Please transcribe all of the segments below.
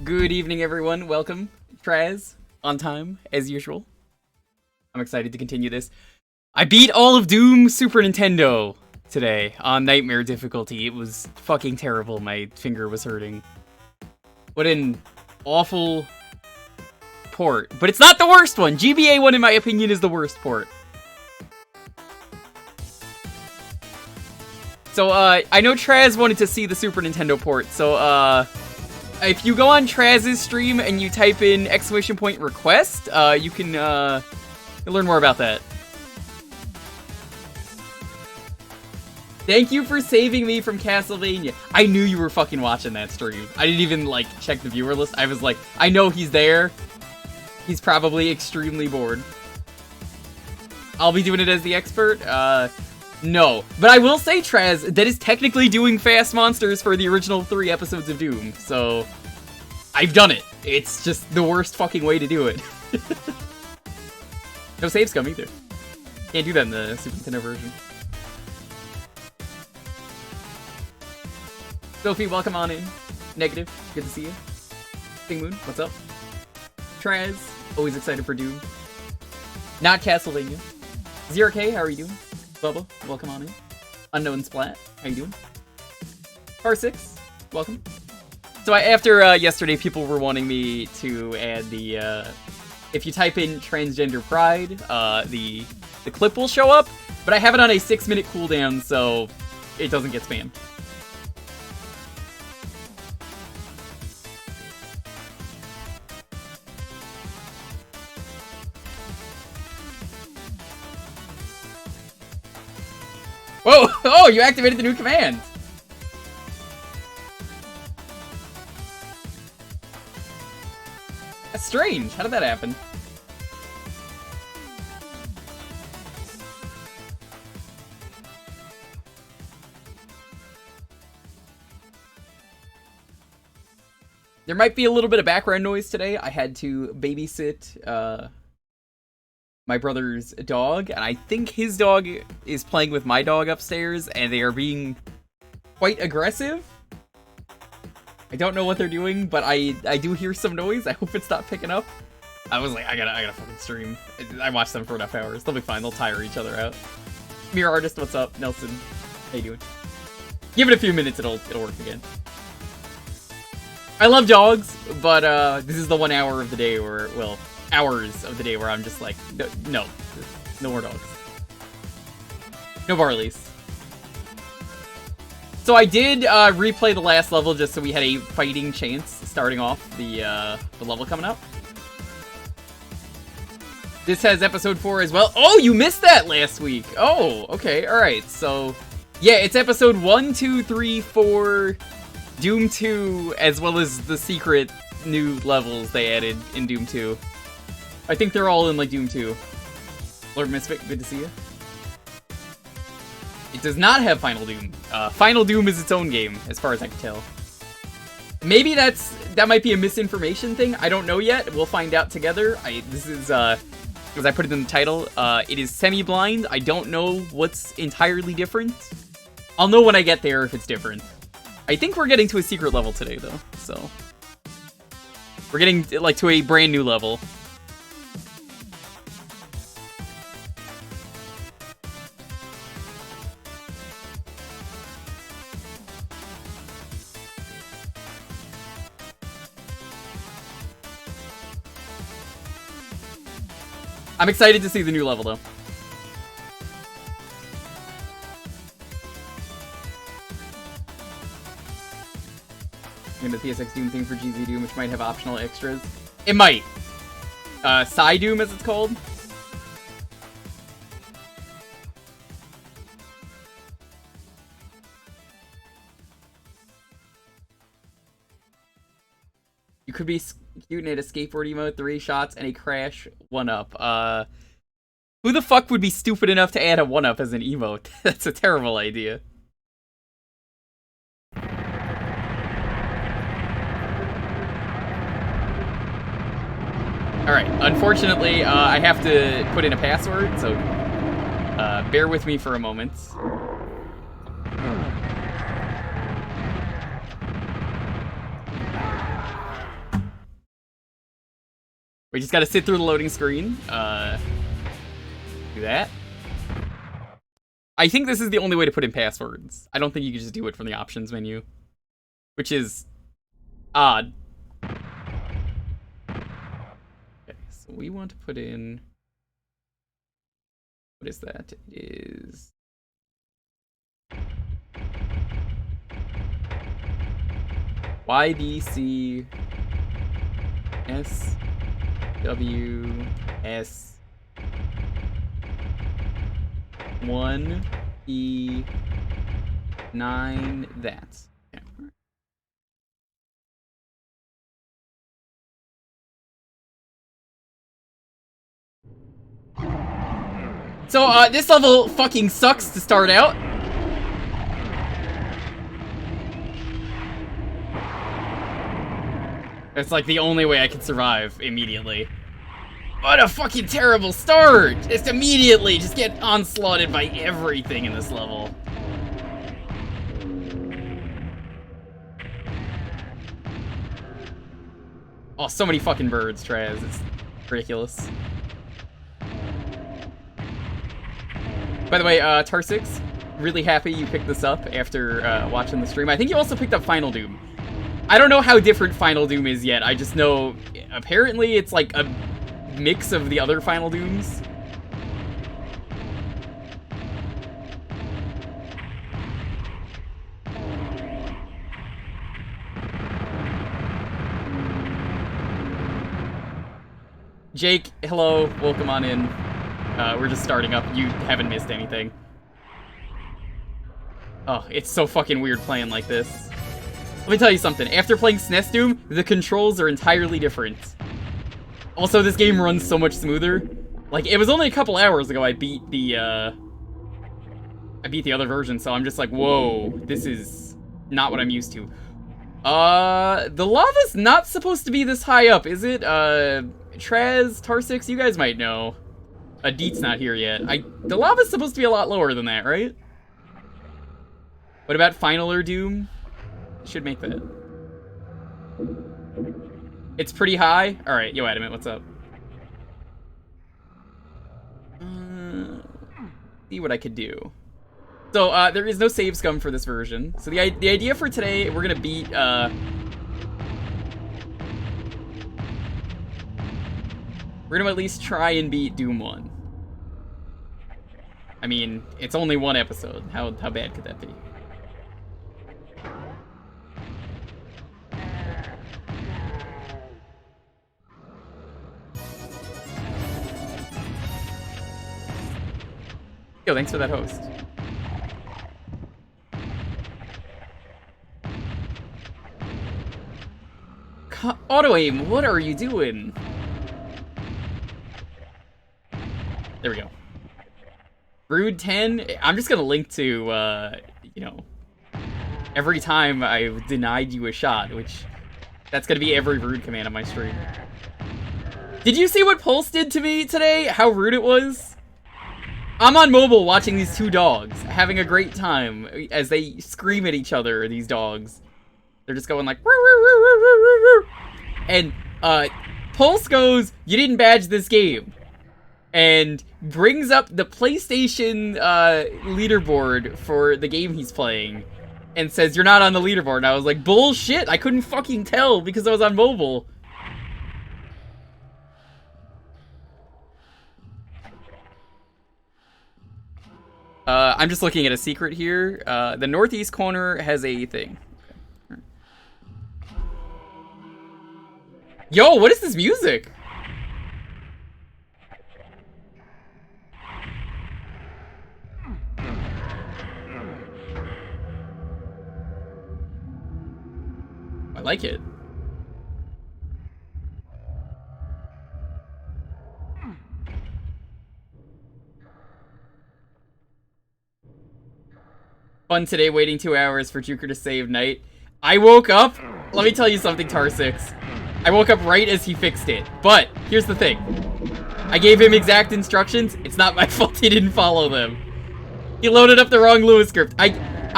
Good evening, everyone. Welcome. Traz, on time, as usual. I'm excited to continue this. I beat all of Doom Super Nintendo today on Nightmare difficulty. It was fucking terrible. My finger was hurting. What an awful port. But it's not the worst one. GBA 1, in my opinion, is the worst port. So, I know Traz wanted to see the Super Nintendo port, so, if you go on Traz's stream and you type in !request, you can, learn more about that. Thank you for saving me from Castlevania. I knew you were fucking watching that stream. I didn't even, like, check the viewer list. I was like, I know he's there. He's probably extremely bored. I'll be doing it as the expert. No. But I will say, Traz, that is technically doing fast monsters for the original 3 episodes of Doom. So, I've done it. It's just the worst fucking way to do it. No save scum either. Can't do that in the Super Nintendo version. Sophie, welcome on in. Negative, good to see you. Bing Moon, what's up? Traz, always excited for Doom. Not Castlevania. 0K, how are you doing? Bubba, welcome on in. Unknown Splat, how you doing? R6, welcome. So after yesterday, people were wanting me to add the, if you type in transgender pride, the clip will show up, but I have it on a 6-minute cooldown, so it doesn't get spammed. Whoa! Oh, you activated the new command! That's strange. How did that happen? There might be a little bit of background noise today. I had to babysit, my brother's dog, and I think his dog is playing with my dog upstairs, and they are being quite aggressive. I don't know what they're doing, but I do hear some noise. I hope it's not picking up. I was like, I gotta fucking stream. I watched them for enough hours. They'll be fine. They'll tire each other out. Mirror Artist, what's up? Nelson, how you doing? Give it a few minutes, it'll work again. I love dogs, but this is the 1 hour of the day where, well, hours of the day where I'm just like, no more dogs. No Barleys. So I did replay the last level just so we had a fighting chance starting off the level coming up. This has episode 4 as well. Oh, you missed that last week. Oh, okay, alright. So, yeah, it's episode 1, 2, 3, 4, Doom 2, as well as the secret new levels they added in Doom 2. I think they're all in, like, Doom 2. Lord Misfit, good to see you. It does not have Final Doom. Final Doom is its own game, as far as I can tell. Maybe that might be a misinformation thing. I don't know yet. We'll find out together. This is, as I put it in the title, it is semi-blind. I don't know what's entirely different. I'll know when I get there if it's different. I think we're getting to a secret level today, though, so. We're getting, like, to a brand new level. I'm excited to see the new level, though. And the PSX Doom thing for GZ Doom, which might have optional extras. It might. Psy Doom, as it's called. You could be cute and hit a skateboard emote, 3 shots, and a crash 1-up. Who the fuck would be stupid enough to add a 1-up as an emote? That's a terrible idea. Alright, unfortunately, I have to put in a password, so bear with me for a moment. We just gotta sit through the loading screen. Do that. I think this is the only way to put in passwords. I don't think you can just do it from the options menu. Which is odd. Okay, so we want to put in... What is that? It is... YBC SWS 1E9 that. Yeah. So this level fucking sucks to start out. It's like the only way I can survive immediately. What a fucking terrible start! Just immediately just get onslaughted by everything in this level. Oh, so many fucking birds, Traz. It's ridiculous. By the way, Tarsix, really happy you picked this up after watching the stream. I think you also picked up Final Doom. I don't know how different Final Doom is yet. I just know, apparently, it's like a mix of the other Final Dooms. Jake, hello. Welcome on in. We're just starting up. You haven't missed anything. Oh, it's so fucking weird playing like this. Let me tell you something. After playing SNES Doom, the controls are entirely different. Also, this game runs so much smoother. Like, it was only a couple hours ago I beat the other version, so I'm just like, whoa, this is not what I'm used to. The lava's not supposed to be this high up, is it? Traz, Tarsix, you guys might know. Deet's not here yet. The lava's supposed to be a lot lower than that, right? What about Final Doom? Should make that. It's pretty high? Alright, yo, Adamant, what's up? See what I could do. So, there is no save scum for this version. So the idea for today, we're gonna beat, we're gonna at least try and beat Doom 1. I mean, it's only one episode. How bad could that be? Yo, thanks for that host. Auto-aim, what are you doing? There we go. Brood 10, I'm just gonna link to, you know, every time I've denied you a shot, which, that's gonna be every Brood command on my stream. Did you see what Pulse did to me today? How rude it was? I'm on mobile watching these two dogs, having a great time as they scream at each other, these dogs. They're just going like, woo, woo, woo, woo, woo, woo, woo. And, Pulse goes, you didn't badge this game. And brings up the PlayStation, leaderboard for the game he's playing. And says, you're not on the leaderboard. And I was like, bullshit, I couldn't fucking tell because I was on mobile. I'm just looking at a secret here. The northeast corner has a thing. Yo, what is this music? I like it. Fun today, waiting 2 hours for Jewker to save night. I woke up, let me tell you something, Tarsix. I woke up right as he fixed it. But, here's the thing. I gave him exact instructions. It's not my fault he didn't follow them. He loaded up the wrong Lewis script. I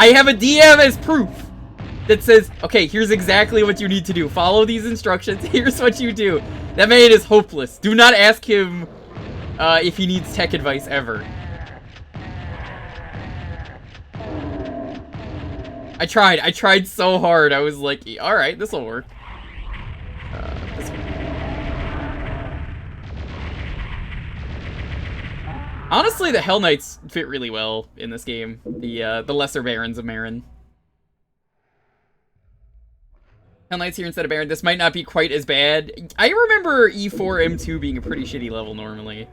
have a DM as proof that says, okay, here's exactly what you need to do. Follow these instructions. Here's what you do. That man is hopeless. Do not ask him if he needs tech advice ever. I tried so hard. I was like, alright, this'll work. This one. Honestly, the Hell Knights fit really well in this game. The lesser barons of Marin. Hell Knights here instead of Baron. This might not be quite as bad. I remember E4 M2 being a pretty shitty level normally.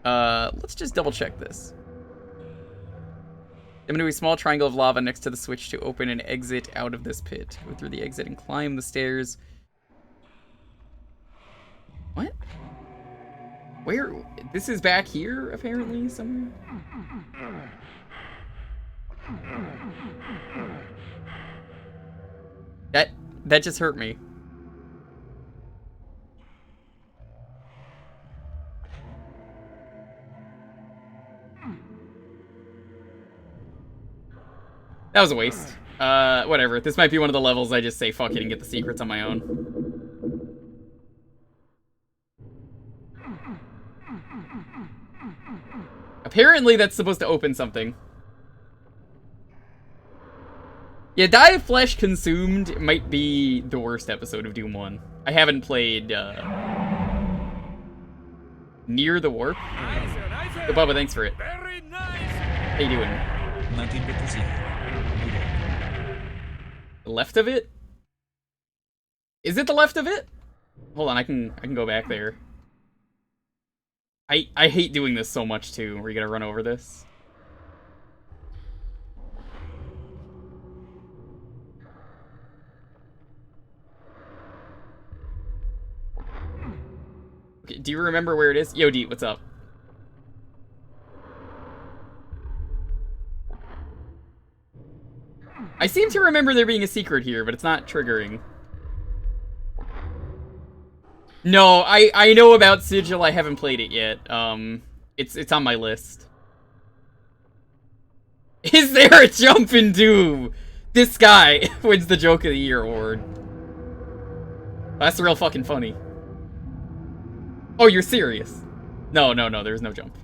Let's just double check this. I'm gonna do a small triangle of lava next to the switch to open an exit out of this pit. Go through the exit and climb the stairs. What? Where? This is back here, apparently, somewhere? That just hurt me. That was a waste. Whatever. This might be one of the levels I just say fuck it and get the secrets on my own. Apparently that's supposed to open something. Yeah, Die of Flesh Consumed might be the worst episode of Doom 1. I haven't played, Near the Warp. So, Bubba, thanks for it. How you doing? The left of it? Is it the left of it? Hold on, I can go back there. I hate doing this so much too, where you gotta run over this. Okay, do you remember where it is? Yo, D, what's up? I seem to remember there being a secret here, but it's not triggering. No, I know about Sigil. I haven't played it yet. It's on my list. Is there a jump in Doom? This guy wins the Joke of the Year award. That's real fucking funny. Oh, you're serious? No, there's no jump.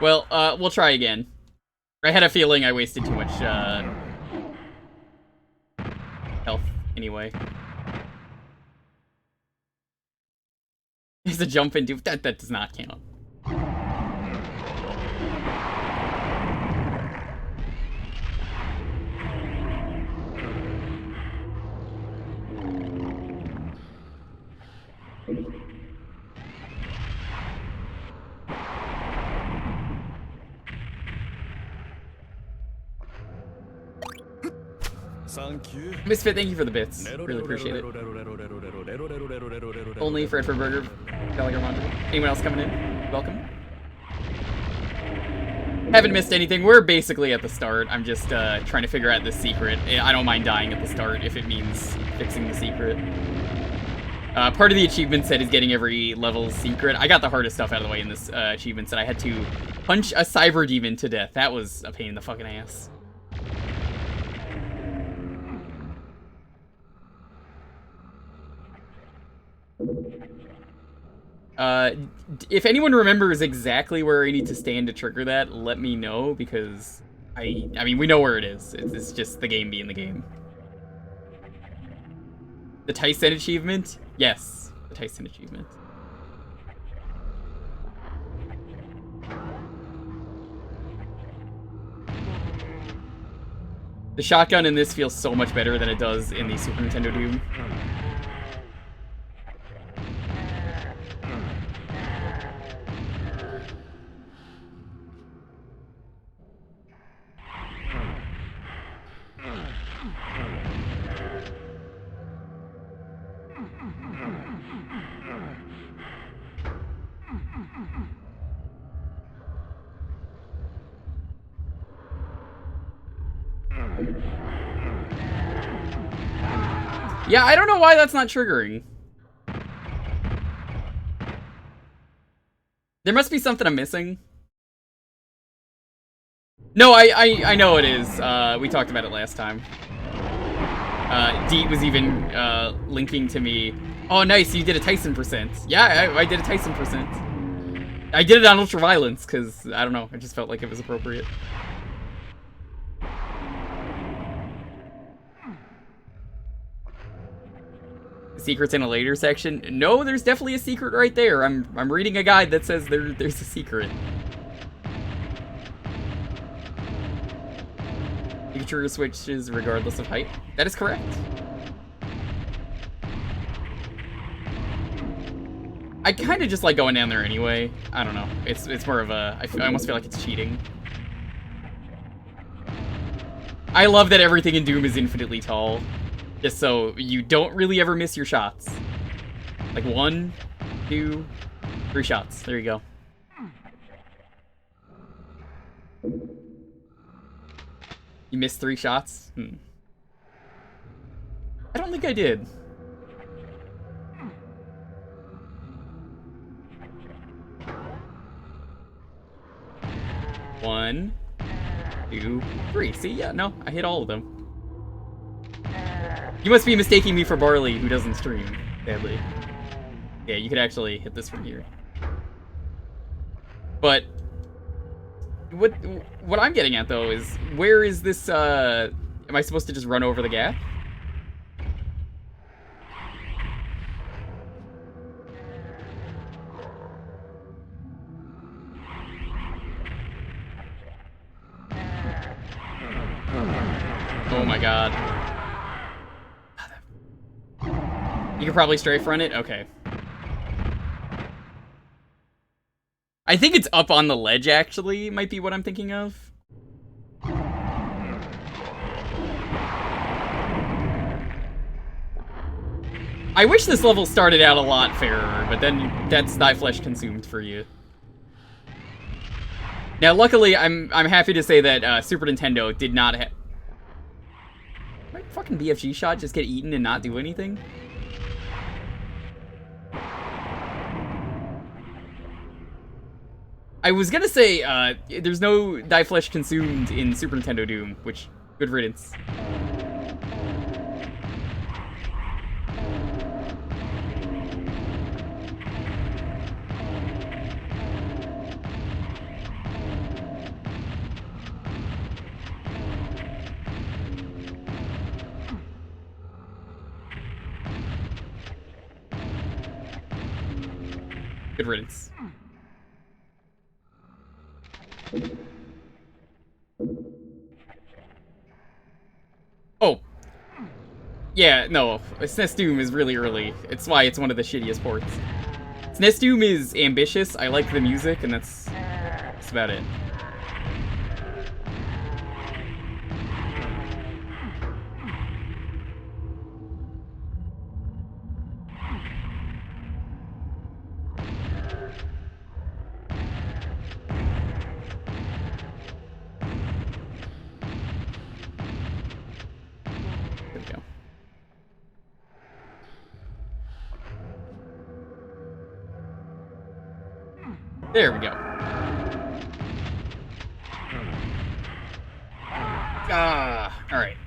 Well, we'll try again. I had a feeling I wasted too much, health, anyway. There's a jump into that does not count. Misfit, thank you for the bits. Really appreciate it. Only Fred for Burger, Gallagher Mondo. Anyone else coming in? Welcome. Haven't missed anything. We're basically at the start. I'm just trying to figure out this secret. I don't mind dying at the start if it means fixing the secret. Part of the achievement set is getting every level's secret. I got the hardest stuff out of the way in this achievement set. I had to punch a cyber demon to death. That was a pain in the fucking ass. If anyone remembers exactly where I need to stand to trigger that, let me know, because I mean, we know where it is. It's just the game being the game. The Tyson achievement? Yes, the Tyson achievement. The shotgun in this feels so much better than it does in the Super Nintendo Doom. Yeah, I don't know why that's not triggering. There must be something I'm missing. No, I know it is. We talked about it last time. Deet was even linking to me. Oh, nice, you did a Tyson percent. Yeah, I did a Tyson percent. I did it on Ultraviolence, because, I don't know, I just felt like it was appropriate. Secrets in a later section? No, there's definitely a secret right there. I'm reading a guide that says there's a secret. Pikachu switches regardless of height. That is correct. I kind of just like going down there anyway. I don't know. It's more of a... I almost feel like it's cheating. I love that everything in Doom is infinitely tall. Just so you don't really ever miss your shots. Like 1, 2, 3 shots. There you go. You missed 3 shots? I don't think I did. One, 2, 3. See, yeah, no, I hit all of them. You must be mistaking me for Barley, who doesn't stream, sadly. Yeah, you could actually hit this from here. But what I'm getting at though is, where is this? Am I supposed to just run over the gap? Oh my god. You could probably strafe run it? Okay. I think it's up on the ledge, actually, might be what I'm thinking of. I wish this level started out a lot fairer, but then that's thy flesh consumed for you. Now, luckily, I'm happy to say that Super Nintendo did not have... My fucking BFG shot just get eaten and not do anything? I was gonna say, there's no thy flesh consumed in Super Nintendo Doom, which, good riddance. Good riddance. Oh. Yeah, no. SNES Doom is really early. It's why it's one of the shittiest ports. SNES Doom is ambitious. I like the music, and that's about it. There we go. Alright.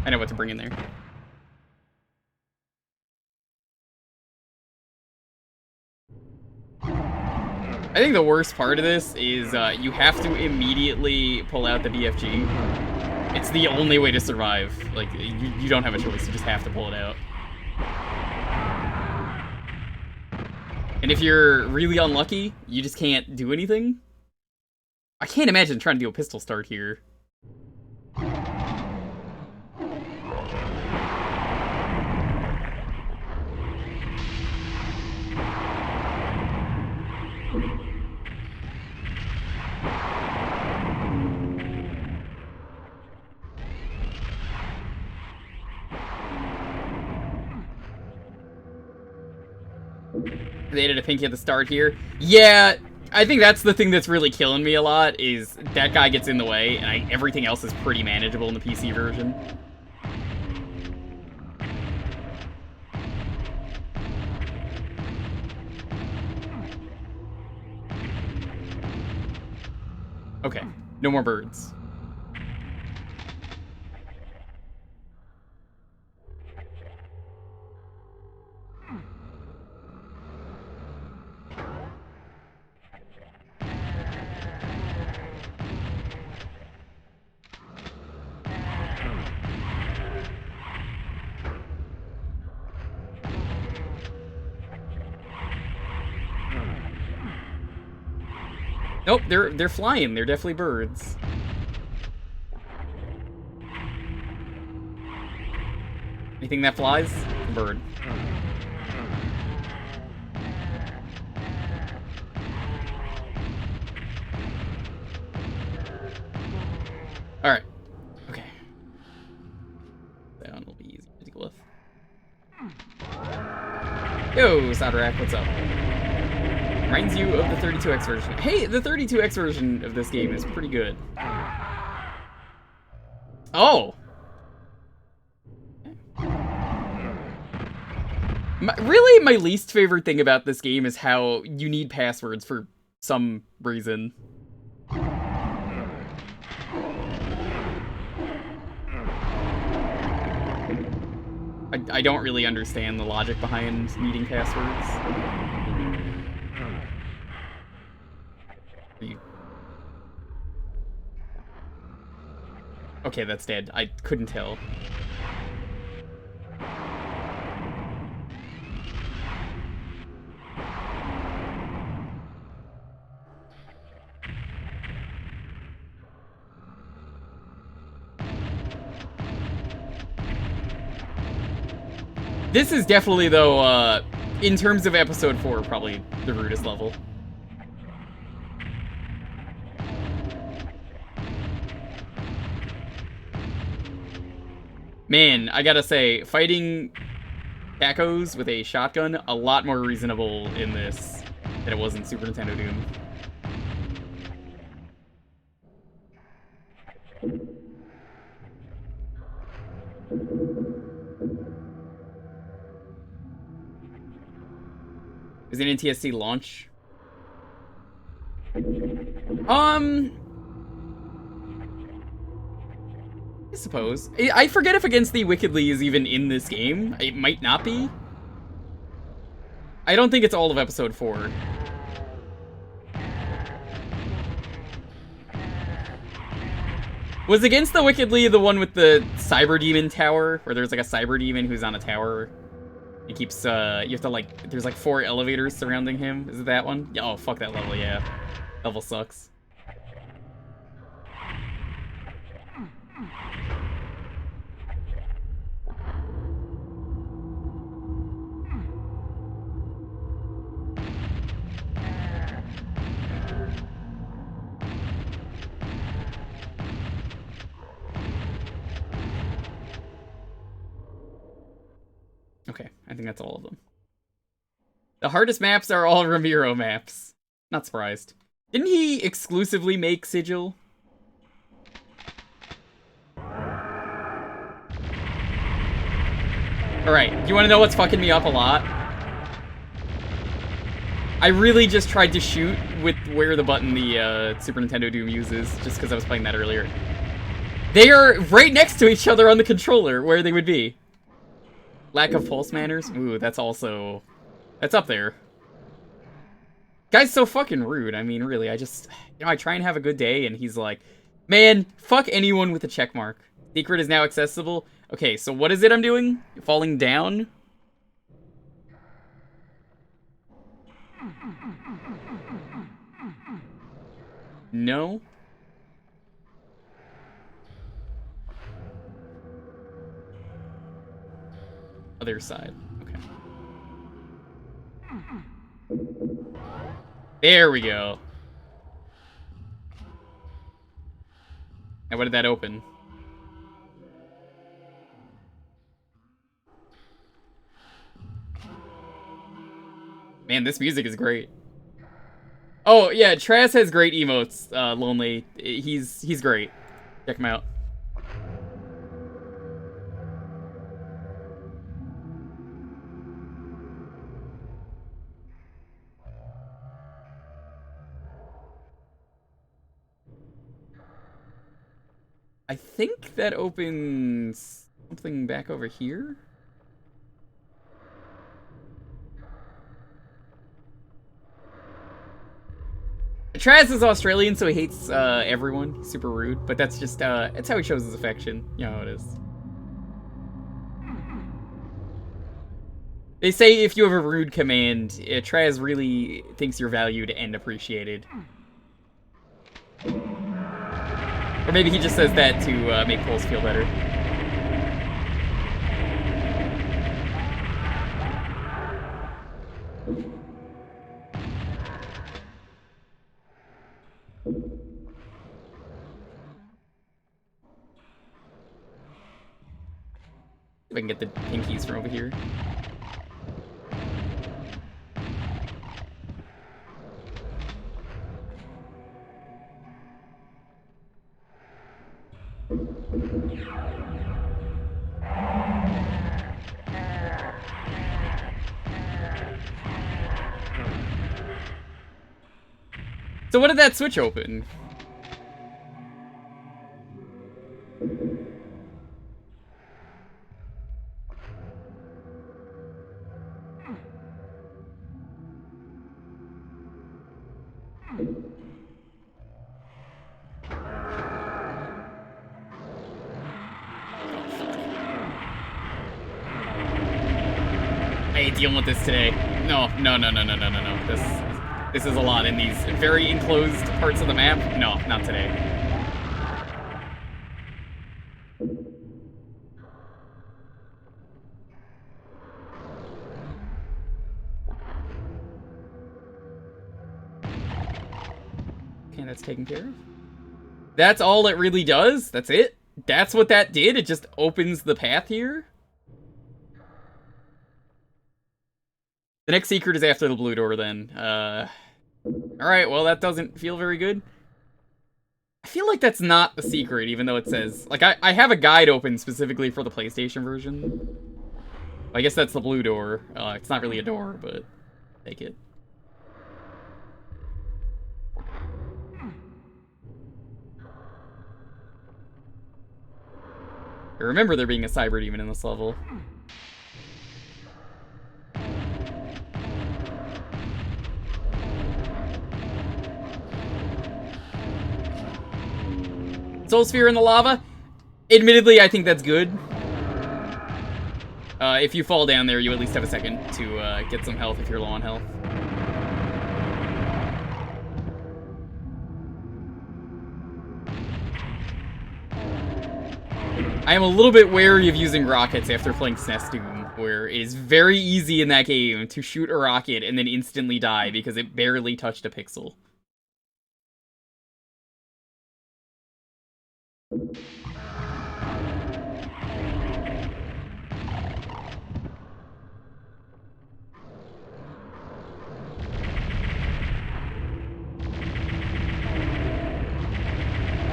I know what to bring in there. I think the worst part of this is you have to immediately pull out the BFG. It's the only way to survive. Like, you don't have a choice, you just have to pull it out. And if you're really unlucky, you just can't do anything. I can't imagine trying to do a pistol start here. They added a pinky at the start here. Yeah, I think that's the thing that's really killing me a lot, is that guy gets in the way, and everything else is pretty manageable in the PC version. Okay, no more birds. Nope, they're flying. They're definitely birds. Anything that flies? A bird. Alright. Okay. That one will be easy to deal with. Yo, Sodarak, what's up? Reminds you of the 32X version. Hey, the 32X version of this game is pretty good. Oh! Really, my least favorite thing about this game is how you need passwords for some reason. I don't really understand the logic behind needing passwords. Okay, that's dead. I couldn't tell. This is definitely, though, in terms of episode 4, probably the rudest level. Man, I gotta say, fighting tacos with a shotgun, a lot more reasonable in this than it was in Super Nintendo Doom. Is it an NTSC launch? I suppose. I forget if Against Thee Wickedly is even in this game. It might not be. I don't think it's all of episode 4. Was Against the Wickedly the one with the Cyber Demon tower? Where there's like a Cyber Demon who's on a tower? He keeps, you have to like, there's like 4 elevators surrounding him. Is it that one? Yeah, oh, fuck that level, yeah. Level sucks. Okay, I think that's all of them. The hardest maps are all Ramiro maps. Not surprised. Didn't he exclusively make Sigil? Alright, you wanna know what's fucking me up a lot? I really just tried to shoot with where the button the Super Nintendo Doom uses, just because I was playing that earlier. They are right next to each other on the controller, where they would be. Lack of pulse manners? Ooh, that's also... That's up there. Guy's so fucking rude. I mean, really, I just... You know, I try and have a good day, and he's like, man, fuck anyone with a check mark. Secret is now accessible. Okay, so what is it I'm doing? Falling down? No? Other side. Okay. There we go. Now, what did that open? Man, this music is great. Oh, yeah, Trask has great emotes, Lonely. He's great. Check him out. I think that opens something back over here. Traz is Australian, so he hates everyone. He's super rude, but that's just, it's how he shows his affection. You know how it is. They say if you have a rude command, Traz really thinks you're valued and appreciated. Or maybe he just says that to make Poles feel better. If I can get the pinkies from over here. So what did that switch open? I ain't dealing with this today. No. This is a lot in these very enclosed parts of the map. No, not today. Okay, that's taken care of. That's all it really does? That's it? That's what that did? It just opens the path here? The next secret is after the blue door, then. Alright, well, that doesn't feel very good. I feel like that's not the secret, even though it says... Like, I have a guide open specifically for the PlayStation version. I guess that's the blue door. It's not really a door, but... Take it. I remember there being a cyber demon in this level. Soul Sphere in the lava? Admittedly, I think that's good. If you fall down there, you at least have a second to get some health if you're low on health. I am a little bit wary of using rockets after playing SNES Doom, where it is very easy in that game to shoot a rocket and then instantly die because it barely touched a pixel.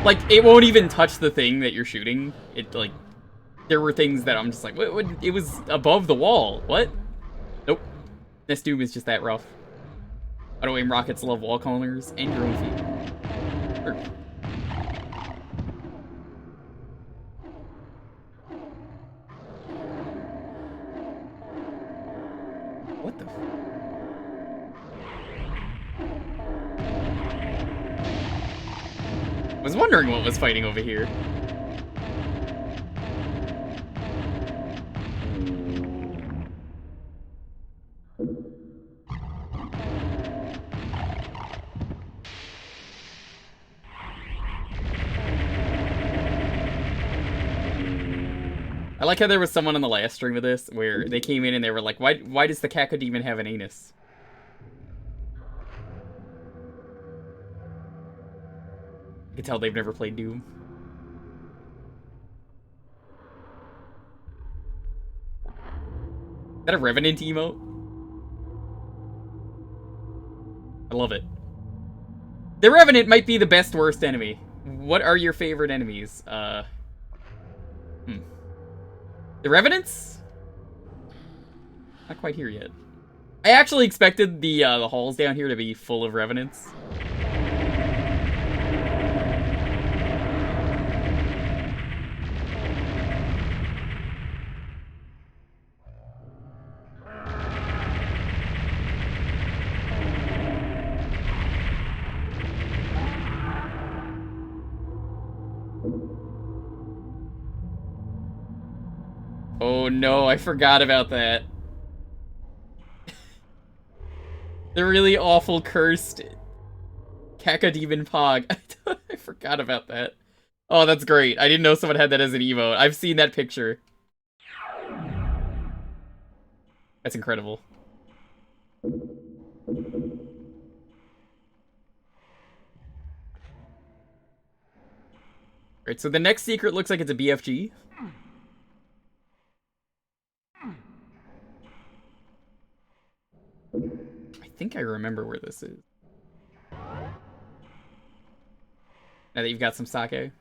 Like, it won't even touch the thing that you're shooting. It, like, there were things that I'm just like, what, it was above the wall. What? Nope. This Doom is just that rough. Auto aim rockets love wall corners and your own feet. Sure. What the I was wondering what was fighting over here. I like how there was someone on the last stream of this where they came in and they were like, why does the Cacodemon have an anus? You can tell they've never played Doom. Is that a Revenant emote? I love it. The Revenant might be the best worst enemy. What are your favorite enemies? The Revenants? Not quite here yet. I actually expected the halls down here to be full of Revenants. Oh no, I forgot about that. The really awful cursed Cacodemon Pog. I forgot about that. Oh, that's great. I didn't know someone had that as an emote. I've seen that picture. That's incredible. Right, so the next secret looks like it's a BFG. I think I remember where this is. Now that you've got some sake.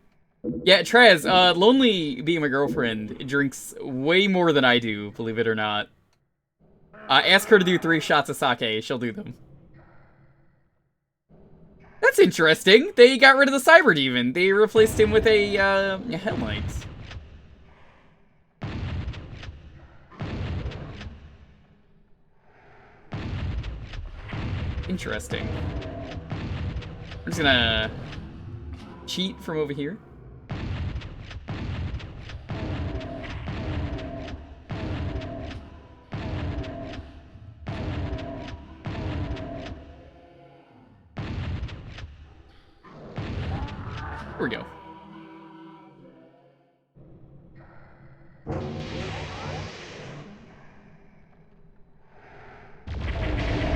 Yeah, Trez, Lonely being my girlfriend drinks way more than I do, believe it or not. Ask her to do 3 shots of sake, she'll do them. That's interesting. They got rid of the Cyber Demon. They replaced him with a headlight. Interesting. I'm just gonna cheat from over here. Here we go.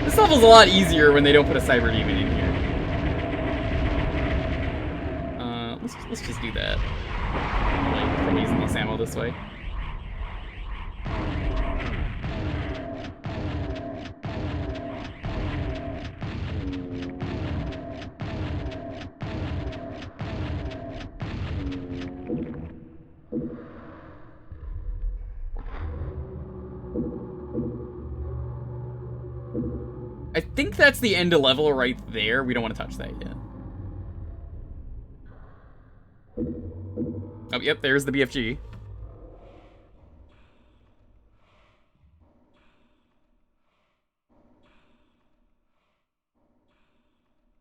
This level's a lot easier when they don't put a Cyber Demon in here. Let's just do that. Like, from using this ammo this way. I think that's the end of level right there. We don't want to touch that yet. Oh, yep, there's the BFG.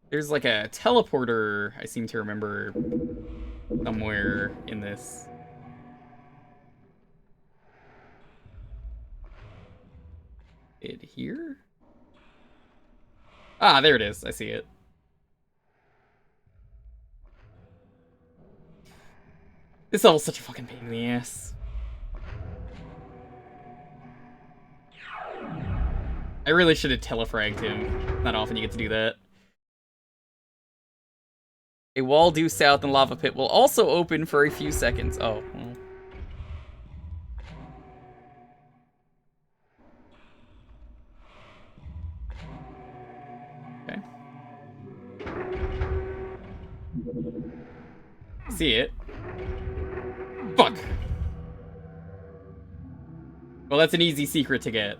There's like a teleporter, I seem to remember, somewhere in this. It here? Ah, there it is. I see it. This level's such a fucking pain in the ass. I really should have telefragged him. Not often you get to do that. A wall due south and lava pit will also open for a few seconds. Oh, well. Okay. See it. Fuck. Well, that's an easy secret to get.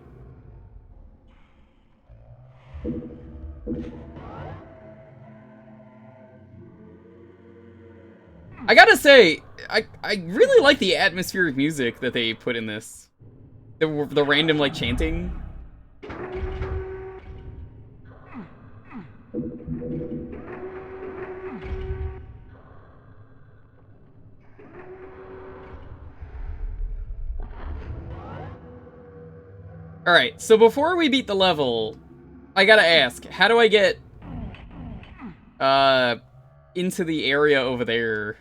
I gotta say, I really like the atmospheric music that they put in this. The random, like, chanting. Alright, so before we beat the level, I gotta ask, how do I get, into the area over there?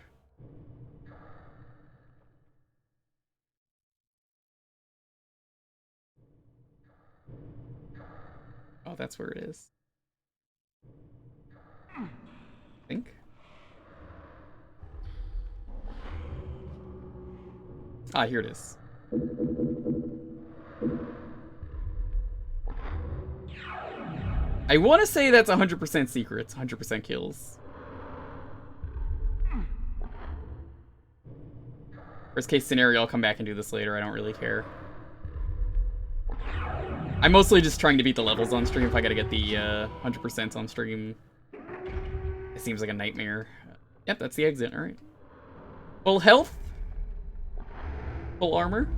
Oh, that's where it is. I think. Ah, here it is. I want to say that's 100% secrets, 100% kills. Worst case scenario, I'll come back and do this later. I don't really care. I'm mostly just trying to beat the levels on stream. If I gotta get the 100% on stream, it seems like a nightmare. Yep, that's the exit. All right. Full health. Full armor.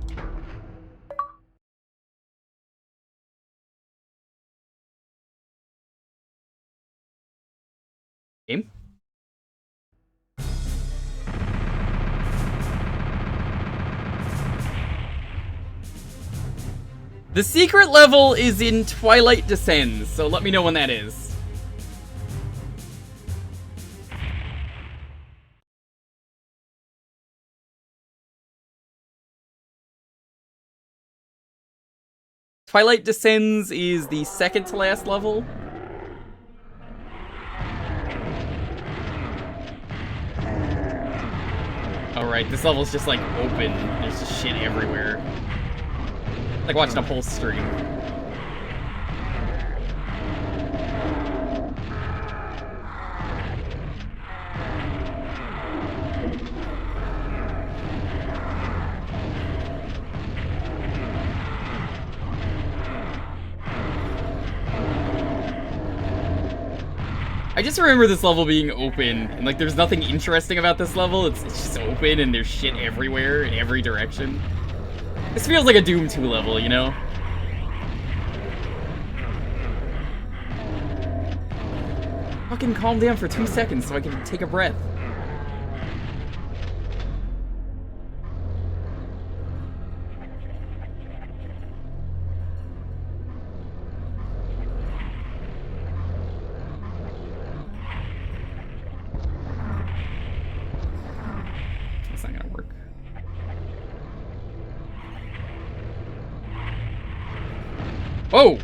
Game. The secret level is in Twilight Descends, so let me know when that is. Twilight Descends is the second to last level. Alright, this level's just like open. There's just shit everywhere. Like watching a Pulse stream. I just remember this level being open, and like there's nothing interesting about this level. It's just open and there's shit everywhere in every direction. This feels like a Doom 2 level, you know? Fucking calm down for 2 seconds so I can take a breath. That's not gonna work. Whoa!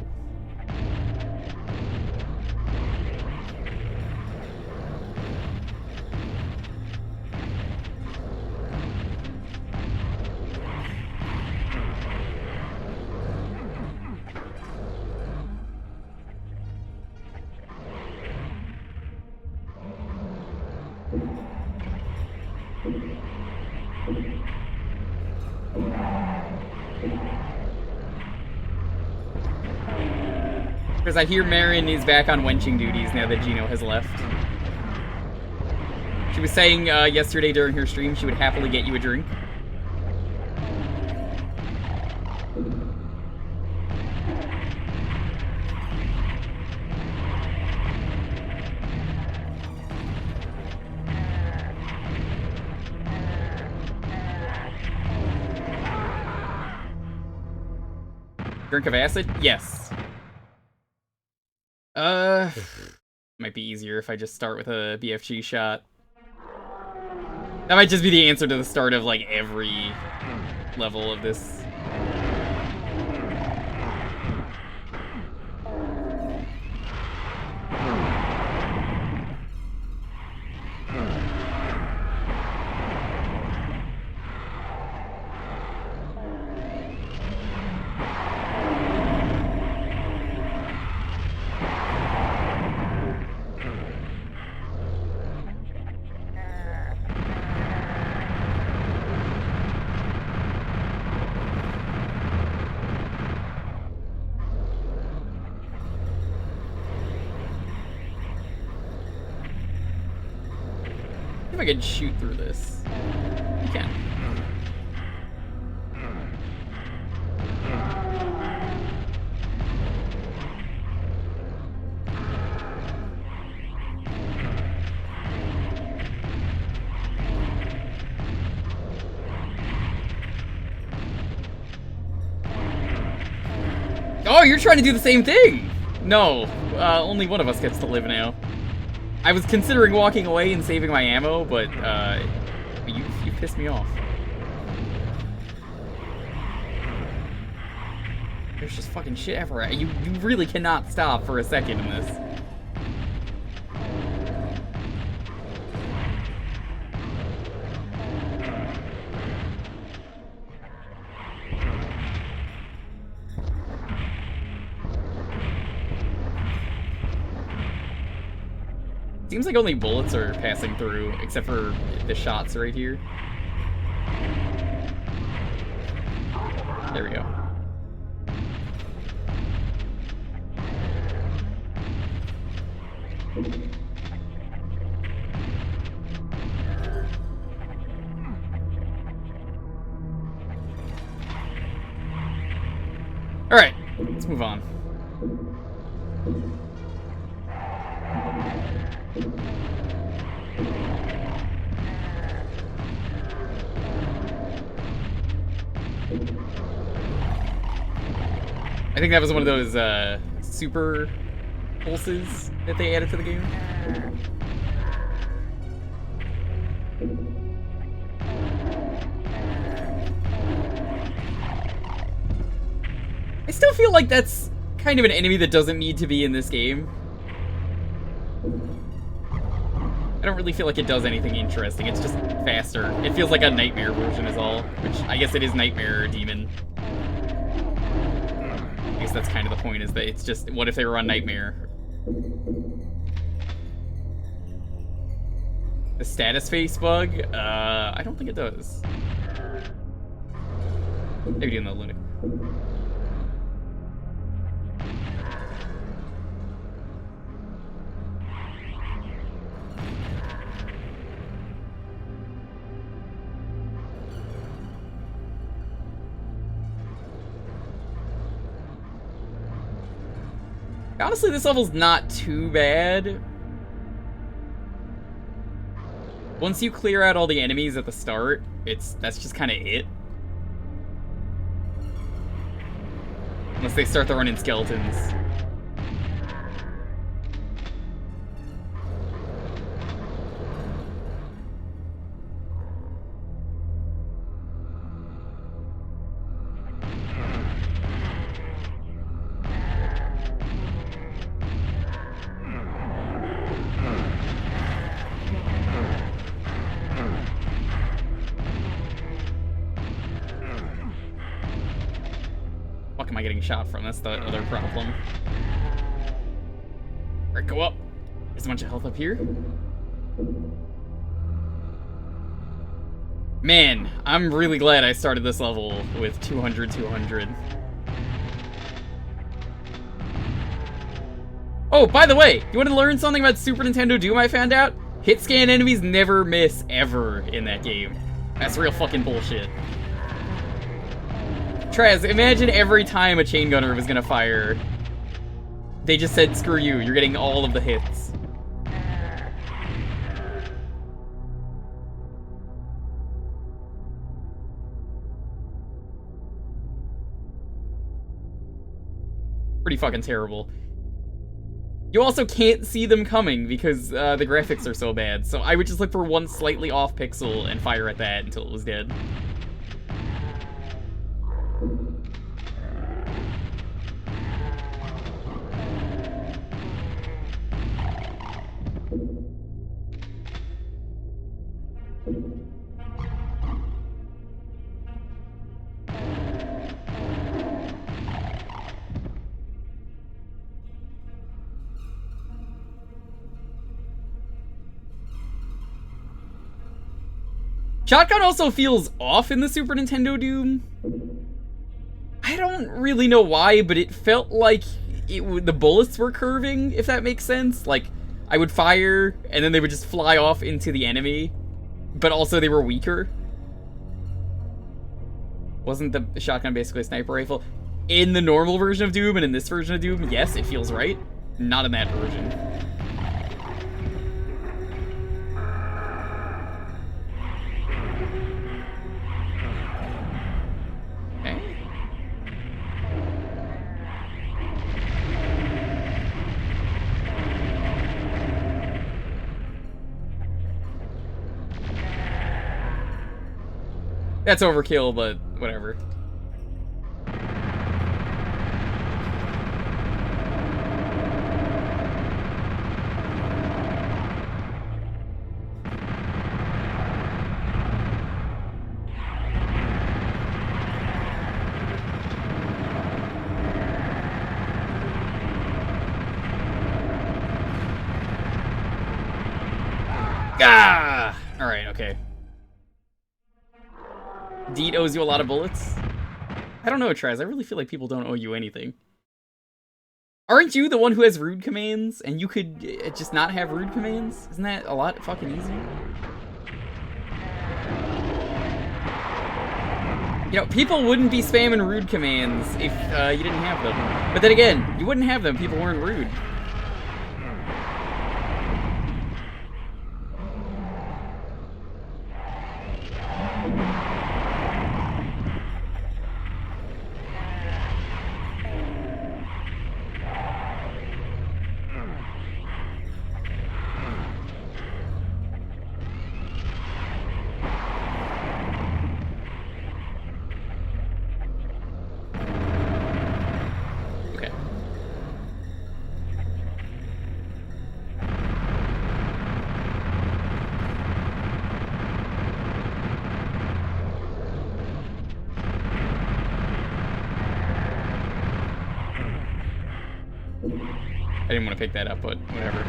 Because I hear Marion is back on wenching duties now that Gino has left. She was saying yesterday during her stream she would happily get you a drink. Drink of acid? Yes. Might be easier if I just start with a BFG shot. That might just be the answer to the start of, like, every level of this. I could shoot through this. You can. Oh, you're trying to do the same thing! No, only one of us gets to live now. I was considering walking away and saving my ammo, but, you pissed me off. There's just fucking shit everywhere. You really cannot stop for a second in this. Seems like only bullets are passing through, except for the shots right here. There we go. Alright, let's move on. I think that was one of those super pulses that they added to the game. I still feel like that's kind of an enemy that doesn't need to be in this game. I don't really feel like it does anything interesting. It's just faster. It feels like a Nightmare version is all, which I guess it is Nightmare or Demon. I guess that's kind of the point, is that it's just, what if they were on Nightmare? The status face bug? I don't think it does. Maybe doing the Lunatic. Honestly, this level's not too bad. Once you clear out all the enemies at the start, that's just kind of it. Unless they start throwing in skeletons. Am I getting shot from? That's the other problem. Alright, go up. There's a bunch of health up here. Man, I'm really glad I started this level with 200. Oh, by the way, you want to learn something about Super Nintendo Doom I found out? Hit scan enemies never miss, ever, in that game. That's real fucking bullshit. Trez, imagine every time a chain gunner was gonna fire, they just said, screw you, you're getting all of the hits. Pretty fucking terrible. You also can't see them coming because the graphics are so bad, so I would just look for one slightly off pixel and fire at that until it was dead. Shotgun also feels off in the Super Nintendo Doom. I don't really know why, but it felt like the bullets were curving, if that makes sense. Like, I would fire, and then they would just fly off into the enemy, but also they were weaker. Wasn't the shotgun basically a sniper rifle? In the normal version of Doom and in this version of Doom, yes, it feels right. Not in that version. That's overkill, but whatever. Ah! Alright, okay. Deet owes you a lot of bullets? I don't know, Trez. I really feel like people don't owe you anything. Aren't you the one who has rude commands, and you could just not have rude commands? Isn't that a lot fucking easier? You know, people wouldn't be spamming rude commands if you didn't have them. But then again, you wouldn't have them if people weren't rude. didn't want to pick that up, but whatever.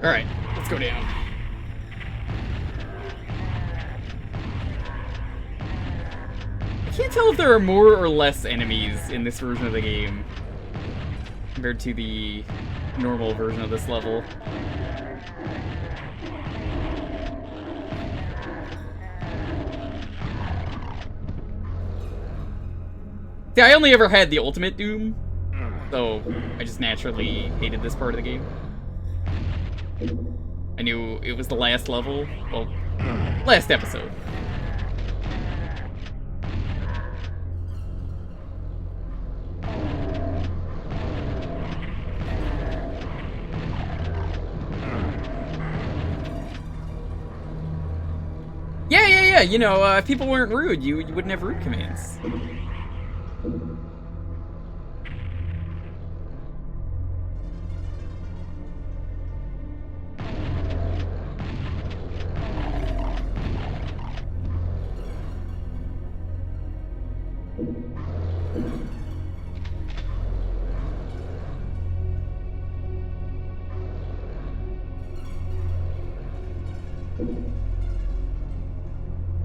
Alright, let's go down. I can't tell if there are more or less enemies in this version of the game compared to the normal version of this level. See, I only ever had the Ultimate Doom, so I just naturally hated this part of the game. I knew it was the last level, well, last episode. Yeah, you know, if people weren't rude, you wouldn't have rude commands.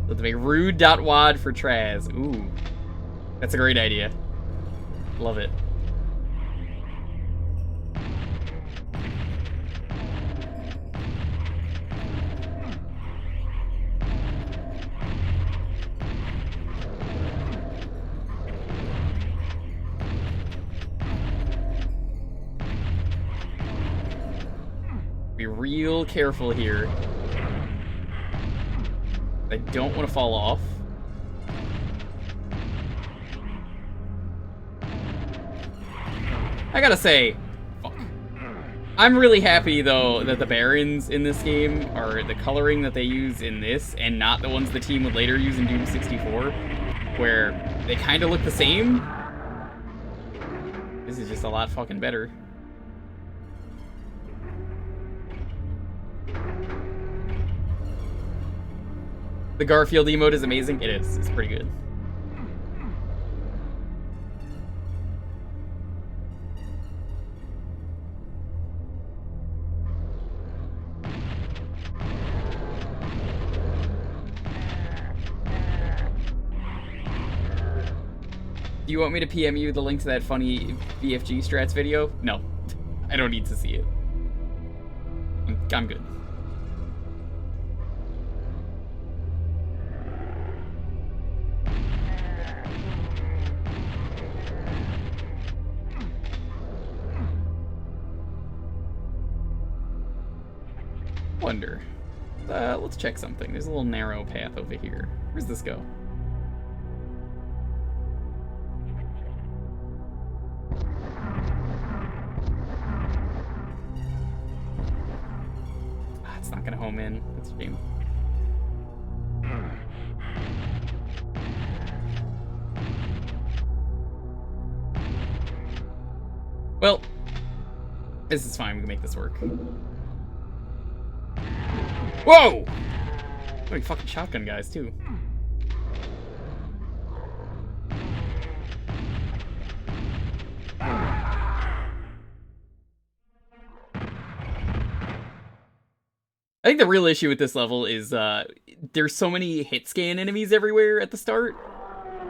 Let's make rude.wad for Traz. Ooh. That's a great idea. Love it. Be real careful here. I don't want to fall off. I gotta say, fuck. I'm really happy, though, that the Barons in this game are the coloring that they use in this, and not the ones the team would later use in Doom 64, where they kind of look the same. This is just a lot fucking better. The Garfield emote is amazing. It is. It's pretty good. Do you want me to PM you the link to that funny VFG strats video? No. I don't need to see it. I'm good. Wonder. Let's check something. There's a little narrow path over here. Where's this go? It's not gonna home in. That's a shame. Well, this is fine. We can make this work. Whoa! What are you fucking shotgun guys, too? I think the real issue with this level is there's so many hit scan enemies everywhere at the start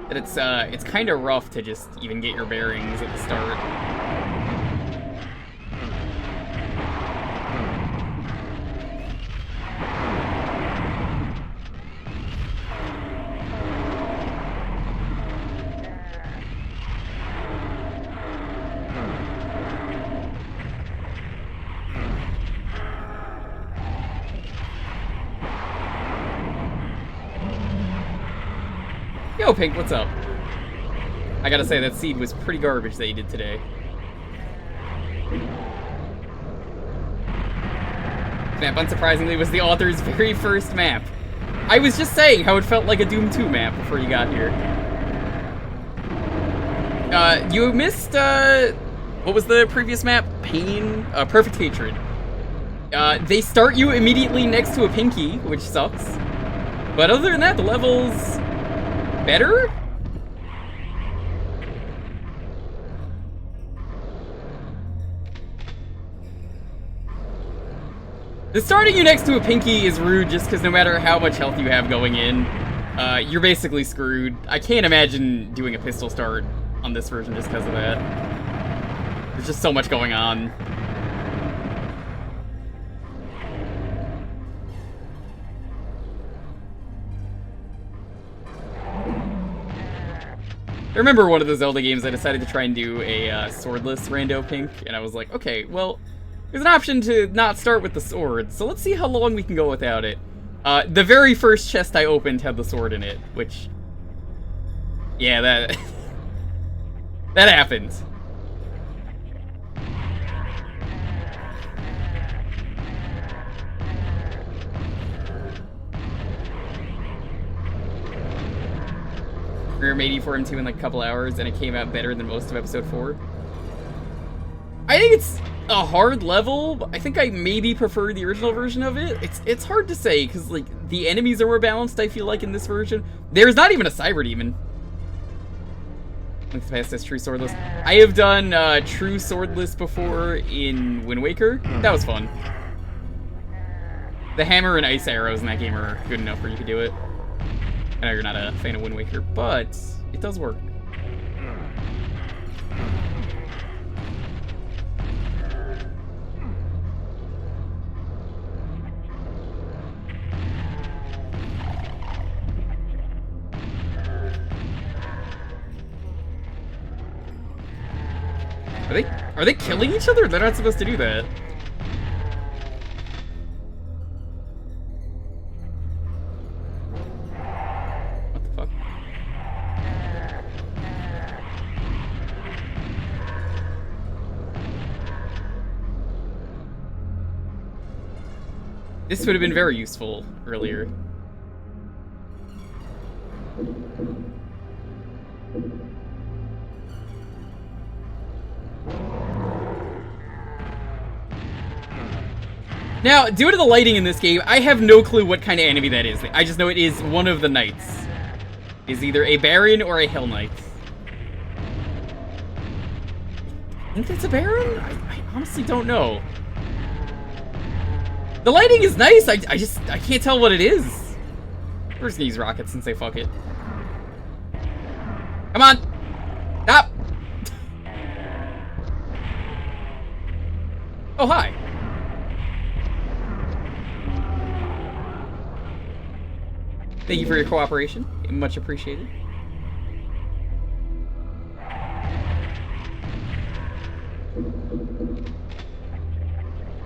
that it's kind of rough to just even get your bearings at the start. Yo, Pink, what's up? I gotta say, that seed was pretty garbage that you did today. Map, unsurprisingly, was the author's very first map. I was just saying how it felt like a Doom 2 map before you got here. You missed, what was the previous map? Pain? Perfect Hatred. They start you immediately next to a pinky, which sucks. But other than that, the level's better? The starting you next to a pinky is rude just because no matter how much health you have going in, you're basically screwed. I can't imagine doing a pistol start on this version just because of that. There's just so much going on. I remember one of the Zelda games I decided to try and do a swordless rando pink, and I was like, okay, well, there's an option to not start with the sword, so let's see how long we can go without it. The very first chest I opened had the sword in it, which... yeah, that... that happened. We made E4 M2 in like a couple hours, and it came out better than most of Episode 4. I think it's a hard level, but I think I maybe prefer the original version of it. It's hard to say, because like the enemies are more balanced, I feel like, in this version. There's not even a Cyber Demon. Link to Past as True Swordless. I have done True Swordless before in Wind Waker. That was fun. The hammer and ice arrows in that game are good enough where you can do it. I know you're not a fan of Wind Waker, but it does work. Are they killing each other? They're not supposed to do that. What the fuck? This would have been very useful earlier. Now, due to the lighting in this game, I have no clue what kind of enemy that is. I just know it is one of the knights. It is either a Baron or a Hell Knight. I think that's a Baron? I honestly don't know. The lighting is nice, I can't tell what it is. We're just gonna use rockets and say fuck it. Come on! Stop! Oh, hi. Thank you for your cooperation. Much appreciated.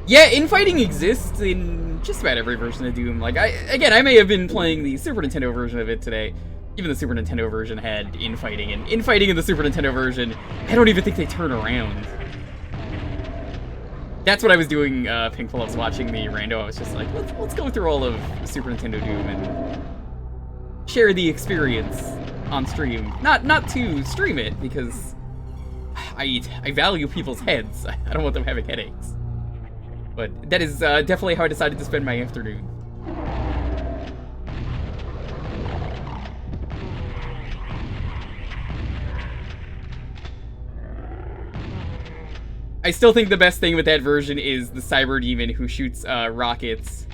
Yeah, infighting exists in just about every version of Doom. Like, I may have been playing the Super Nintendo version of it today. Even the Super Nintendo version had infighting, and infighting in the Super Nintendo version, I don't even think they turn around. That's what I was doing, Pink while I was watching the rando. I was just like, let's go through all of Super Nintendo Doom and share the experience on stream. Not to stream it, because I value people's heads. I don't want them having headaches. But that is definitely how I decided to spend my afternoon. I still think the best thing with that version is the Cyber Demon who shoots rockets,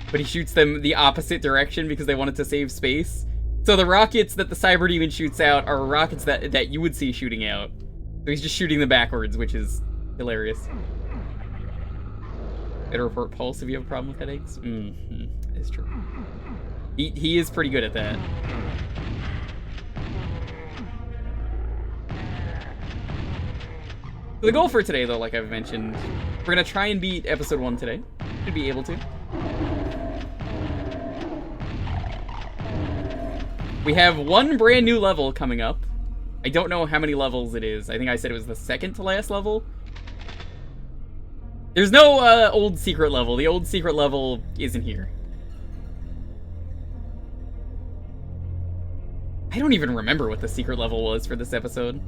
but he shoots them the opposite direction because they wanted to save space. So the rockets that the Cyber Demon shoots out are rockets that you would see shooting out. So he's just shooting them backwards, which is hilarious. Better report Pulse if you have a problem with headaches. That is true. He is pretty good at that. So the goal for today, though, like I've mentioned, we're gonna try and beat episode 1 today. Should be able to. We have one brand new level coming up. I don't know how many levels it is. I think I said it was the second to last level. There's no old secret level. The old secret level isn't here. I don't even remember what the secret level was for this episode.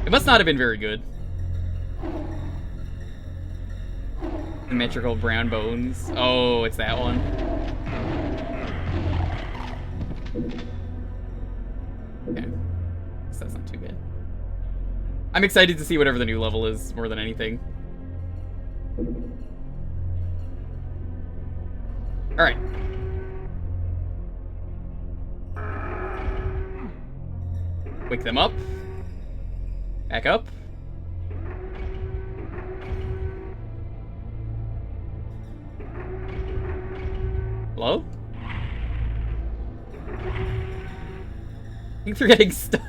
It must not have been very good. Symmetrical brown bones. Oh, it's that one. Okay. So that's not too bad. I'm excited to see whatever the new level is, more than anything. Alright. Wake them up. Back up. Hello? I think they're getting stuck.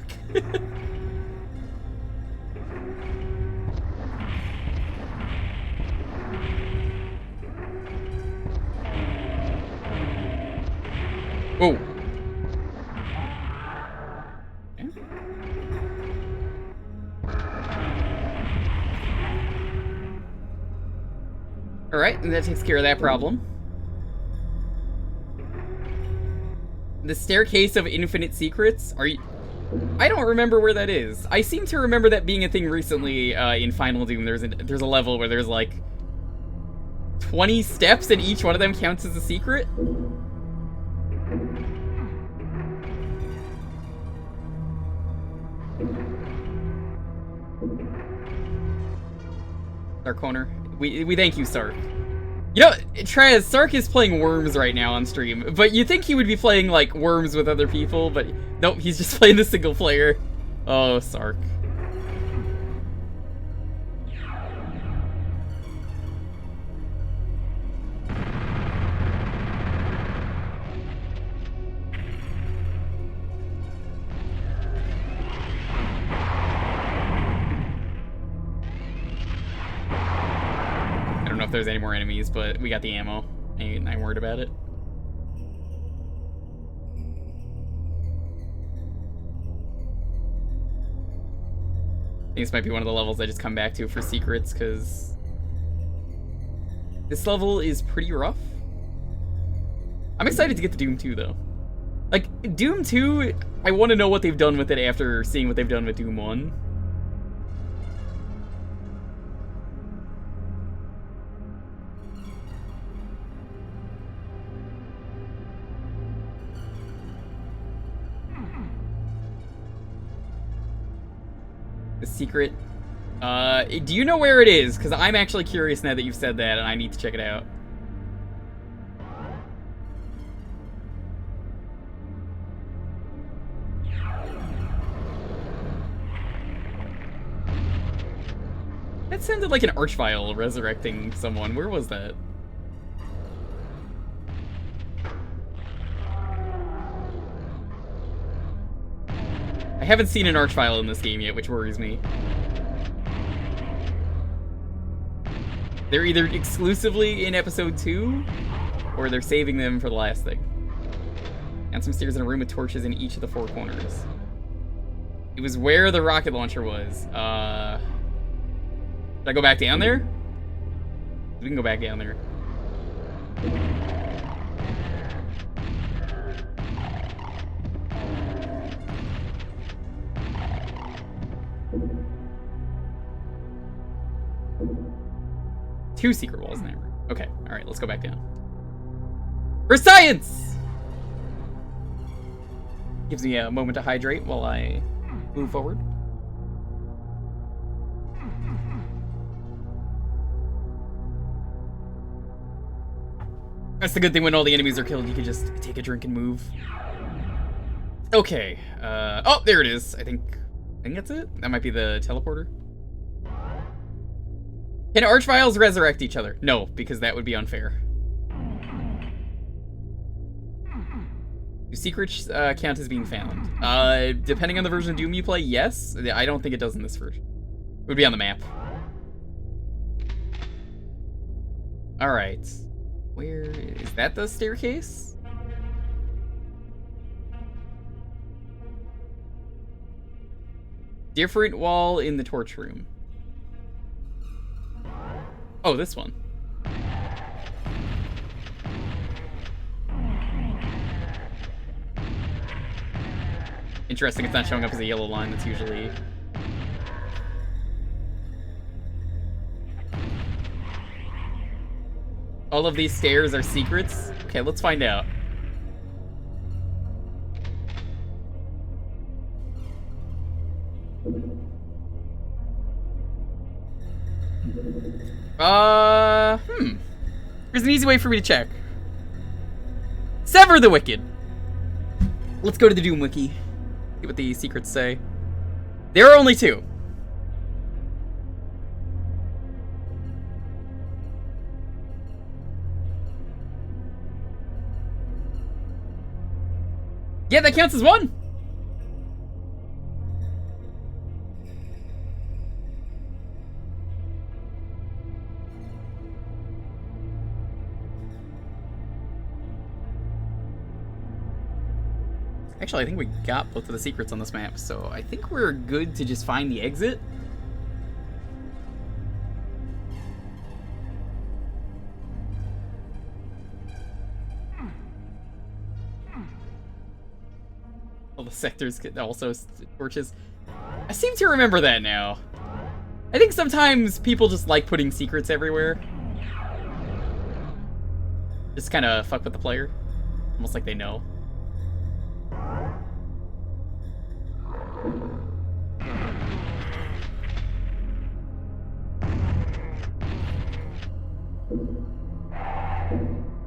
Whoa. Okay. Alright, and that takes care of that problem. The Staircase of Infinite Secrets? Are you... I don't remember where that is. I seem to remember that being a thing recently in Final Doom. There's a level where there's like 20 steps and each one of them counts as a secret. Dark Corner. We thank you, Sark. You know, Trez, Sark is playing Worms right now on stream, but you'd think he would be playing, like, Worms with other people, but nope, he's just playing the single player. Oh, Sark. I don't know if there's any more enemies, but we got the ammo. And I'm worried about it. I think this might be one of the levels I just come back to for secrets, because this level is pretty rough. I'm excited to get to Doom 2, though. Like, Doom 2, I want to know what they've done with it after seeing what they've done with Doom 1. The secret. Do you know where it is? Because I'm actually curious now that you've said that, and I need to check it out. That sounded like an Archvile resurrecting someone. Where was that? I haven't seen an Archvile in this game yet, which worries me. They're either exclusively in episode 2, or they're saving them for the last thing. And some stairs in a room with torches in each of the 4 corners. It was where the rocket launcher was. Should I go back down there? We can go back down there. Two secret walls in that room. Okay, alright, let's go back down. For science! Gives me a moment to hydrate while I move forward. That's the good thing when all the enemies are killed, you can just take a drink and move. Okay, oh, there it is. I think that's it? That might be the teleporter. Can Archviles resurrect each other? No, because that would be unfair. Do secrets count as being found? Depending on the version of Doom you play, yes. I don't think it does in this version. It would be on the map. Alright. Where is that the staircase? Different wall in the torch room. Oh, this one. Interesting, it's not showing up as a yellow line. That's usually All of these stairs are secrets? Okay, let's find out. Here's an easy way for me to check. Sever the Wicked. Let's go to the Doom Wiki. See what the secrets say. There are only 2. Yeah, that counts as 1. Actually, I think we got both of the secrets on this map, so I think we're good to just find the exit. All the sectors get also torches. I seem to remember that now. I think sometimes people just like putting secrets everywhere. Just kind of fuck with the player. Almost like they know.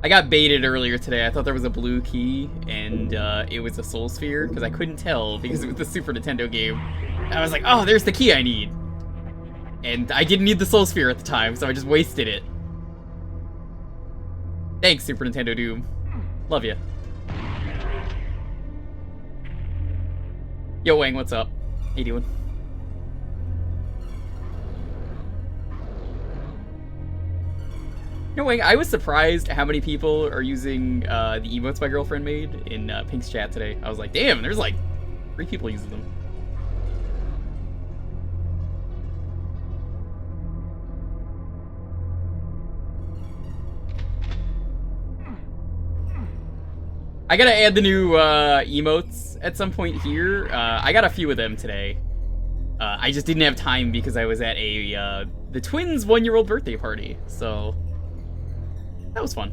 I got baited earlier today. I thought there was a blue key, and it was a soul sphere, because I couldn't tell, because it was the Super Nintendo game. I was like, oh, there's the key I need. And I didn't need the soul sphere at the time, so I just wasted it. Thanks, Super Nintendo Doom. Love ya. Yo, Wang, what's up? How you doing? No, Wang, I was surprised how many people are using the emotes my girlfriend made in Pink's chat today. I was like, damn, there's like 3 people using them. I gotta add the new emotes at some point here. I got a few of them today. I just didn't have time because I was at the twins' 1-year-old birthday party, so that was fun.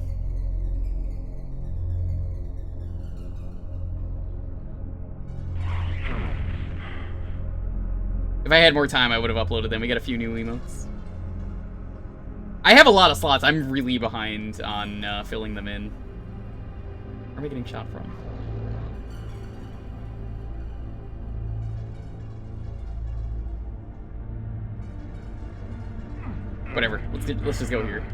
If I had more time, I would have uploaded them. We got a few new emotes. I have a lot of slots. I'm really behind on filling them in. Where am I getting shot from? Whatever. Let's just go here.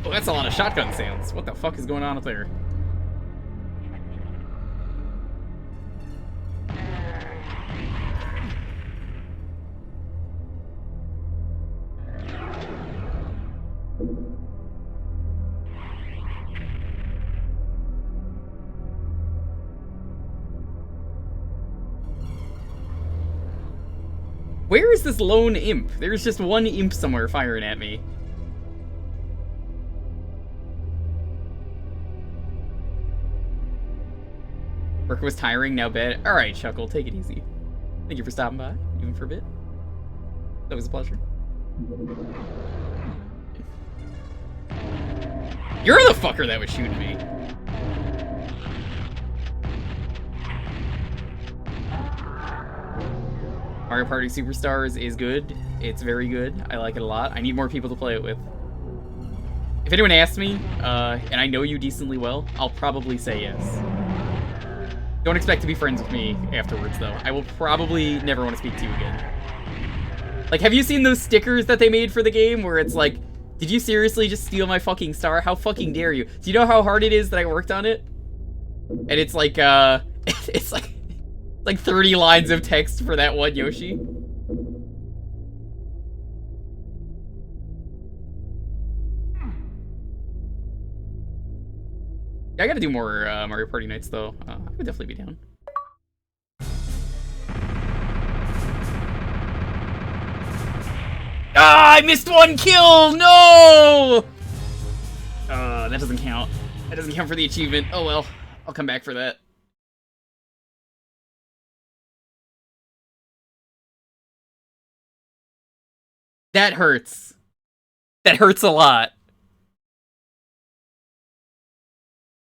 Oh, that's a lot of shotgun sounds. What the fuck is going on up there? Where is this lone imp? There's just one imp somewhere firing at me. Work was tiring, now bed. Alright, Chuckle, take it easy. Thank you for stopping by, even for a bit. That was a pleasure. You're the fucker that was shooting me. Mario Party Superstars is good. It's very good. I like it a lot. I need more people to play it with. If anyone asks me, and I know you decently well, I'll probably say yes. Don't expect to be friends with me afterwards, though. I will probably never want to speak to you again. Like, have you seen those stickers that they made for the game where it's like, did you seriously just steal my fucking star? How fucking dare you? Do you know how hard it is that I worked on it? And it's like, it's like 30 lines of text for that one Yoshi. Yeah, I gotta do more Mario Party nights, though. I would definitely be down. Ah, I missed 1 kill! No! That doesn't count. That doesn't count for the achievement. Oh well, I'll come back for that. That hurts. That hurts a lot.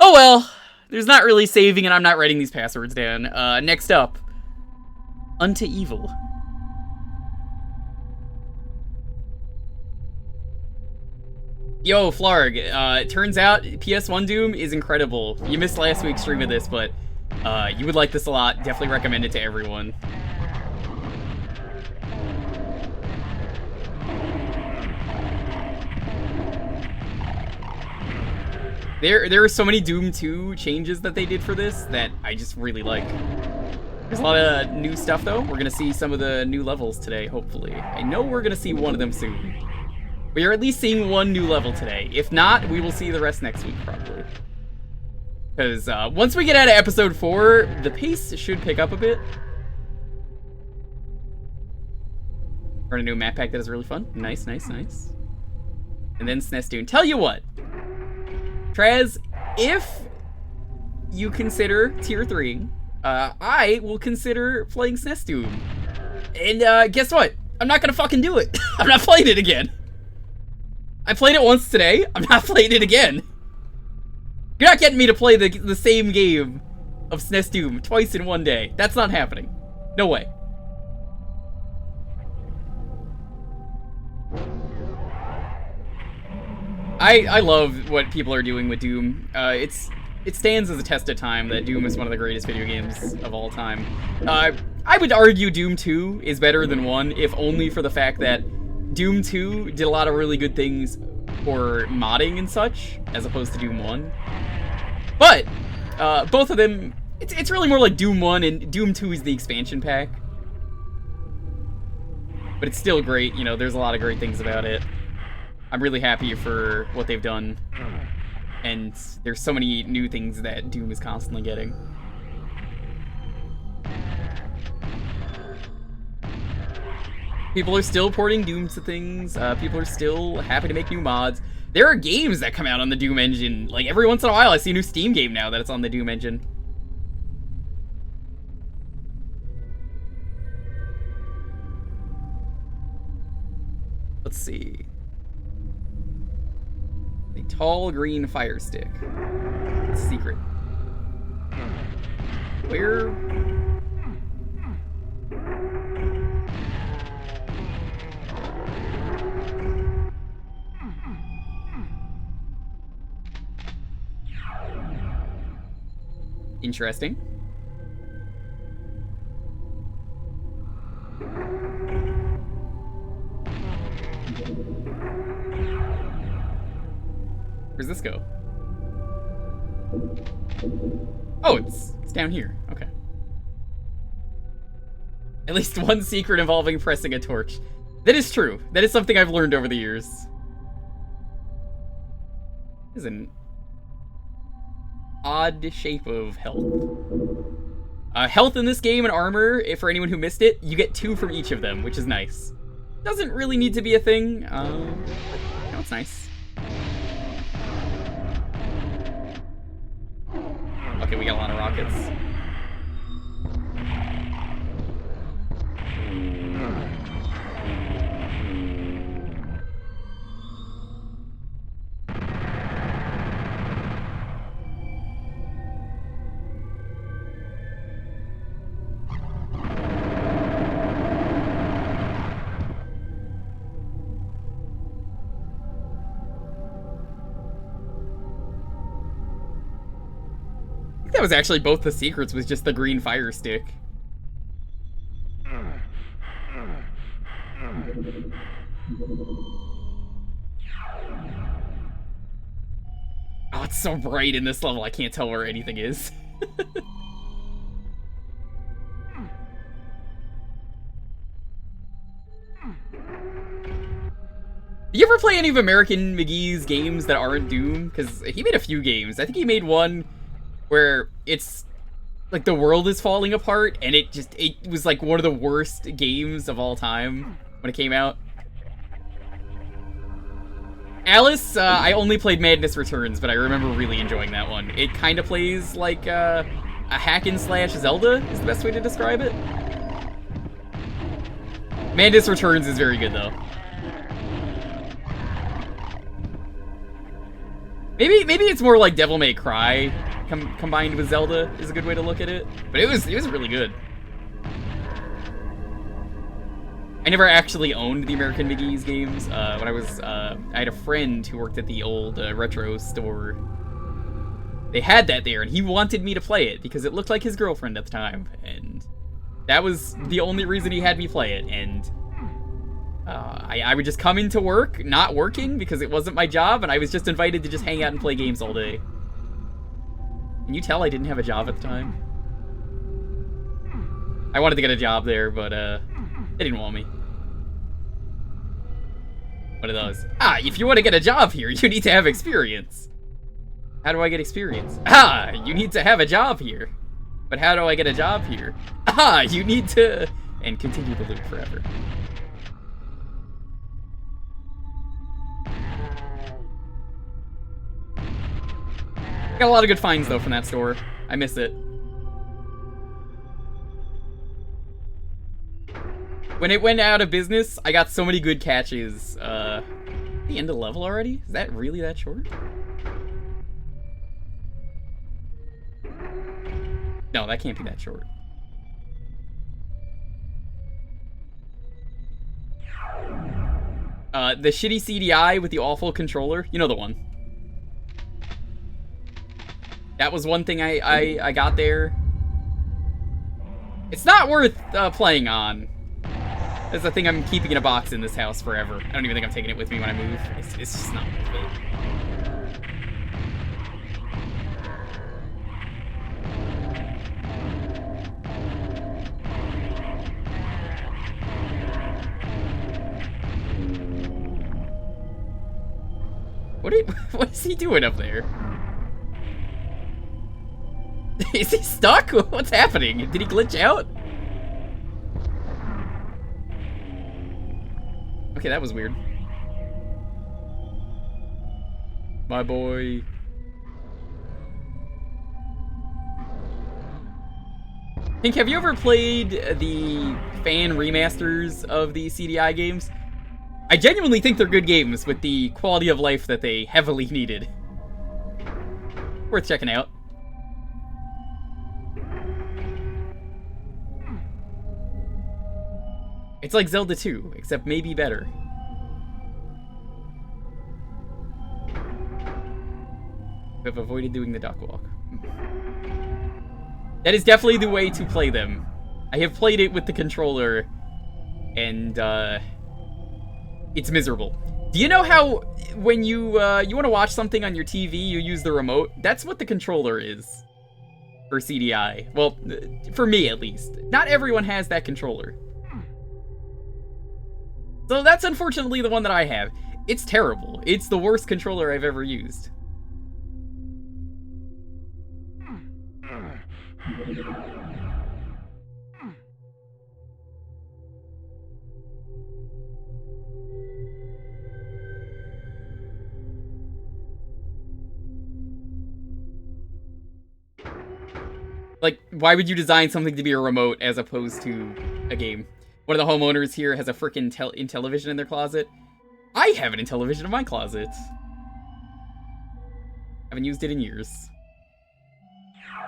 Oh well. There's not really saving, and I'm not writing these passwords down. Next up. Unto Evil. Yo, Flarg, it turns out PS1 Doom is incredible. You missed last week's stream of this, but you would like this a lot. Definitely recommend it to everyone. There are so many Doom 2 changes that they did for this that I just really like. There's a lot of new stuff, though. We're going to see some of the new levels today, hopefully. I know we're going to see one of them soon. We are at least seeing one new level today. If not, we will see the rest next week, probably. Because once we get out of episode 4, the pace should pick up a bit. We're going to do a map pack that is really fun. Nice, nice, nice. And then SNES Doom. Tell you what. Traz, if you consider Tier 3, I will consider playing SNES Doom. And guess what? I'm not going to fucking do it. I'm not playing it again. I played it once today. I'm not playing it again. You're not getting me to play the same game of SNES Doom twice in one day. That's not happening. No way. I love what people are doing with Doom. It stands as a test of time that Doom is one of the greatest video games of all time. I would argue Doom 2 is better than 1, if only for the fact that Doom 2 did a lot of really good things for modding and such, as opposed to Doom 1. But, both of them, it's really more like Doom 1, and Doom 2 is the expansion pack. But it's still great, you know, there's a lot of great things about it. I'm really happy for what they've done. And there's so many new things that Doom is constantly getting. People are still porting Doom to things. People are still happy to make new mods. There are games that come out on the Doom engine. Like, every once in a while, I see a new Steam game now that it's on the Doom engine. Let's see. A tall green fire stick. It's secret. Where? Interesting. Where's this go? Oh, it's down here. Okay. At least one secret involving pressing a torch. That is true. That is something I've learned over the years. Is an odd shape of health. Health in this game and armor, if for anyone who missed it, you get 2 from each of them, which is nice. Doesn't really need to be a thing. No, it's nice. Okay, we got a lot of rockets. That was actually both the secrets with just the green fire stick. Oh, it's so bright in this level, I can't tell where anything is. Do you ever play any of American McGee's games that aren't Doom? Because he made a few games. I think he made one where it's like the world is falling apart, and it was like one of the worst games of all time when it came out. Alice, I only played Madness Returns, but I remember really enjoying that one. It kind of plays like a hack and slash Zelda is the best way to describe it. Madness Returns is very good though. Maybe it's more like Devil May Cry combined with Zelda is a good way to look at it. But it was really good. I never actually owned the American McGee's games. When I had a friend who worked at the old retro store. They had that there, and he wanted me to play it because it looked like his girlfriend at the time, and that was the only reason he had me play it. And I would just come into work, not working because it wasn't my job, and I was just invited to just hang out and play games all day. Can you tell I didn't have a job at the time? I wanted to get a job there, but they didn't want me. What are those? If you want to get a job here, you need to have experience. How do I get experience? You need to have a job here. But how do I get a job here? You need to... And continue the loop forever. Got a lot of good finds, though, from that store. I miss it. When it went out of business, I got so many good catches. The end of the level already? Is that really that short? No, that can't be that short. The shitty CDI with the awful controller. You know the one. That was one thing I got there. It's not worth playing on. That's the thing I'm keeping in a box in this house forever. I don't even think I'm taking it with me when I move. It's just not worth it. What is he doing up there? Is he stuck? What's happening? Did he glitch out? Okay, that was weird. My boy. Pink, have you ever played the fan remasters of the CDI games? I genuinely think they're good games with the quality of life that they heavily needed. Worth checking out. It's like Zelda 2, except maybe better. I've avoided doing the duck walk. That is definitely the way to play them. I have played it with the controller, and it's miserable. Do you know how when you want to watch something on your TV, you use the remote? That's what the controller is for CDI. Well, for me at least. Not everyone has that controller. So that's unfortunately the one that I have. It's terrible. It's the worst controller I've ever used. Like, why would you design something to be a remote as opposed to a game? One of the homeowners here has a frickin' Intellivision in their closet. I have an Intellivision in my closet. Haven't used it in years.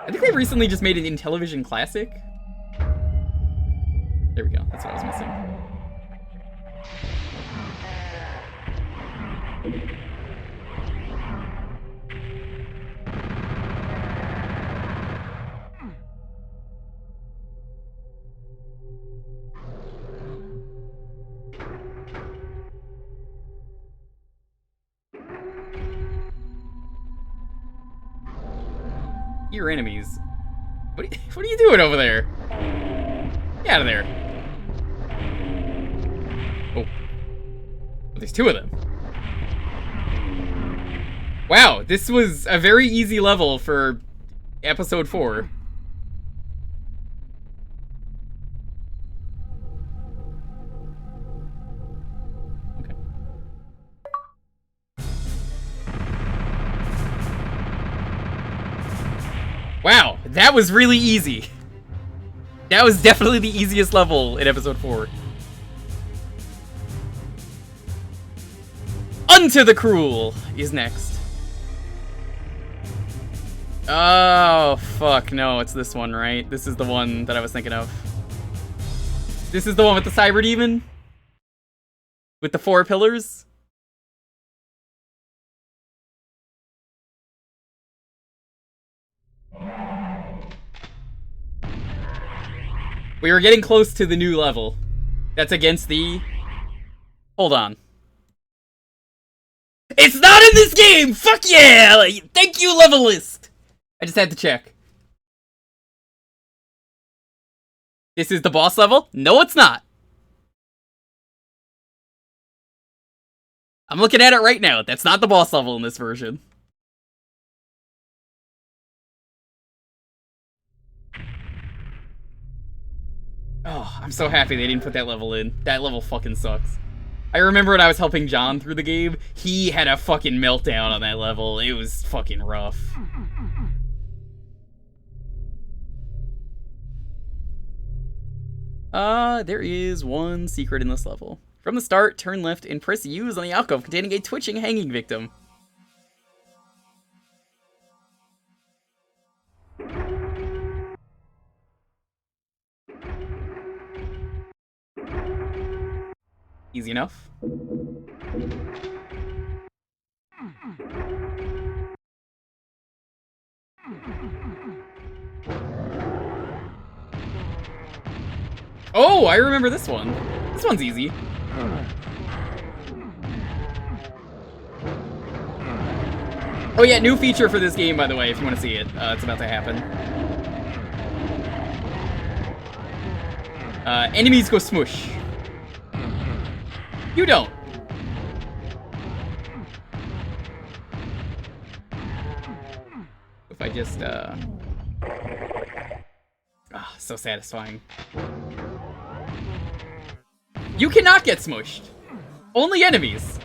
I think they recently just made an Intellivision Classic. There we go. That's what I was missing. Your enemies. What are you doing over there? Get out of there. Oh. Well, there's two of them. Wow, this was a very easy level for episode 4. Wow, that was really easy. That was definitely the easiest level in episode 4. Unto the Cruel is next. Oh, fuck, no, it's this one, right? This is the one that I was thinking of. This is the one with the Cyber Demon? With the 4 pillars? We were getting close to the new level. That's against the... Hold on. It's not in this game! Fuck yeah! Thank you, level list! I just had to check. This is the boss level? No, it's not. I'm looking at it right now. That's not the boss level in this version. Oh, I'm so happy they didn't put that level in. That level fucking sucks. I remember when I was helping John through the game, he had a fucking meltdown on that level. It was fucking rough. There is one secret in this level. From the start, turn left and press Use on the alcove containing a twitching hanging victim. Easy enough. Oh, I remember this one. This one's easy. Oh yeah, new feature for this game, by the way, if you want to see it. It's about to happen. Enemies go smush. You don't. If I just, ah, so satisfying. You cannot get smushed. Only enemies.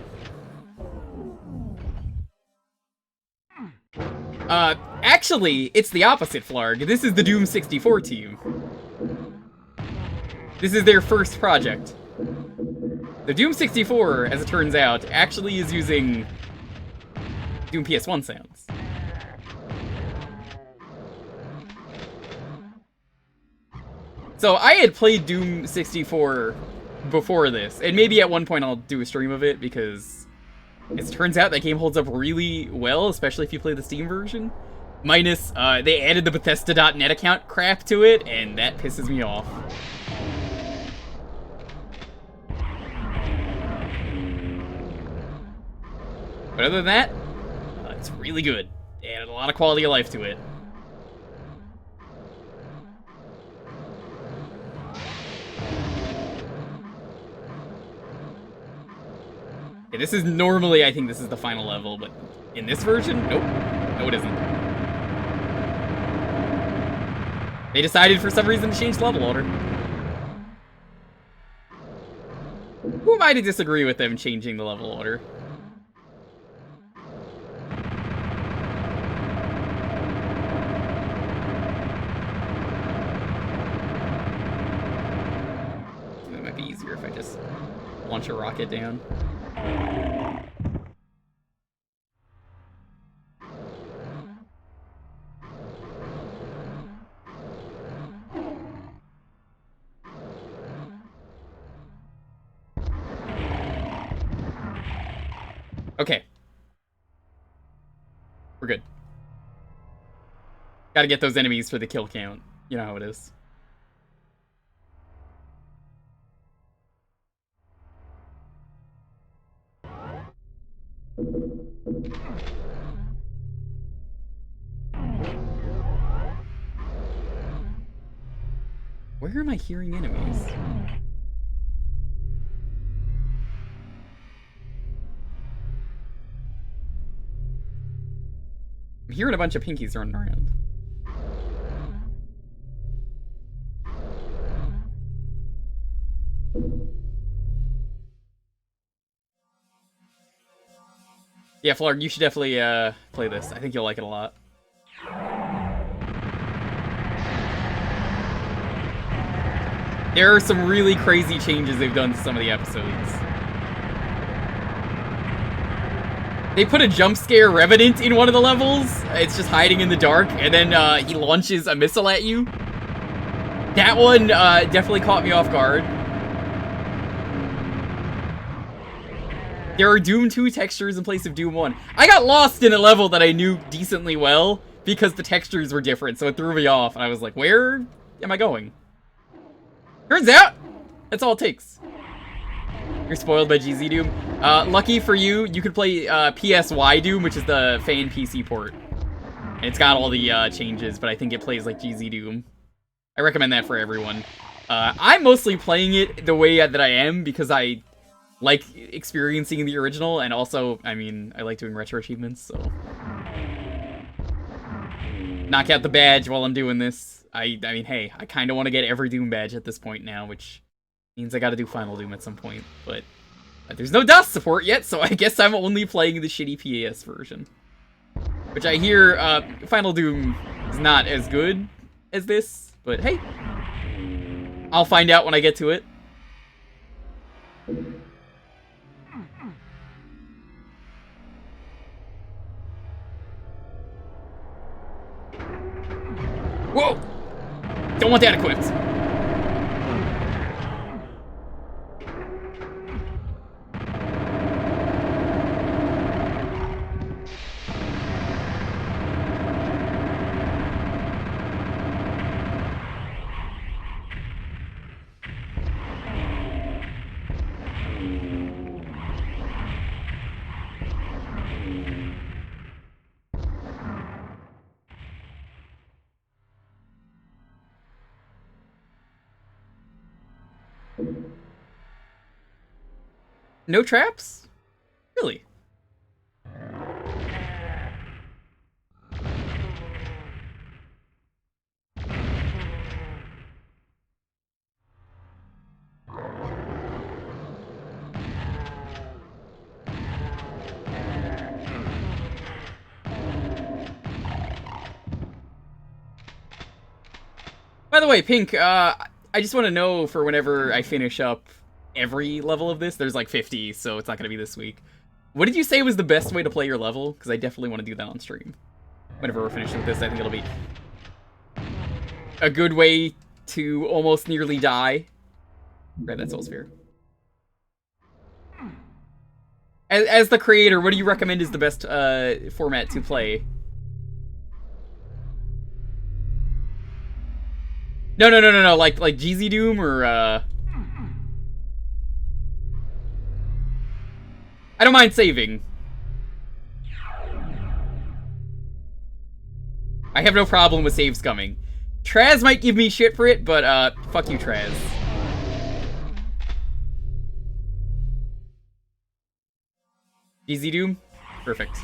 Actually, it's the opposite, Flarg. This is the Doom 64 team. This is their first project. The Doom 64, as it turns out, actually is using Doom PS1 sounds. So I had played Doom 64 before this, and maybe at one point I'll do a stream of it, because as it turns out that game holds up really well, especially if you play the Steam version. Minus, they added the Bethesda.net account crap to it, and that pisses me off. But other than that, it's really good. They added a lot of quality of life to it. Okay, this is normally, I think this is the final level, but in this version, nope. No, it isn't. They decided for some reason to change the level order. Who am I to disagree with them changing the level order? It might be easier if I just launch a rocket down. Okay. We're good. Gotta get those enemies for the kill count. You know how it is. Where am I hearing enemies? I'm hearing a bunch of pinkies running around. Yeah, Flarg, you should definitely play this. I think you'll like it a lot. There are some really crazy changes they've done to some of the episodes. They put a jump scare Revenant in one of the levels. It's just hiding in the dark, and then he launches a missile at you. That one definitely caught me off guard. There are Doom 2 textures in place of Doom 1. I got lost in a level that I knew decently well because the textures were different, so it threw me off, and I was like, where am I going? Turns out, that's all it takes. You're spoiled by GZ Doom. Lucky for you, you could play PSY Doom, which is the fan PC port. And it's got all the changes, but I think it plays like GZ Doom. I recommend that for everyone. I'm mostly playing it the way that I am because I like experiencing the original, and also, I mean, I like doing retro achievements, so... Knock out the badge while I'm doing this. I mean, hey, I kind of want to get every Doom badge at this point now, which means I gotta do Final Doom at some point, but there's no DOS support yet, so I guess I'm only playing the shitty PAS version. Which I hear, Final Doom is not as good as this, but hey, I'll find out when I get to it. Whoa! Don't want that equipped. No traps? Really? By the way, Pink, I just want to know for whenever I finish up every level of this, there's like 50, so it's not going to be this week. What did you say was the best way to play your level? Because I definitely want to do that on stream. Whenever we're finished with this, I think it'll be a good way to almost nearly die. Right, that's Soul Sphere. As the creator, what do you recommend is the best format to play? No, like GZ Doom or I don't mind saving. I have no problem with saves coming. Traz might give me shit for it, but fuck you, Traz. GZ Doom? Perfect.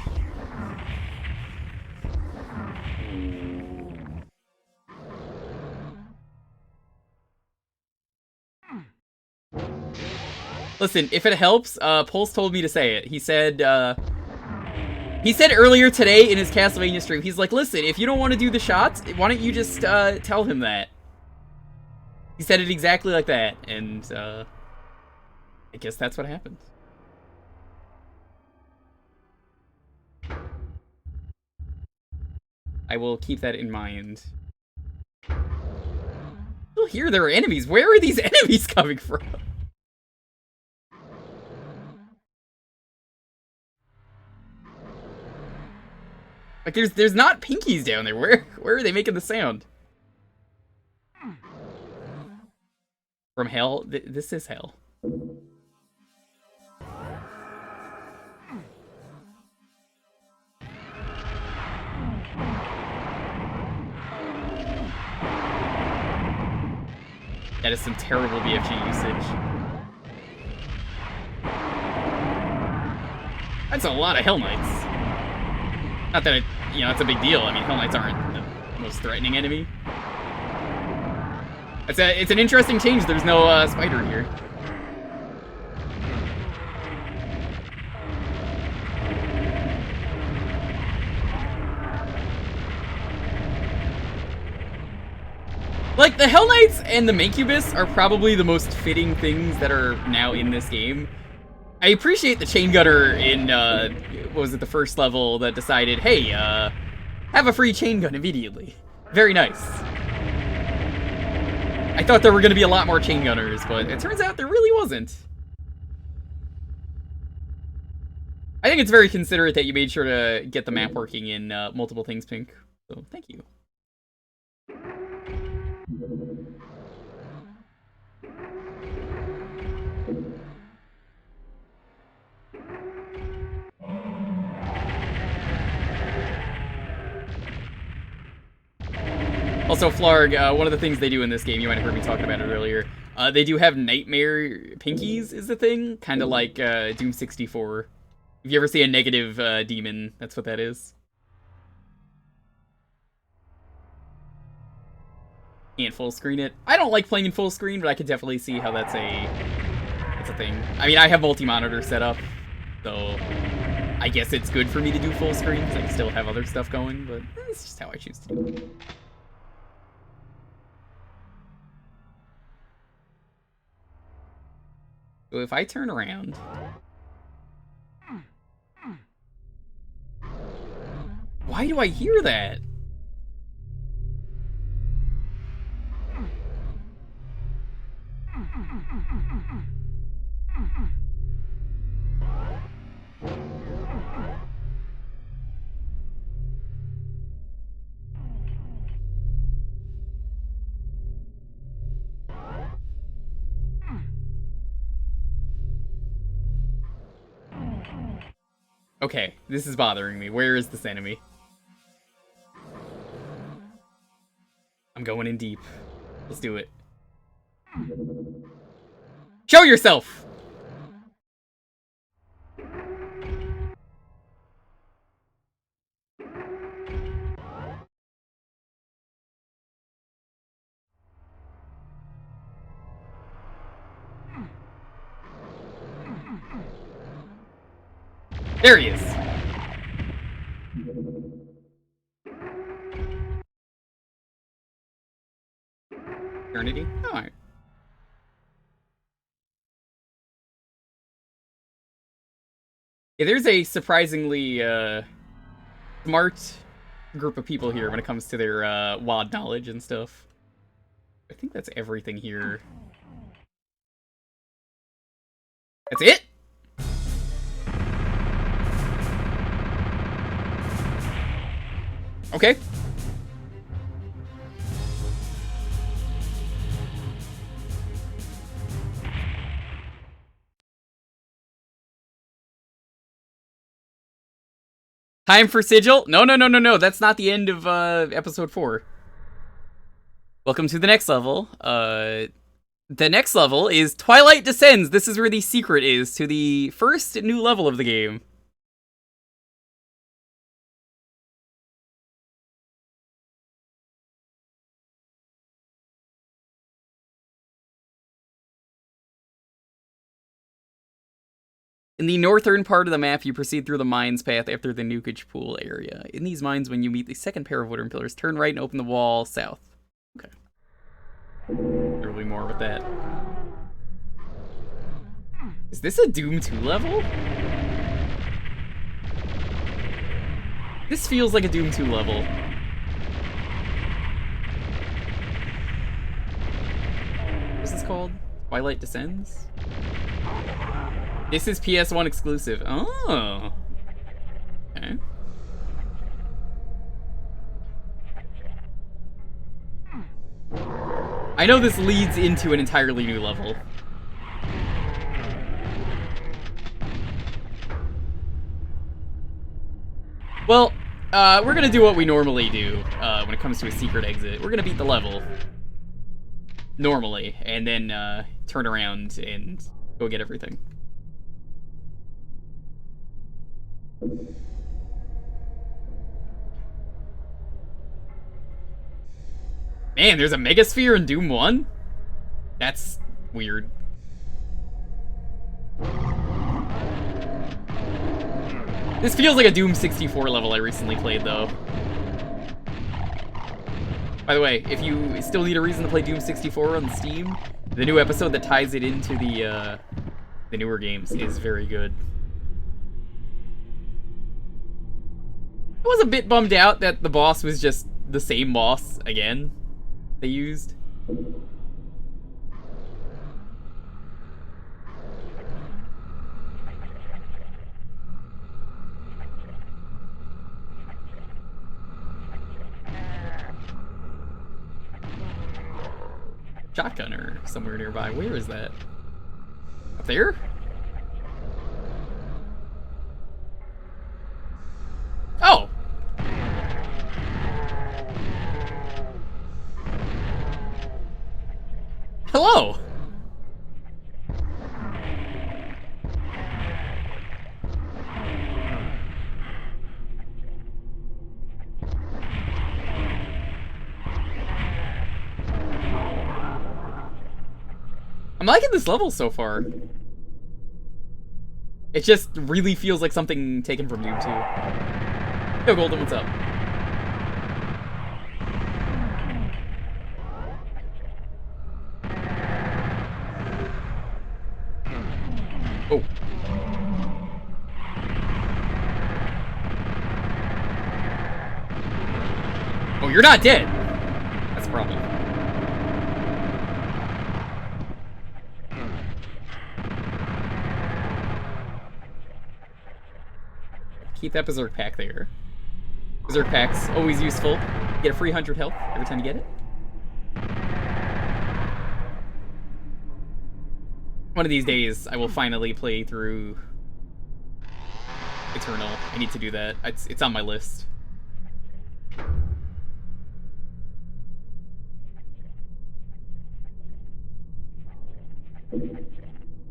Listen, if it helps, Pulse told me to say it. He said earlier today in his Castlevania stream, he's like, listen, if you don't want to do the shots, why don't you just tell him that? He said it exactly like that, and I guess that's what happened. I will keep that in mind. Oh, here there are enemies. Where are these enemies coming from? Like, there's not pinkies down there. Where are they making the sound? From hell? This is hell. That is some terrible BFG usage. That's a lot of Hell Knights. Not that it's a big deal. I mean, Hell Knights aren't the most threatening enemy. It's an interesting change. There's no spider here. Like, the Hell Knights and the Mancubus are probably the most fitting things that are now in this game. I appreciate the chain gunner in, what was it, the first level that decided, hey, have a free chain gun immediately. Very nice. I thought there were going to be a lot more chain gunners, but it turns out there really wasn't. I think it's very considerate that you made sure to get the map working in multiple things, Pink. So, thank you. Also, Flarg, one of the things they do in this game, you might have heard me talking about it earlier, they do have nightmare pinkies is the thing, kind of like Doom 64. If you ever see a negative demon, that's what that is. Can't full screen it. I don't like playing in full screen, but I could definitely see how that's a thing. I mean, I have multi-monitor set up, so I guess it's good for me to do full screen, because I can still have other stuff going, but it's just how I choose to do it. So if I turn around... Why do I hear that? Okay, this is bothering me. Where is this enemy? I'm going in deep. Let's do it. Show yourself! There he is. Eternity? Alright. Yeah, there's a surprisingly smart group of people here when it comes to their WoD knowledge and stuff. I think that's everything here. That's it? Okay. Time for Sigil? No. That's not the end of episode 4. Welcome to the next level. The next level is Twilight Descends. This is where the secret is to the first new level of the game. In the northern part of the map, you proceed through the mines path after the nukage pool area. In these mines, when you meet the second pair of wooden pillars, turn right and open the wall south. Okay. There will be more with that. Is this a Doom 2 level? This feels like a Doom 2 level. What's this called? Twilight Descends? This is PS1 exclusive. Oh. Okay. I know this leads into an entirely new level. Well, we're gonna do what we normally do when it comes to a secret exit. We're gonna beat the level. Normally. And then turn around and go get everything. Man, there's a Megasphere in Doom 1? That's weird. This feels like a Doom 64 level I recently played, though. By the way, if you still need a reason to play Doom 64 on Steam, the new episode that ties it into the the newer games is very good. I was a bit bummed out that the boss was just the same boss again they used. Shotgunner somewhere nearby. Where is that? Up there? Oh! Hello! I'm liking this level so far. It just really feels like something taken from Doom 2. Yo, Golden, what's up? Oh. Oh, you're not dead. That's a problem. Keep that Berserk pack there. Berserk pack's always useful. Get a free 100 health every time you get it. One of these days, I will finally play through Eternal. I need to do that. It's on my list.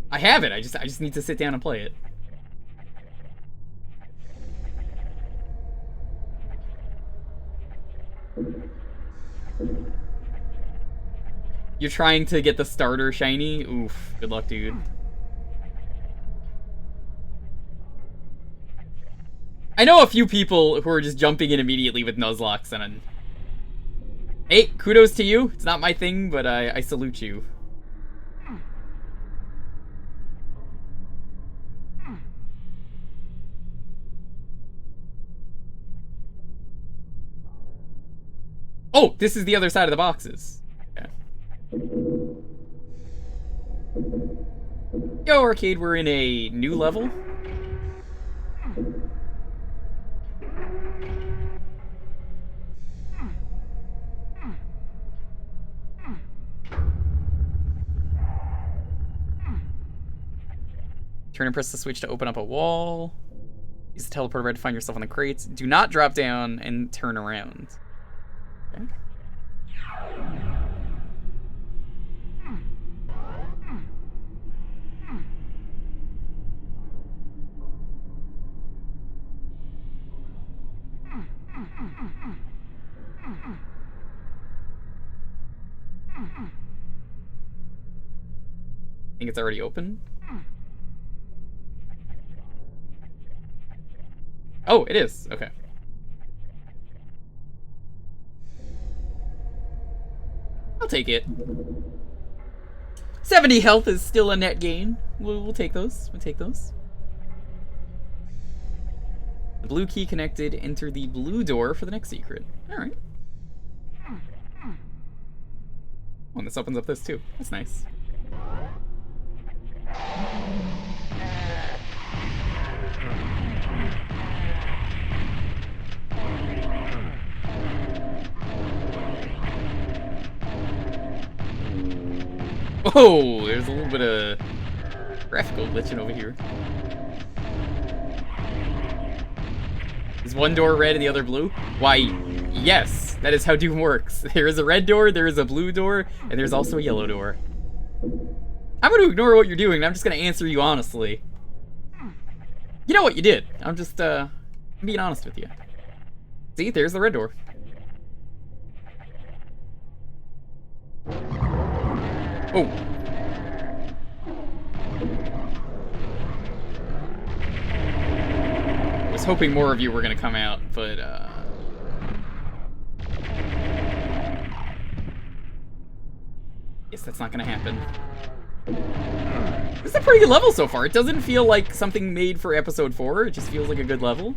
I have it. I just need to sit down and play it. You're trying to get the starter shiny? Oof. Good luck, dude. I know a few people who are just jumping in immediately with Nuzlocke, and hey, kudos to you. It's not my thing, but I salute you. Oh, this is the other side of the boxes. Okay. Yo, Arcade, we're in a new level. Turn and press the switch to open up a wall. Use the teleporter red to find yourself on the crates. Do not drop down and turn around. Okay. I think it's already open. Oh, it is. Okay. I'll take it. 70 health is still a net gain. We'll take those. We'll take those. The blue key connected. Enter the blue door for the next secret. Alright. Oh, and this opens up this too. That's nice. Whoa, there's a little bit of graphical glitching over here. Is one door red and the other blue? Why, yes, that is how Doom works. There is a red door, there is a blue door, and there's also a yellow door. I'm going to ignore what you're doing, and I'm just going to answer you honestly. You know what you did. I'm just, being honest with you. See, there's the red door. Oh. I was hoping more of you were gonna come out, but, guess that's not gonna happen. This is a pretty good level so far. It doesn't feel like something made for episode 4. It just feels like a good level.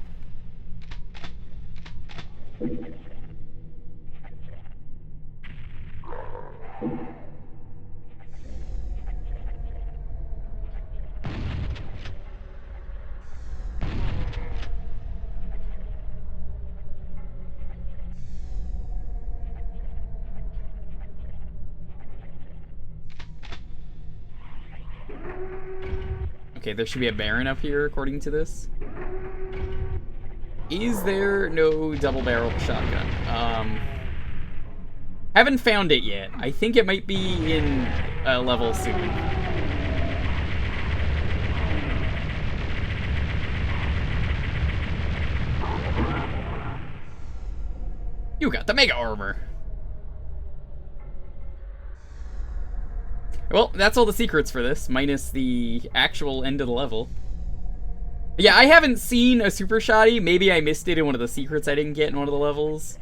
Okay, there should be a Baron up here, according to this. Is there no double-barrel shotgun? Haven't found it yet. I think it might be in a level soon. You got the mega armor. Well, that's all the secrets for this, minus the actual end of the level. Yeah, I haven't seen a super shoddy. Maybe I missed it in one of the secrets I didn't get in one of the levels.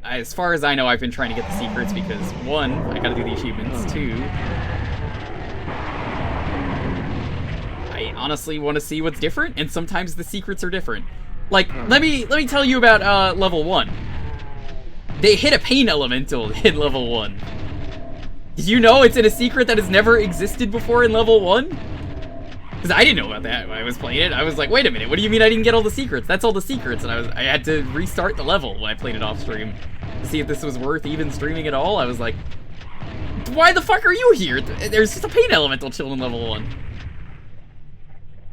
As far as I know, I've been trying to get the secrets because, 1, I gotta do the achievements, 2, I honestly want to see what's different, and sometimes the secrets are different. Like, let me tell you about level 1. They hit a pain elemental in level 1. Did you know it's in a secret that has never existed before in level 1? Because I didn't know about that when I was playing it. I was like, wait a minute, what do you mean I didn't get all the secrets? That's all the secrets. And I had to restart the level when I played it off stream to see if this was worth even streaming at all. I was like, why the fuck are you here? There's just a pain elemental chilling in level 1.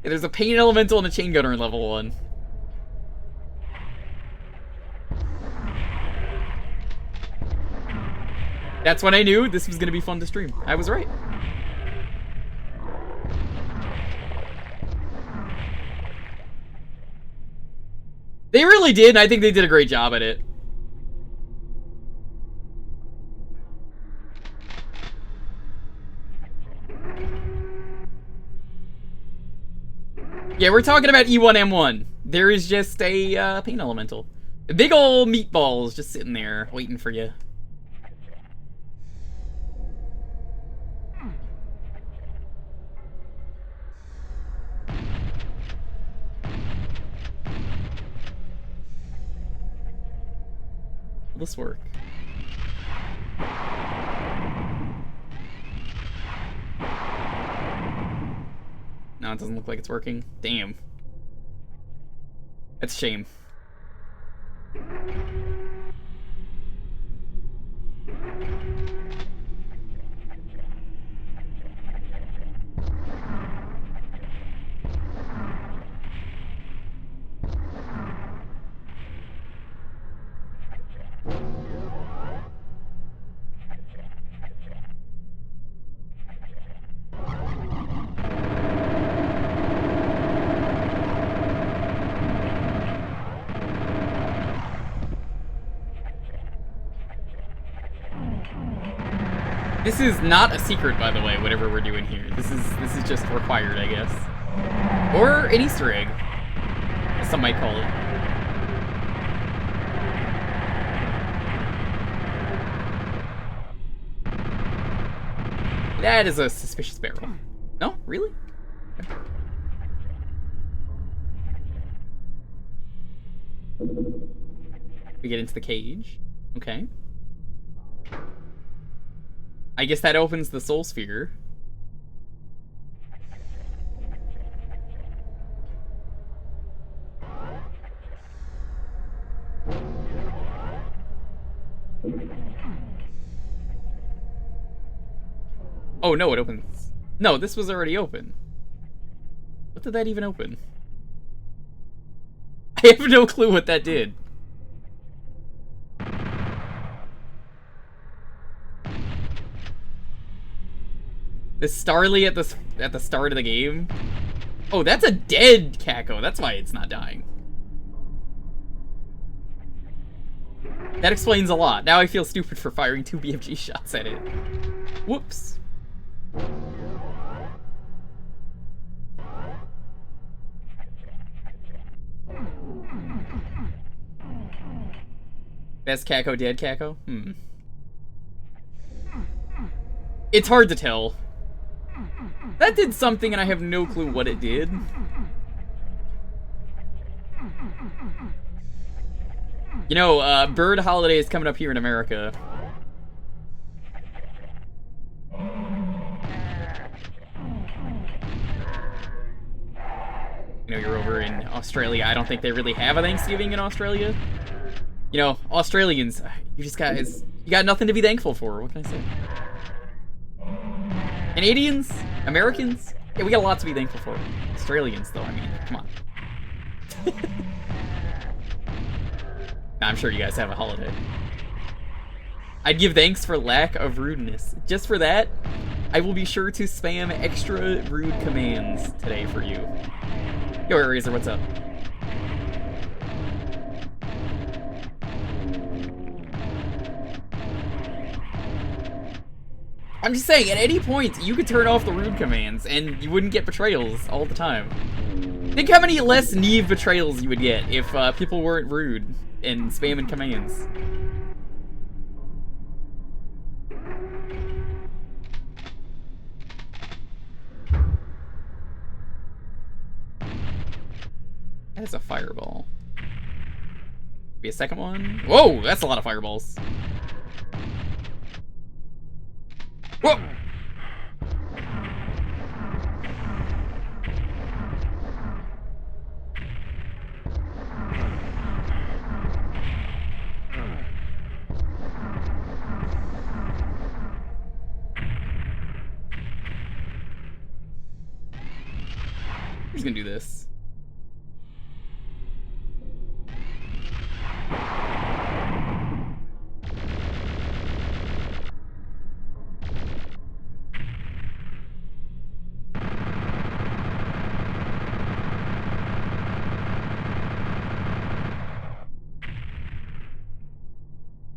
Yeah, there's a pain elemental and a chain gunner in level 1. That's when I knew this was going to be fun to stream. I was right. They really did, and I think they did a great job at it. Yeah, we're talking about E1M1. There is just a pain elemental. Big ol' meatballs just sitting there waiting for you. Will this work? No, it doesn't look like it's working. Damn. That's a shame. This is not a secret, by the way, whatever we're doing here. This is just required, I guess. Or an Easter egg, as some might call it. That is a suspicious barrel. No? Really? Okay. We get into the cage. Okay. I guess that opens the soul sphere. Oh no, it opens. No, this was already open. What did that even open? I have no clue what that did. The Starly at the start of the game? Oh, that's a dead Kako. That's why it's not dying. That explains a lot. Now I feel stupid for firing 2 BFG shots at it. Whoops. Best Kako, dead Kako? It's hard to tell. That did something and I have no clue what it did. You know, Bird Holiday is coming up here in America. You know, you're over in Australia. I don't think they really have a Thanksgiving in Australia. You know, Australians, you got nothing to be thankful for. What can I say? Canadians? Americans? Yeah, we got a lot to be thankful for. Australians, though, I mean, come on. I'm sure you guys have a holiday. I'd give thanks for lack of rudeness. Just for that, I will be sure to spam extra rude commands today for you. Yo, Eraser, what's up? I'm just saying, at any point, you could turn off the rude commands, and you wouldn't get betrayals all the time. Think how many less Neve betrayals you would get if people weren't rude and spamming commands. That is a fireball. Be a second one? Whoa, that's a lot of fireballs. Whoa! Who's gonna do this?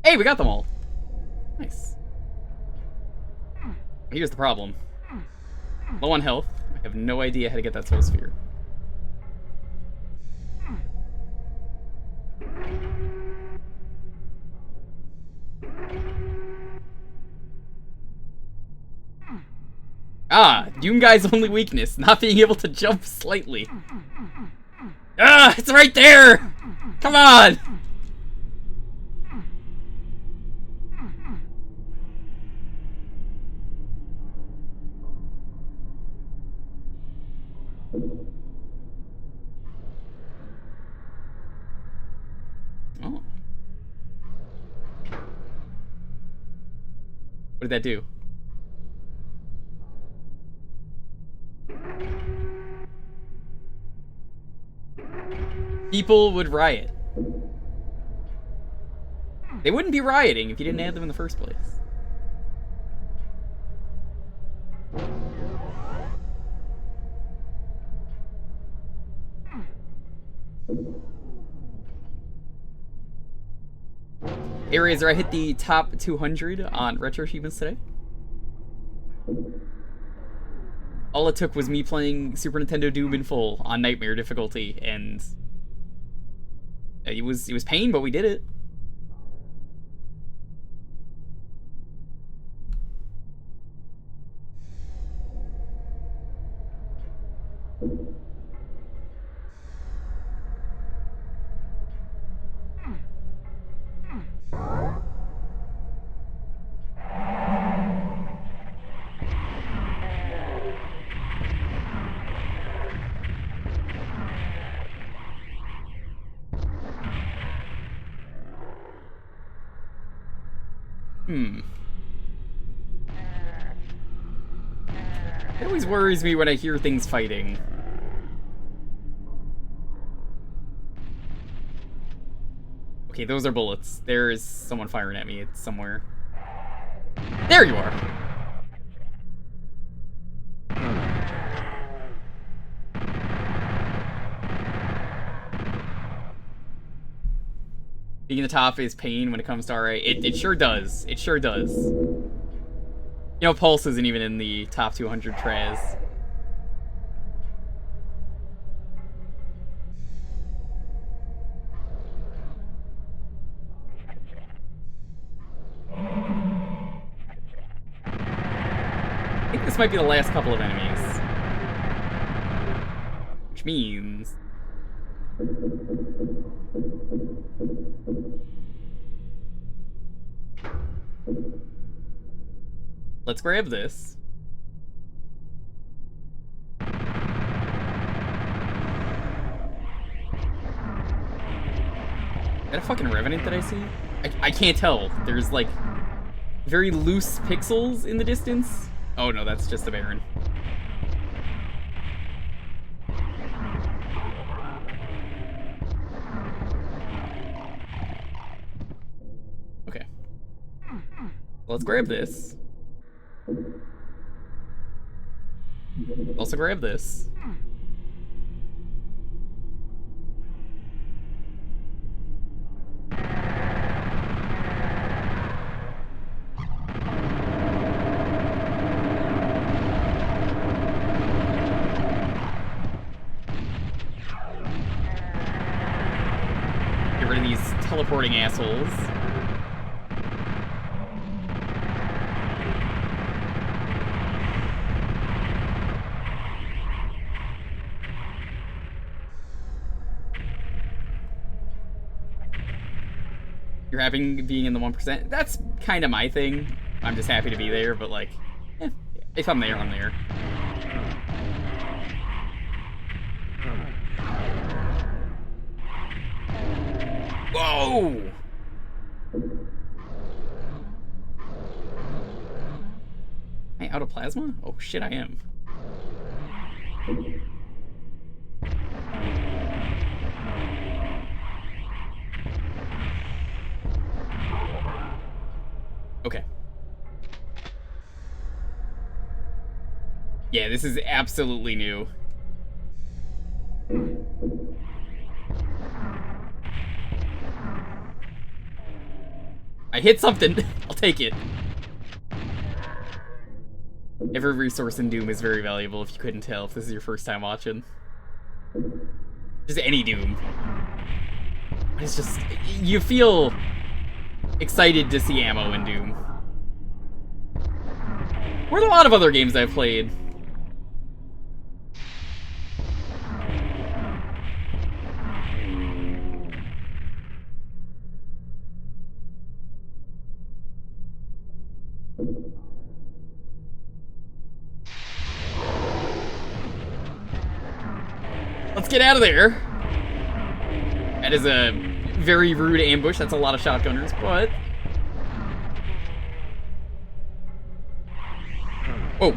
Hey, we got them all. Nice. Here's the problem. Low on health. I have no idea how to get that soul sphere. Ah, Doom Guy's only weakness, not being able to jump slightly. Ah, it's right there! Come on! Oh. What did that do? People would riot. They wouldn't be rioting if you didn't add them in the first place. Hey Razor, I hit the top 200 on Retro Achievements today. All it took was me playing Super Nintendo Doom in full on Nightmare difficulty, and it was pain, but we did it. It always worries me when I hear things fighting. Okay, those are bullets. There is someone firing at me. It's somewhere. There you are! Being the top is pain when it comes to RA. It sure does. It sure does. You know, Pulse isn't even in the top 200 Traz. I think this might be the last couple of enemies. Which means... let's grab this. Is that a fucking Revenant that I see? I can't tell. There's like very loose pixels in the distance. Oh no, that's just a Baron. Okay. Let's grab this. Also grab this. Get rid of these teleporting assholes. You're happy being in the 1%? That's kind of my thing. I'm just happy to be there, but like, if I'm there, I'm there. Whoa! Am I out of plasma? Oh shit, I am. Okay. Yeah, this is absolutely new. I hit something. I'll take it. Every resource in Doom is very valuable if you couldn't tell, if this is your first time watching. Just any Doom. It's just, you feel excited to see ammo in Doom. More than a lot of other games I've played. Let's get out of there. That is a very rude ambush. That's a lot of shotgunners, but... oh.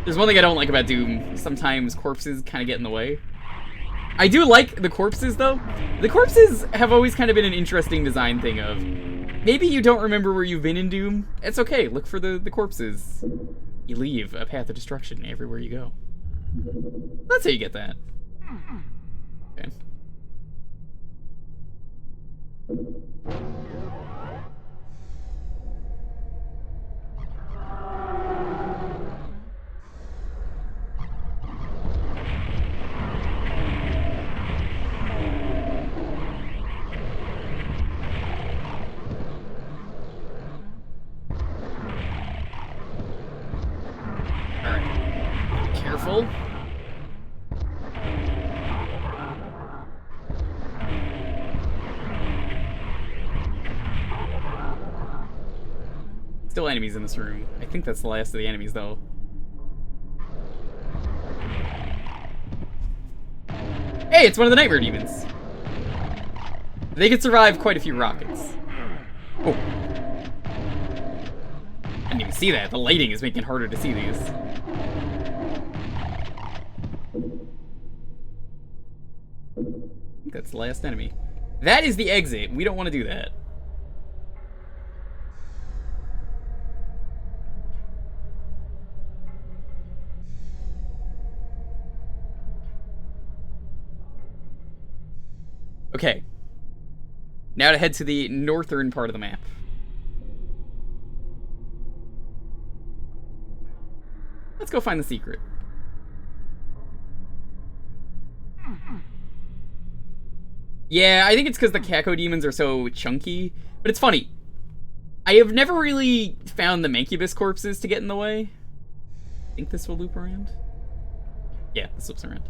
There's one thing I don't like about Doom. Sometimes corpses kind of get in the way. I do like the corpses, though. The corpses have always kind of been an interesting design thing of... maybe you don't remember where you've been in Doom. It's okay. Look for the corpses. You leave a path of destruction everywhere you go. That's how you get that. Okay. Alright. Careful. Still enemies in this room. I think that's the last of the enemies, though. Hey, it's one of the Nightmare Demons. They could survive quite a few rockets. Oh. I didn't even see that. The lighting is making it harder to see these. I think that's the last enemy. That is the exit. We don't want to do that. Okay. Now to head to the northern part of the map. Let's go find the secret. Yeah, I think it's because the Caco demons are so chunky. But it's funny. I have never really found the Mancubus corpses to get in the way. I think this will loop around. Yeah, this loops around.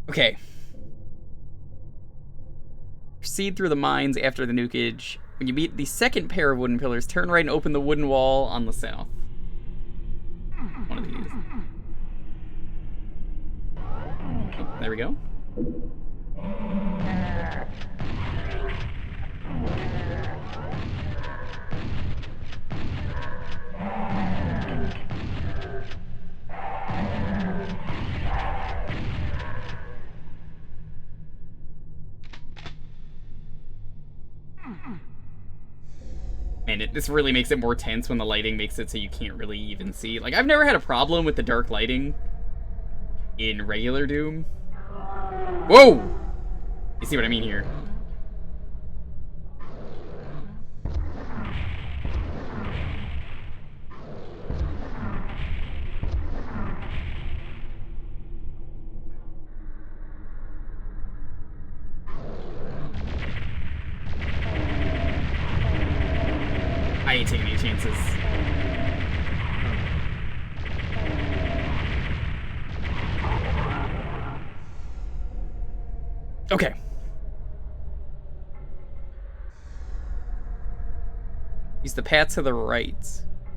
Okay. Proceed through the mines after the nukage. When you meet the second pair of wooden pillars, turn right and open the wooden wall on the south. One of these. Oh, there we go. Man, this really makes it more tense when the lighting makes it so you can't really even see. Like, I've never had a problem with the dark lighting in regular Doom. Whoa! You see what I mean here? I ain't taking any chances. Okay. Use the path to the right.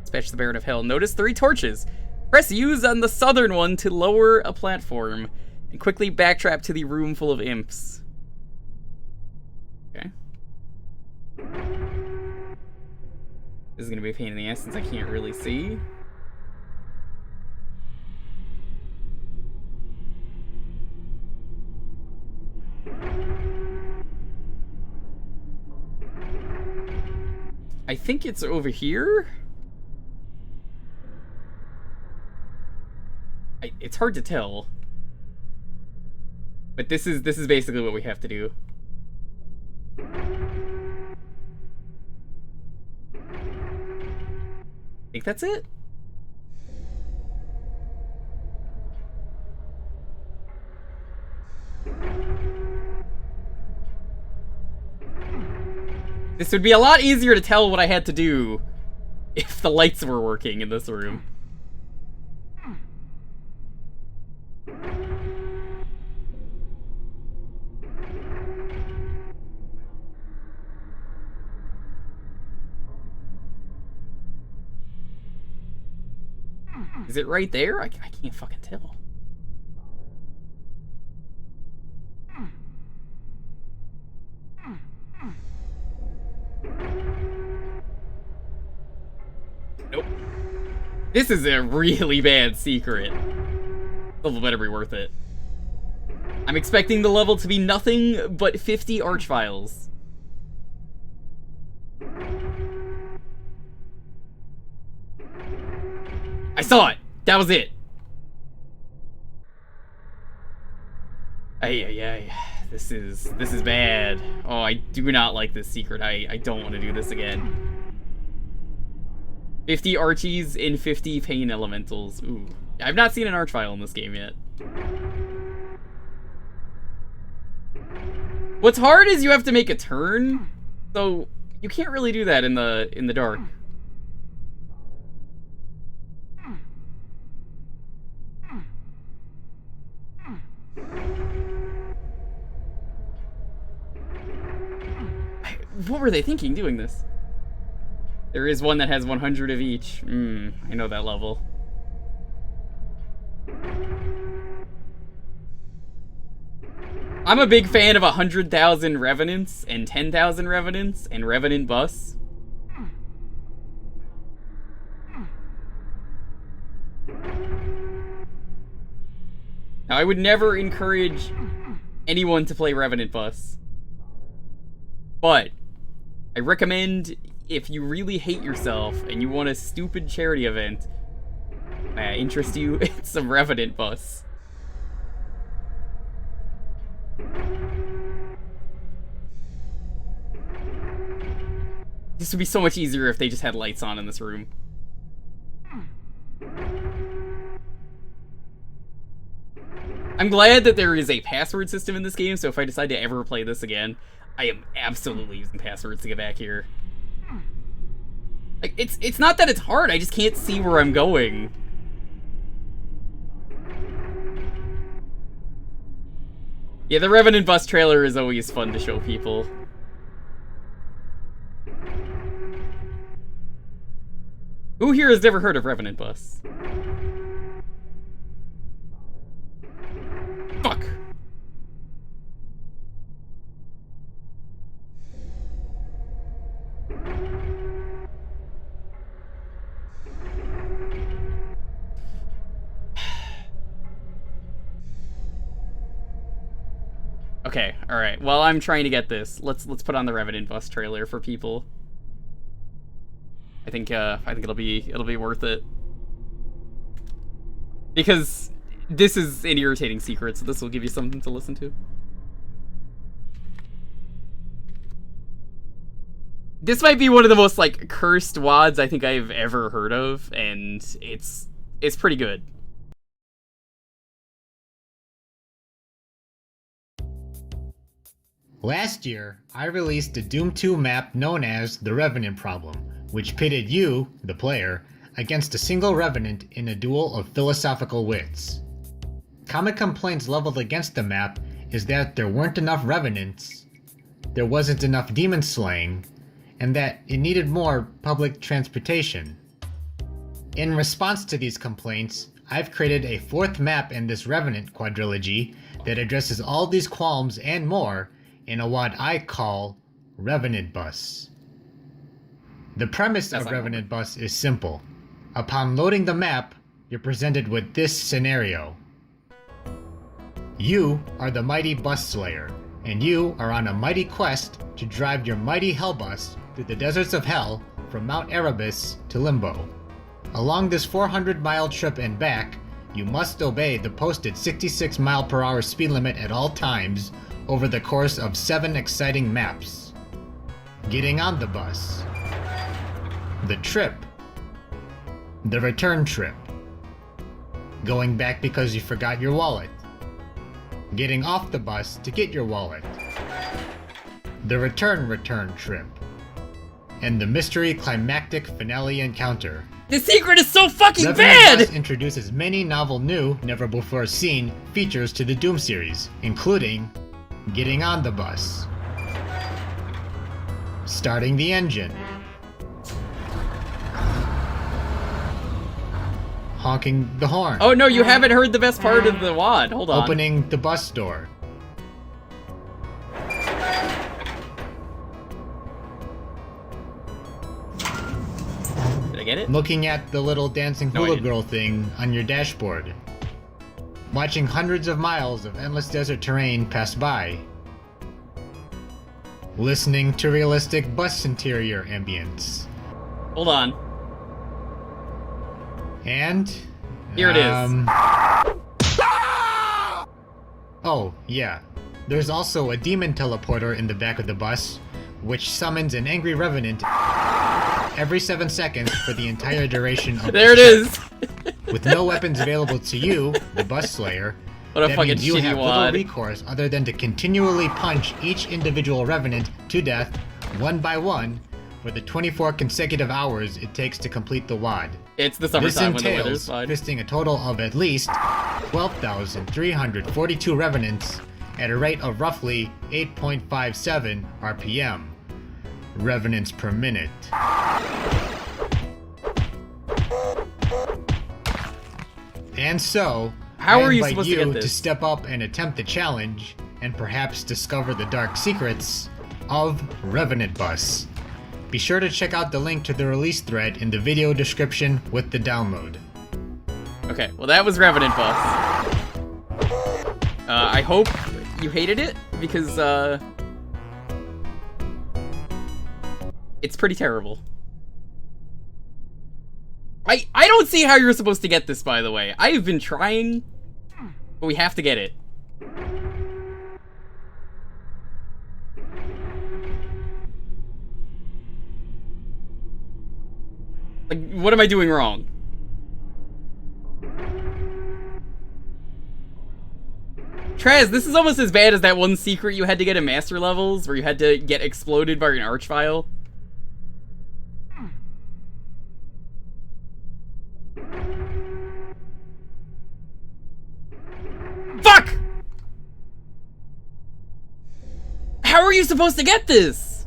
Dispatch the Baron of Hell. Notice 3 torches. Press use on the southern one to lower a platform, and quickly backtrap to the room full of imps. Okay. This is gonna be a pain in the ass since I can't really see. I think it's over here. It's hard to tell. But this is basically what we have to do. I think that's it. This would be a lot easier to tell what I had to do if the lights were working in this room. Is it right there? I can't fucking tell. Nope. This is a really bad secret. The level better be worth it. I'm expecting the level to be nothing but 50 archviles. I saw it! That was it! Ay. This is bad. Oh, I do not like this secret. I don't want to do this again. 50 Archies and 50 Pain Elementals. Ooh. I've not seen an Archvile in this game yet. What's hard is you have to make a turn, so you can't really do that in the dark. What were they thinking doing this? There is one that has 100 of each. I know that level. I'm a big fan of 100,000 Revenants and 10,000 Revenants and Revenant Bus. Now, I would never encourage anyone to play Revenant Bus, but I recommend if you really hate yourself and you want a stupid charity event, interest you in some Revenant Bus. This would be so much easier if they just had lights on in this room. I'm glad that there is a password system in this game, so if I decide to ever play this again, I am absolutely using passwords to get back here. Like, it's not that it's hard, I just can't see where I'm going. Yeah, the Revenant Bus trailer is always fun to show people. Who here has never heard of Revenant Bus? Fuck! Okay, alright. While I'm trying to get this, let's put on the Revenant Bus trailer for people. I think it'll be worth it. Because this is an irritating secret, so this will give you something to listen to. This might be one of the most, like, cursed WADs I think I've ever heard of, and it's pretty good. Last year, I released a Doom 2 map known as the Revenant Problem, which pitted you, the player, against a single Revenant in a duel of philosophical wits. Common complaints leveled against the map is that there weren't enough Revenants, there wasn't enough demon slaying, and that it needed more public transportation. In response to these complaints, I've created a fourth map in this Revenant quadrilogy that addresses all these qualms and more in a WAD I call Revenant Bus. The premise of Revenant Bus is simple. Upon loading the map, you're presented with this scenario. You are the mighty bus slayer, and you are on a mighty quest to drive your mighty hell bus through the deserts of hell from Mount Erebus to Limbo. Along this 400-mile trip and back, you must obey the posted 66 mph speed limit at all times over the course of 7 exciting maps. Getting on the bus. The trip. The return trip. Going back because you forgot your wallet. Getting off the bus to get your wallet. The return trip. And the mystery climactic finale encounter. This secret is so fucking Revenant bad! Bus introduces many novel new, never before seen features to the Doom series, including getting on the bus, starting the engine, honking the horn. Oh no, you haven't heard the best part of the WAD. Hold on. Opening the bus door. Did I get it? Looking at the little dancing No, I hula didn't. girl thing on your dashboard. Watching hundreds of miles of endless desert terrain pass by. Listening to realistic bus interior ambience. Hold on. And Here it is. Oh, yeah. There's also a demon teleporter in the back of the bus, which summons an angry revenant every 7 seconds for the entire duration of There it the trip. is! With no weapons available to you, the bus slayer, What a that fucking means you shitty have little WAD. recourse other than to continually punch each individual revenant to death, one by one, for the 24 consecutive hours it takes to complete the WAD. It's the This summertime when the weather's entails fine. fisting a total of at least 12,342 revenants at a rate of roughly 8.57 RPM. Revenants per minute. And so, How I are you invite supposed to you get to this? step up and attempt the challenge, and perhaps discover the dark secrets of Revenant Bus. Be sure to check out the link to the release thread in the video description with the download. Okay, well that was Revenant Bus. I hope you hated it, because, it's pretty terrible. I don't see how you're supposed to get this, by the way. I have been trying, but we have to get it. Like, what am I doing wrong? Traz, this is almost as bad as that one secret you had to get in Master Levels, where you had to get exploded by an Archvile. Fuck! How are you supposed to get this?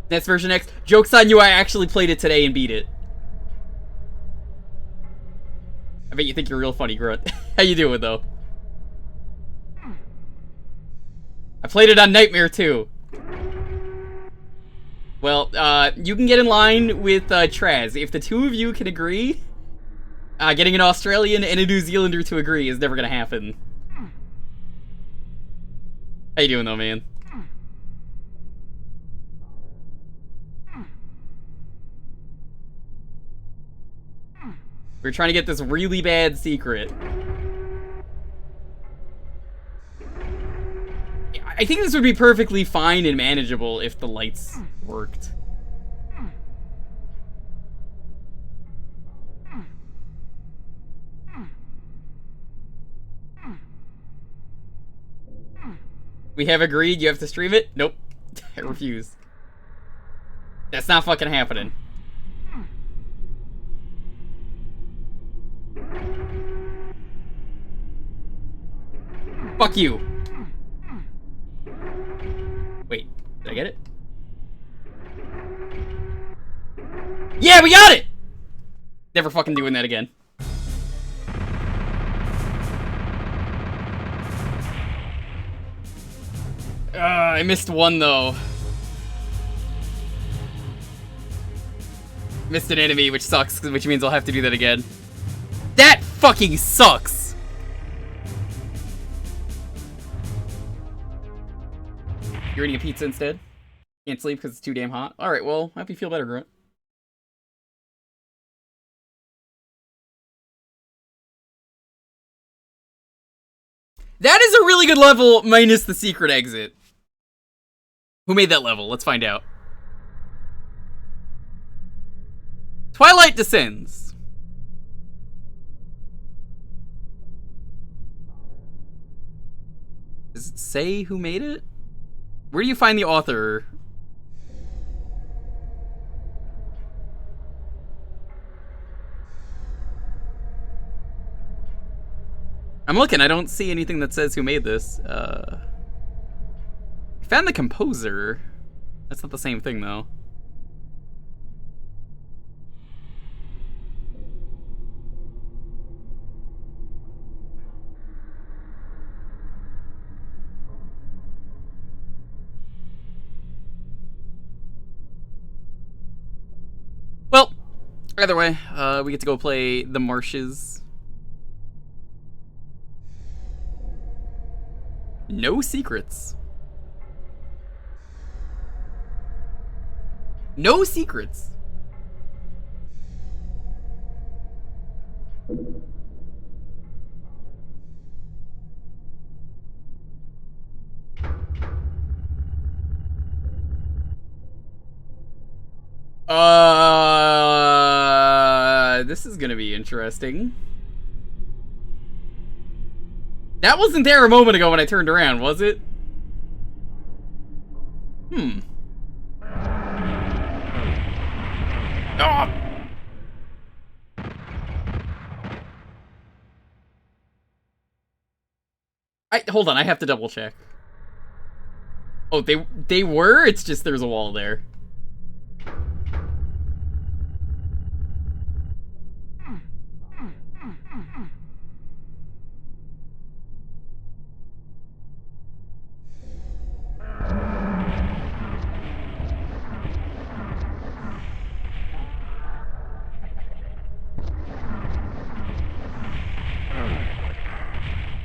Next version X. Joke's on you, I actually played it today and beat it. I bet you think you're real funny, Grunt. How you doing, though? I played it on Nightmare, too. Well, you can get in line with, Traz. If the two of you can agree, getting an Australian and a New Zealander to agree is never gonna happen. How you doing, though, man? We're trying to get this really bad secret. I think this would be perfectly fine and manageable if the lights worked. We have agreed you have to stream it? Nope. I refuse. That's not fucking happening. Fuck you. Wait, did I get it? Yeah, we got it! Never fucking doing that again. I missed one, though. Missed an enemy, which sucks, which means I'll have to do that again. That fucking sucks! You're eating a pizza instead? Can't sleep because it's too damn hot? Alright, well, I hope you feel better, Grunt. That is a really good level, minus the secret exit. Who made that level? Let's find out. Twilight Descends. Does it say who made it? Where do you find the author? I'm looking, I don't see anything that says who made this. I found the composer. That's not the same thing, though. Well, either way, we get to go play The Marshes. No secrets. No secrets. This is gonna be interesting. That wasn't there a moment ago when I turned around, was it? Hmm. Oh! Hold on, I have to double check. Oh, they were? It's just there's a wall there.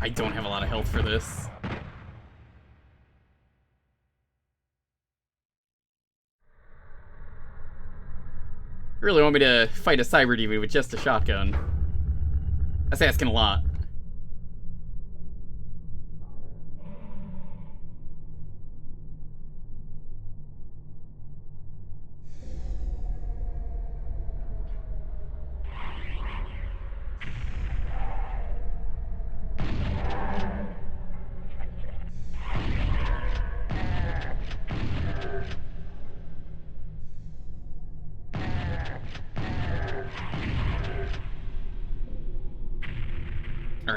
I don't have a lot of health for this. You really want me to fight a cyber demon with just a shotgun? That's asking a lot.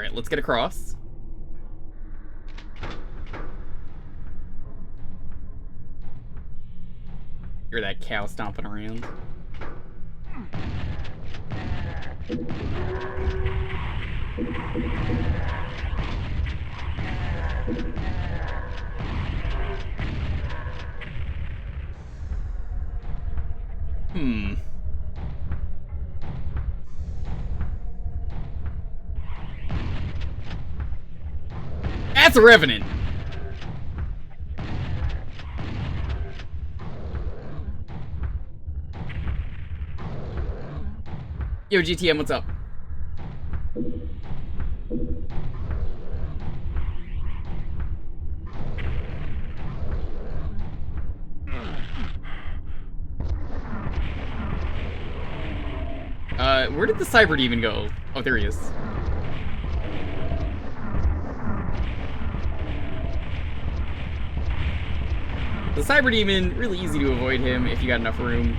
Alright, let's get across. Hear that cow stomping around. That's a Revenant! Yo, GTM, what's up? Where did the Cyber Demon go? Oh, there he is. The Cyber Demon, really easy to avoid him if you got enough room.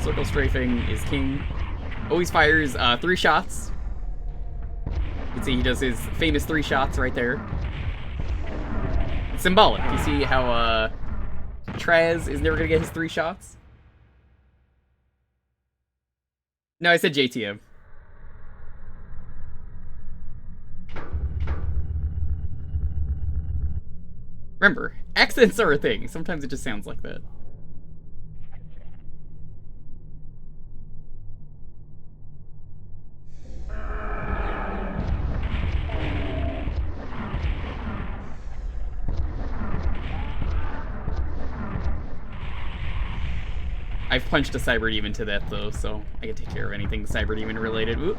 Circle Strafing is king. Always fires 3 shots. You can see he does his famous 3 shots right there. It's symbolic. You see how Traz is never gonna get his 3 shots? No, I said JTM. Remember, accents are a thing. Sometimes it just sounds like that. I've punched a Cyber Demon to that, though, so I can take care of anything Cyber Demon related. Ooh.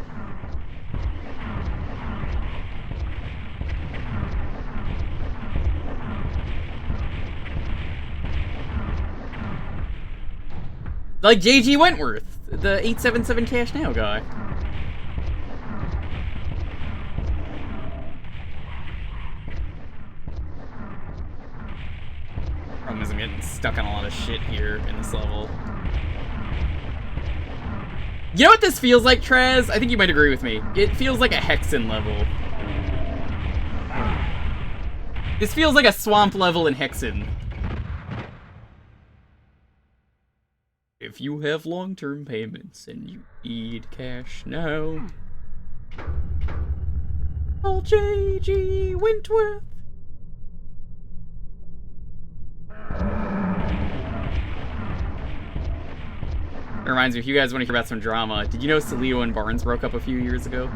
Like JG Wentworth, the 877 Cash Now guy. Problem is I'm getting stuck on a lot of shit here in this level. You know what this feels like, Traz? I think you might agree with me. It feels like a Hexen level. This feels like a swamp level in Hexen. If you have long-term payments and you need cash now, call JG Wentworth. It reminds me, if you guys want to hear about some drama, did you know Celio and Barnes broke up a few years ago?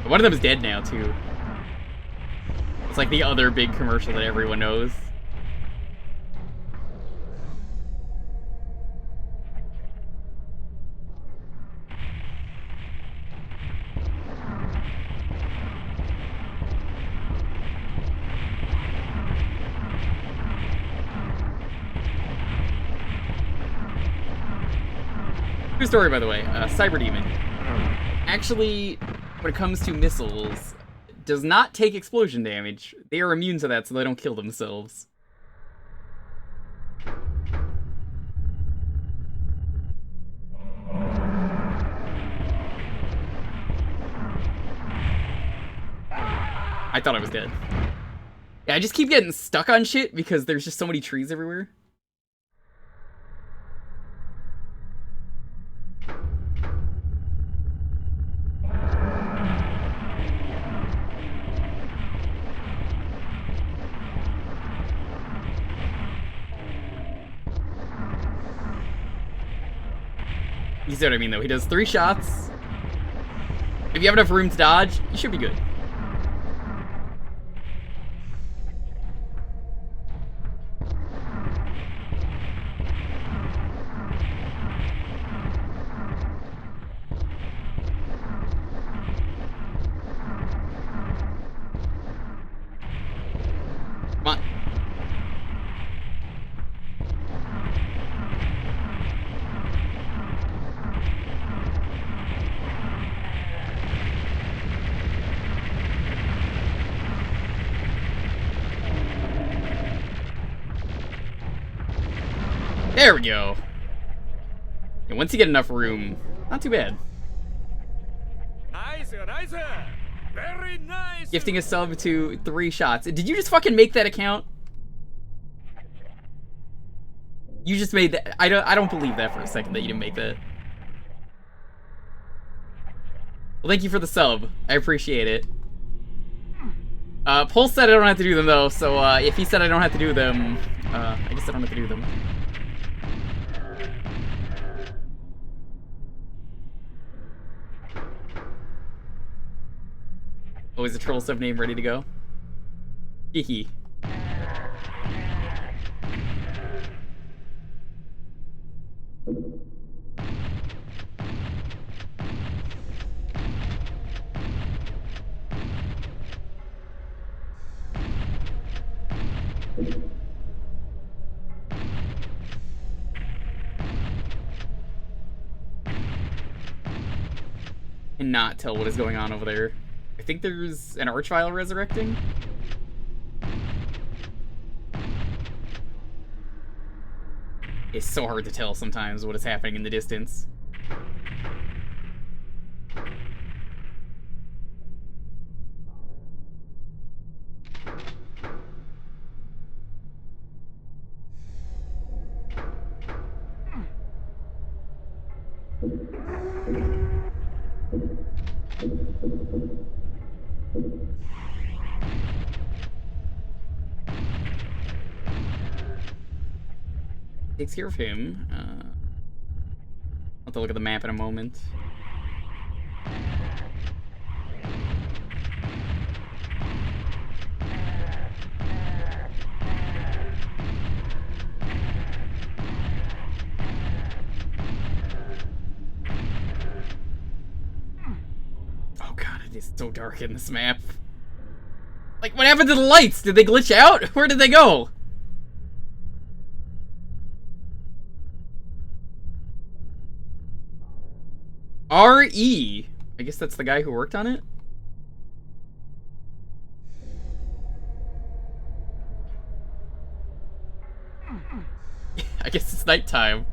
But one of them is dead now, too. It's like the other big commercial that everyone knows. True story, by the way. Cyber Demon actually, when it comes to missiles, does not take explosion damage. They are immune to that, so they don't kill themselves. I thought I was dead. Yeah, I just keep getting stuck on shit because there's just so many trees everywhere. You see what I mean, though? He does 3 shots. If you have enough room to dodge, you should be good. Come on. There we go. And once you get enough room, not too bad. Nice, nice. Very nice. Gifting a sub to 3 shots. Did you just fucking make that account? You just made that. I don't believe that for a second that you didn't make that. Well, thank you for the sub. I appreciate it. Pulse said I don't have to do them though, so if he said I don't have to do them, I guess I don't have to do them. Oh, is the troll sub name ready to go? Hee. Cannot tell what is going on over there. I think there's an Archvile resurrecting. It's so hard to tell sometimes what is happening in the distance. Takes care of him. I'll have to look at the map in a moment. Oh god, it is so dark in this map. Like, what happened to the lights? Did they glitch out? Where did they go? R.E. I guess that's the guy who worked on it? I guess it's nighttime.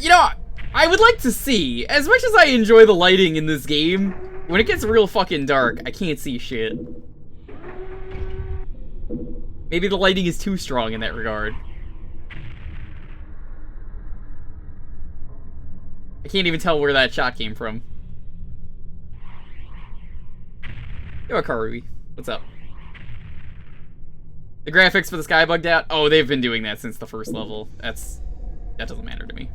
You know, I would like to see, as much as I enjoy the lighting in this game, when it gets real fucking dark, I can't see shit. Maybe the lighting is too strong in that regard. I can't even tell where that shot came from. Yo, Karui. What's up? The graphics for the sky bugged out? Oh, they've been doing that since the first level. That doesn't matter to me.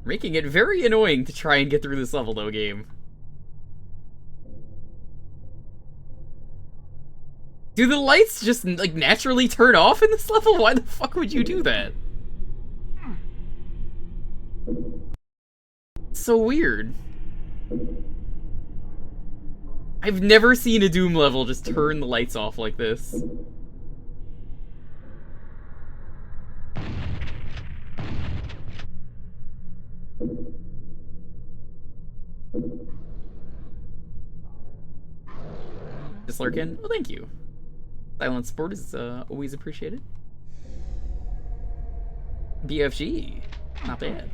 Making it very annoying to try and get through this level, though, game. Do the lights just, like, naturally turn off in this level? Why the fuck would you do that? So weird. I've never seen a Doom level just turn the lights off like this. Just lurking? Well, thank you. Silent support is always appreciated. BFG. Not bad.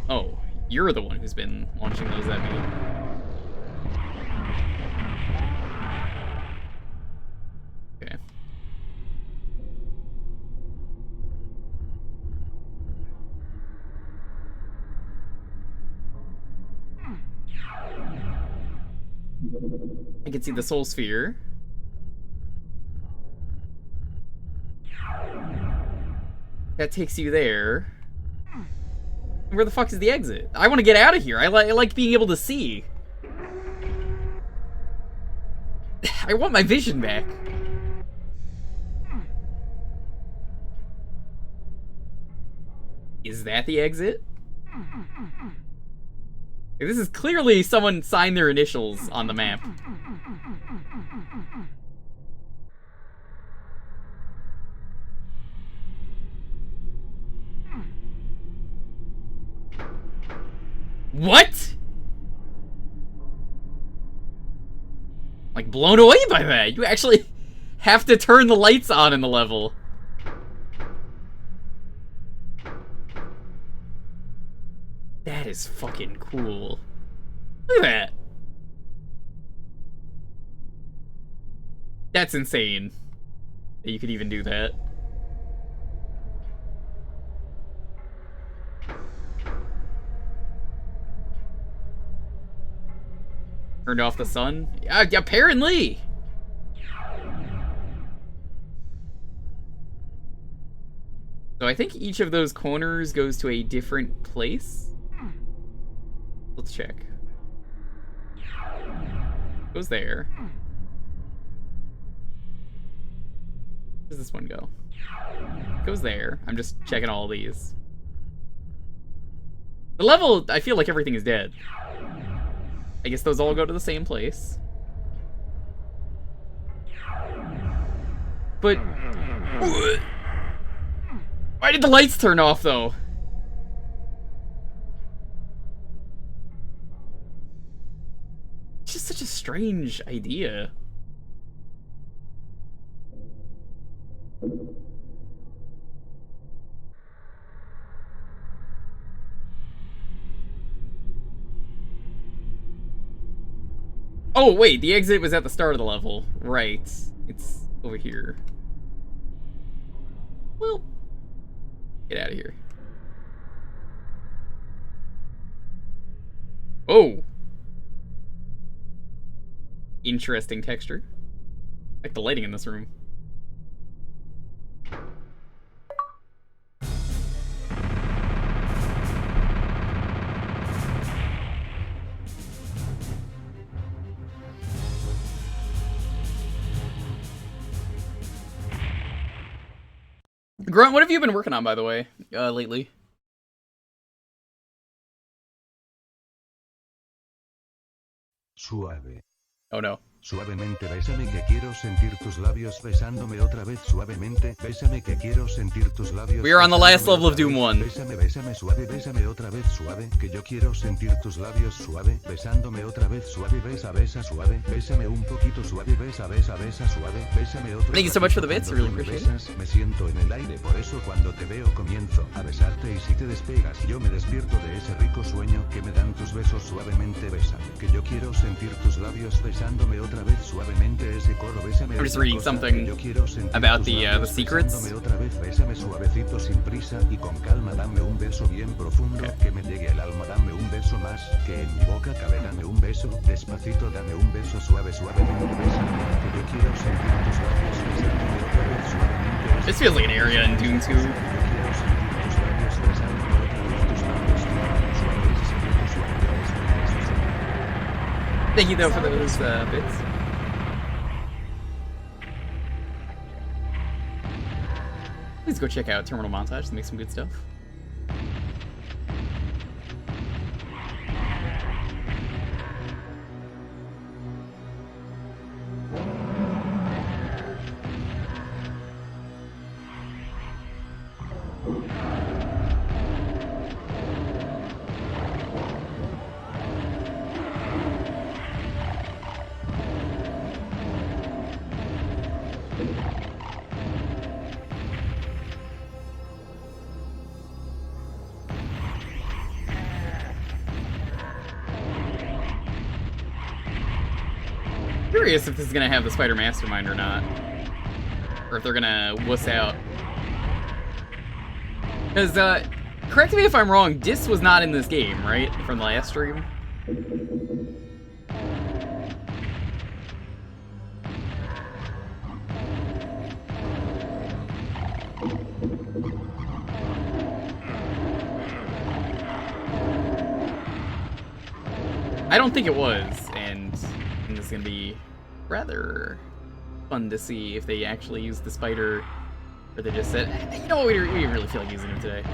Oh, you're the one who's been launching those at me. Okay. I can see the soul sphere. That takes you there. Where the fuck is the exit? I want to get out of here. I like being able to see. I want my vision back. Is that the exit? This is clearly someone signed their initials on the map. What? Like, blown away by that. You actually have to turn the lights on in the level. That is fucking cool. Look at that. That's insane that you could even do that. Turned off the sun? Apparently! So I think each of those corners goes to a different place. Let's check. Goes there. Where does this one go? Goes there. I'm just checking all these. The level, I feel like everything is dead. I guess those all go to the same place. But... why did the lights turn off, though? It's just such a strange idea. Oh, wait, the exit was at the start of the level. Right. It's over here. Well, get out of here. Oh! Interesting texture. I like the lighting in this room. Grunt, what have you been working on, by the way, lately? Suave. Oh no. Suavemente bésame que quiero sentir tus labios besándome otra vez suavemente. Bésame que quiero sentir tus labios. We are on the last level of Doom 1. Bésame, bésame suave, bésame otra vez suave. Que yo quiero sentir tus labios suave. Besándome otra vez suave. Besa, besa suave. Bésame un poquito suave. Besa, besa, besa suave. Bésame otro. Thank you so much for the bits, really appreciate it. Me siento en el aire, por eso cuando te veo comienzo a besarte y si te despegas yo me despierto de ese rico sueño que me dan tus besos suavemente. Bésame. Que yo quiero sentir tus labios besándome otra vez suavemente. I'm just reading something about the secrets. Otra vez, bésame suavecito sin prisa y con calma, dame un beso bien profundo que me llegue al alma, dame un beso más que en mi boca cabe, dame un beso despacito, dame un beso suave, suavemente, bésame, que yo quiero sentir tus labios besándome otra vez suavemente. This feels like an area in Doom 2. Thank you though for those bits. Please go check out Terminal Montage to make some good stuff. Curious if this is gonna have the Spider Mastermind or not, or if they're gonna wuss out. Because, correct me if I'm wrong, Dis was not in this game, right? From the last stream? I don't think it was, and this is gonna be rather fun to see if they actually use the spider, or they just said, you know what, we really feel like using him today.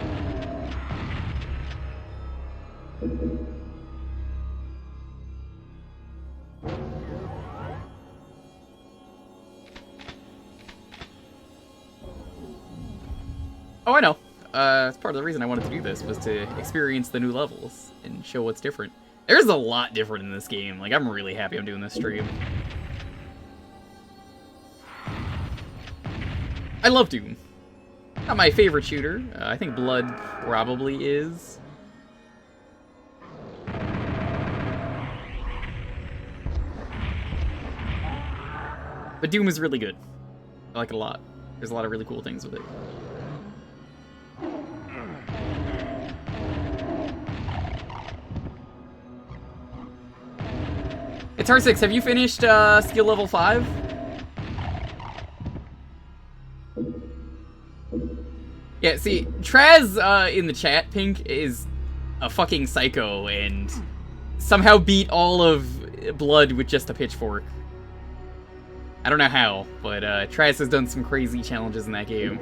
Oh, I know. That's part of the reason I wanted to do this, was to experience the new levels and show what's different. There's a lot different in this game. Like, I'm really happy I'm doing this stream. I love Doom. Not my favorite shooter. I think Blood probably is. But Doom is really good. I like it a lot. There's a lot of really cool things with it. It's R6. Have you finished skill level 5? Yeah, see, Traz in the chat, Pink, is a fucking psycho and somehow beat all of Blood with just a pitchfork. I don't know how, but Traz has done some crazy challenges in that game.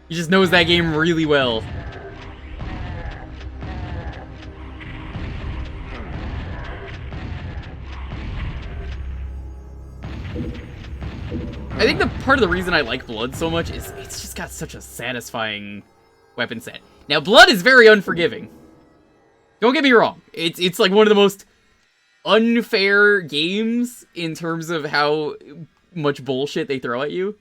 He just knows that game really well. I think the part of the reason I like Blood so much is it's just got such a satisfying weapon set. Now, Blood is very unforgiving. Don't get me wrong. It's like one of the most unfair games in terms of how much bullshit they throw at you.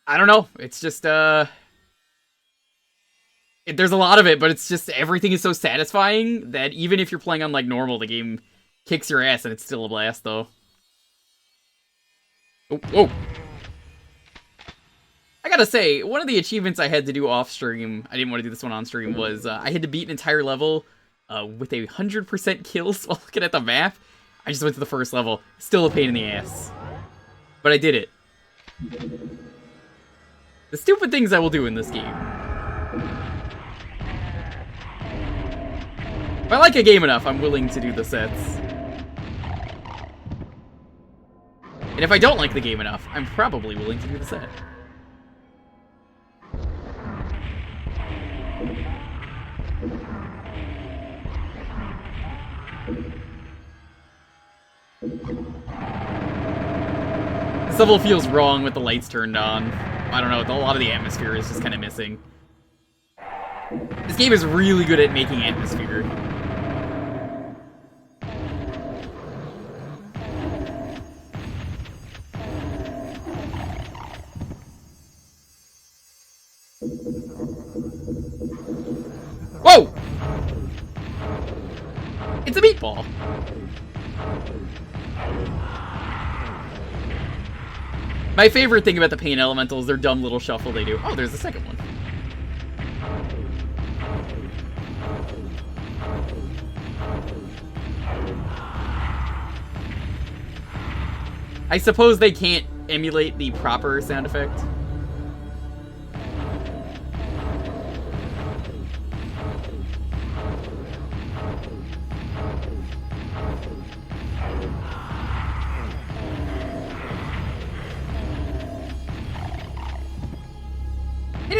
I don't know. It's just, there's a lot of it, but it's just, everything is so satisfying that even if you're playing on, like, normal, the game kicks your ass and it's still a blast, though. Oh, whoa. I gotta say, one of the achievements I had to do off-stream, I didn't want to do this one on-stream, was I had to beat an entire level with 100% kills while looking at the map. I just went to the first level. Still a pain in the ass. But I did it. The stupid things I will do in this game. If I like a game enough, I'm willing to do the sets. And if I don't like the game enough, I'm probably willing to do the set. This level feels wrong with the lights turned on. I don't know, a lot of the atmosphere is just kind of missing. This game is really good at making atmosphere. Whoa! It's a meatball. My favorite thing about the paint elemental is their dumb little shuffle they do. Oh, there's the second one. I suppose they can't emulate the proper sound effect.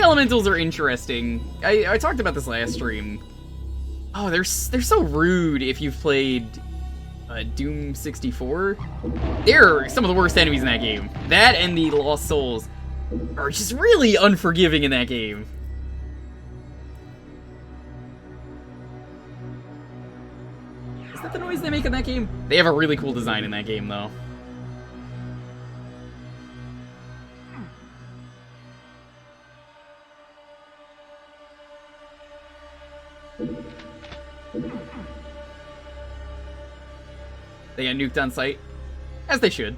Elementals are interesting. I talked about this last stream. Oh, they're so rude if you've played Doom 64. They're some of the worst enemies in that game. That and the Lost Souls are just really unforgiving in that game. Is that the noise they make in that game? They have a really cool design in that game, though. They got nuked on sight, as they should.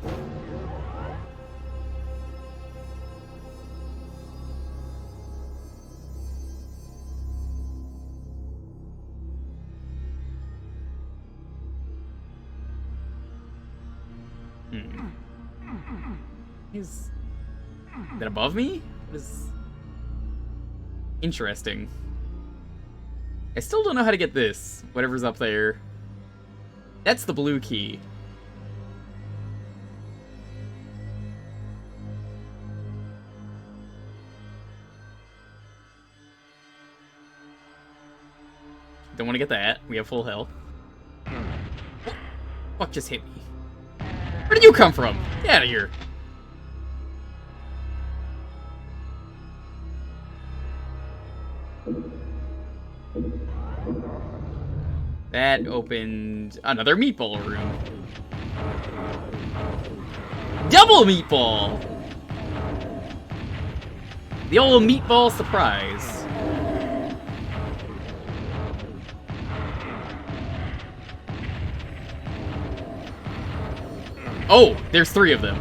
Is that above me? What is... Interesting. I still don't know how to get this. Whatever's up there. That's the blue key. Don't want to get that. We have full health. What just hit me? Where did you come from? Get out of here. That opened another meatball room. Double meatball! The old meatball surprise. Oh, there's 3 of them.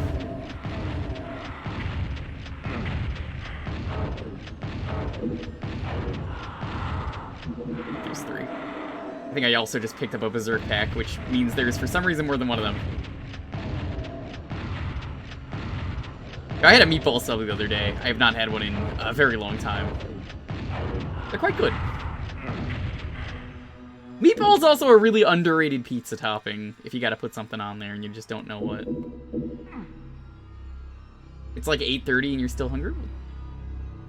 There's 3. I think I also just picked up a Berserk pack, which means there's, for some reason, more than one of them. I had a meatball sub the other day. I have not had one in a very long time. They're quite good. Meatball's also a really underrated pizza topping, if you gotta put something on there and you just don't know what. It's like 8:30 and you're still hungry?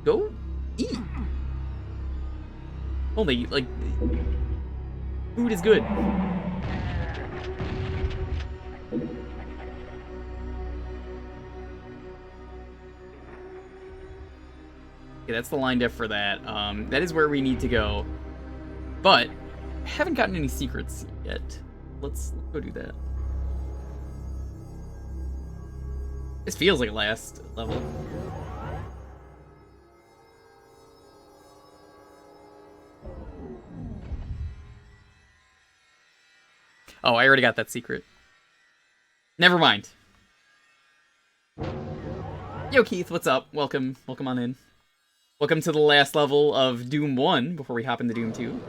Go eat. Only, like, food is good. Okay, that's the line def for that. That is where we need to go. But I haven't gotten any secrets yet. Let's go do that. This feels like a last level. Oh, I already got that secret. Never mind. Yo, Keith, what's up? Welcome. Welcome on in. Welcome to the last level of Doom 1 before we hop into Doom 2.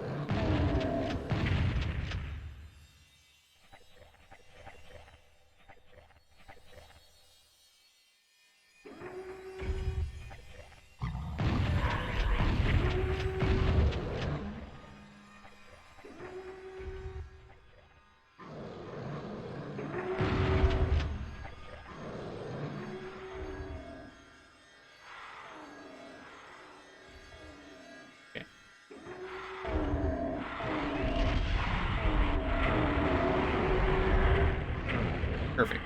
Perfect.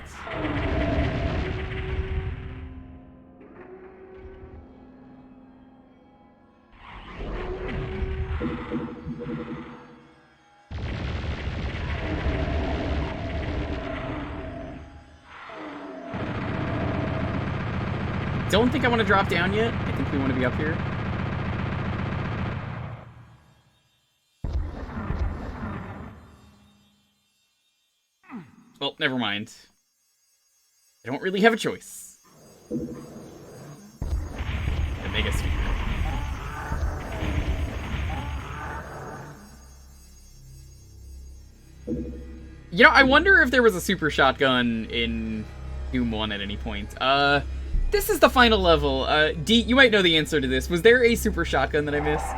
Don't think I want to drop down yet. I think we want to be up here. Well, never mind. I don't really have a choice. The Mega Sphere. You know, I wonder if there was a super shotgun in Doom 1 at any point. This is the final level. D, you might know the answer to this. Was there a super shotgun that I missed?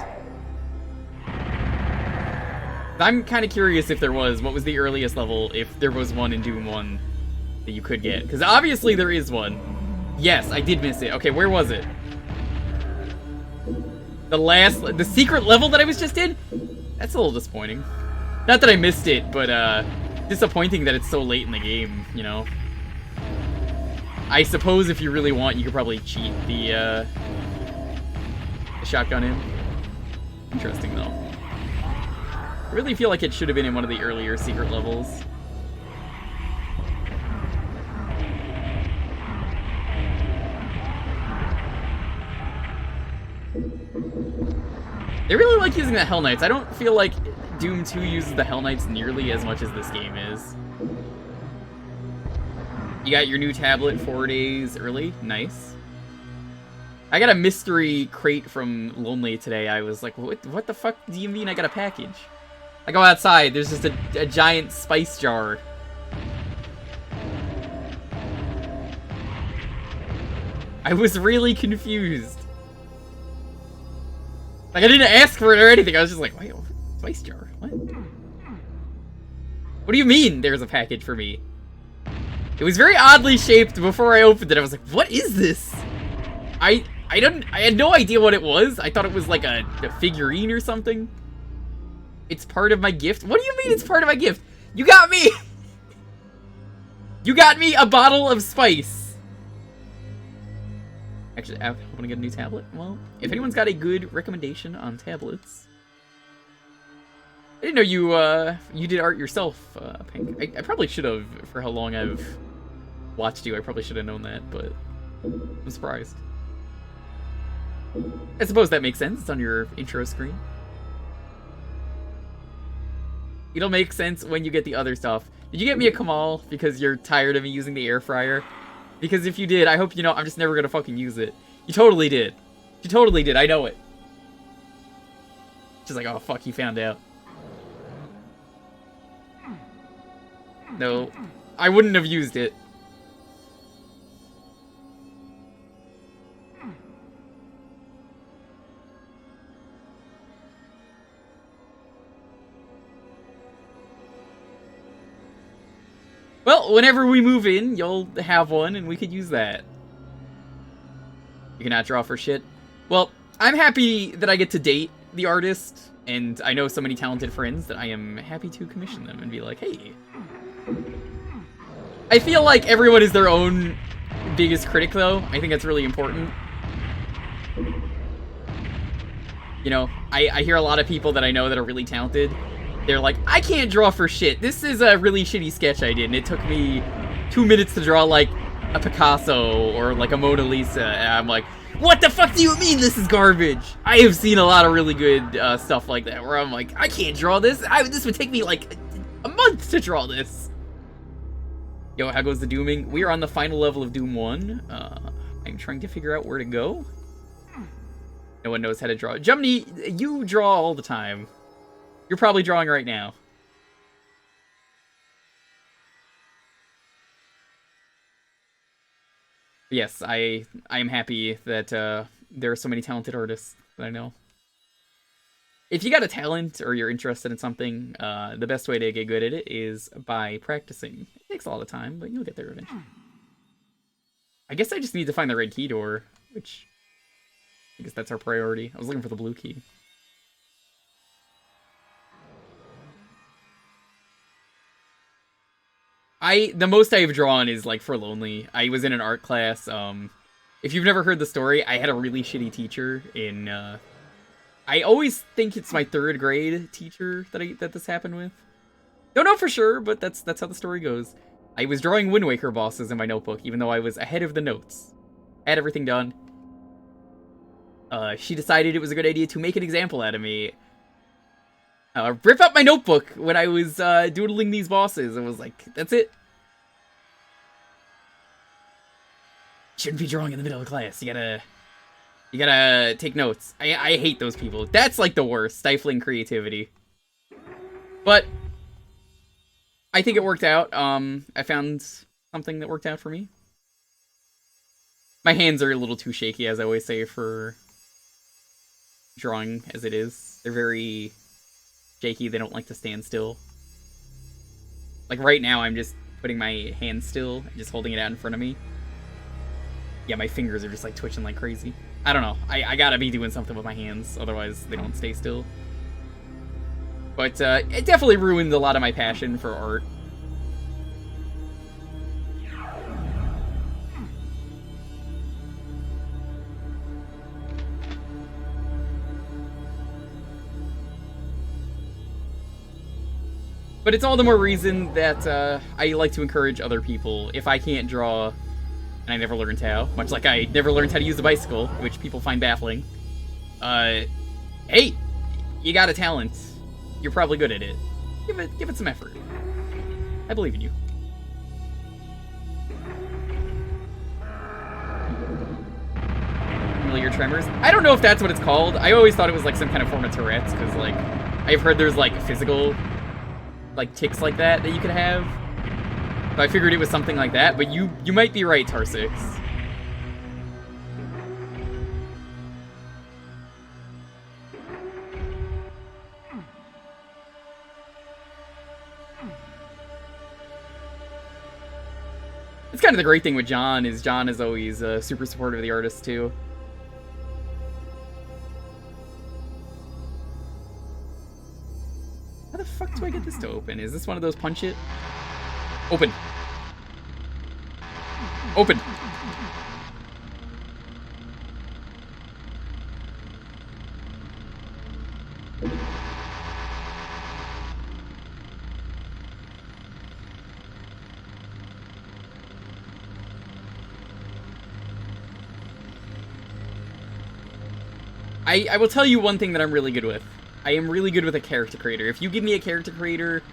I'm kind of curious if there was. What was the earliest level, if there was one in Doom 1 that you could get? Because obviously there is one. Yes, I did miss it. Okay, where was it? The secret level that I was just in? That's a little disappointing. Not that I missed it, but disappointing that it's so late in the game, you know? I suppose if you really want, you could probably cheat the shotgun in. Interesting, though. I really feel like it should have been in one of the earlier secret levels. They really like using the Hell Knights. I don't feel like Doom 2 uses the Hell Knights nearly as much as this game is. You got your new tablet 4 days early. Nice. I got a mystery crate from Lonely today. I was like, what the fuck do you mean I got a package? I go outside, there's just a giant spice jar. I was really confused. Like, I didn't ask for it or anything, I was just like, wait, spice jar? What? What do you mean there's a package for me? It was very oddly shaped before I opened it. I was like, what is this? I had no idea what it was. I thought it was like a figurine or something. It's part of my gift? What do you mean it's part of my gift? You got me! You got me a bottle of spice. Actually, I want to get a new tablet. Well, if anyone's got a good recommendation on tablets, I didn't know you did art yourself, Pink. I probably should have for how long I've watched you. I probably should have known that, but I'm surprised. I suppose that makes sense. It's on your intro screen. It'll make sense when you get the other stuff. Did you get me a Kamal because you're tired of me using the air fryer? Because if you did, I hope you know I'm just never gonna fucking use it. You totally did. You totally did. I know it. Just like, oh fuck, you found out. No, I wouldn't have used it. Well, whenever we move in, you'll have one, and we could use that. You cannot draw for shit. Well, I'm happy that I get to date the artist, and I know so many talented friends that I am happy to commission them and be like, hey. I feel like everyone is their own biggest critic, though. I think that's really important. You know, I hear a lot of people that I know that are really talented. They're like, I can't draw for shit. This is a really shitty sketch I did, and it took me 2 minutes to draw, like, a Picasso or, like, a Mona Lisa. And I'm like, what the fuck do you mean this is garbage? I have seen a lot of really good stuff like that, where I'm like, I can't draw this. This would take me, like, a month to draw this. Yo, how goes the dooming? We are on the final level of Doom 1. I'm trying to figure out where to go. No one knows how to draw. Jumny, you draw all the time. You're probably drawing right now. Yes, I am happy that there are so many talented artists that I know. If you got a talent or you're interested in something, the best way to get good at it is by practicing. It takes a lot of time, but you'll get there eventually. I guess I just need to find the red key door, which I guess that's our priority. I was looking for the blue key. The most I've drawn is, like, for Lonely. I was in an art class. If you've never heard the story, I had a really shitty teacher in, I always think it's my 3rd grade teacher that this happened with. Don't know for sure, but that's how the story goes. I was drawing Wind Waker bosses in my notebook, even though I was ahead of the notes. I had everything done. She decided it was a good idea to make an example out of me. Rip up my notebook when I was doodling these bosses, and was like, that's it. Shouldn't be drawing in the middle of class. You gotta take notes. I hate those people. That's like the worst, stifling creativity. But I think it worked out. I found something that worked out for me. My hands are a little too shaky, as I always say, for drawing as it is. They're very shaky. They don't like to stand still. Like right now, I'm just putting my hand still and just holding it out in front of me. Yeah, my fingers are just like twitching like crazy. I don't know. I gotta be doing something with my hands, otherwise they don't stay still. But it definitely ruined a lot of my passion for art. But it's all the more reason that I like to encourage other people. If I can't draw, and I never learned how, much like I never learned how to use the bicycle, which people find baffling. Hey, you got a talent. You're probably good at it. Give it some effort. I believe in you. Familiar tremors. I don't know if that's what it's called. I always thought it was like some kind of form of Tourette's, because like I've heard there's like physical like tics like that you could have. So I figured it was something like that, but you might be right, Tarsix. It's kind of the great thing with John is always super supportive of the artist too. How the fuck do I get this to open? Is this one of those punch it? Open. Open. I will tell you one thing that I'm really good with. I am really good with a character creator. If you give me a character creator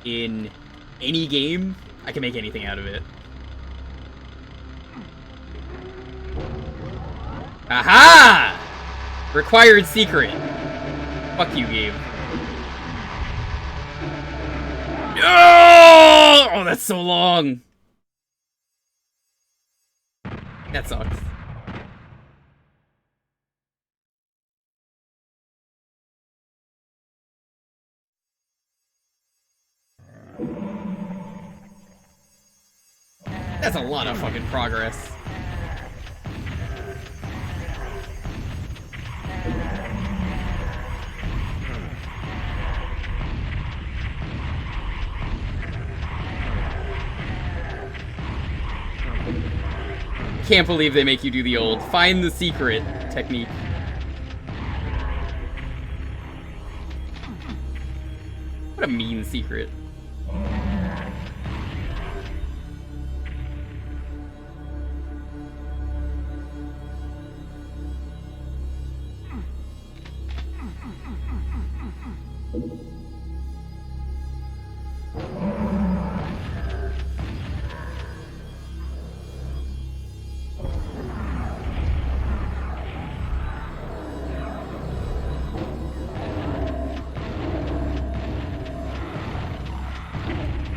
in any game, I can make anything out of it. Aha! Required secret. Fuck you, game. No! Oh, that's so long. That sucks. That's a lot of fucking progress. Can't believe they make you do the old find the secret technique. What a mean secret.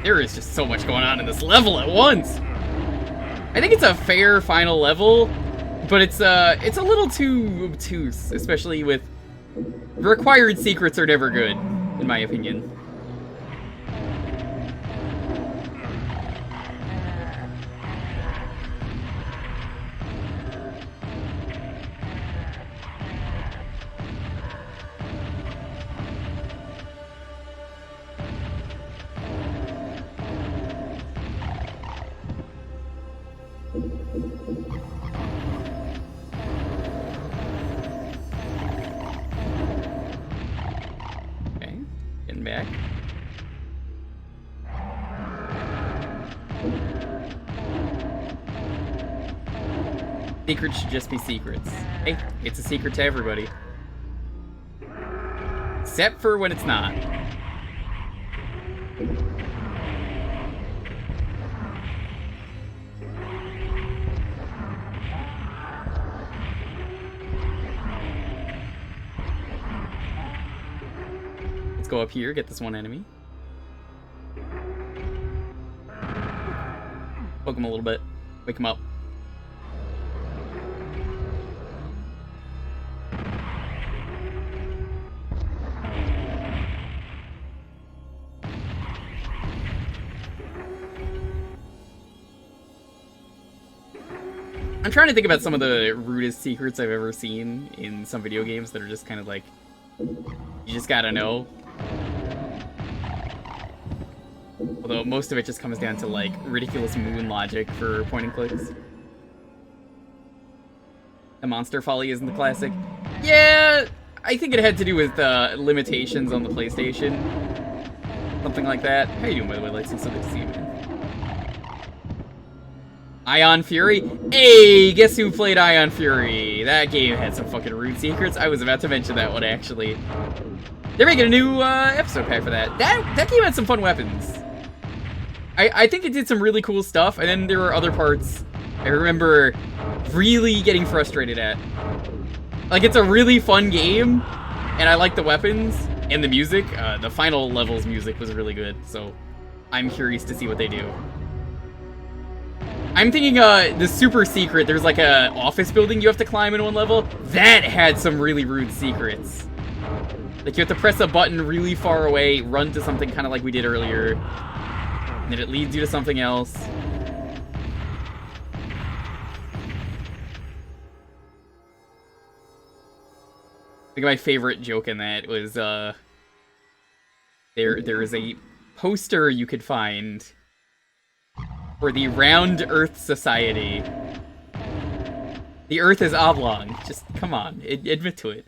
There is just so much going on in this level at once. I think it's a fair final level, but it's a little too obtuse, especially with required secrets are never good, in my opinion. Back. Secrets should just be secrets. Hey, it's a secret to everybody. Except for when it's not. Go up here, get this one enemy. Poke him a little bit. Wake him up. I'm trying to think about some of the rudest secrets I've ever seen in some video games that are just kind of like, you just gotta know. Although most of it just comes down to like ridiculous moon logic for point and clicks. The Monster Folly isn't the classic. Yeah, I think it had to do with limitations on the PlayStation. Something like that. How you doing, by the way, Lexi? So good to see you, man. Ion Fury? Hey, guess who played Ion Fury? That game had some fucking rude secrets. I was about to mention that one, actually. They're making a new episode pack for that. That game had some fun weapons. I think it did some really cool stuff, and then there were other parts I remember really getting frustrated at. Like, it's a really fun game, and I like the weapons and the music. The final level's music was really good, so I'm curious to see what they do. I'm thinking the super secret, there's like a office building you have to climb in one level. That had some really rude secrets. Like, you have to press a button really far away, run to something kind of like we did earlier, and then it leads you to something else. I think my favorite joke in that was, there is a poster you could find for the Round Earth Society. The Earth is oblong. Just, come on, admit to it.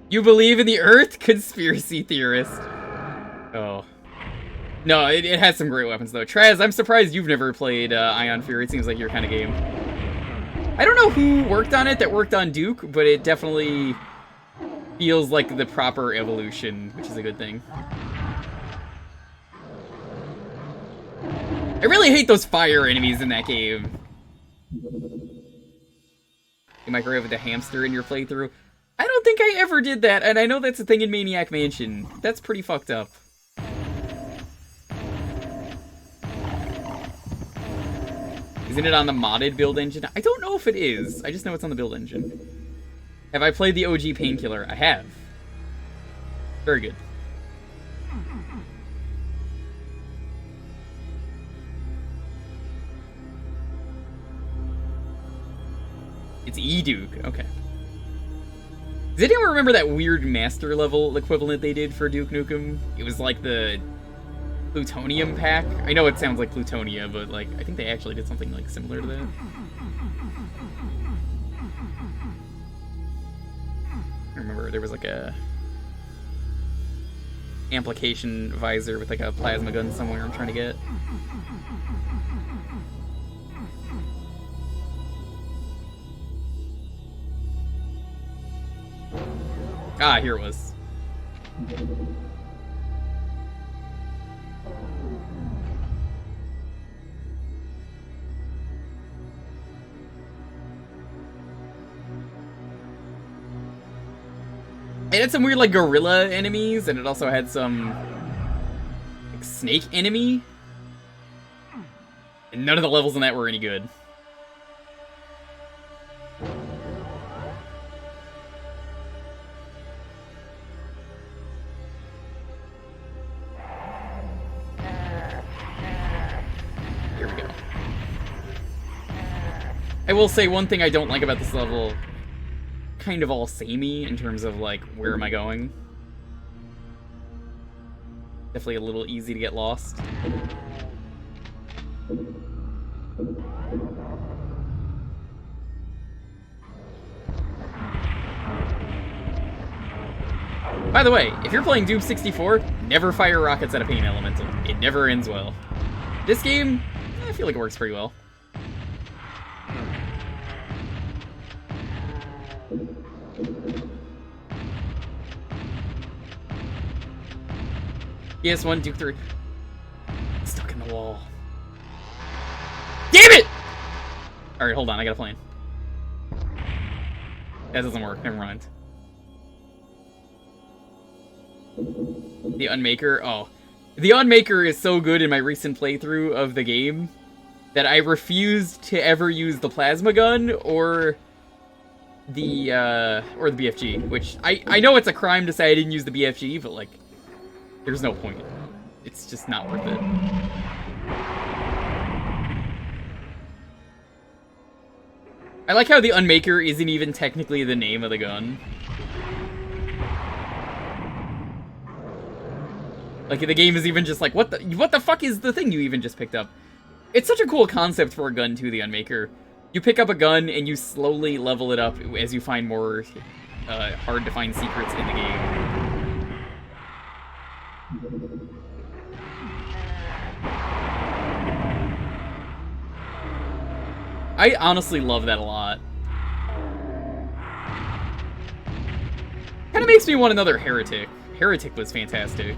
You believe in the Earth? Conspiracy theorist. Oh. No, it has some great weapons, though. Traz, I'm surprised you've never played Ion Fury. It seems like your kind of game. I don't know who worked on it that worked on Duke, but it definitely feels like the proper evolution, which is a good thing. I really hate those fire enemies in that game. You microwave with the hamster in your playthrough. I don't think I ever did that, and I know that's a thing in Maniac Mansion. That's pretty fucked up. Isn't it on the modded build engine? I don't know if it is. I just know it's on the build engine. Have I played the OG Painkiller? I have. Very good. It's E-Duke. Okay. Does anyone remember that weird master level equivalent they did for Duke Nukem? It was like the plutonium pack. I know it sounds like Plutonia, but like I think they actually did something like similar to that. I remember there was like a amplification visor with like a plasma gun somewhere I'm trying to get. Ah, here it was. It had some weird, like, gorilla enemies, and it also had some, like, snake enemy. And none of the levels in that were any good. Here we go. I will say one thing I don't like about this level, kind of all samey in terms of like where am I going. Definitely a little easy to get lost. By the way, if you're playing Doom 64, never fire rockets at a pain elemental. It never ends well. This game, I feel like it works pretty well. PS1 Duke 3. Stuck in the wall. Damn it! Alright, hold on, I got a plan. That doesn't work, never mind. The Unmaker, oh. The Unmaker is so good in my recent playthrough of the game that I refused to ever use the plasma gun or the BFG, which I know it's a crime to say I didn't use the BFG, but like, there's no point. It's just not worth it. I like how the Unmaker isn't even technically the name of the gun. Like, the game is even just like, what the fuck is the thing you even just picked up? It's such a cool concept for a gun, too, the Unmaker. You pick up a gun, and you slowly level it up as you find more hard-to-find secrets in the game. I honestly love that a lot. Kinda makes me want another Heretic. Heretic was fantastic.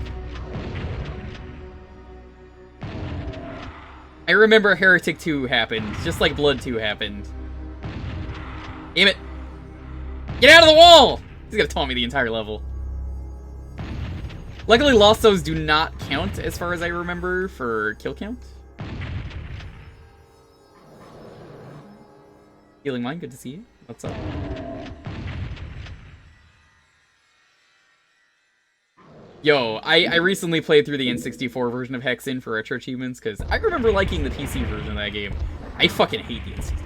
I remember Heretic 2 happened, just like Blood 2 happened. Damn it! Get out of the wall! He's gonna taunt me the entire level. Luckily, Lost Souls do not count, as far as I remember, for kill count. Healing Mind, good to see you. What's up? Yo, I recently played through the N64 version of Hexen for Retro Achievements, because I remember liking the PC version of that game. I fucking hate the N64.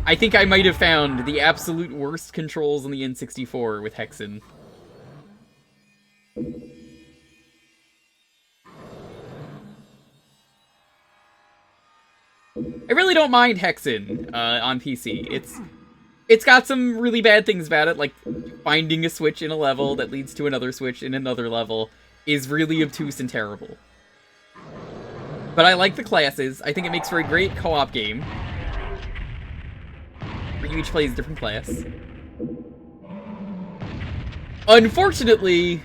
I think I might have found the absolute worst controls on the N64 with Hexen. I really don't mind Hexen on PC. It's got some really bad things about it, like finding a switch in a level that leads to another switch in another level is really obtuse and terrible. But I like the classes. I think it makes for a great co-op game, where you each play as a different class. Unfortunately,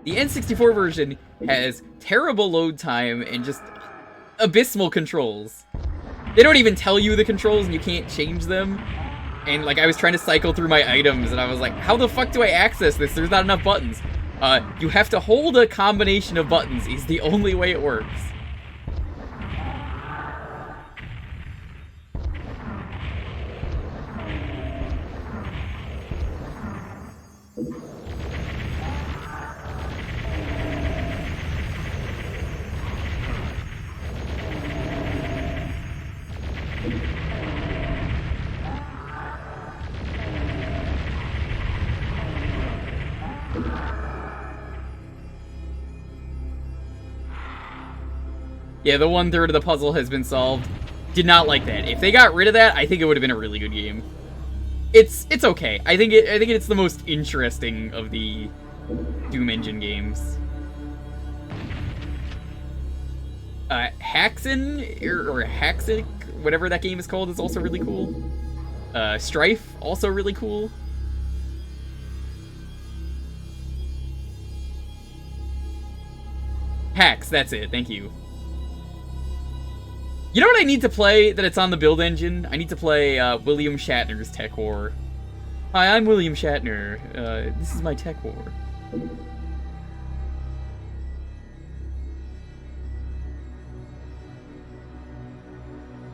the N64 version has terrible load time and just abysmal controls. They don't even tell you the controls and you can't change them. And like I was trying to cycle through my items and I was like, how the fuck do I access this? There's not enough buttons. You have to hold a combination of buttons is the only way it works. Yeah, the 1/3 of the puzzle has been solved. Did not like that. If they got rid of that, I think it would have been a really good game. It's okay. I think it's the most interesting of the Doom engine games. Haxen or Haxic, whatever that game is called, is also really cool. Strife, also really cool. Hax, that's it. Thank you. You know what I need to play that it's on the build engine? I need to play William Shatner's Tech War. Hi, I'm William Shatner. This is my Tech War.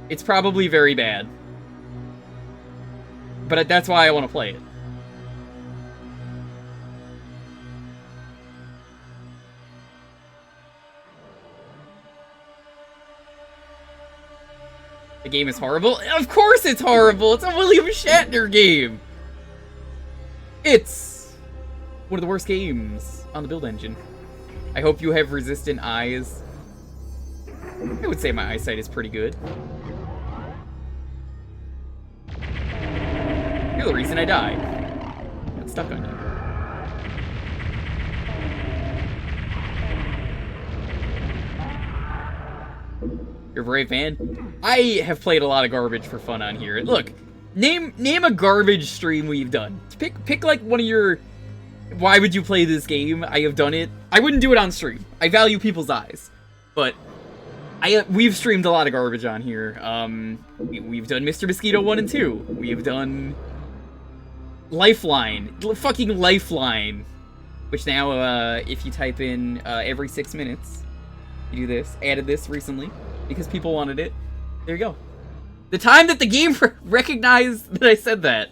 It's probably very bad. But that's why I want to play it. The game is horrible? Of course it's horrible! It's a William Shatner game! It's one of the worst games on the build engine. I hope you have resistant eyes. I would say my eyesight is pretty good. You're the reason I died. Got stuck on you. You're a brave man. I have played a lot of garbage for fun on here. Look, name a garbage stream we've done. Pick like one of your... Why would you play this game? I have done it. I wouldn't do it on stream. I value people's eyes. But we've streamed a lot of garbage on here. We've done Mr. Mosquito 1 and 2. We've done Lifeline. Fucking Lifeline. Which now, if you type in every 6 minutes, you do this. Added this recently. Because people wanted it. There you go. The time that the game recognized that I said that.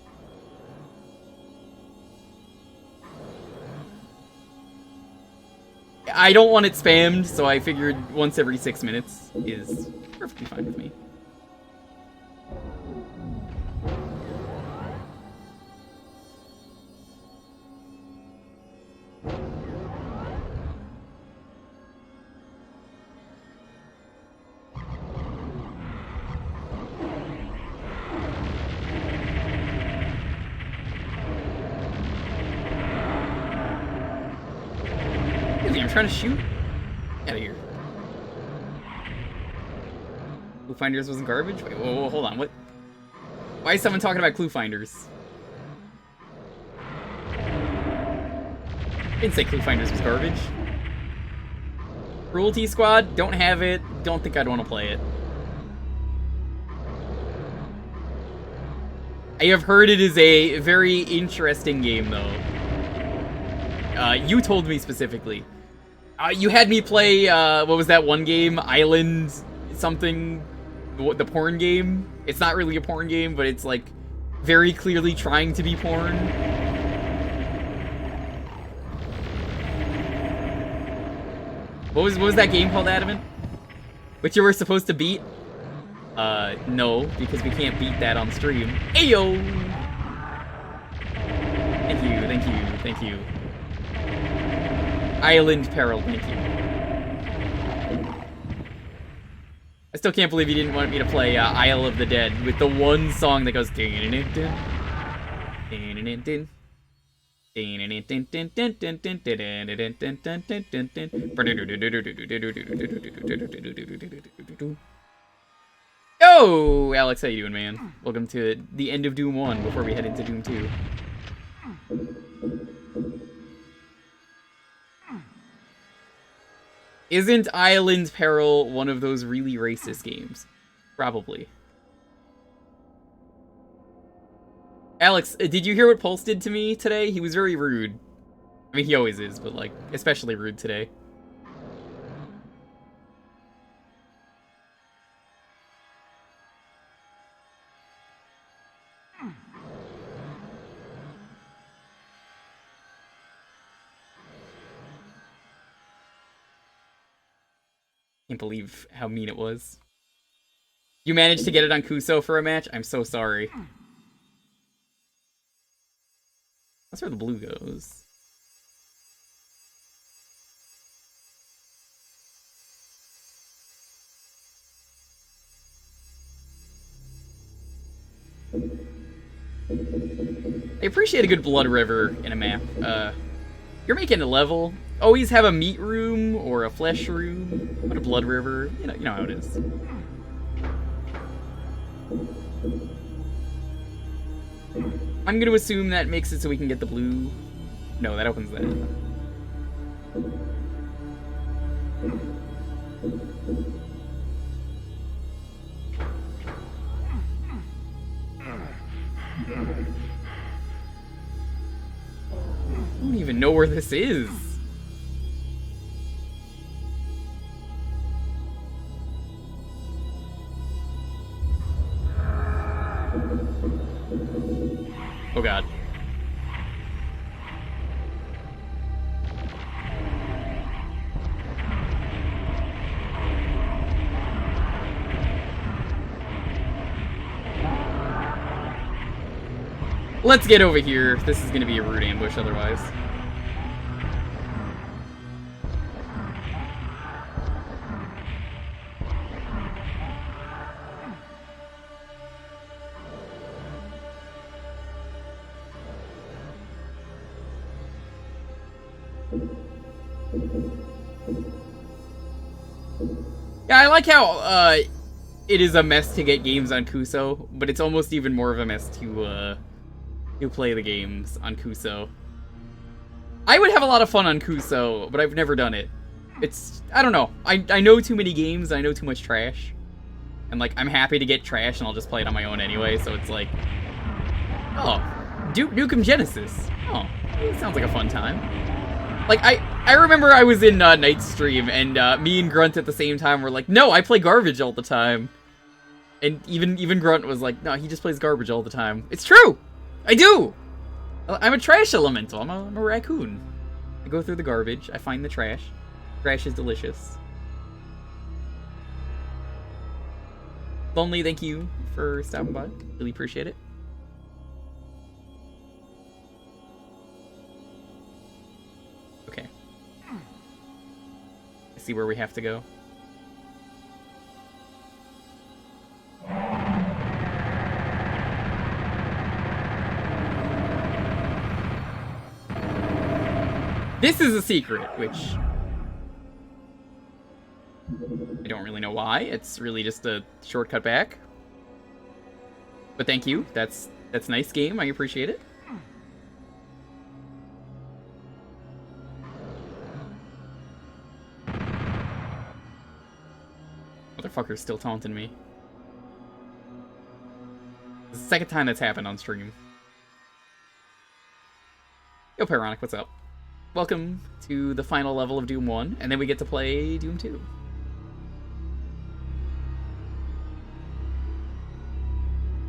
I don't want it spammed, so I figured once every 6 minutes is perfectly fine with me. I'm trying to shoot. Get out of here. Clue Finders wasn't garbage? Wait, whoa, hold on, what? Why is someone talking about Clue Finders? I didn't say Clue Finders was garbage. Cruelty Squad, don't have it. Don't think I'd want to play it. I have heard it is a very interesting game, though. You told me specifically. You had me play, what was that one game? Island something? The porn game? It's not really a porn game, but it's, like, very clearly trying to be porn. What was that game called, Adamant? Which you were supposed to beat? No, because we can't beat that on stream. Ayo! Thank you, thank you, thank you. Island Peril, thank you. I still can't believe you didn't want me to play Isle of the Dead with the one song that goes. Yo, Alex, how you doing, man? Welcome to the end of Doom 1 before we head into Doom 2. Isn't Island Peril one of those really racist games? Probably. Alex, did you hear what Pulse did to me today? He was very rude. I mean, he always is, but, like, especially rude today. Can't believe how mean it was. You managed to get it on Kuso for a match? I'm so sorry. That's where the blue goes. I appreciate a good blood river in a map. You're making a level. Always have a meat room or a flesh room. What a blood river. You know how it is. I'm gonna assume that makes it so we can get the blue. No, that opens that. I don't even know where this is. Oh god. Let's get over here. This is gonna be a rude ambush otherwise. Yeah, I like how it is a mess to get games on Kuso, but it's almost even more of a mess to play the games on Kuso. I would have a lot of fun on Kuso, but I've never done it. I don't know. I know too many games, I know too much trash. And, like, I'm happy to get trash and I'll just play it on my own anyway, so it's like... Oh, Duke Nukem Genesis. Oh, it sounds like a fun time. Like, I remember I was in Night's stream, and me and Grunt at the same time were like, no, I play garbage all the time. And even Grunt was like, no, he just plays garbage all the time. It's true! I do! I'm a trash elemental. I'm a raccoon. I go through the garbage. I find the trash. Trash is delicious. Lonely, thank you for stopping by. Really appreciate it. Okay. I see where we have to go. This is a secret, which I don't really know why. It's really just a shortcut back. But thank you. That's nice game. I appreciate it. Motherfucker's still taunting me. It's the second time that's happened on stream. Yo, Pyronic, what's up? Welcome to the final level of Doom 1, and then we get to play Doom 2.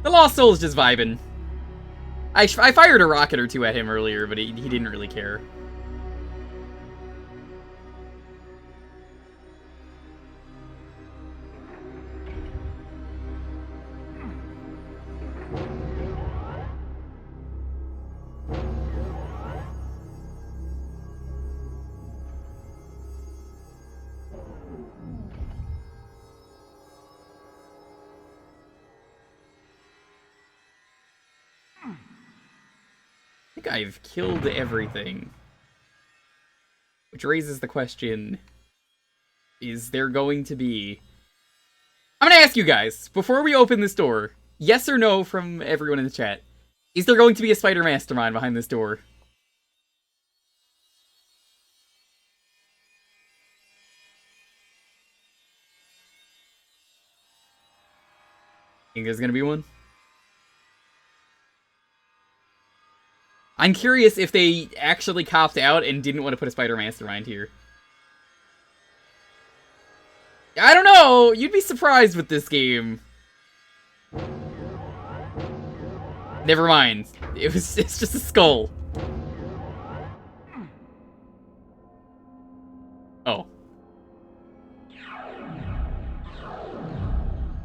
The Lost Soul is just vibing. I fired a rocket or two at him earlier, but he didn't really care. think I've killed everything. Which raises the question, is there going to be... I'm gonna ask you guys, before we open this door, yes or no from everyone in the chat, is there going to be a spider mastermind behind this door? Think there's gonna be one? I'm curious if they actually copped out and didn't want to put a spider mastermind here. I don't know! You'd be surprised with this game. Never mind. It's just a skull. Oh.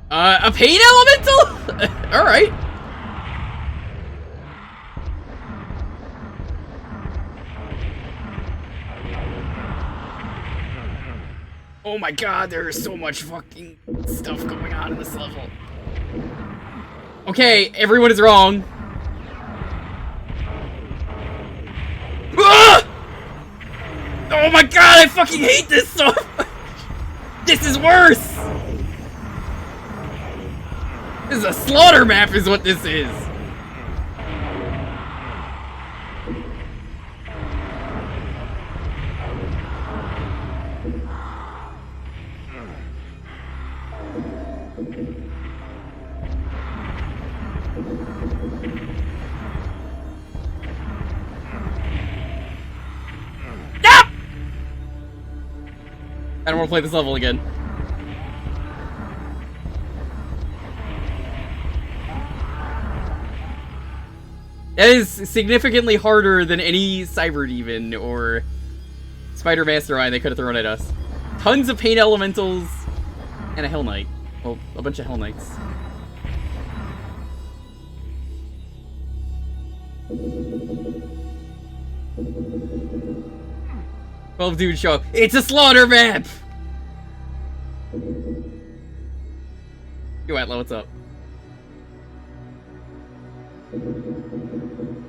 A pain elemental? Alright. Oh my god, there is so much fucking stuff going on in this level. Okay, everyone is wrong. Ah! Oh my god, I fucking hate this so much! This is worse! This is a slaughter map is what this is. I don't want to play this level again. That is significantly harder than any Cyber Demon or Spider Mastermind they could have thrown at us. Tons of pain elementals and a Hell Knight. Well, a bunch of Hell Knights. Well, dude, show up. It's a slaughter map! Yo, Atla, what's up?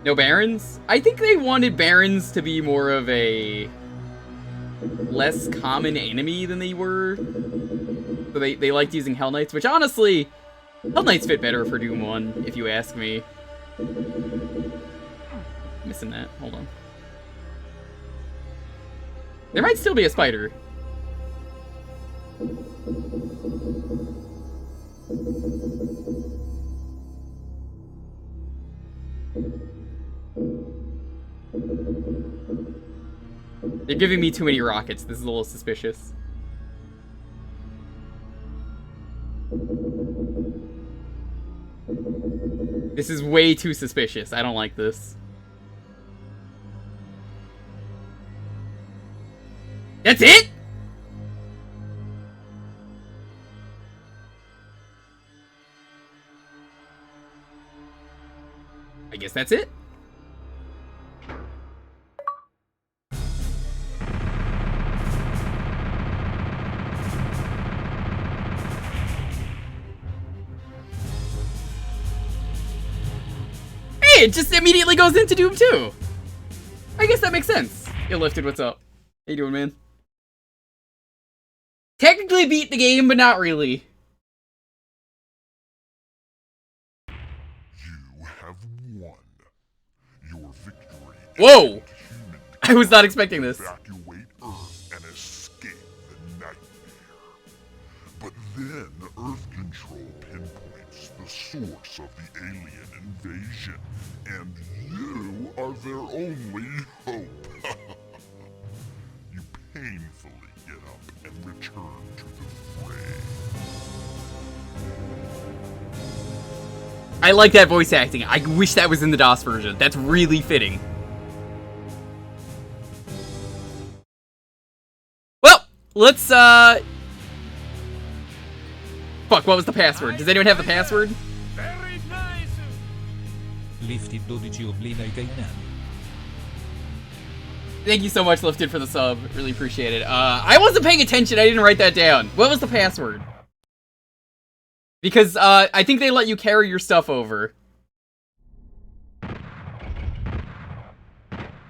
No Barons? I think they wanted Barons to be more of a less common enemy than they were. So they liked using Hell Knights, which honestly, Hell Knights fit better for Doom 1, if you ask me. Missing that. Hold on. There might still be a spider. They're giving me too many rockets. This is a little suspicious. This is way too suspicious. I don't like this. That's it? I guess that's it. Hey, it just immediately goes into Doom 2. I guess that makes sense. Yo, Lifted, what's up? How you doing, man? Technically beat the game, but not really. You have won. Your victory. Whoa! I was not expecting this. Evacuate Earth and escape the nightmare. But then Earth Control pinpoints the source of the alien invasion, and you are their only hope. You painfully get up and return to the fray. I like that voice acting. I wish that was in the DOS version. That's really fitting. Well, let's, Fuck, what was the password? Does anyone have the password? Very nice. Lifted 12 oblina kainan. Thank you so much, Lifted, for the sub. Really appreciate it. I wasn't paying attention. I didn't write that down. What was the password? Because, I think they let you carry your stuff over.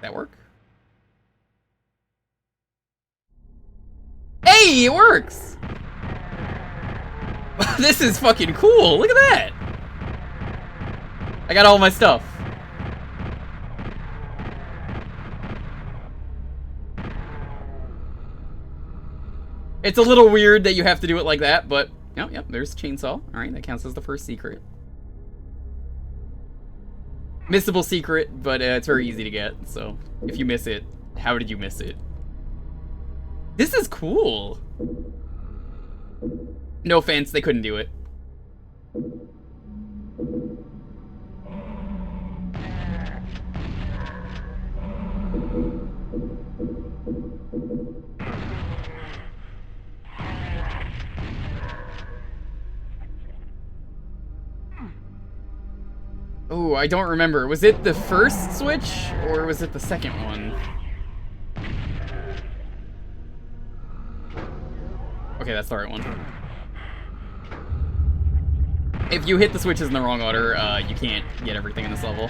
That work? Hey, it works! This is fucking cool. Look at that. I got all my stuff. It's a little weird that you have to do it like that, but yep, there's chainsaw. Alright, that counts as the first secret. Missable secret, but it's very easy to get, so if you miss it, how did you miss it? This is cool. No offense, they couldn't do it. Oh, I don't remember. Was it the first switch, or was it the second one? Okay, that's the right one. If you hit the switches in the wrong order, you can't get everything in this level.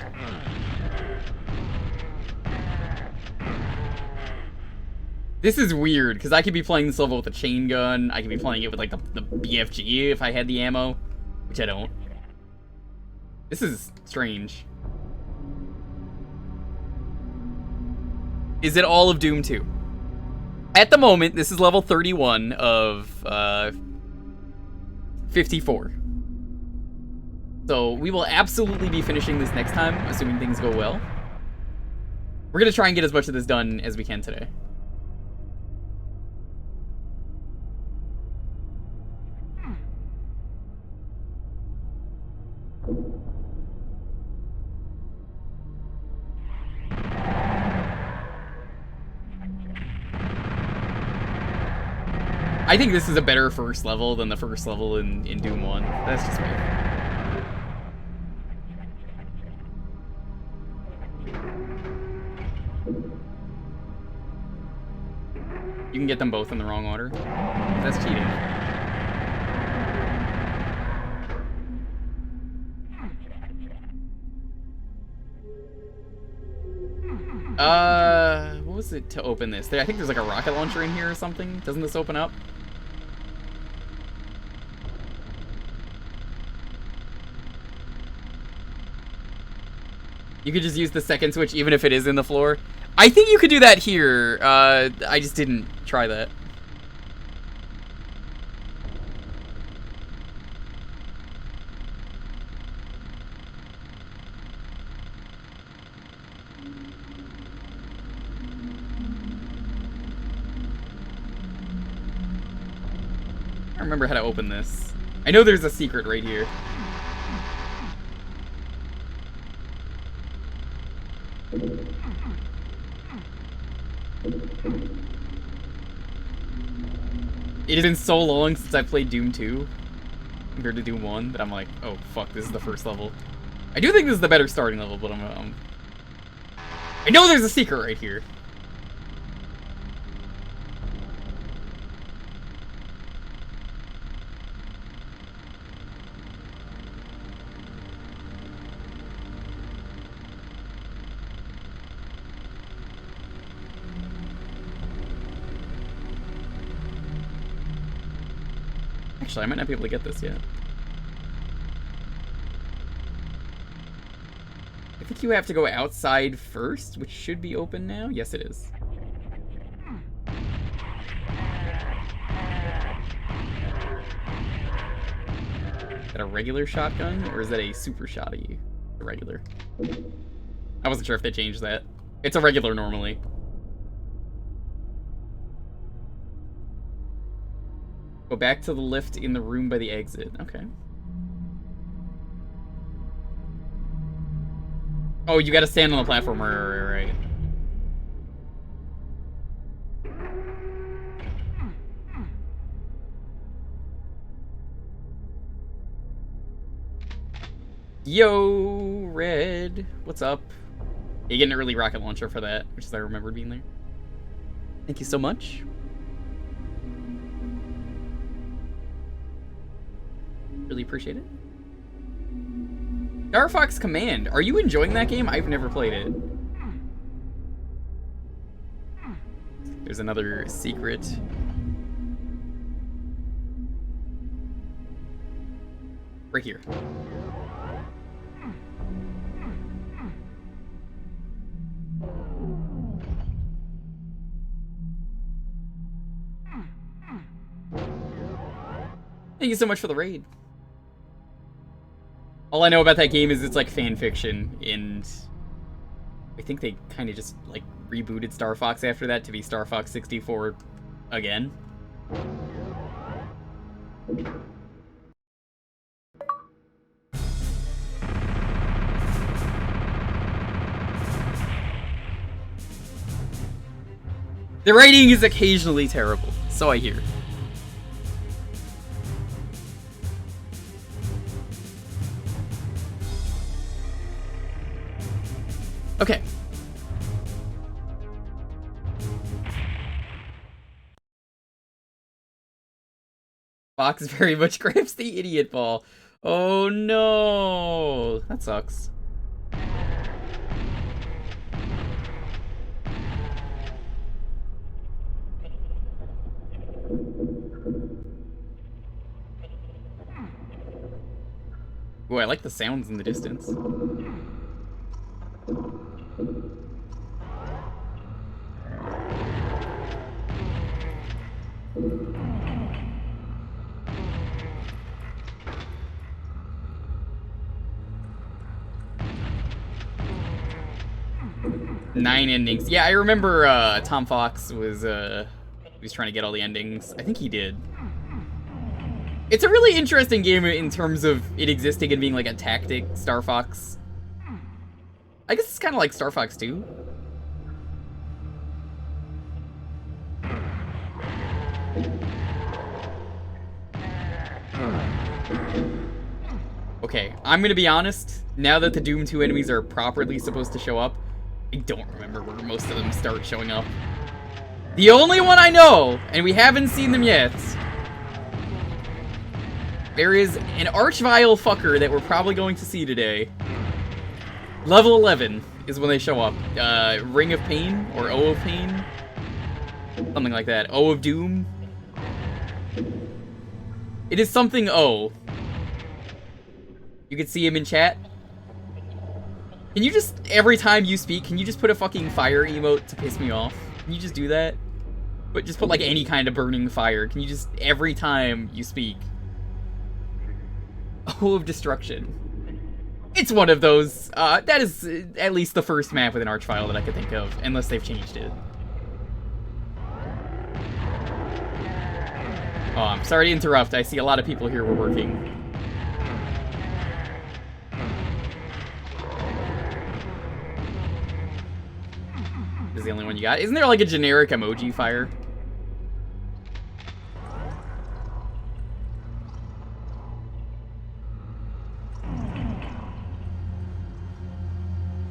This is weird, because I could be playing this level with a chain gun, I could be playing it with, like, the BFG if I had the ammo, which I don't. This is strange. Is it all of Doom 2? At the moment, this is level 31 of 54. So we will absolutely be finishing this next time, assuming things go well. We're going to try and get as much of this done as we can today. I think this is a better first level than the first level in Doom 1. That's just me. You can get them both in the wrong order. That's cheating. What was it to open this? I think there's like a rocket launcher in here or something. Doesn't this open up? You could just use the second switch even if it is in the floor. I think you could do that here. I just didn't try that. I don't remember how to open this. I know there's a secret right here. It has been so long since I played Doom 2 compared to Doom 1 that I'm like, oh fuck, this is the first level. I do think this is the better starting level, but I know there's a secret right here. Actually, I might not be able to get this yet. I think you have to go outside first, which should be open now. Yes, it is. Is that a regular shotgun, or is that a super shotty? A regular. I wasn't sure if they changed that. It's a regular normally. Go back to the lift in the room by the exit. Okay. Oh, you gotta stand on the platform. Right. Yo, Red. What's up? You getting an early rocket launcher for that, which is I remembered being there. Thank you so much. Really appreciate it. Star Fox Command. Are you enjoying that game? I've never played it. There's another secret. Right here. Thank you so much for the raid. All I know about that game is it's like fan fiction, and I think they kind of just like rebooted Star Fox after that to be Star Fox 64 again. The writing is occasionally terrible, so I hear. Okay. Fox very much grabs the idiot ball. Oh no! That sucks. Ooh, I like the sounds in the distance. 9 endings. Yeah, I remember Tom Fox was trying to get all the endings. I think he did. It's a really interesting game in terms of it existing and being like a tactic Star Fox. I guess it's kind of like Star Fox 2. Okay, I'm gonna be honest. Now that the Doom 2 enemies are properly supposed to show up, I don't remember where most of them start showing up. The only one I know, and we haven't seen them yet, there is an arch-vile fucker that we're probably going to see today. Level 11 is when they show up. Ring of Pain, or O of Pain. Something like that. O of Doom. It is something O. You can see him in chat. Can you just, every time you speak, can you just put a fucking fire emote to piss me off? Can you just do that? But just put like any kind of burning fire. Can you just, every time you speak? O of Destruction. It's one of those. That is at least the first map with an archvile that I could think of, unless they've changed it. Oh, I'm sorry to interrupt. I see a lot of people here were working. This is the only one you got. Isn't there like a generic emoji fire?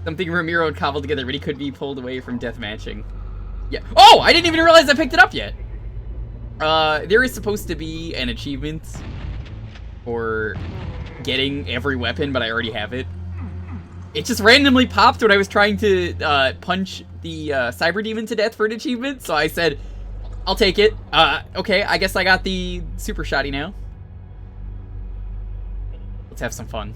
Something Ramiro had cobbled together, but he could be pulled away from deathmatching. Yeah. Oh, I didn't even realize I picked it up yet. There is supposed to be an achievement for getting every weapon, but I already have it. It just randomly popped when I was trying to punch the Cyber Demon to death for an achievement, so I said, I'll take it. Okay, I guess I got the super shotty now. Let's have some fun.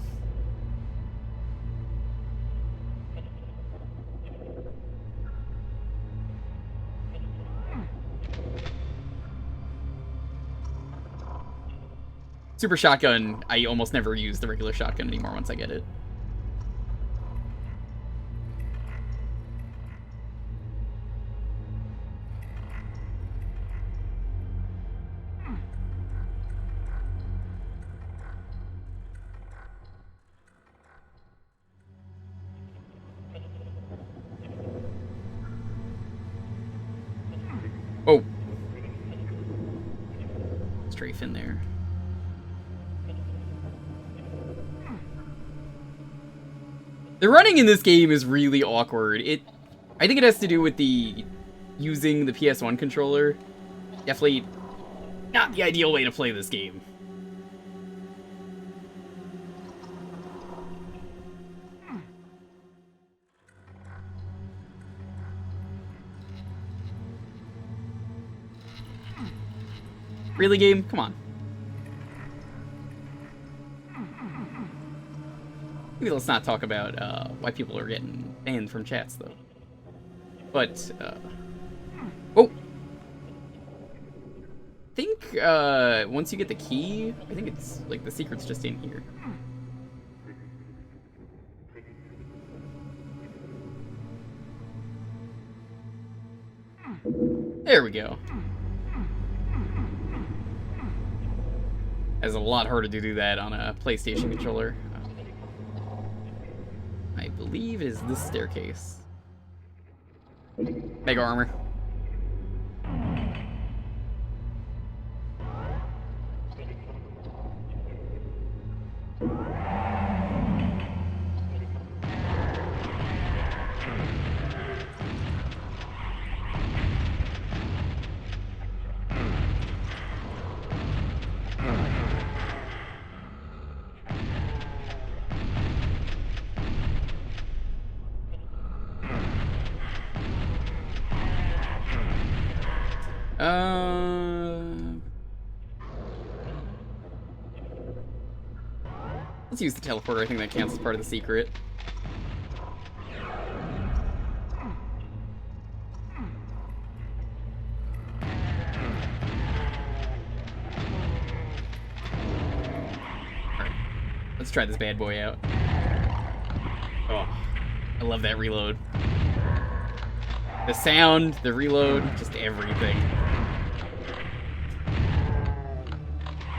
Super shotgun, I almost never use the regular shotgun anymore once I get it. Oh. Strafe in there. The running in this game is really awkward. I think it has to do with using the PS1 controller. Definitely not the ideal way to play this game. Really, game? Come on. Maybe let's not talk about why people are getting banned from chats, though. But, oh! I think, once you get the key, I think it's, like, the secret's just in here. There we go. It's a lot harder to do that on a PlayStation controller. I believe it is this staircase. Mega armor. Let's use the teleporter. I think that counts as part of the secret. Alright, let's try this bad boy out. Oh, I love that reload. The sound, the reload, just everything.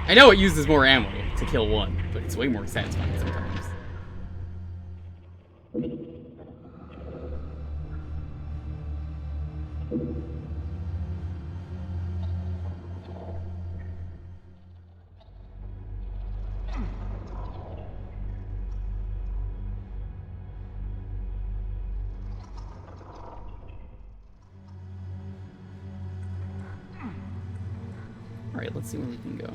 I know it uses more ammo to kill one, but it's way more satisfying sometimes. Alright, let's see where we can go.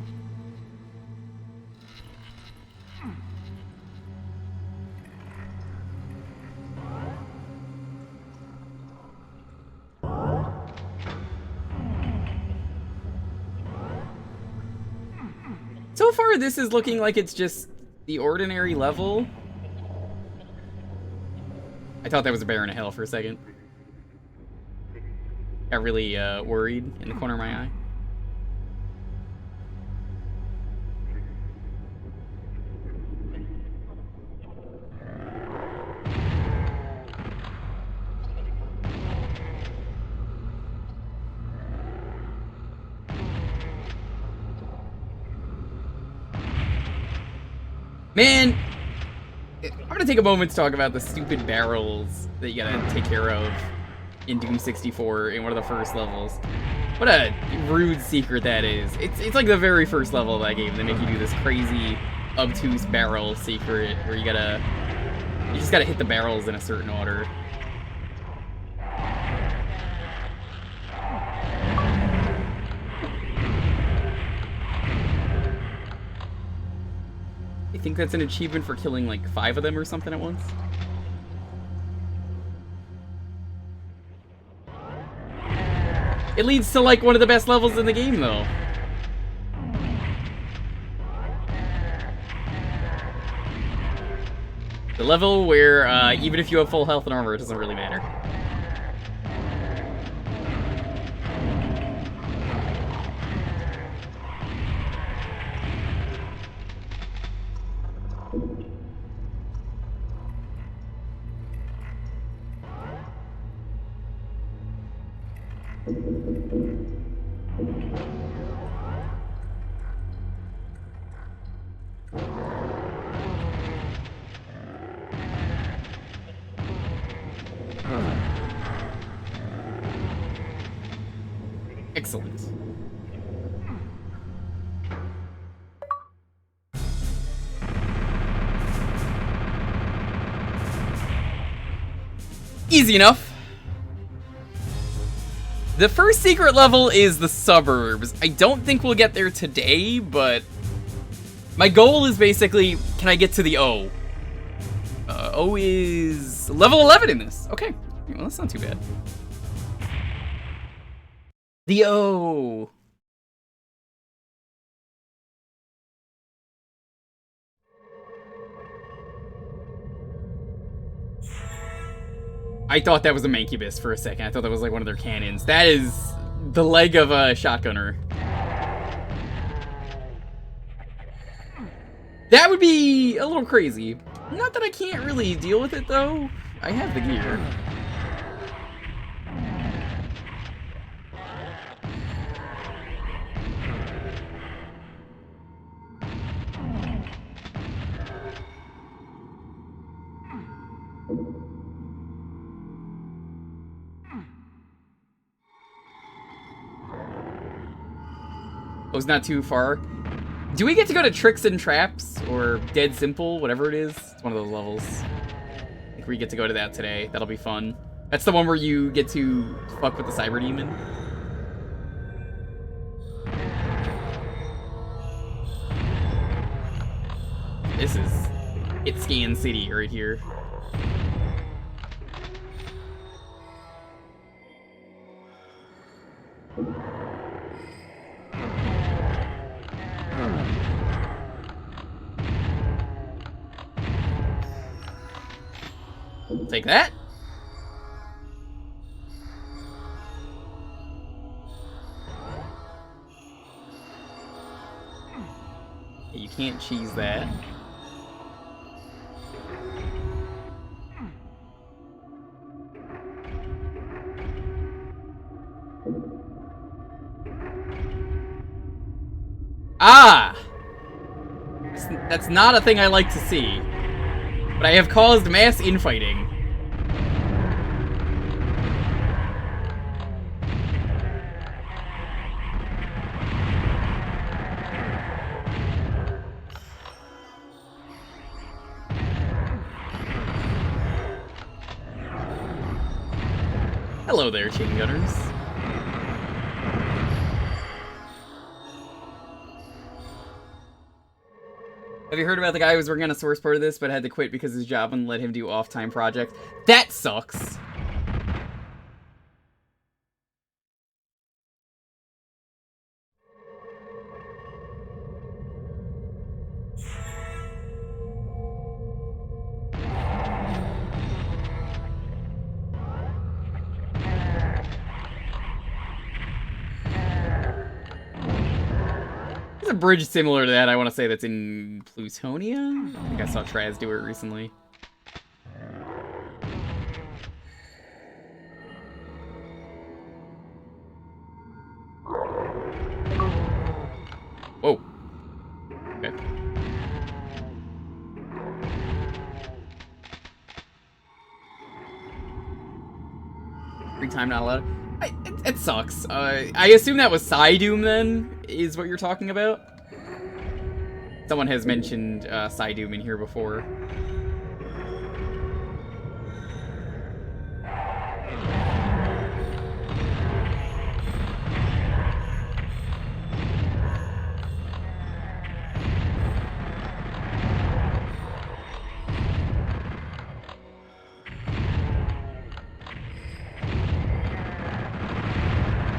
So far, this is looking like it's just the ordinary level. I thought that was a Baron of Hell for a second. Got really worried in the corner of my eye. Man, I'm gonna take a moment to talk about the stupid barrels that you gotta take care of in Doom 64 in one of the first levels. What a rude secret that is. It's like the very first level of that game. They make you do this crazy, obtuse barrel secret where you just gotta hit the barrels in a certain order. I think that's an achievement for killing like 5 of them or something at once. It leads to like one of the best levels in the game though. The level where even if you have full health and armor, it doesn't really matter. Excellent. Easy enough. The first secret level is the suburbs. I don't think we'll get there today, but my goal is basically, can I get to the O? O is level 11 in this. Okay, well, that's not too bad. The O. I thought that was a Mancubus for a second. I thought that was like one of their cannons. That is the leg of a shotgunner. That would be a little crazy. Not that I can't really deal with it, though. I have the gear. Oh, it's not too far. Do we get to go to Tricks and Traps? Or Dead Simple? Whatever it is. It's one of those levels. I think we get to go to that today. That'll be fun. That's the one where you get to fuck with the Cyber Demon. This is It Scan City right here. Take that. You can't cheese that. Ah! That's not a thing I like to see. But I have caused mass infighting. Hello there, chain gunners. Have you heard about the guy who was working on a source part of this but had to quit because his job wouldn't let him do off-time projects? That sucks. There's a bridge similar to that, I want to say, that's in Plutonia? I think I saw Traz do it recently. Whoa. Okay. Free time not allowed. It sucks. I assume that was Psydoom then, is what you're talking about? Someone has mentioned Psydoom in here before.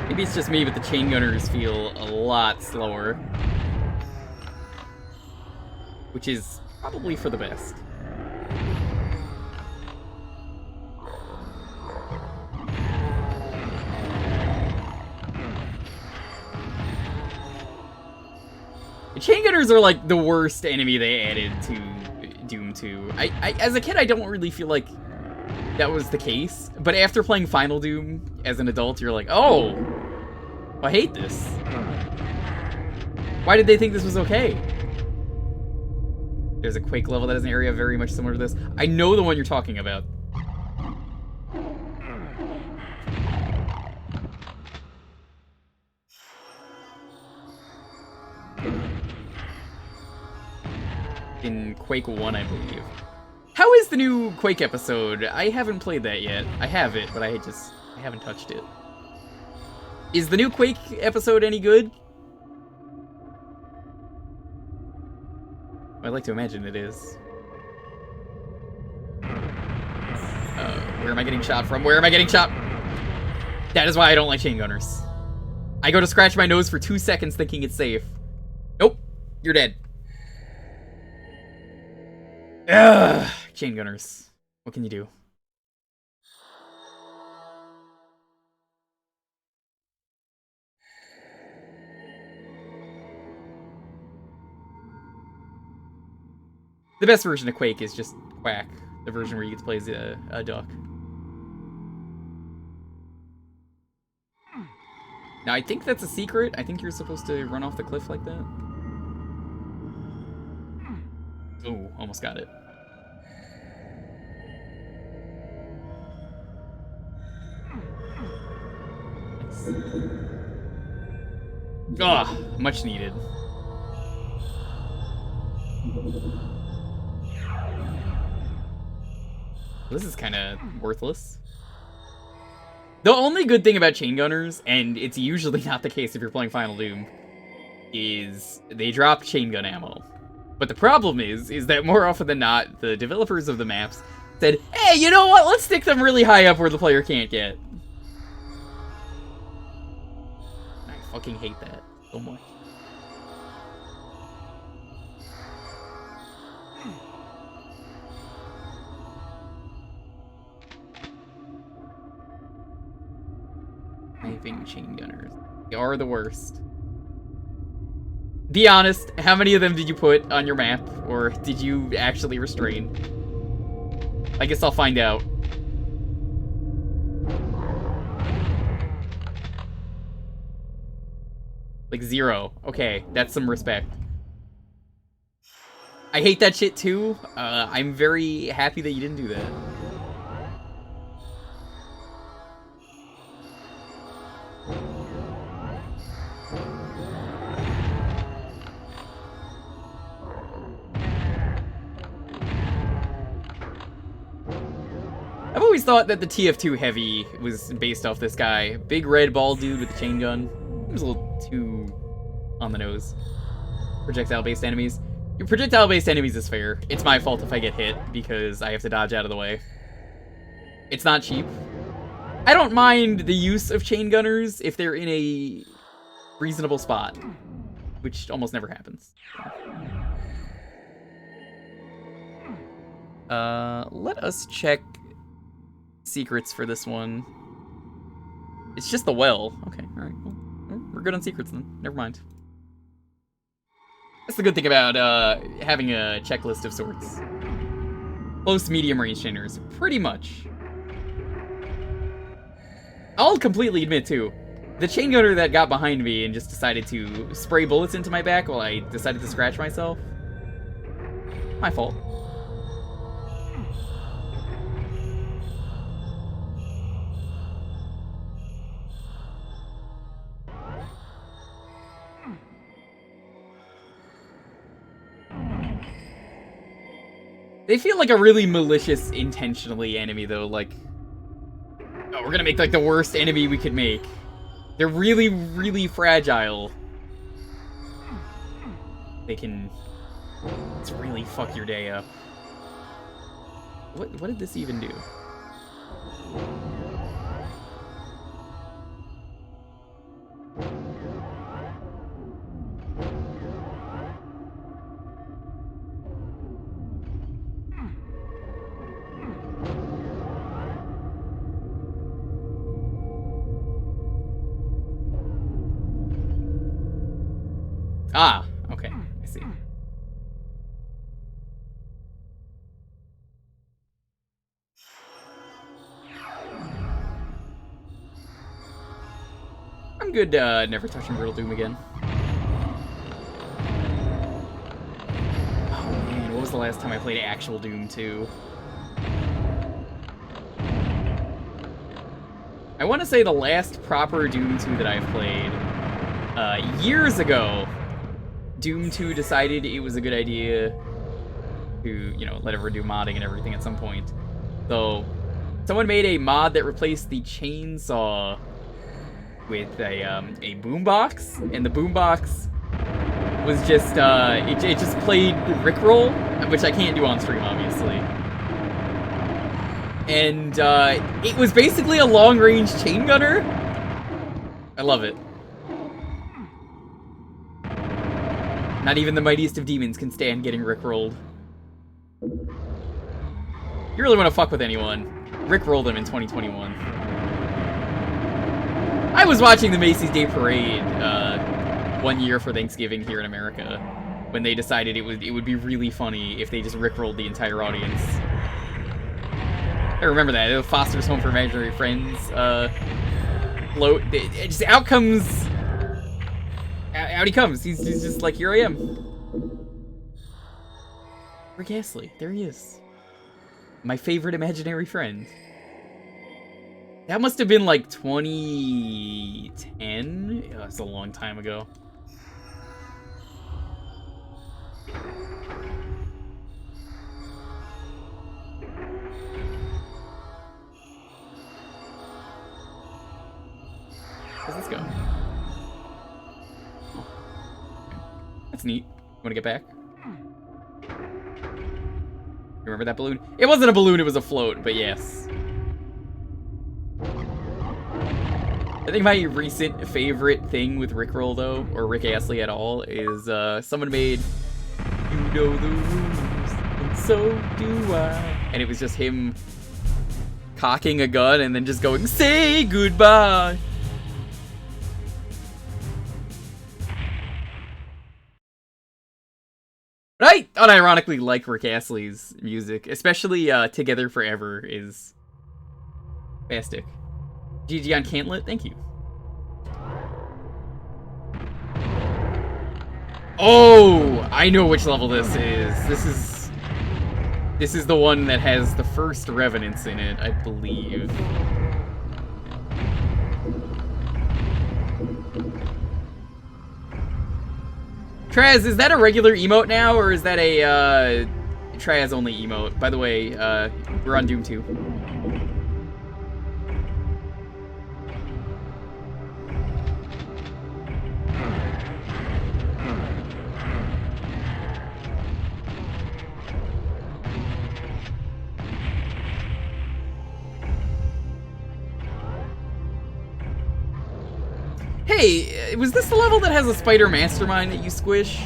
Maybe it's just me, but the chain gunners feel a lot slower. Which is probably for the best. The chain gunners are like the worst enemy they added to Doom 2. As a kid, I don't really feel like that was the case, but after playing Final Doom as an adult, you're like, oh, I hate this. Why did they think this was okay? There's a Quake level that has an area very much similar to this. I know the one you're talking about. In Quake 1, I believe. How is the new Quake episode? I haven't played that yet. I have it, but I haven't touched it. Is the new Quake episode any good? I'd like to imagine it is. Where am I getting shot from? Where am I getting shot? That is why I don't like chain gunners. I go to scratch my nose for 2 seconds thinking it's safe. Nope. You're dead. Ugh. Chain gunners. What can you do? The best version of Quake is just Quack, the version where you get to play as a duck. Now, I think that's a secret. I think you're supposed to run off the cliff like that. Oh, almost got it. Ah, much needed. This is kind of worthless. The only good thing about chain gunners, and it's usually not the case if you're playing Final Doom, is they drop chain gun ammo. But the problem is that more often than not, the developers of the maps said, hey, you know what? Let's stick them really high up where the player can't get. I fucking hate that so much. Sniping chain gunners. They are the worst. Be honest, how many of them did you put on your map? Or did you actually restrain? I guess I'll find out. Like 0. Okay, that's some respect. I hate that shit too. I'm very happy that you didn't do that. I've always thought that the TF2 Heavy was based off this guy. Big red bald dude with a chain gun. He was a little too on the nose. Projectile-based enemies. Your projectile-based enemies is fair. It's my fault if I get hit, because I have to dodge out of the way. It's not cheap. I don't mind the use of chain gunners if they're in a reasonable spot, which almost never happens. Let us check secrets for this one. It's just the well. Okay, alright. Well, we're good on secrets then. Never mind. That's the good thing about having a checklist of sorts. Close medium range chainers, pretty much. I'll completely admit too, the chain gunner that got behind me and just decided to spray bullets into my back while I decided to scratch myself. My fault. They feel like a really malicious, intentionally enemy, though. Like, oh, we're gonna make, like, the worst enemy we could make. They're really, really fragile. They can... Let's really fuck your day up. What did this even do? Ah, okay, I see. I'm good, never touching Brutal Doom again. Oh man, what was the last time I played actual Doom 2? I want to say the last proper Doom 2 that I've played, years ago, Doom 2 decided it was a good idea to, you know, let everyone do modding and everything at some point. So, someone made a mod that replaced the chainsaw with a boombox, and the boombox was just, it just played Rickroll, which I can't do on stream, obviously. And, it was basically a long-range chain gunner. I love it. Not even the mightiest of demons can stand getting rickrolled. You really want to fuck with anyone, rickroll them in 2021. I was watching the Macy's Day Parade 1 year for Thanksgiving here in America, when they decided it would be really funny if they just rickrolled the entire audience. I remember that. It was Foster's Home for Imaginary Friends. Float. It just out comes. Out he comes. He's just like, here I am. Rick Astley. There he is. My favorite imaginary friend. That must have been like 2010? Oh, that's a long time ago. Where's this go? Oh. That's neat. Wanna get back? Remember that balloon? It wasn't a balloon, it was a float, but yes. I think my recent favorite thing with Rickroll, though, or Rick Astley at all, is someone made "You Know the Rules, and So Do I," and it was just him cocking a gun and then just going, "Say goodbye." But I unironically like Rick Astley's music, especially "Together Forever" is fantastic. GG on Cantlet, thank you. Oh, I know which level this is. This is the one that has the first Revenants in it, I believe. Traz, is that a regular emote now, or is that a Traz only emote? By the way, we're on Doom 2. Hey, was this the level that has a spider mastermind that you squish?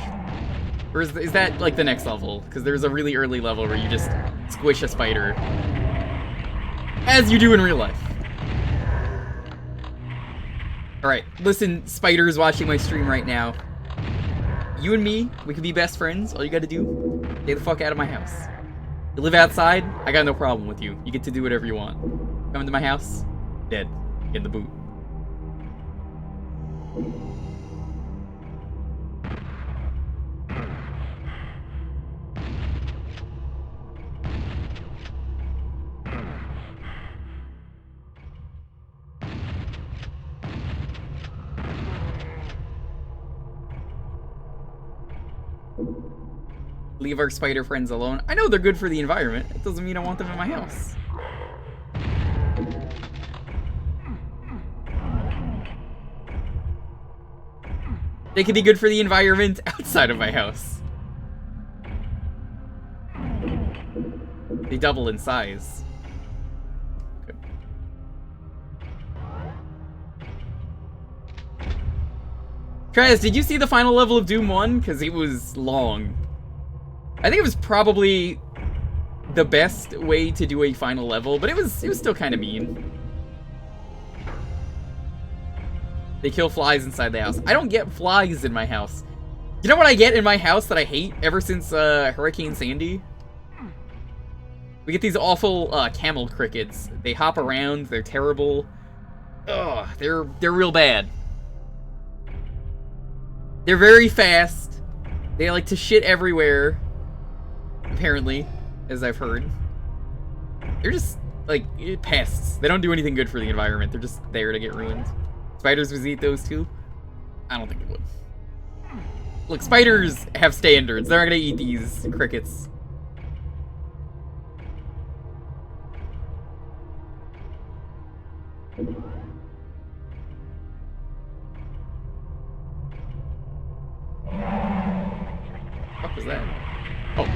Or is that like the next level? Because there's a really early level where you just squish a spider. As you do in real life. Alright, listen, spiders watching my stream right now. You and me, we could be best friends. All you gotta do, stay the fuck out of my house. You live outside, I got no problem with you. You get to do whatever you want. Come into my house, dead. In the boot. Leave our spider friends alone. I know they're good for the environment. It doesn't mean I want them in my house. They could be good for the environment outside of my house. They double in size. Okay. Traz, did you see the final level of Doom 1? Because it was long. I think it was probably the best way to do a final level, but it was still kind of mean. They kill flies inside the house. I don't get flies in my house. You know what I get in my house that I hate ever since Hurricane Sandy? We get these awful camel crickets. They hop around. They're terrible. Ugh, they're real bad. They're very fast. They like to shit everywhere. Apparently, as I've heard. They're just, like, pests. They don't do anything good for the environment. They're just there to get ruined. Spiders would eat those too? I don't think they would. Look, spiders have standards. They're not gonna eat these crickets. What was that? Oh.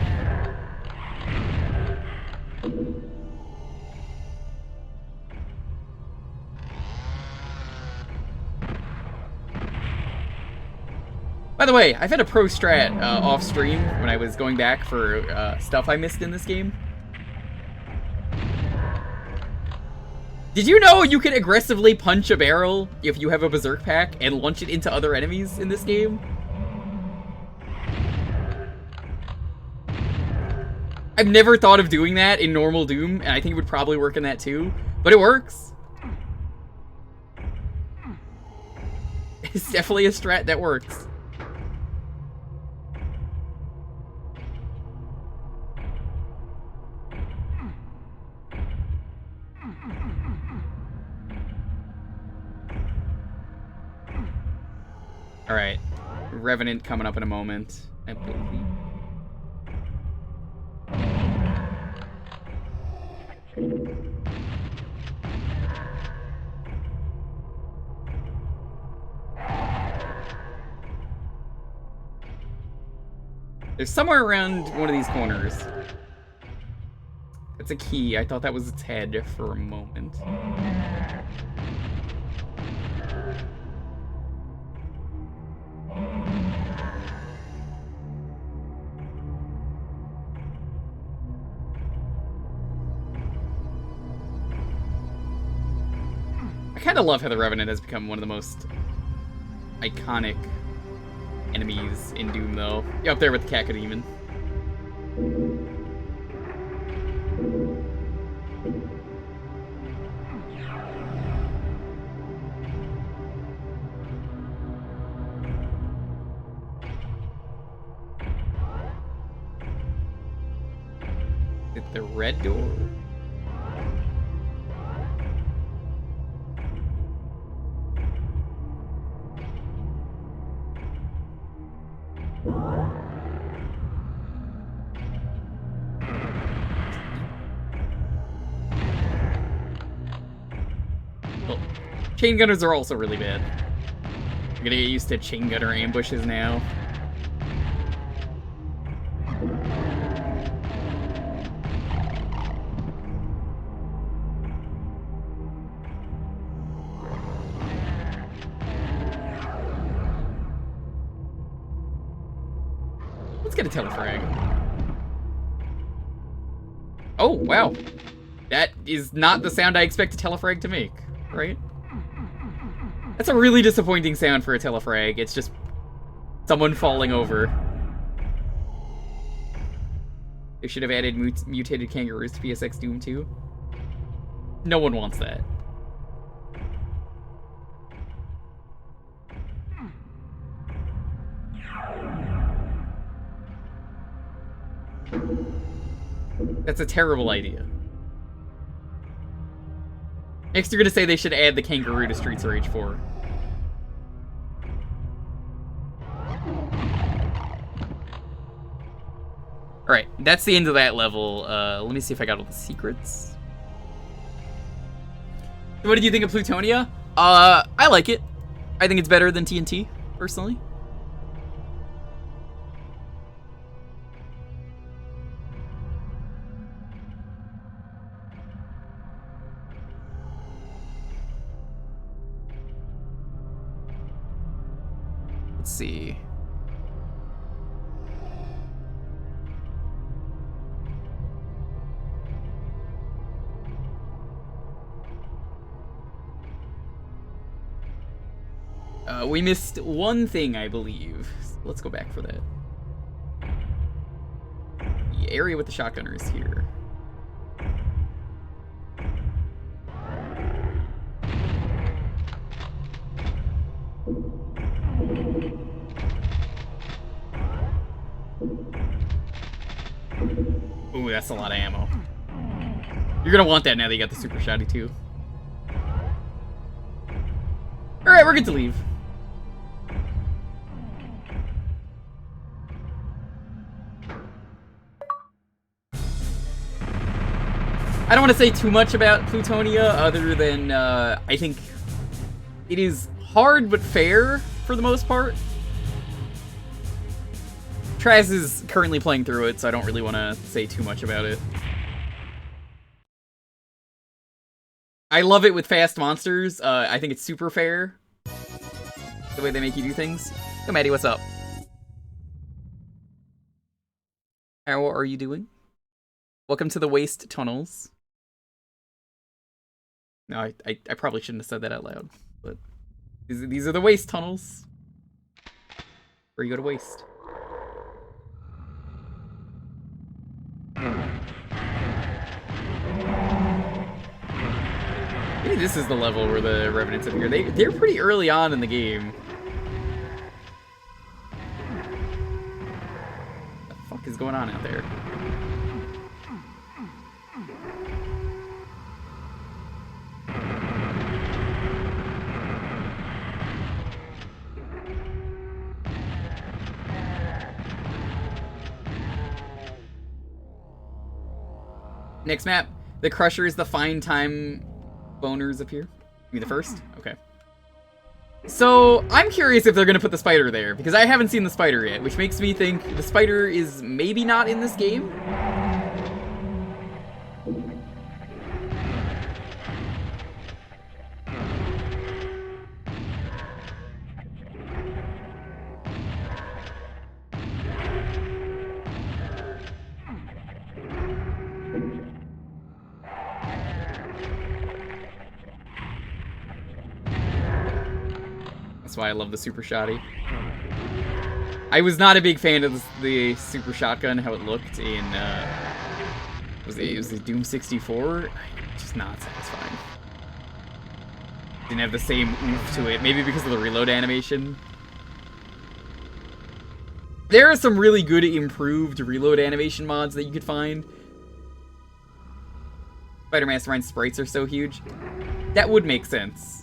By the way, I've had a pro strat off stream when I was going back for stuff I missed in this game. Did you know you can aggressively punch a barrel if you have a berserk pack and launch it into other enemies in this game? I've never thought of doing that in normal Doom, and I think it would probably work in that too. But it works. It's definitely a strat that works. Alright. Revenant coming up in a moment, I believe. There's somewhere around one of these corners. It's a key. I thought that was its head for a moment. I kind of love how the Revenant has become one of the most iconic enemies in Doom, though. Yeah, up there with the Cacodemon. Is it the red door? Well, chain gunners are also really bad. I'm gonna get used to chain gunner ambushes now. Let's get a telefrag. Oh, wow. That is not the sound I expect a telefrag to make, right? That's a really disappointing sound for a telefrag. It's just someone falling over. They should have added mutated kangaroos to PSX Doom 2. No one wants that. That's a terrible idea. Next, you're gonna say they should add the kangaroo to Streets of Rage 4. Alright, that's the end of that level. Let me see if I got all the secrets. What did you think of Plutonia? I like it. I think it's better than TNT, personally. Let's see. We missed one thing, I believe. Let's go back for that. The area with the shotgunner is here. Ooh, that's a lot of ammo. You're gonna want that now that you got the super shotty too. Alright, we're good to leave. I don't want to say too much about Plutonia other than I think it is hard but fair for the most part. Traz is currently playing through it, so I don't really want to say too much about it. I love it with fast monsters. I think it's super fair, the way they make you do things. Yo, Maddie, what's up? How are you doing? Welcome to the Waste Tunnels. No, I probably shouldn't have said that out loud, but these are the Waste Tunnels. Where you go to waste. Maybe this is the level where the Revenants appear. They're pretty early on in the game. What the fuck is going on out there? Next map, the Crushers, the Fine Time boners appear. Be the first? Okay. So, I'm curious if they're gonna put the spider there, because I haven't seen the spider yet, which makes me think the spider is maybe not in this game. That's why I love the super shotty. I was not a big fan of the super shotgun, how it looked in, was it Doom 64? Just not satisfying. Didn't have the same oomph to it, maybe because of the reload animation. There are some really good improved reload animation mods that you could find. Spider Mastermind's sprites are so huge. That would make sense.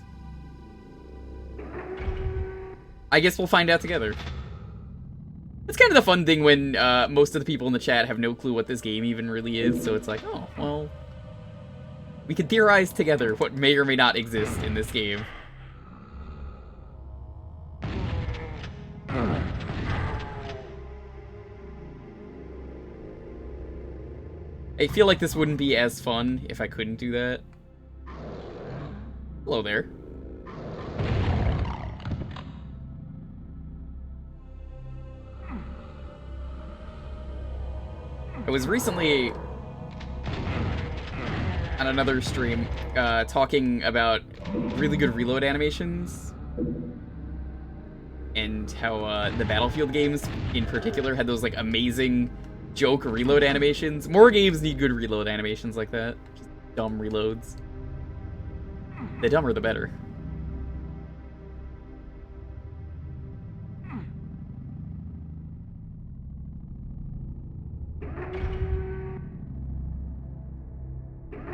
I guess we'll find out together. It's kind of the fun thing when most of the people in the chat have no clue what this game even really is, so it's like, oh, well, we can theorize together what may or may not exist in this game. I feel like this wouldn't be as fun if I couldn't do that. Hello there. I was recently on another stream talking about really good reload animations and how the Battlefield games in particular had those like amazing joke reload animations. More games need good reload animations like that. Just dumb reloads. The dumber the better.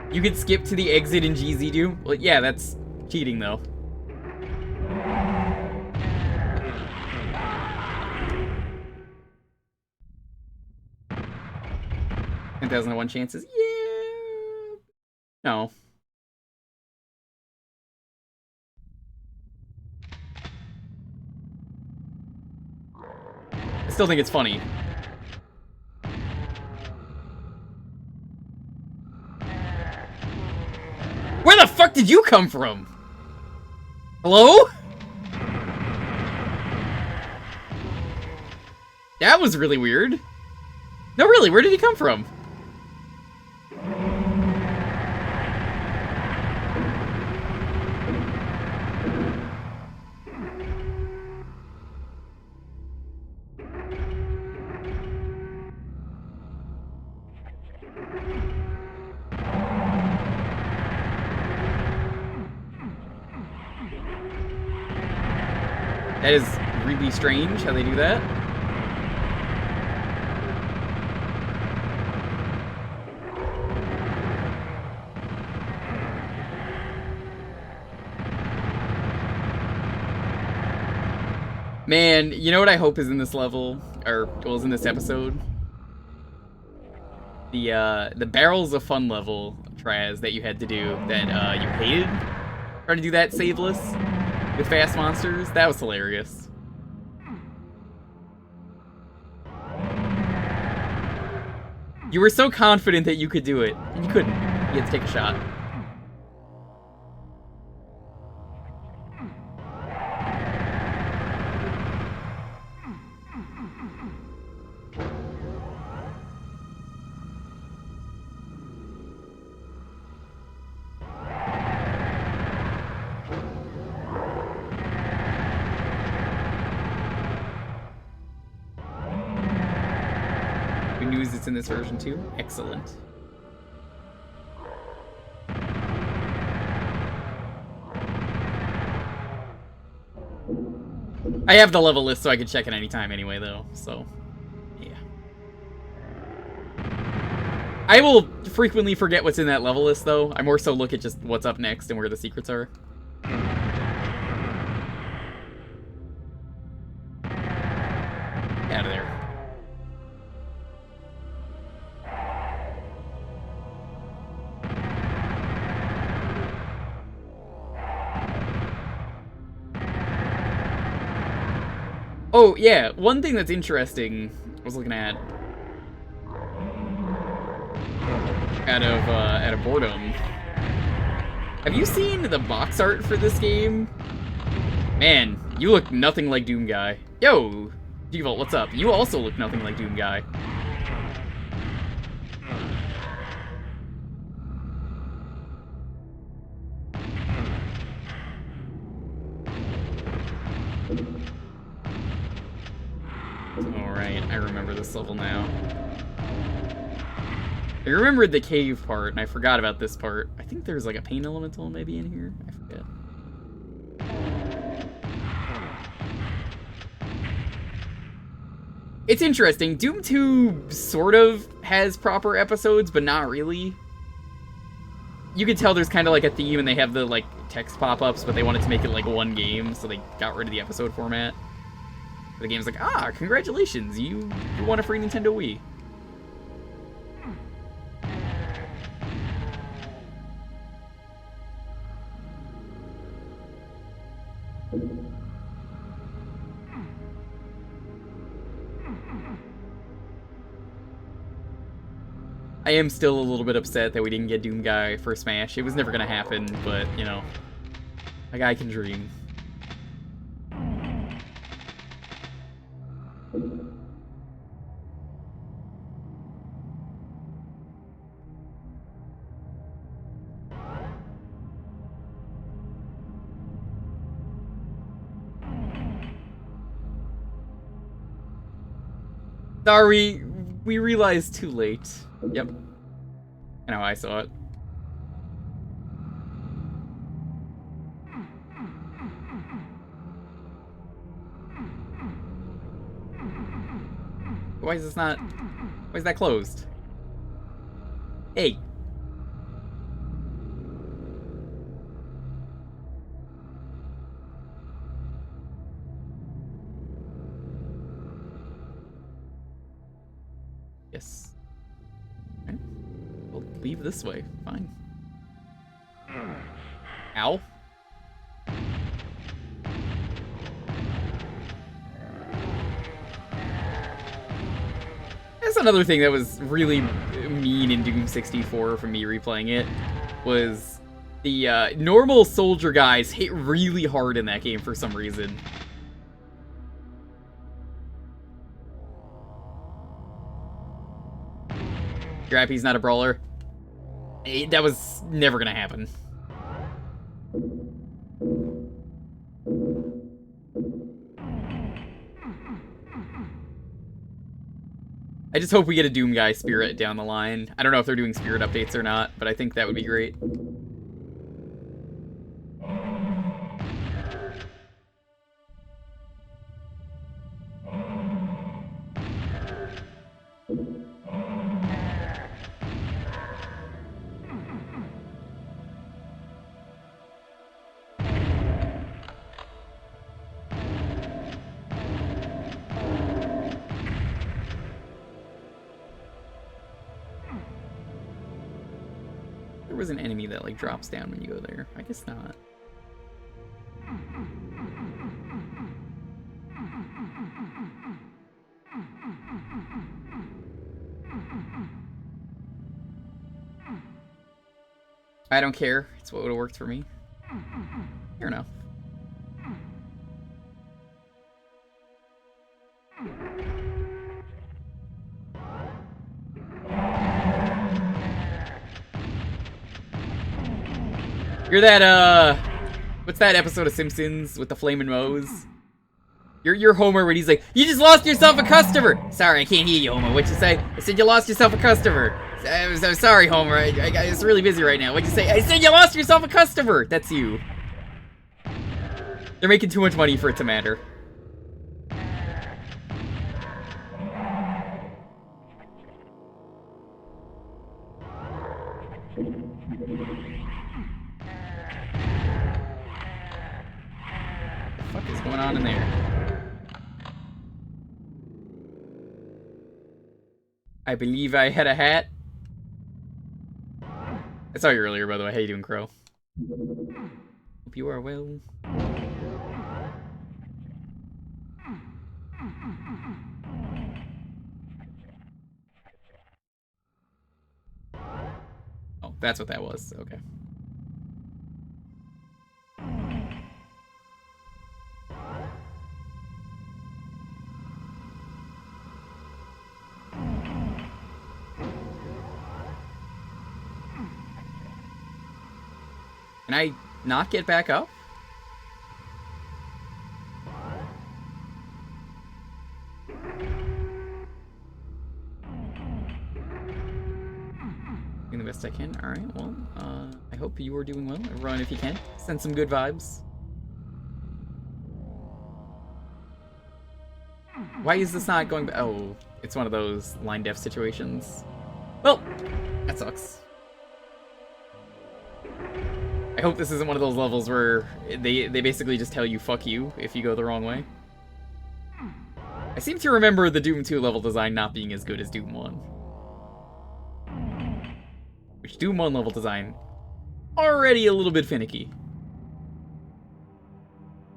You could skip to the exit in GZ Doom? Well, yeah, that's cheating, though. And 1001 chances? Yeah. No. I still think it's funny. Where the fuck did you come from? Hello? That was really weird. No, really, where did he come from? That is really strange how they do that. Man, you know what I hope is in this level, or well, is in this episode? The Barrels of Fun level, Traz, that you had to do that you hated. Trying to do that saveless with fast monsters. That was hilarious. You were so confident that you could do it, and you couldn't. You had to take a shot. News it's in this version too. Excellent. I have the level list so I can check it anytime anyway, though, so, yeah. I will frequently forget what's in that level list, though. I more so look at just what's up next and where the secrets are. Out of there. Oh, yeah, one thing that's interesting I was looking at out of boredom. Have you seen the box art for this game? Man, you look nothing like Doom Guy. Yo, Devault, what's up? You also look nothing like Doom Guy. Alright, I remember this level now. I remembered the cave part, and I forgot about this part. I think there's like a pain elemental maybe in here. I forget. It's interesting. Doom 2 sort of has proper episodes, but not really. You can tell there's kind of like a theme, and they have the like text pop-ups, but they wanted to make it like one game, so they got rid of the episode format. The game's like, ah, congratulations, you won a free Nintendo Wii. I am still a little bit upset that we didn't get Doom Guy for Smash. It was never gonna happen, but, you know, a guy can dream. Sorry, we realized too late. Yep. I know how I saw it. Why is this not... Why is that closed? Hey. Yes. Okay. We'll leave this way. Fine. Ow. That's another thing that was really mean in Doom 64 for me replaying it, was the normal soldier guys hit really hard in that game for some reason. Grappy's not a brawler. That was never gonna happen. I just hope we get a Doom Guy Spirit down the line. I don't know if they're doing Spirit updates or not, but I think that would be great. There was an enemy that like drops down when you go there. I guess not. I don't care. It's what would have worked for me. Fair enough. You're that, what's that episode of Simpsons with the Flamin' Moe's? You're Homer when he's like, you just lost yourself a customer! Sorry, I can't hear you, Homer. What'd you say? I said you lost yourself a customer. I'm sorry, Homer. I was really busy right now. What'd you say? I said you lost yourself a customer! That's you. They're making too much money for it to matter. What the fuck is going on in there? I believe I had a hat. I saw you earlier, by the way. How you doing, Crow? Hope you are well. Oh, that's what that was. Okay. Can I not get back up? Doing the best I can. Alright, well, I hope you are doing well. Everyone, if you can, send some good vibes. Why is this not going back? Oh, it's one of those line def situations. Well, that sucks. I hope this isn't one of those levels where they basically just tell you fuck you if you go the wrong way. I seem to remember the Doom 2 level design not being as good as Doom 1. Which Doom 1 level design, already a little bit finicky.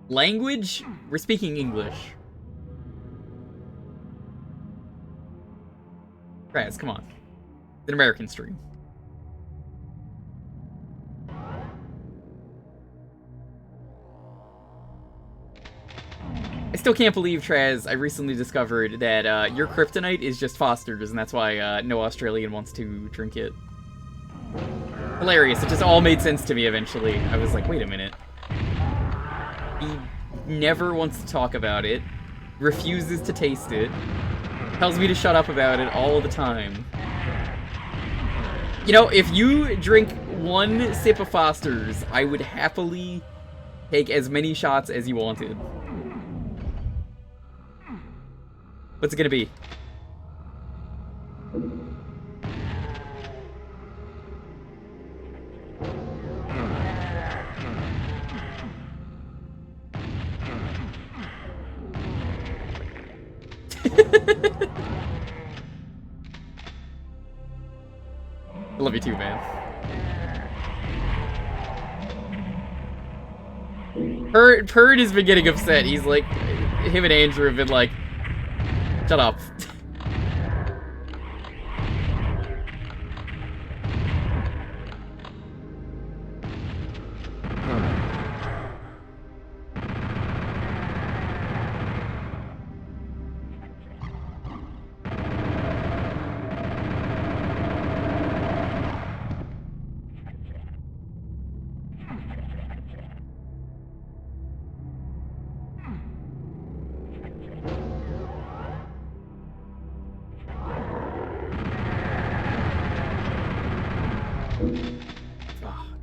Language? We're speaking English. Raz, come on. It's an American stream. I still can't believe, Traz, I recently discovered that your kryptonite is just Foster's, and that's why no Australian wants to drink it. Hilarious. It just all made sense to me eventually. I was like, wait a minute. He never wants to talk about it, refuses to taste it, tells me to shut up about it all the time. You know, if you drink one sip of Foster's, I would happily take as many shots as you wanted. What's it gonna be? I love you too, man. Purd has been getting upset. He's like, him and Andrew have been like, shut up.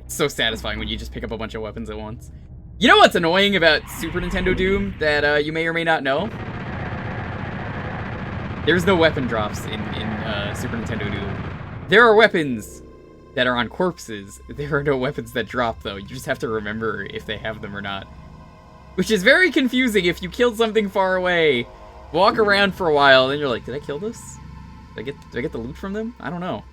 So satisfying when you just pick up a bunch of weapons at once. You know what's annoying about Super Nintendo Doom that you may or may not know? There's no weapon drops in Super Nintendo Doom. There are weapons that are on corpses. There are no weapons that drop, though. You just have to remember if they have them or not. Which is very confusing if you killed something far away, walk around for a while, then you're like, did I kill this? Did I get the loot from them? I don't know.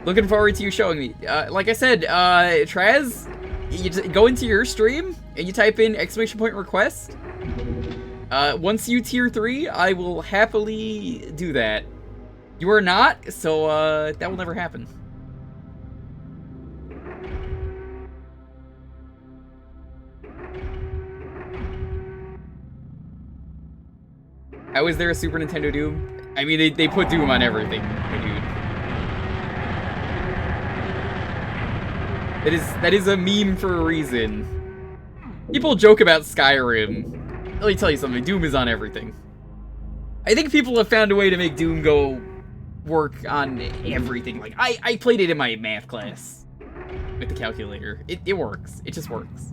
Looking forward to you showing me. Like I said, Traz, you just go into your stream and you type in !request. Once you tier 3, I will happily do that. You are not, so that will never happen. How is there a Super Nintendo Doom? I mean, they put Doom on everything, my dude. That is a meme for a reason. People joke about Skyrim. Let me tell you something, Doom is on everything. I think people have found a way to make Doom go work on everything. Like, I played it in my math class with the calculator. It works. It just works.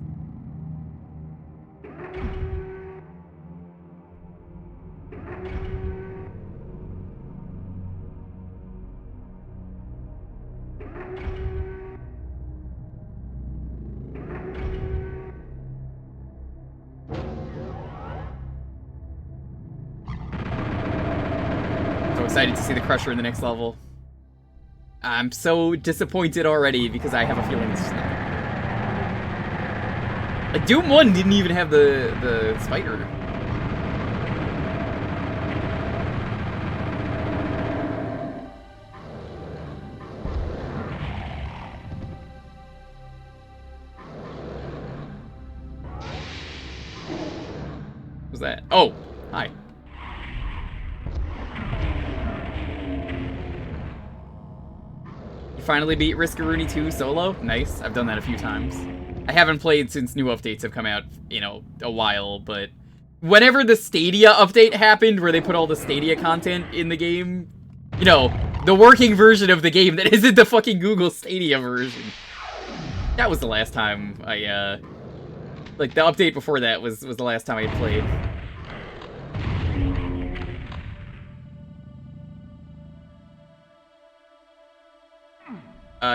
So excited to see the Crusher in the next level. I'm so disappointed already because I have a feeling this is not. Like, Doom 1 didn't even have the spider. What was that? Oh, hi. You finally beat Risk-a-Rooney 2 solo? Nice. I've done that a few times. I haven't played since new updates have come out, you know, a while, but whenever the Stadia update happened, where they put all the Stadia content in the game, you know, the working version of the game that isn't the fucking Google Stadia version. That was the last time I, like, the update before that was the last time I had played.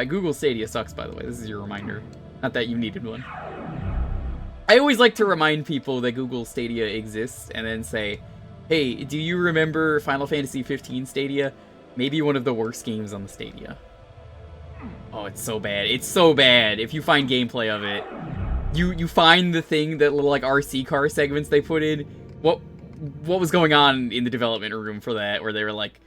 Google Stadia sucks, by the way. This is your reminder. Not that you needed one. I always like to remind people that Google Stadia exists, and then say, hey, do you remember Final Fantasy 15 Stadia? Maybe one of the worst games on the Stadia. Oh, it's so bad. It's so bad. If you find gameplay of it, you find the thing, that little, like, RC car segments they put in. What was going on in the development room for that, where they were like,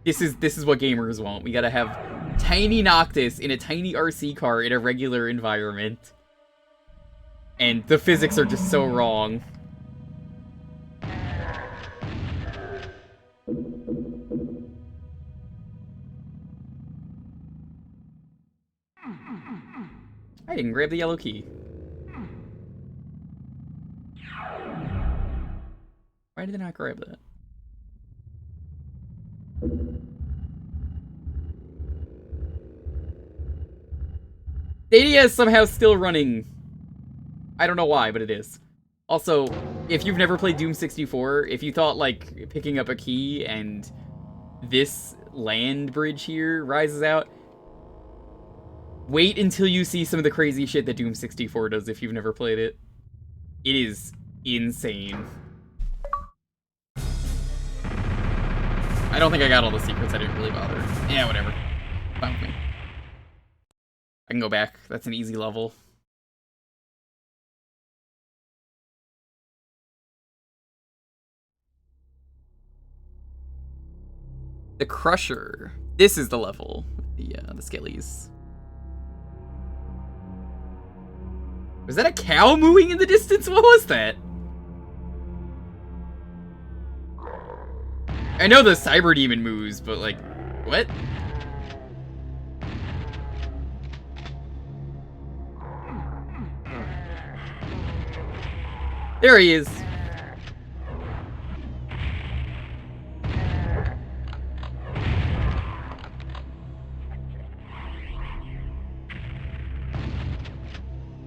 this is what gamers want. We gotta have tiny Noctis in a tiny RC car in a regular environment. And the physics are just so wrong. I didn't grab the yellow key. Why did I not grab that? Stadia is somehow still running. I don't know why, but it is. Also, if you've never played Doom 64, if you thought, like, picking up a key and this land bridge here rises out, wait until you see some of the crazy shit that Doom 64 does if you've never played it. It is insane. I don't think I got all the secrets. I didn't really bother. Yeah, whatever. Fine with me. I can go back. That's an easy level. The Crusher. This is the level with the skellies. Was that a cow mooing in the distance? What was that? I know the cyber demon moves, but, like, what? There he is.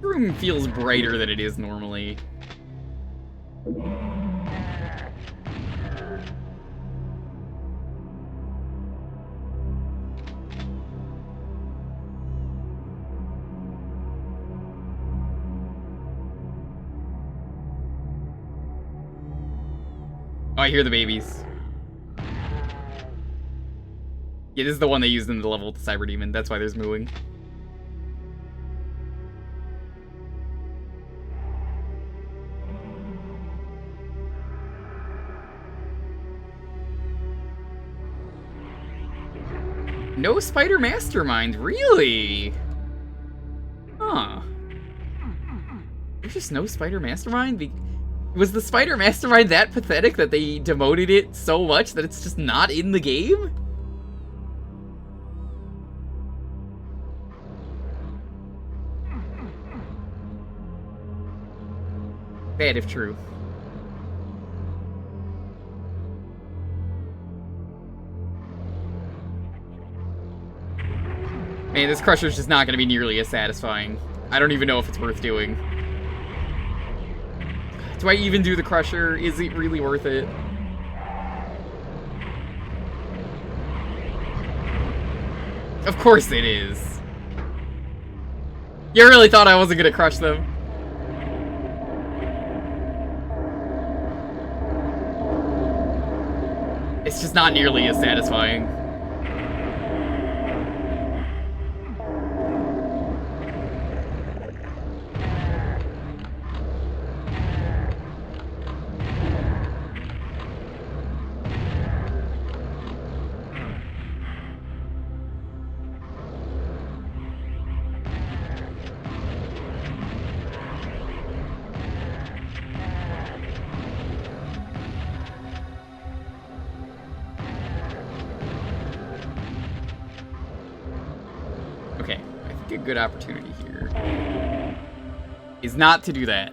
The room feels brighter than it is normally. Oh, I hear the babies. Yeah, this is the one they used in the level with the Cyber Demon. That's why there's mooing. No Spider Mastermind, really? Huh. There's just no Spider Mastermind? Was the Spider Mastermind that pathetic that they demoted it so much that it's just not in the game? Bad if true. Man, this Crusher's just not going to be nearly as satisfying. I don't even know if it's worth doing. Do I even do the Crusher? Is it really worth it? Of course it is. You really thought I wasn't going to crush them? As It's just not nearly as satisfying. Okay, I think a good opportunity here is not to do that.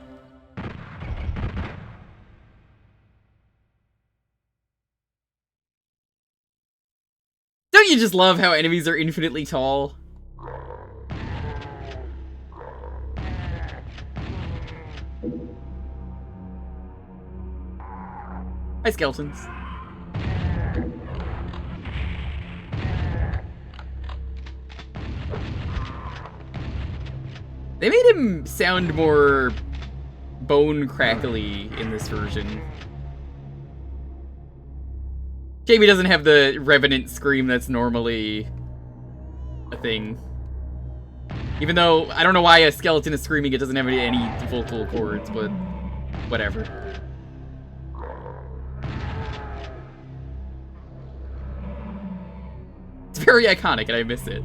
Don't you just love how enemies are infinitely tall? Hi, skeletons. They made him sound more bone crackly in this version. Jamie doesn't have the revenant scream that's normally a thing. Even though, I don't know why a skeleton is screaming, it doesn't have any vocal cords, but whatever. It's very iconic and I miss it.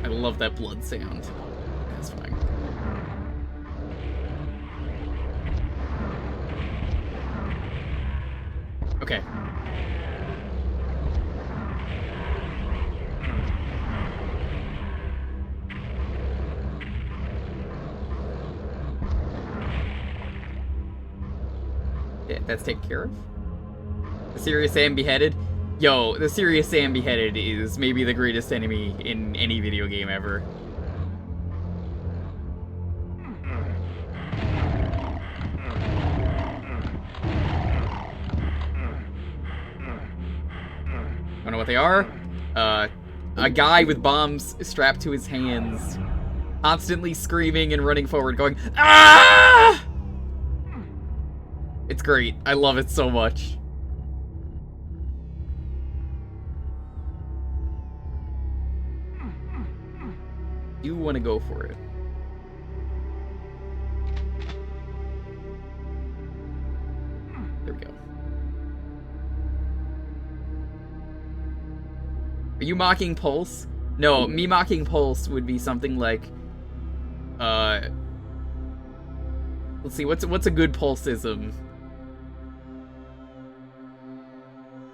I love that blood sound. That's fine. Okay. Yeah, that's taken care of. The Serious Sam beheaded. Yo, the Serious Sam beheaded is maybe the greatest enemy in any video game ever. Don't know what they are. A guy with bombs strapped to his hands, constantly screaming and running forward, going, "Ah!" It's great. I love it so much. You want to go for it. There we go. Are you mocking Pulse? No, me mocking Pulse would be something like, let's see, what's a good Pulseism?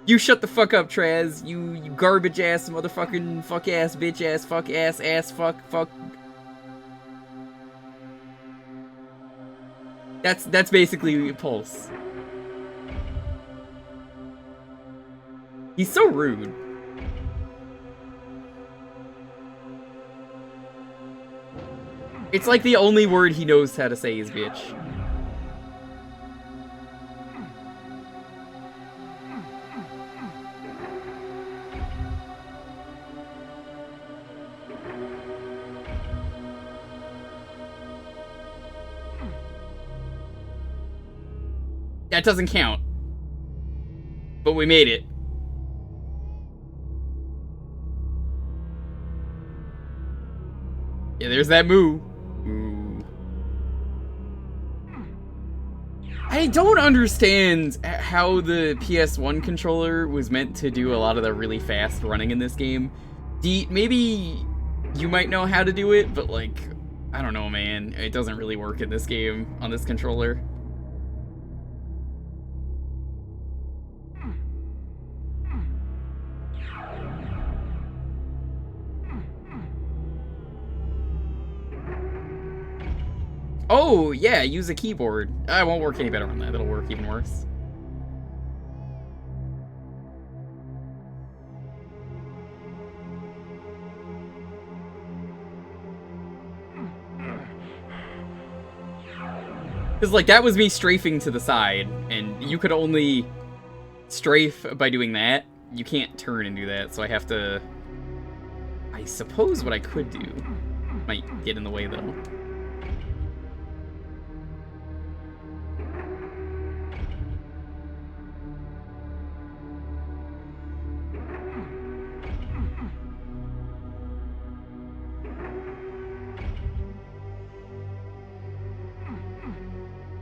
You shut the fuck up, Traz. You garbage ass motherfucking fuck ass bitch ass fuck ass fuck. That's basically Pulse. He's so rude. It's like the only word he knows how to say is bitch. That doesn't count. But we made it. Yeah, there's that moo. Ooh. I don't understand how the PS1 controller was meant to do a lot of the really fast running in this game. Maybe you might know how to do it, but like, I don't know, man. It doesn't really work in this game on this controller. Oh, yeah, use a keyboard. It won't work any better on that. It'll work even worse. Because, like, that was me strafing to the side, and you could only strafe by doing that. You can't turn and do that, so I have to... I suppose what I could do might get in the way, though.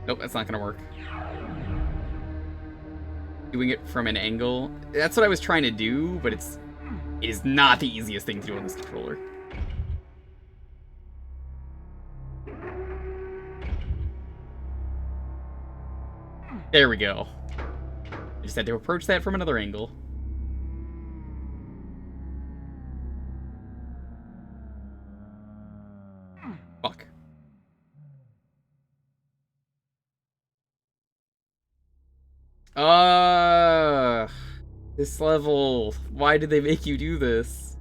Nope, that's not gonna work. Doing it from an angle. That's what I was trying to do, but it is not the easiest thing to do on this controller. There we go. I just had to approach that from another angle. Fuck. This level. Why did they make you do this?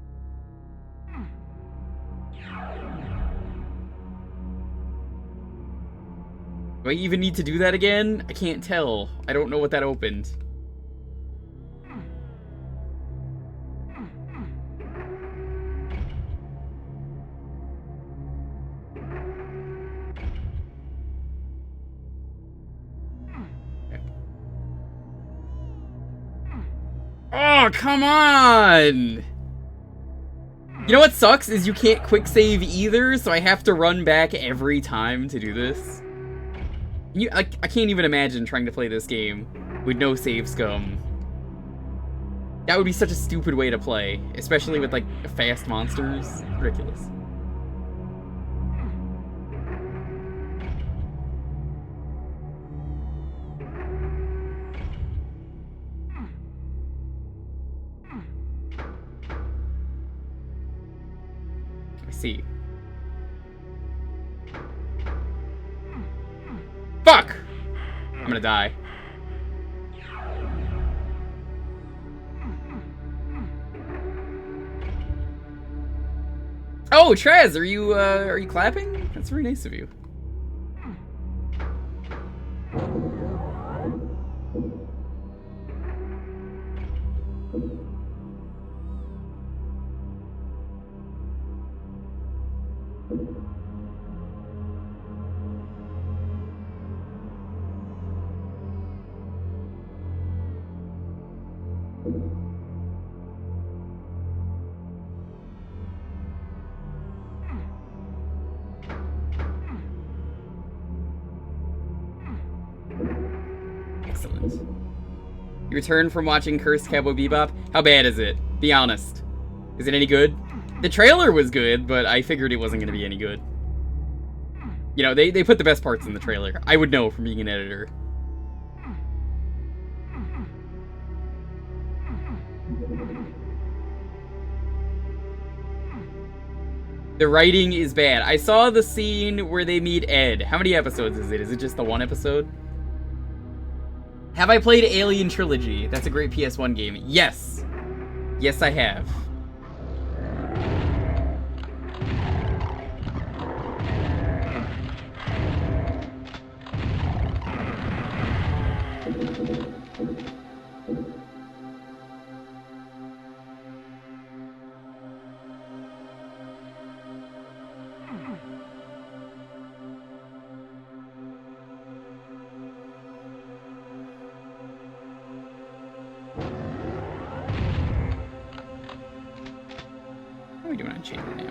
Do I even need to do that again? I can't tell. I don't know what that opened. Oh, come on! You know what sucks is you can't quick save either, so I have to run back every time to do this. I can't even imagine trying to play this game with no save scum. That would be such a stupid way to play, especially with, like, fast monsters. Ridiculous. See. Fuck! I'm gonna die. Oh, Trez, are you clapping? That's very nice of you. Excellent. You return from watching Cursed Cowboy Bebop? How bad is it? Be honest. Is it any good? The trailer was good, but I figured it wasn't going to be any good. You know, they put the best parts in the trailer. I would know from being an editor. The writing is bad. I saw the scene where they meet Ed. How many episodes is it? Is it just the one episode? Have I played Alien Trilogy? That's a great PS1 game. Yes. Yes, I have. How are we doing on chain now?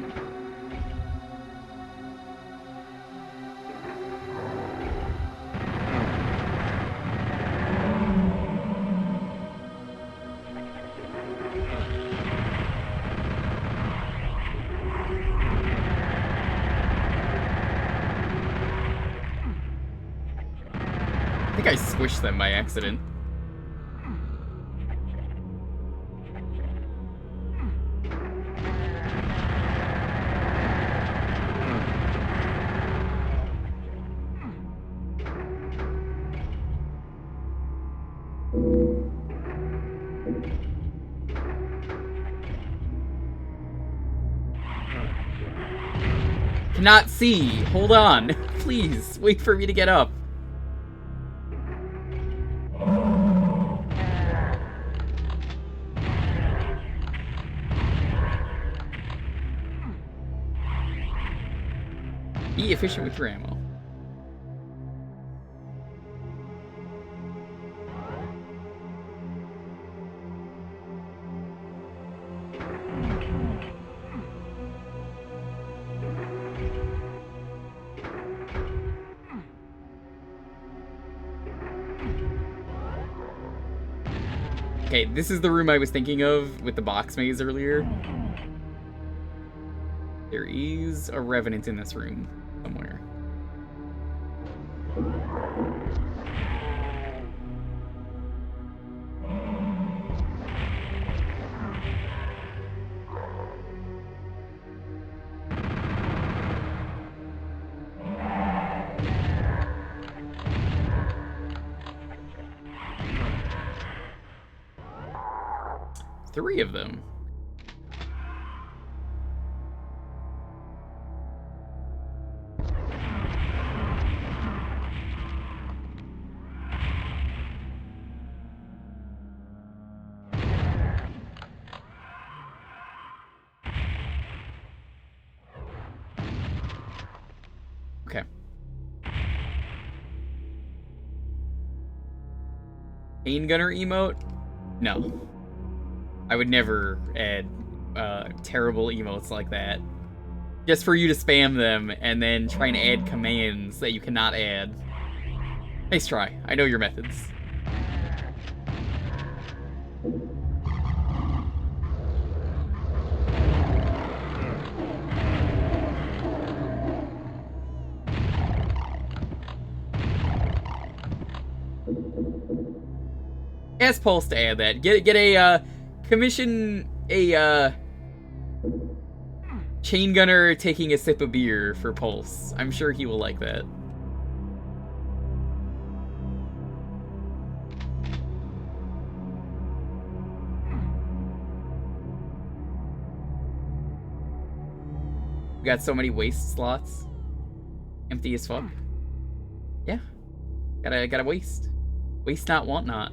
I think I squished them by accident. Cannot see. Hold on. Please, wait for me to get up. Be efficient with your ammo. Okay, this is the room I was thinking of with the box maze earlier. There is a revenant in this room somewhere. Three of them. Okay. Pain gunner emote? No. I would never add terrible emotes like that. Just for you to spam them and then try and add commands that you cannot add. Nice try. I know your methods. Ask Pulse to add that. Get a commission a chain gunner taking a sip of beer for Pulse. I'm sure he will like that. We got so many waste slots. Empty as fuck. Yeah. Gotta waste. Waste not, want not.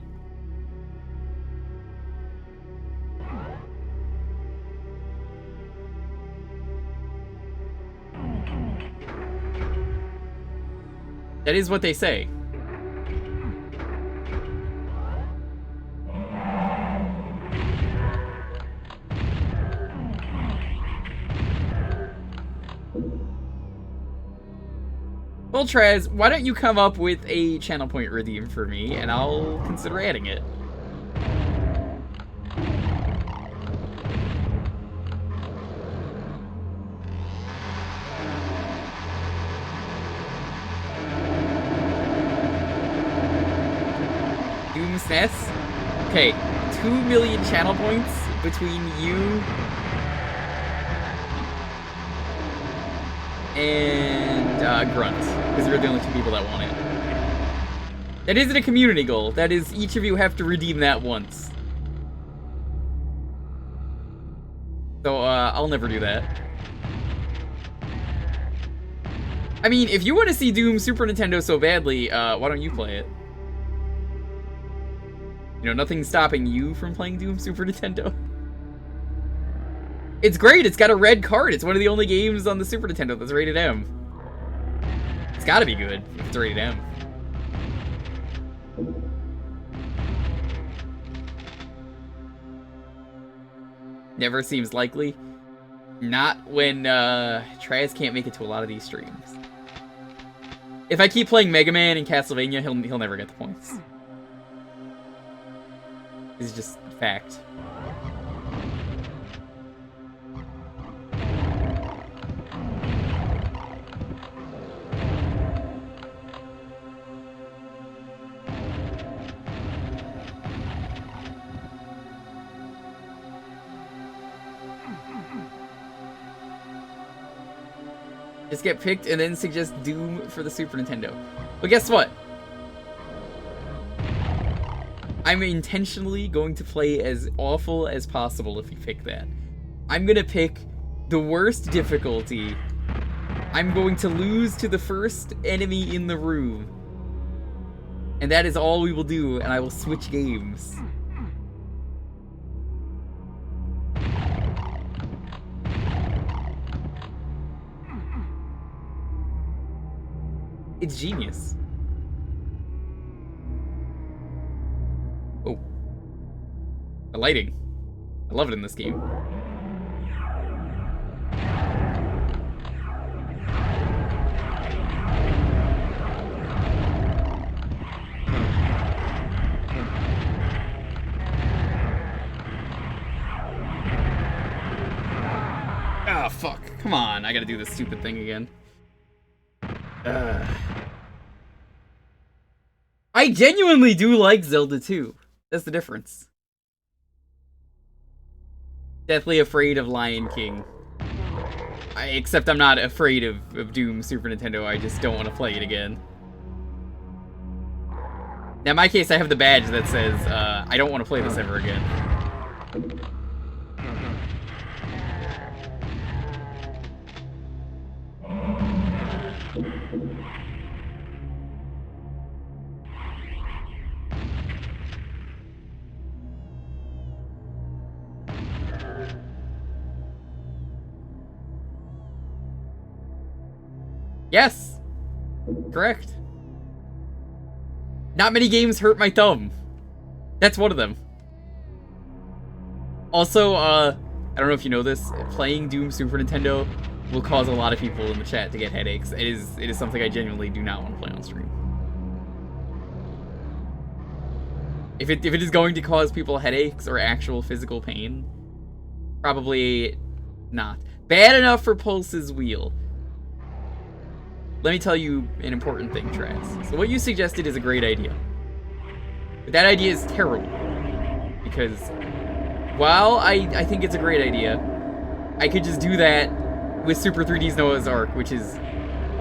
That is what they say. Well, Trez, why don't you come up with a channel point redeem for me, and I'll consider adding it. Doom SNES? Okay, 2 million channel points between you and Grunt, because you're the only two people that want it. That isn't a community goal. That is, each of you have to redeem that once. So, I'll never do that. I mean, if you want to see Doom Super Nintendo so badly, why don't you play it? You know, nothing's stopping you from playing Doom Super Nintendo. It's great, it's got a red card. It's one of the only games on the Super Nintendo that's rated M. It's gotta be good if it's rated M. Never seems likely. Not when Traz can't make it to a lot of these streams. If I keep playing Mega Man and Castlevania, he'll never get the points. It's just fact. Just get picked and then suggest Doom for the Super Nintendo. But guess what? I'm intentionally going to play as awful as possible if you pick that. I'm gonna pick the worst difficulty. I'm going to lose to the first enemy in the room. And that is all we will do, and I will switch games. It's genius. Oh. The lighting. I love it in this game. Ah, fuck. Come on, I gotta do this stupid thing again. I genuinely do like Zelda 2. That's the difference. Deathly afraid of Lion King. Except I'm not afraid of Doom Super Nintendo, I just don't want to play it again. Now in my case, I have the badge that says, I don't want to play this ever again. Yes! Correct. Not many games hurt my thumb. That's one of them. Also, I don't know if you know this, playing Doom Super Nintendo will cause a lot of people in the chat to get headaches. It is something I genuinely do not want to play on stream. If it is going to cause people headaches or actual physical pain, probably not. Bad enough for Pulse's wheel. Let me tell you an important thing, Traz. So what you suggested is a great idea. But that idea is terrible. Because while I think it's a great idea, I could just do that with Super 3D's Noah's Ark, which is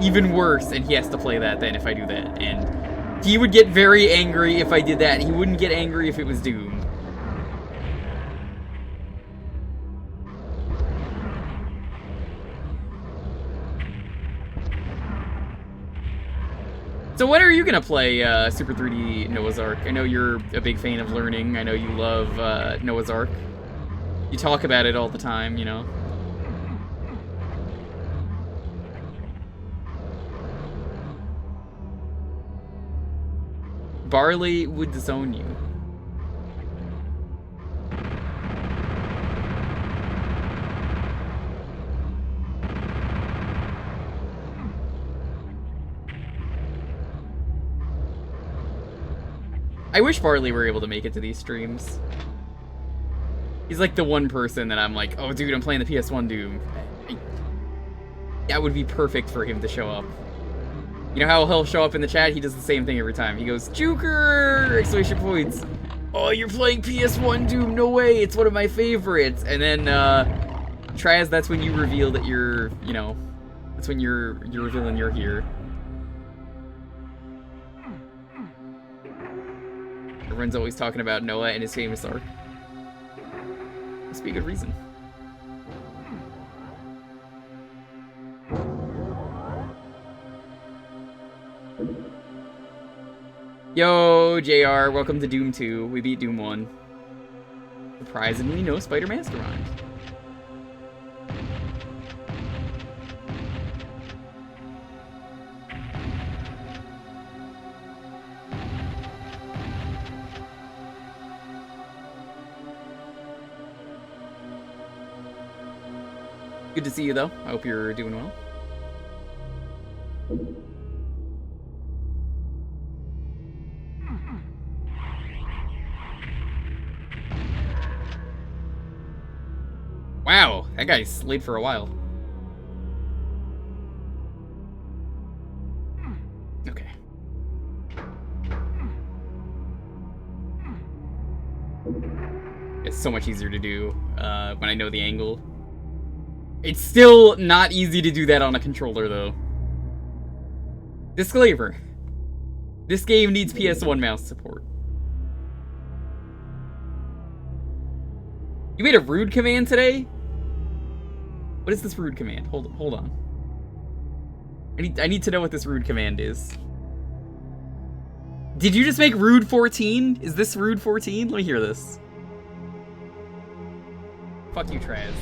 even worse, and he has to play that then if I do that. And he would get very angry if I did that, and he wouldn't get angry if it was Doom. So when are you gonna play Super 3D Noah's Ark? I know you're a big fan of learning. I know you love Noah's Ark. You talk about it all the time, you know. Barley would disown you. I wish Barley were able to make it to these streams. He's like the one person that I'm like, oh dude, I'm playing the PS1 Doom. That would be perfect for him to show up. You know how he'll show up in the chat? He does the same thing every time. He goes, Jewker! Exclamation points. Oh, you're playing PS1 Doom? No way, it's one of my favorites. And then, Traz, that's when you reveal that you're, you know, that's when you're revealing you're here. Everyone's always talking about Noah and his famous arc. Must be a good reason. Yo, JR, welcome to Doom 2. We beat Doom 1. Surprisingly, no Spider Mastermind. Good to see you, though. I hope you're doing well. Wow, that guy slayed for a while. Okay. It's so much easier to do when I know the angle. It's still not easy to do that on a controller, though. Disclaimer. This game needs PS1 mouse support. You made a rude command today? What is this rude command? Hold on. I need to know what this rude command is. Did you just make rude 14? Is this rude 14? Let me hear this. Fuck you, Traz.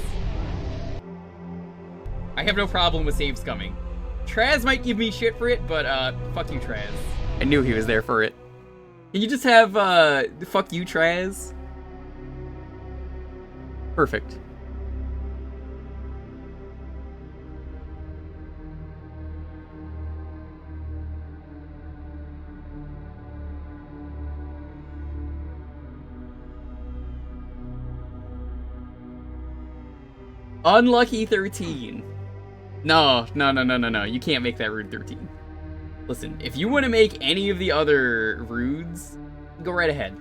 I have no problem with save scumming. Traz might give me shit for it, but fuck you, Traz. I knew he was there for it. Can you just have fuck you, Traz? Perfect. Unlucky 13. No. You can't make that rude 13. Listen, if you want to make any of the other rudes, go right ahead.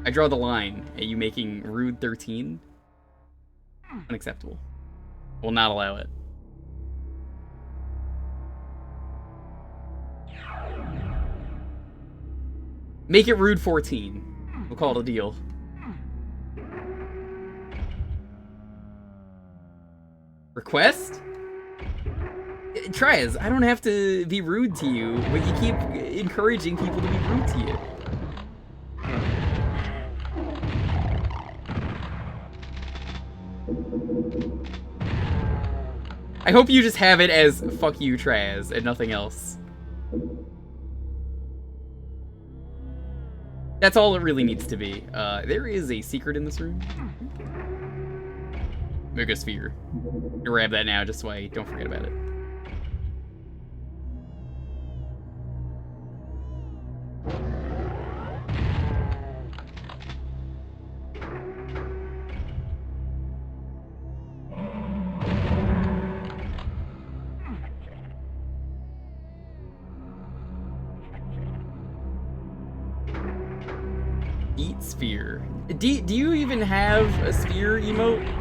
I draw the line at you making rude 13. Unacceptable. Will not allow it. Make it rude 14. We'll call it a deal. Request? Tryas, I don't have to be rude to you, but you keep encouraging people to be rude to you. I hope you just have it as fuck you, Traz, and nothing else. That's all it really needs to be. There is a secret in this room. Megasphere. Grab that now, just so I don't forget about it. Eat sphere. Do you even have a sphere emote?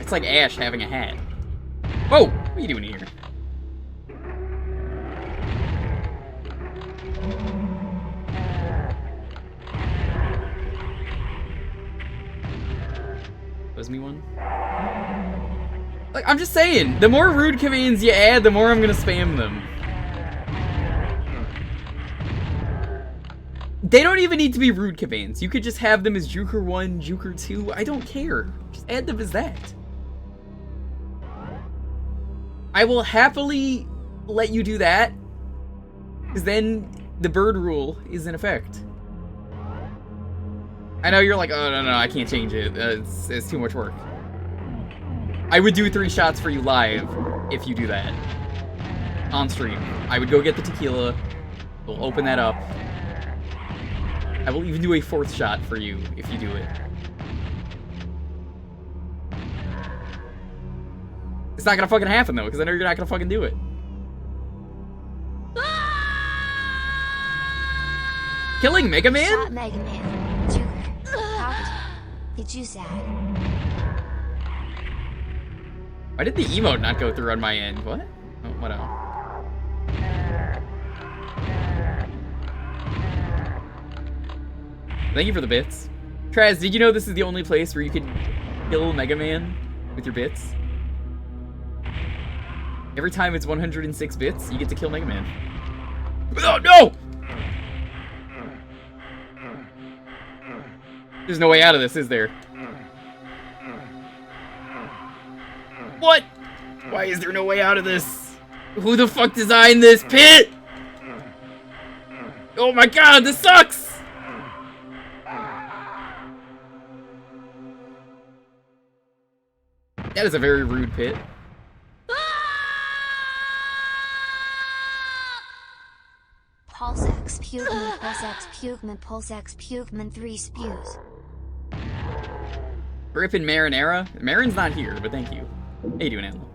It's like Ash having a hat. Whoa! What are you doing here? Was me one? Like, I'm just saying, the more rude commands you add, the more I'm gonna spam them. They don't even need to be rude commands. You could just have them as Jewker 1, Jewker 2. I don't care. Just add them as that. I will happily let you do that, because then the bird rule is in effect. I know you're like, oh, no, I can't change it. It's too much work. I would do 3 shots for you live if you do that. On stream. I would go get the tequila. We'll open that up. I will even do a 4th shot for you if you do it. It's not gonna fucking happen though, because I know you're not gonna fucking do it. Killing Mega Man? Shot Mega Man. Jewker. How did you sad? Why did the emote not go through on my end? What? Oh, what else? Thank you for the bits. Traz, did you know this is the only place where you can kill Mega Man with your bits? Every time it's 106 bits, you get to kill Mega Man. Oh, no! There's no way out of this, is there? What? Why is there no way out of this? Who the fuck designed this pit? Oh my god, this sucks! That is a very rude pit. Pulsex, Pugman, Pulsex, Pugman, Pulsex, Pugman, 3 spews. Grip and Marinara? Marin's not here, but thank you. How you doing, Animal?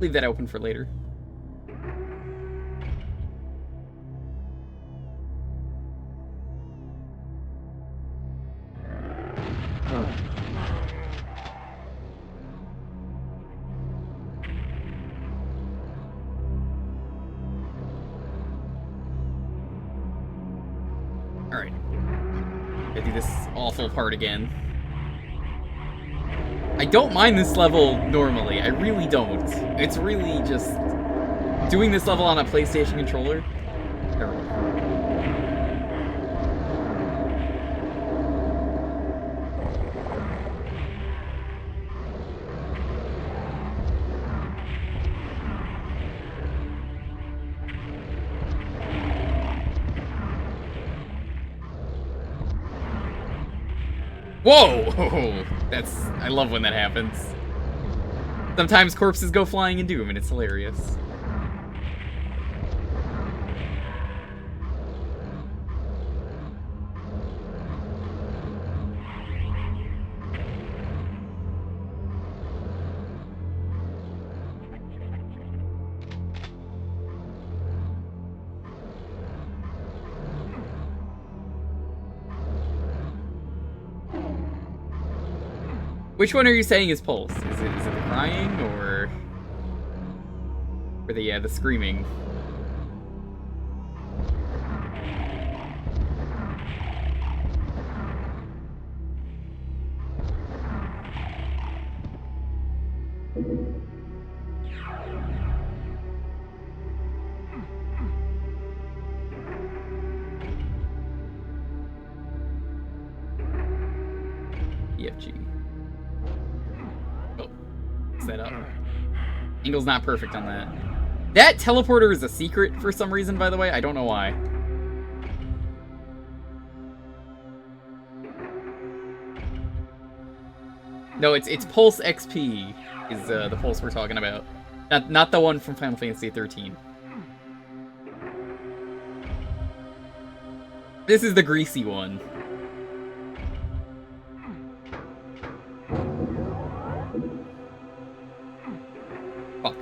Leave that open for later. Gotta do this awful part again. I don't mind this level normally. I really don't. It's really just... doing this level on a PlayStation controller? Terrible. Whoa! I love when that happens. Sometimes corpses go flying in Doom, and it's hilarious. Which one are you saying is Pulse? Is it the crying or the screaming? EFG. That up. Angle's not perfect on that. That teleporter is a secret for some reason, by the way. I don't know why. No, it's Pulse XP is the Pulse we're talking about. Not the one from Final Fantasy 13. This is the greasy one. Fuck.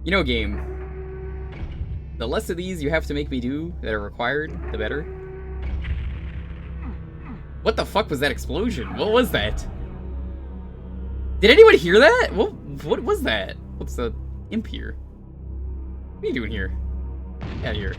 You know, game. The less of these you have to make me do that are required, the better. What the fuck was that explosion? What was that? Did anyone hear that? What was that? What's the imp here? What are you doing here? Get out of here.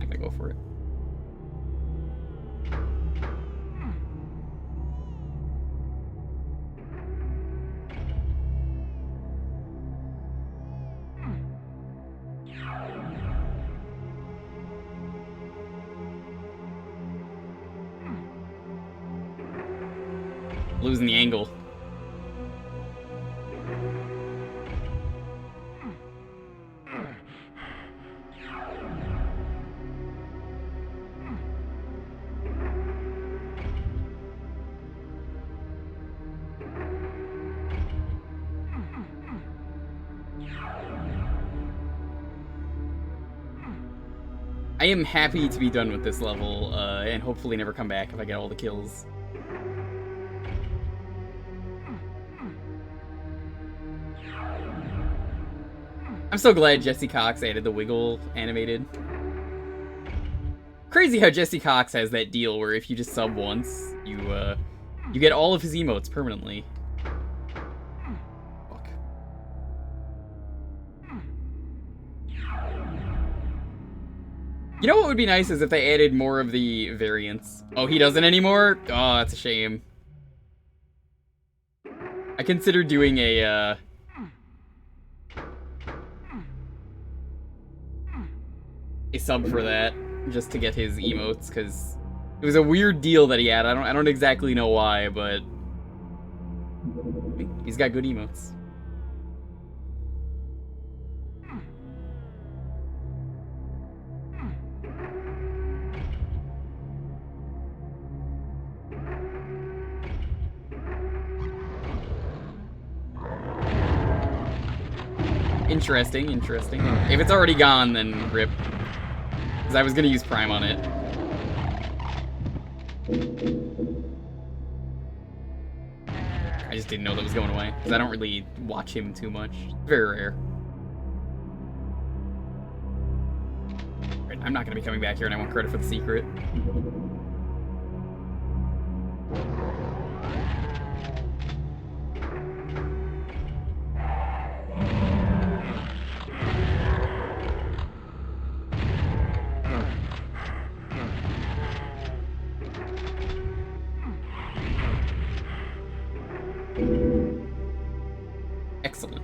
I'm gonna go for it. Losing the angle. I am happy to be done with this level, and hopefully never come back if I get all the kills. I'm so glad Jesse Cox added the wiggle animated. Crazy how Jesse Cox has that deal where if you just sub once, you get all of his emotes permanently. Fuck. You know what would be nice is if they added more of the variants. Oh, he doesn't anymore? Oh, that's a shame. I considered doing a sub for that, just to get his emotes, because it was a weird deal that he had. I don't exactly know why, but he's got good emotes. Interesting, interesting. If it's already gone, then rip. Because I was gonna use Prime on it. I just didn't know that was going away. Because I don't really watch him too much. Very rare. Right, I'm not gonna be coming back here and I want credit for the secret. Excellent.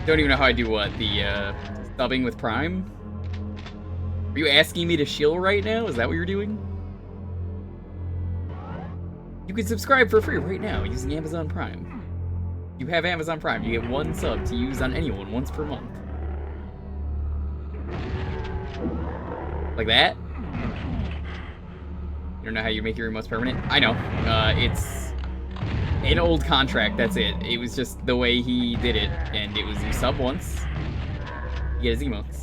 Don't even know how I do what? The subbing with Prime? Are you asking me to shill right now? Is that what you're doing? You can subscribe for free right now using Amazon Prime. You have Amazon Prime, you get 1 sub to use on anyone once per month. Like that? You don't know how you make your emotes permanent? I know. It's an old contract, that's it. It was just the way he did it, and it was you sub once, you get his emotes.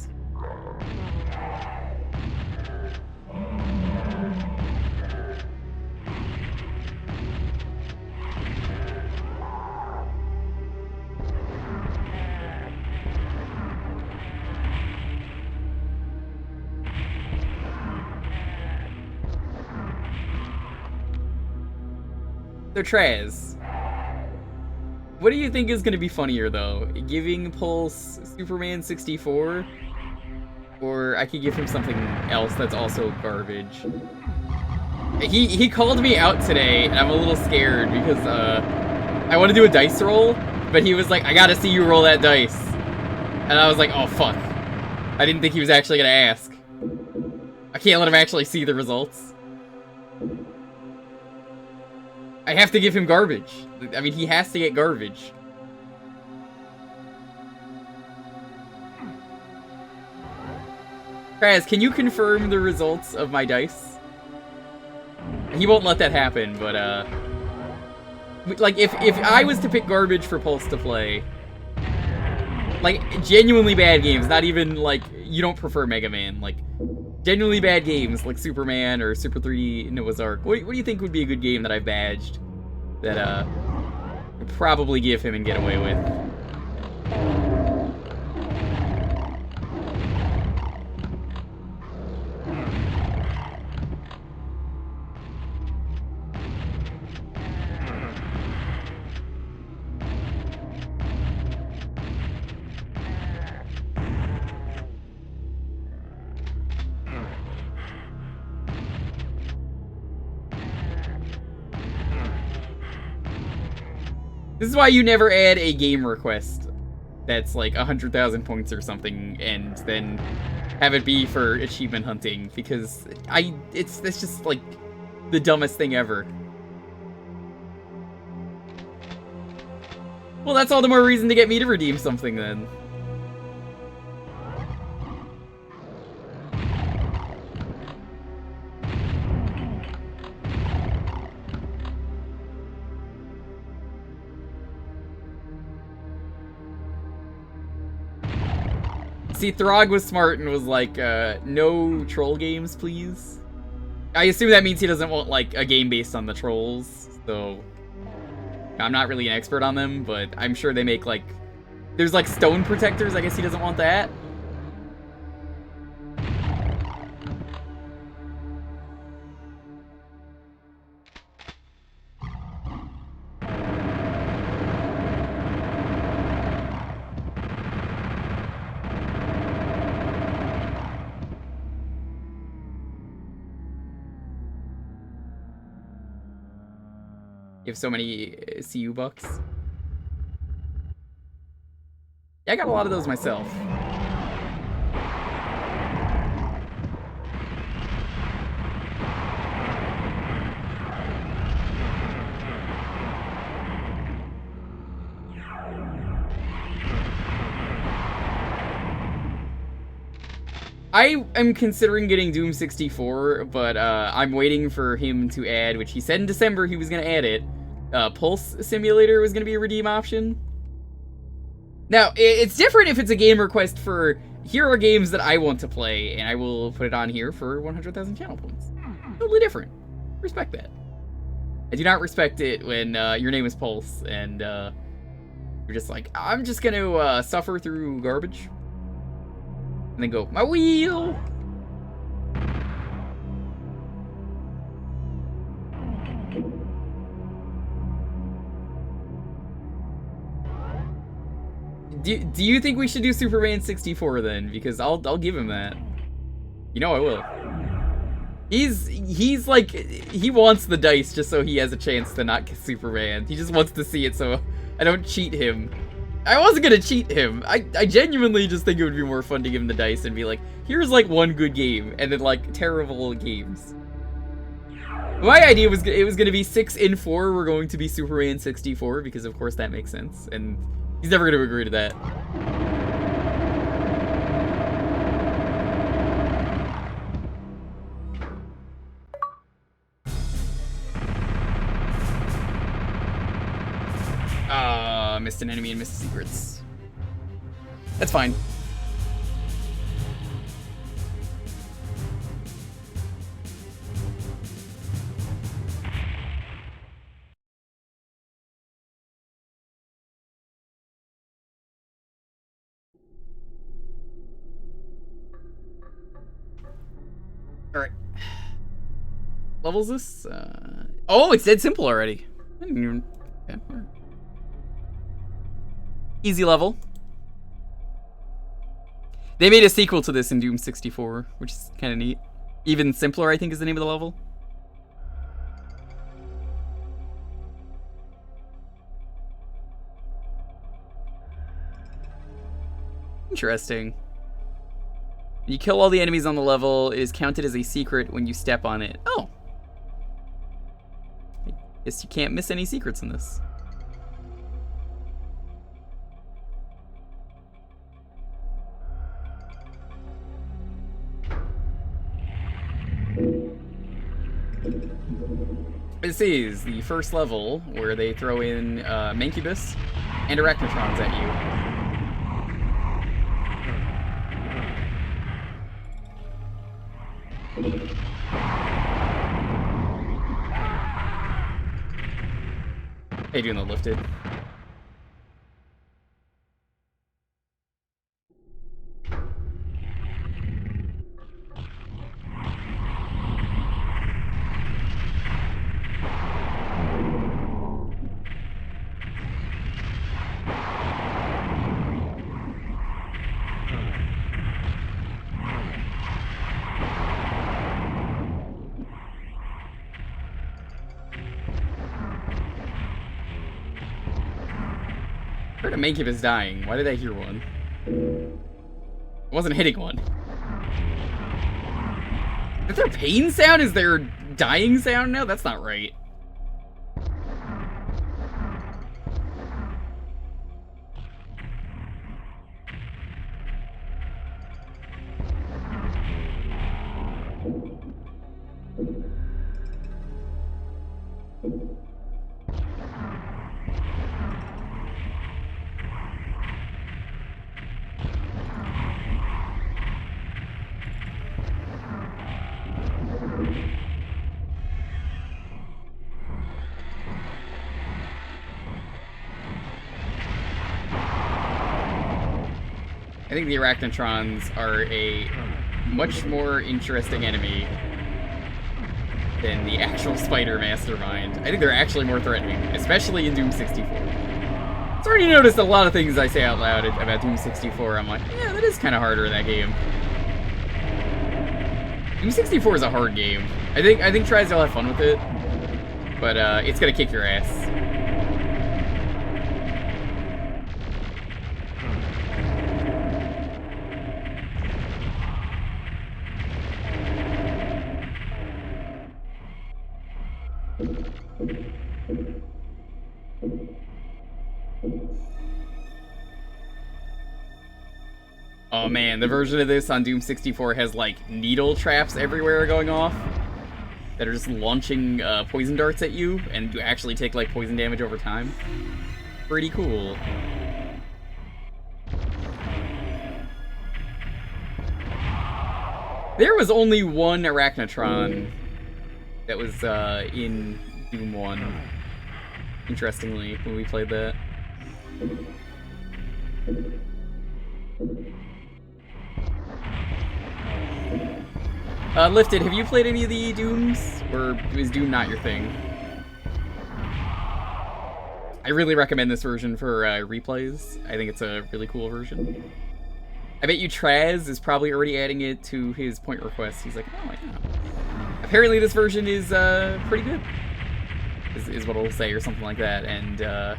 So Traz, what do you think is going to be funnier though? Giving Pulse Superman 64? Or I could give him something else that's also garbage. He called me out today and I'm a little scared because I want to do a dice roll, but he was like, I gotta see you roll that dice. And I was like, oh fuck. I didn't think he was actually going to ask. I can't let him actually see the results. I have to give him garbage. I mean, he has to get garbage. Kraz, can you confirm the results of my dice? He won't let that happen, but, like, if I was to pick garbage for Pulse to play, like, genuinely bad games, not even, like, you don't prefer Mega Man, like, genuinely bad games, like Superman or Super 3D Noah's Ark, what do you think would be a good game that I've badged that, would probably give him and get away with? This is why you never add a game request that's like 100,000 points or something and then have it be for achievement hunting, because it's just like the dumbest thing ever. Well, that's all the more reason to get me to redeem something then. See, Throg was smart and was like, no troll games, please. I assume that means he doesn't want, like, a game based on the trolls, so... I'm not really an expert on them, but I'm sure they make, like... There's, like, stone protectors, I guess he doesn't want that. You have so many CU bucks. Yeah, I got a lot of those myself. I am considering getting Doom 64, but I'm waiting for him to add, which he said in December he was going to add it. Pulse Simulator was going to be a redeem option. Now, it's different if it's a game request for, here are games that I want to play, and I will put it on here for 100,000 channel points. Totally different. Respect that. I do not respect it when your name is Pulse, and you're just like, I'm just going to suffer through garbage. And then go, my wheel! Do you think we should do Superman 64 then? Because I'll give him that. You know I will. He's like, he wants the dice just so he has a chance to not get Superman. He just wants to see it so I don't cheat him. I wasn't gonna cheat him. I genuinely just think it would be more fun to give him the dice and be like, here's like one good game, and then like terrible games. My idea was it was gonna be 6 in 4 were going to be Superman 64, because of course that makes sense, and he's never gonna agree to that. Missed an enemy and missed secrets. That's fine. Alright. Levels this? Oh, it's dead simple already. I didn't even... Okay. Easy level. They made a sequel to this in Doom 64, which is kind of neat. Even Simpler, I think, is the name of the level. Interesting. When you kill all the enemies on the level, it is counted as a secret when you step on it. Oh. I guess you can't miss any secrets in this. This is the first level where they throw in Mancubus and Arachnotrons at you. How you doing, the lifted? I heard a Mancubus dying. Why did I hear one? I wasn't hitting one. Is there pain sound? Is there dying sound now? That's not right. I think the Arachnotrons are a much more interesting enemy than the actual spider mastermind. I think they're actually more threatening, especially in Doom 64. I've already noticed a lot of things I say out loud about Doom 64. I'm like, yeah, that is kind of harder in that game. Doom 64 is a hard game. I think tries to have fun with it, but it's gonna kick your ass. Oh man, the version of this on Doom 64 has like needle traps everywhere going off that are just launching poison darts at you, and you actually take like poison damage over time. Pretty cool. There was only one Arachnotron that was in Doom 1, interestingly, when we played that. Lifted, have you played any of the Dooms? Or is Doom not your thing? I really recommend this version for replays. I think it's a really cool version. I bet you Traz is probably already adding it to his point request. He's like, oh yeah. Apparently this version is pretty good, is what it'll say, or something like that. And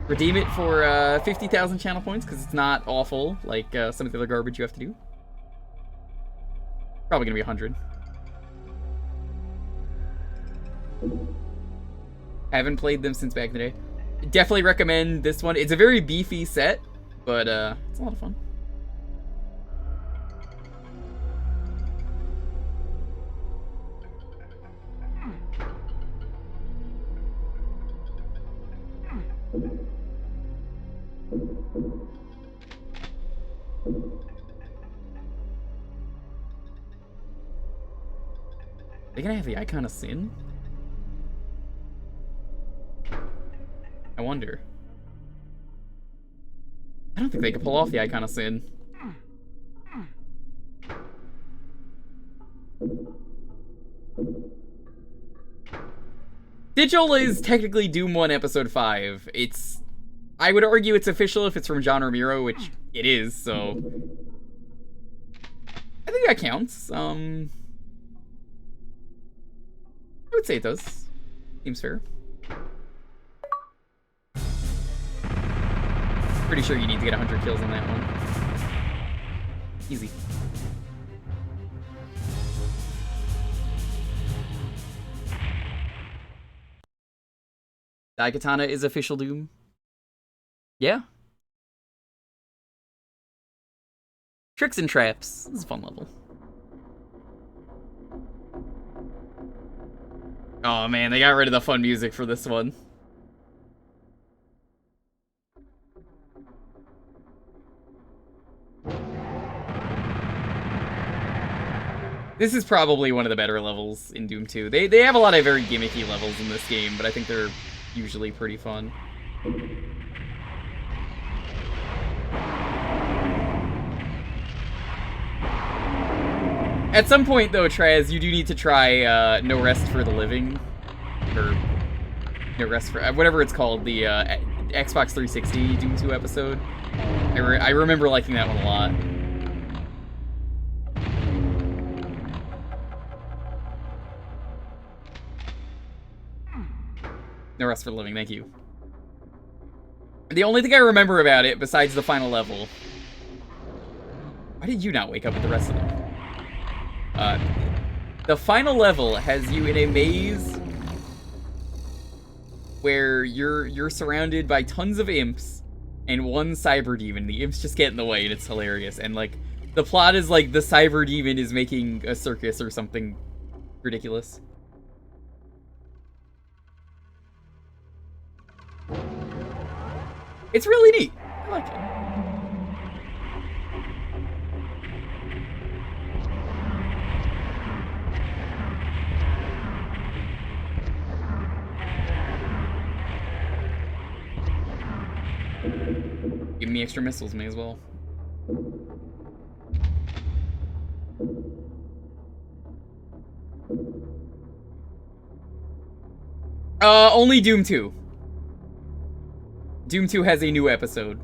redeem it for 50,000 channel points, because it's not awful like some of the other garbage you have to do. Probably gonna be 100. Haven't played them since back in the day. Definitely recommend this one. It's a very beefy set, but it's a lot of fun. Are they gonna have the Icon of Sin? I wonder. I don't think they could pull off the Icon of Sin. Digital is technically Doom 1 Episode 5. I would argue it's official if it's from John Romero, which it is, so I think that counts. I would say it does. Seems fair. Pretty sure you need to get 100 kills on that one. Easy. Daikatana is official Doom. Yeah. Tricks and Traps. It's a fun level. Oh man, they got rid of the fun music for this one. This is probably one of the better levels in Doom 2. They have a lot of very gimmicky levels in this game, but I think they're usually pretty fun. At some point, though, Traz, you do need to try No Rest for the Living. Or No Rest for... whatever it's called, the Xbox 360 Doom 2 episode. I remember liking that one a lot. No Rest for the Living, thank you. The only thing I remember about it, besides the final level... Why did you not wake up with the rest of them? The final level has you in a maze where you're surrounded by tons of imps and one cyber demon. The imps just get in the way and it's hilarious. And like the plot is like the cyber demon is making a circus or something ridiculous. It's really neat. I like it. Give me extra missiles, may as well. Only Doom 2. Doom 2 has a new episode.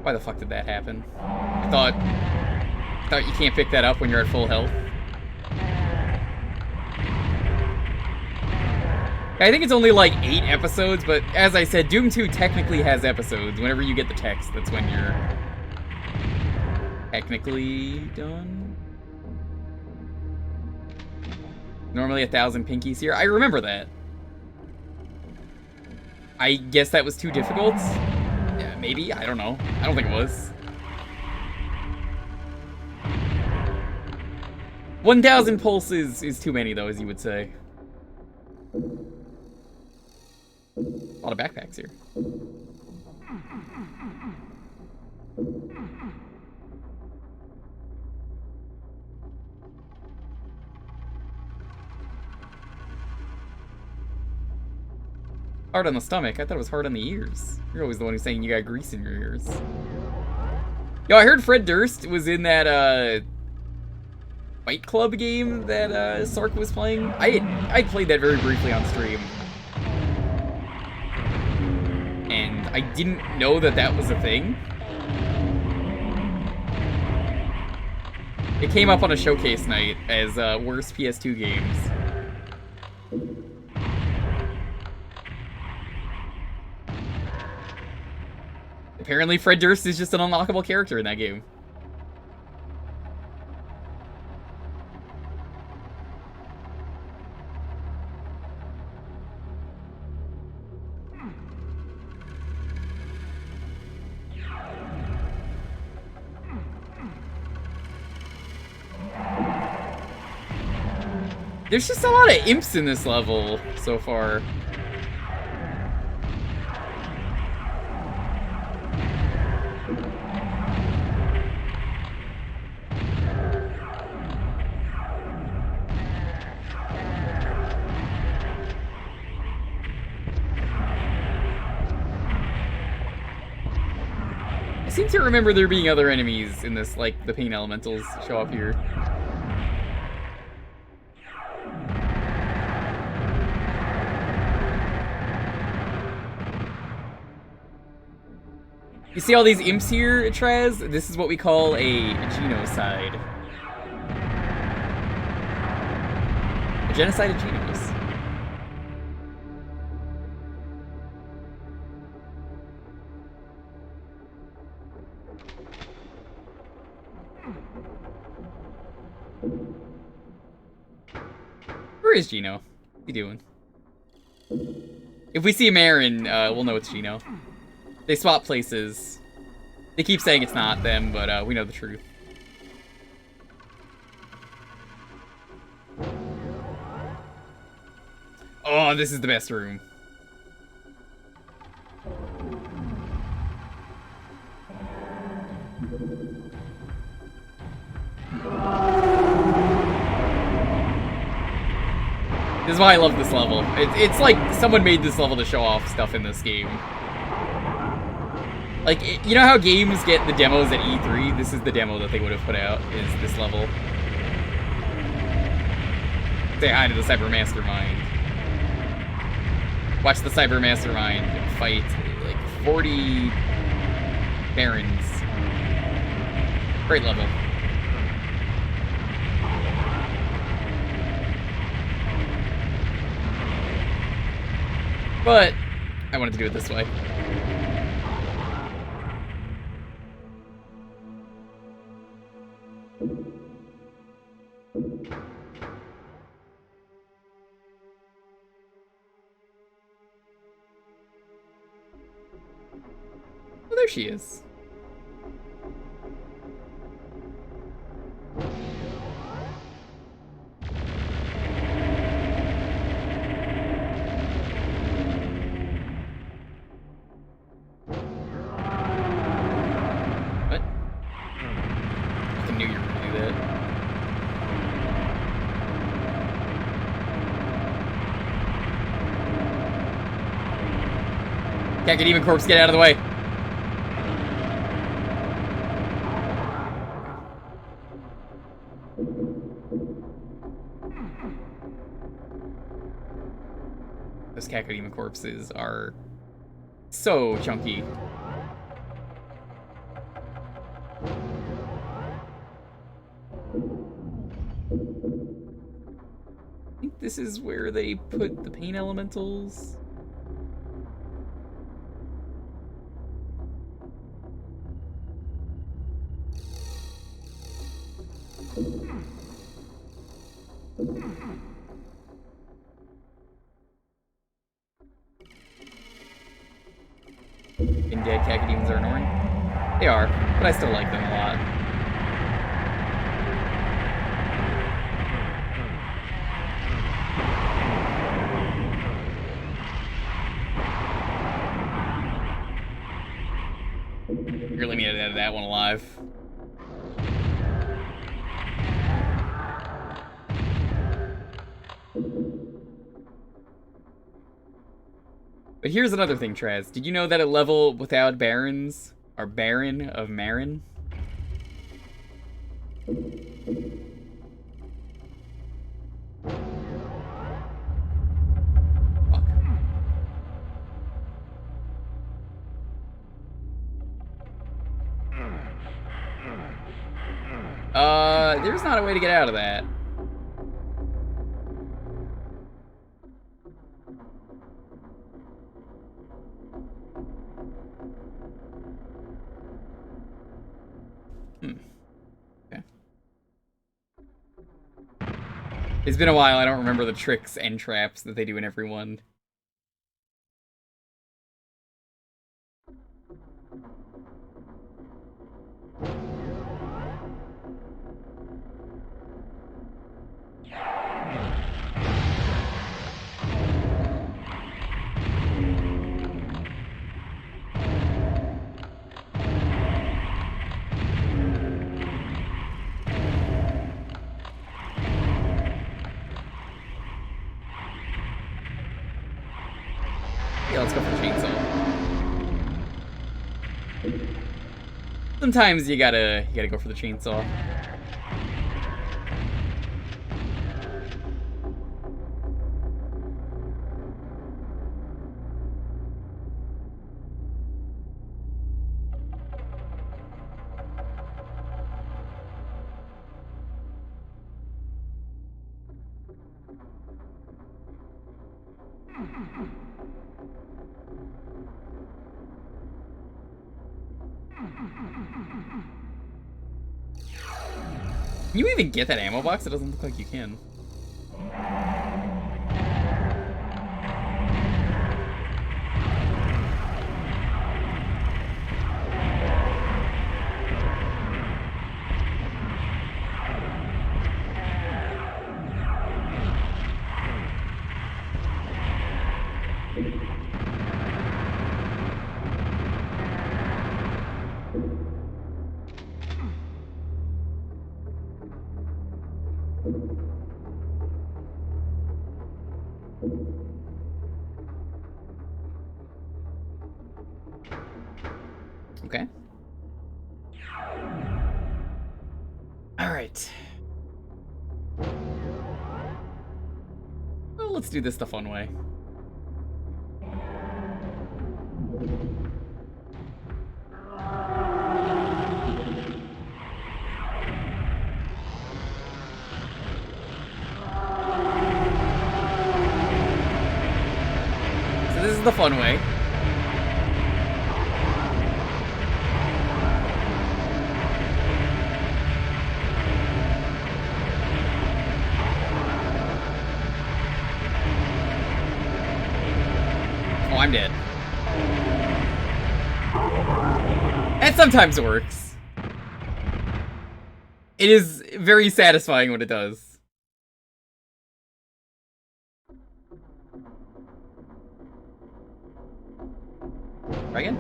Why the fuck did that happen? I thought you can't pick that up when you're at full health. I think it's only like 8 episodes, but as I said, Doom 2 technically has episodes. Whenever you get the text, that's when you're technically done. Normally 1,000 pinkies here. I remember that. I guess that was too difficult. Yeah, maybe. I don't know. I don't think it was. 1,000 pulses is too many, though, as you would say. A lot of backpacks here. Hard on the stomach? I thought it was hard on the ears. You're always the one who's saying you got grease in your ears. Yo, I heard Fred Durst was in that, Fight Club game that, Sark was playing. I played that very briefly on stream. And I didn't know that that was a thing. It came up on a showcase night as, worst PS2 games. Apparently Fred Durst is just an unlockable character in that game. There's just a lot of imps in this level so far. I seem to remember there being other enemies in this, like the pain elementals show up here. You see all these imps here, Trez? This is what we call a genocide. A genocide of genos. Where is Gino? What you doing? If we see Marin, we'll know it's Gino. They swap places. They keep saying it's not them, but we know the truth. Oh, this is the best room. This is why I love this level. It's like someone made this level to show off stuff in this game. Like, you know how games get the demos at E3? This is the demo that they would have put out, is this level. Say hi to the Cyber Mastermind. Watch the Cyber Mastermind fight, like, 40 barons. Great level. But I wanted to do it this way. Oh, there she is. What? I knew you were gonna do that. Can't get even corpse, get out of the way. Those Cacodemon corpses are so chunky. I think this is where they put the pain elementals. And dead cacodemons are annoying. They are, but I still like them a lot. Really need to edit that one alive. But here's another thing, Traz. Did you know that a level without barons are Baron of Marin? Fuck. There's not a way to get out of that. Okay. It's been a while, I don't remember the tricks and traps that they do in every one. Yeah, let's go for the chainsaw. Sometimes you gotta go for the chainsaw. Can you even get that ammo box? It doesn't look like you can. Okay. All right. Well, let's do this the fun way. So this is the fun way. I'm dead. And sometimes it works. It is very satisfying when it does. Try again.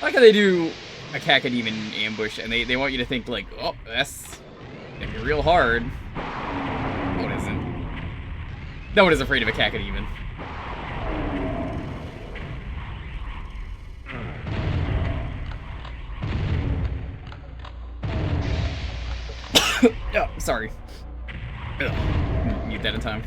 I like how they do a cacodemon ambush and they want you to think like, oh, that's gonna be real hard. Oh, it isn't. No one is afraid of a cacodemon. Oh, sorry. Ugh. Mute that in time.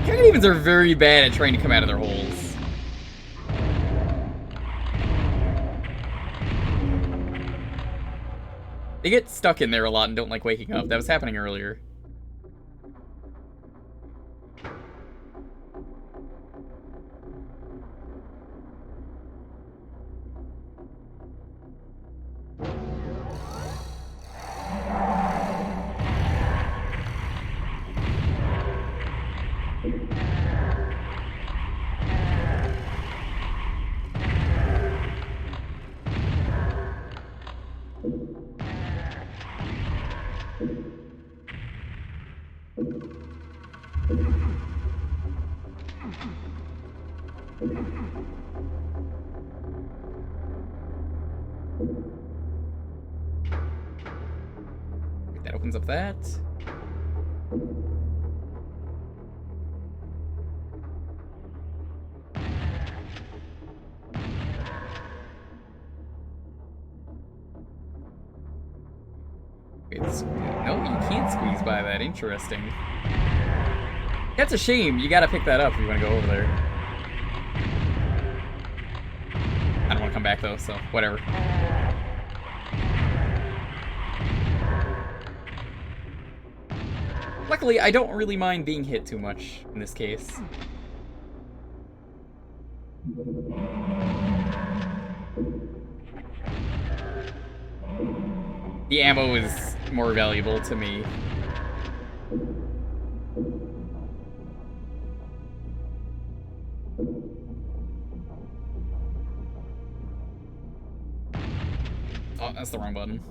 Cacodemons are very bad at trying to come out of their holes. They get stuck in there a lot and don't like waking up. That was happening earlier. That opens up that. No, you can't squeeze by that. Interesting. That's a shame. You gotta pick that up if you want to go over there. I don't want to come back though, so whatever. Luckily, I don't really mind being hit too much in this case. The ammo is more valuable to me. Oh, that's the wrong button.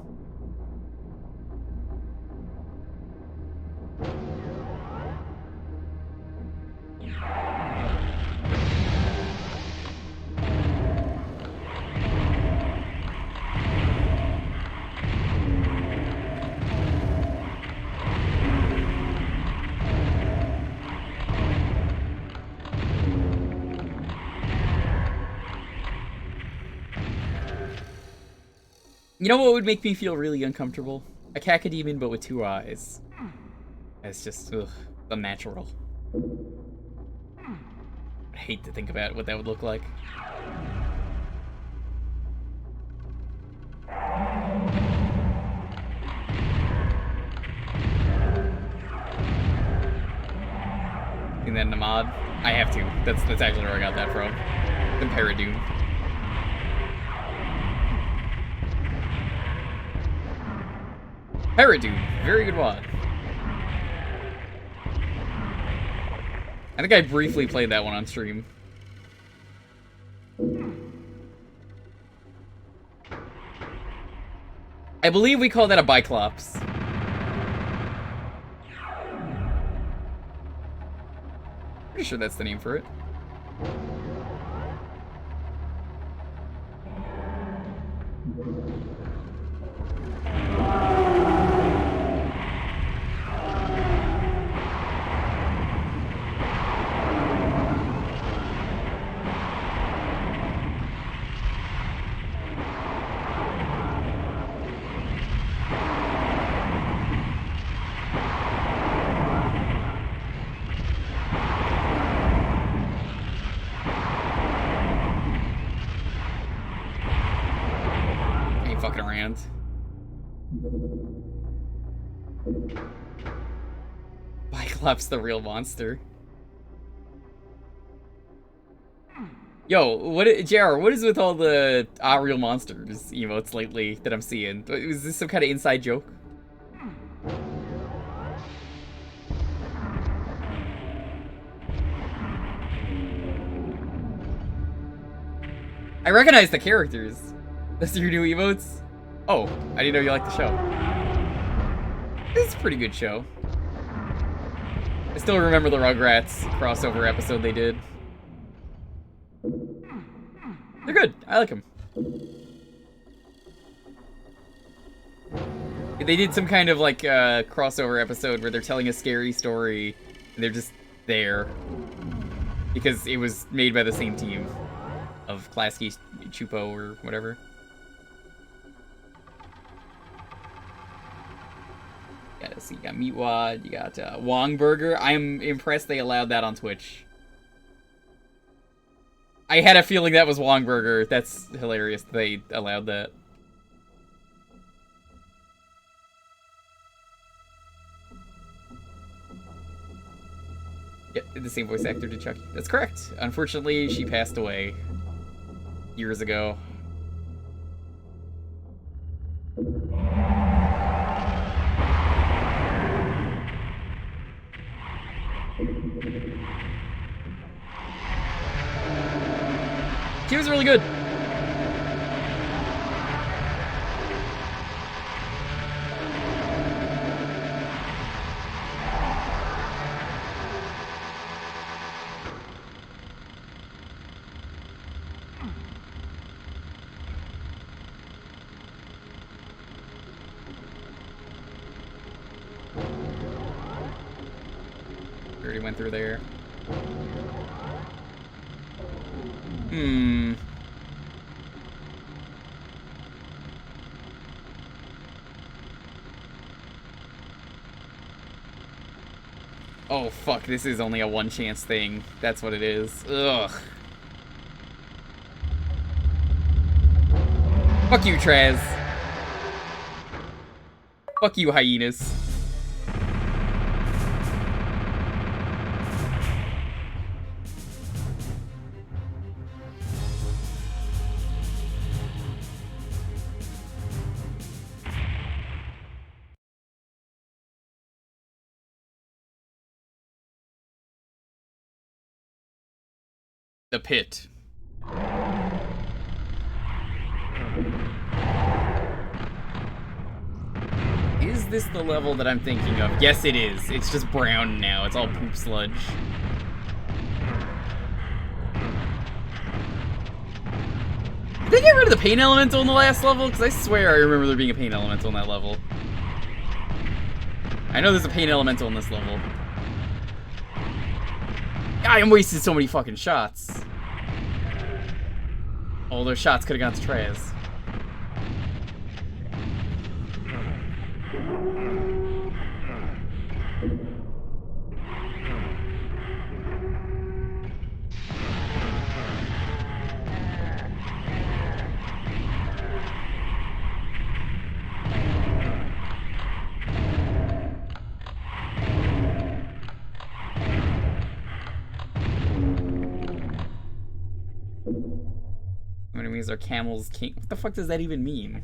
You know what would make me feel really uncomfortable? A cacodemon, but with 2 eyes. It's just, ugh, unnatural. I hate to think about what that would look like. And then the mod, I have to. That's actually where I got that from. The Paradoom. Paradoom, very good mod. I think I briefly played that one on stream. I believe we call that a Biclops. Pretty sure that's the name for it. Fucking around. Biclops the real monster. Yo, JR, what is with all the real monsters emotes lately that I'm seeing? Is this some kind of inside joke? I recognize the characters. That's your new emotes? Oh, I didn't know you liked the show. It's a pretty good show. I still remember the Rugrats crossover episode they did. They're good. I like them. They did some kind of like crossover episode where they're telling a scary story and they're just there because it was made by the same team of Klasky Chupo or whatever. Yeah, so you got Meatwad, you got Wong Burger. I'm impressed they allowed that on Twitch. I had a feeling that was Wong Burger. That's hilarious they allowed that. Yeah, the same voice actor did Chucky. That's correct. Unfortunately, she passed away years ago. She was really good. Already went through there. Oh fuck, this is only a one chance thing. That's what it is. Ugh. Fuck you, Traz. Fuck you, hyenas. The pit. Is this the level that I'm thinking of? Yes, it is. It's just brown now. It's all poop sludge. Did they get rid of the pain elemental in the last level? Because I swear I remember there being a pain elemental in that level. I know there's a pain elemental in this level. I am wasting so many fucking shots. All those shots could have gone to Treyas. Enemies are camels. What the fuck does that even mean?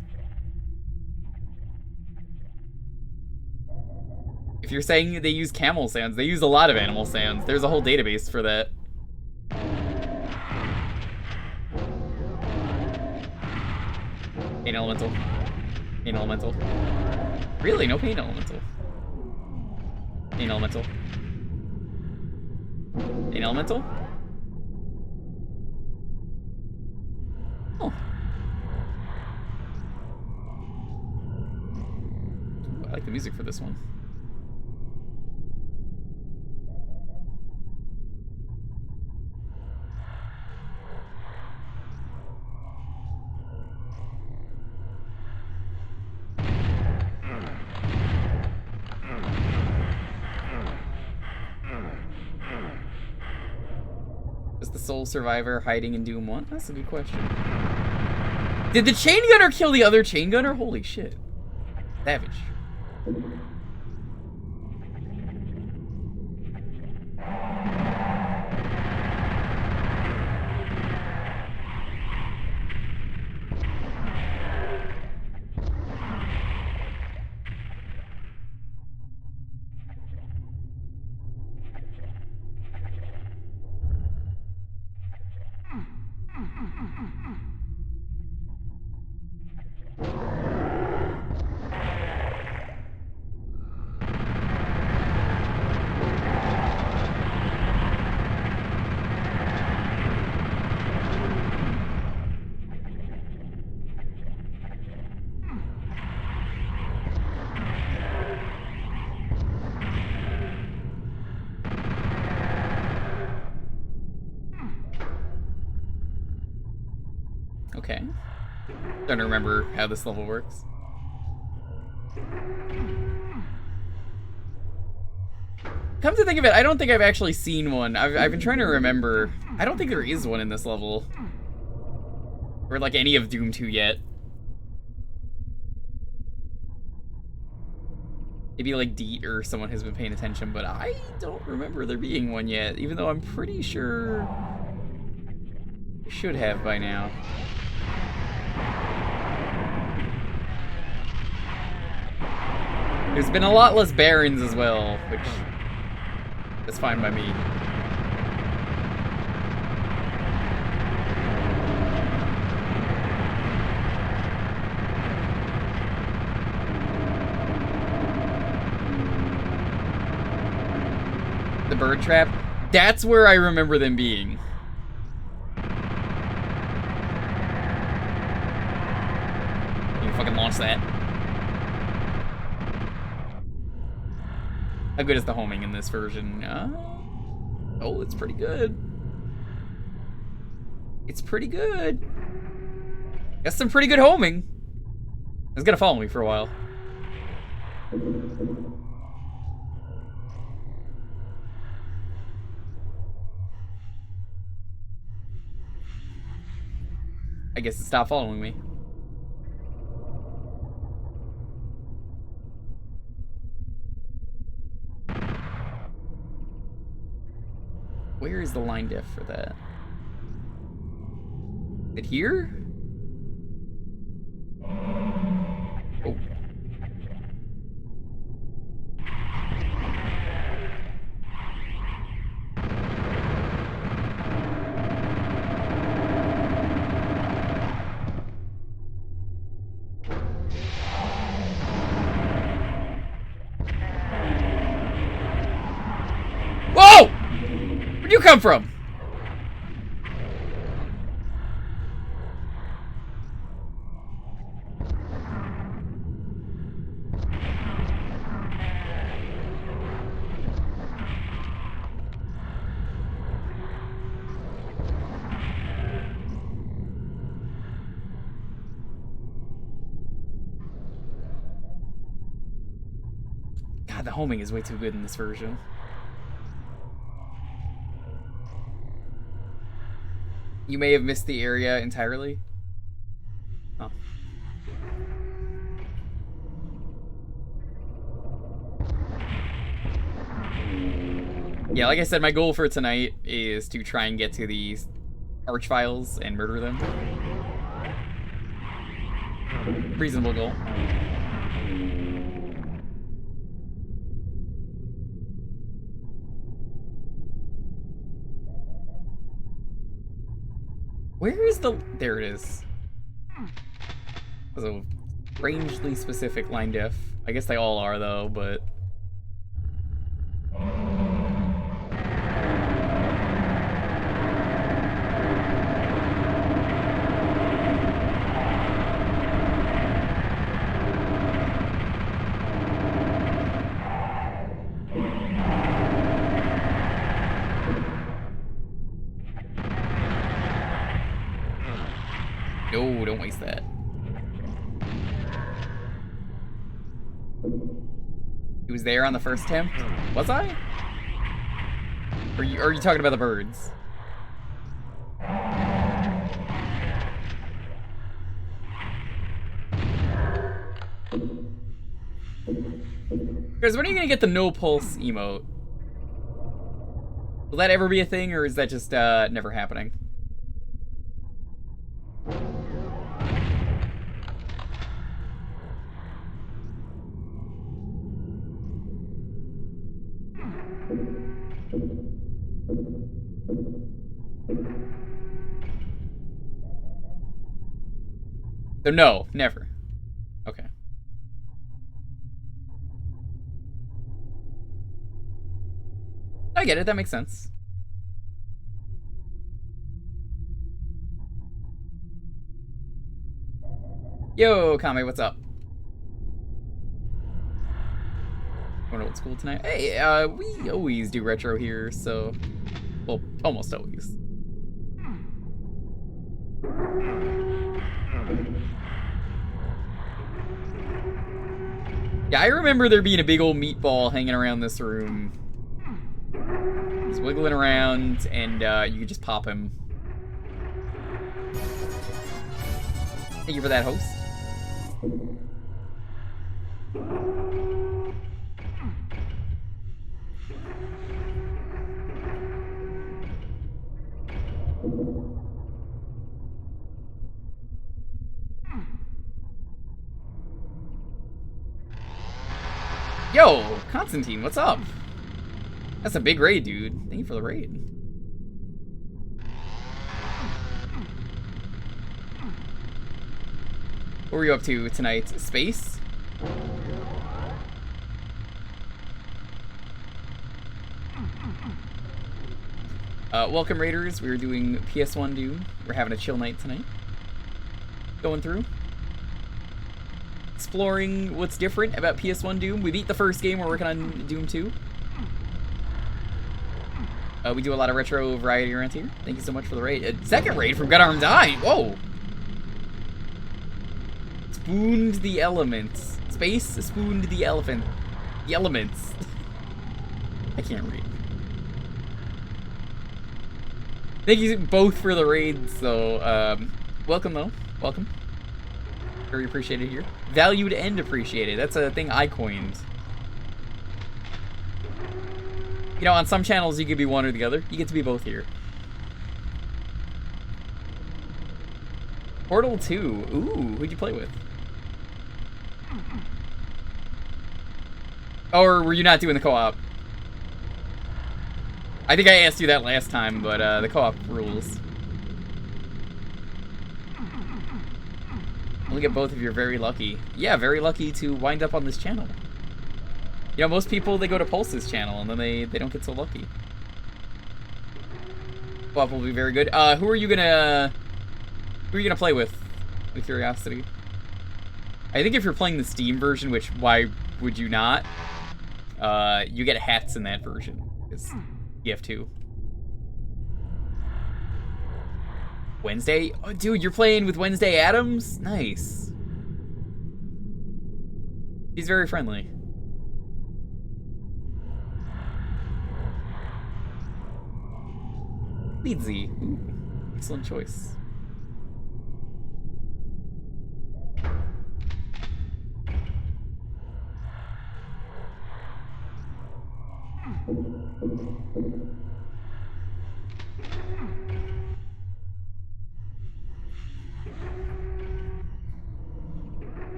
If you're saying they use camel sounds, they use a lot of animal sounds. There's a whole database for that. Pain elemental. Pain elemental. Really? No pain elemental. Pain elemental. Pain elemental? Oh. I like the music for this one. Is the sole survivor hiding in Doom 1? That's a good question. Did the chain gunner kill the other chain gunner? Holy shit. Savage. Okay. Don't remember how this level works. Come to think of it, I don't think I've actually seen one. I've been trying to remember. I don't think there is one in this level. Or like any of Doom 2 yet. Maybe like Deet or someone has been paying attention, but I don't remember there being one yet, even though I'm pretty sure I should have by now. There's been a lot less Barons as well, which is fine by me. The bird trap, that's where I remember them being. You fucking launch that. How good is the homing in this version? Oh, it's pretty good. It's pretty good. Got some pretty good homing. It's gonna follow me for a while. I guess it stopped following me. Where is the line diff for that? Is it here? Oh. Whoa! Where'd you come from? God, the homing is way too good in this version. You may have missed the area entirely. Oh. Yeah, like I said, my goal for tonight is to try and get to these archviles and murder them. Reasonable goal. Where is the... There it is. That's a strangely specific line diff. I guess they all are, though, but... No, don't waste that. He was there on the first attempt? Was I? Or are you talking about the birds? Guys, when are you gonna get the no pulse emote? Will that ever be a thing, or is that just never happening? So no, never. Okay. I get it, that makes sense. Yo, Kame, what's up? Going to old school tonight? Hey, we always do retro here, so... Well, almost always. Yeah, I remember there being a big old meatball hanging around this room. He's wiggling around, and you could just pop him. Thank you for that, host. Yo, Constantine, what's up? That's a big raid, dude. Thank you for the raid. What were you up to tonight? Space? Welcome, Raiders. We were doing PS1 DOOM. We're having a chill night tonight. Going through. Exploring what's different about PS1 DOOM. We beat the first game. We're working on Doom 2. We do a lot of retro variety around here. Thank you so much for the raid. Second raid from Gut Armed Eye. Whoa! Spooned the elements. Space spooned the elephant. The elements. I can't read. Thank you both for the raids, so, welcome though. Welcome. Very appreciated here. Valued and appreciated. That's a thing I coined. You know, on some channels you could be one or the other. You get to be both here. Portal 2. Ooh, who'd you play with? Or were you not doing the co-op? I think I asked you that last time, but the co-op rules. Look at both of you, very lucky. Yeah, very lucky to wind up on this channel. You know, most people, they go to Pulse's channel, and then they don't get so lucky. Co-op will be very good. Who are you gonna play with? Out of curiosity. I think if you're playing the Steam version, which, why would you not? You get hats in that version. Because you have to. Wednesday? Oh, dude, you're playing with Wednesday Addams? Nice. He's very friendly. Leedsy. Ooh, excellent choice.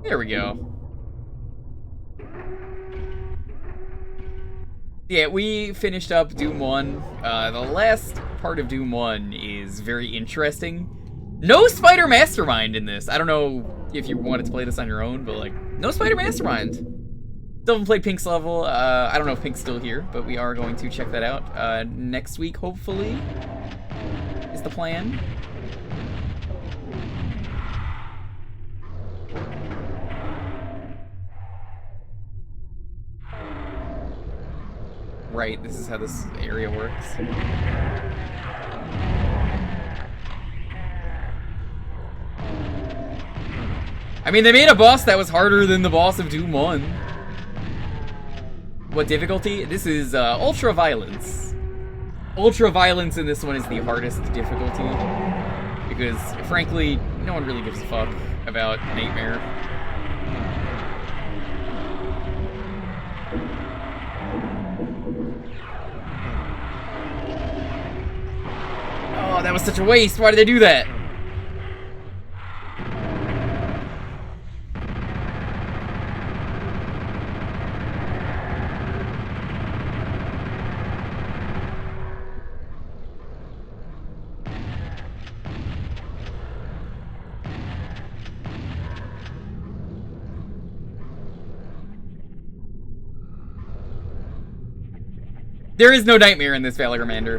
There we go. Yeah, we finished up Doom 1. The last part of Doom 1 is very interesting. No Spider Mastermind in this. I don't know if you wanted to play this on your own, but like, no Spider Mastermind. Still haven't played Pink's level. I don't know if Pink's still here, but we are going to check that out next week, hopefully, is the plan. Right, this is how this area works. I mean, they made a boss that was harder than the boss of Doom 1. What difficulty? This is Ultra Violence. Ultra Violence in this one is the hardest difficulty. Because, frankly, no one really gives a fuck about Nightmare. Oh, that was such a waste. Why did they do that? There is no Nightmare in this Valor Commander.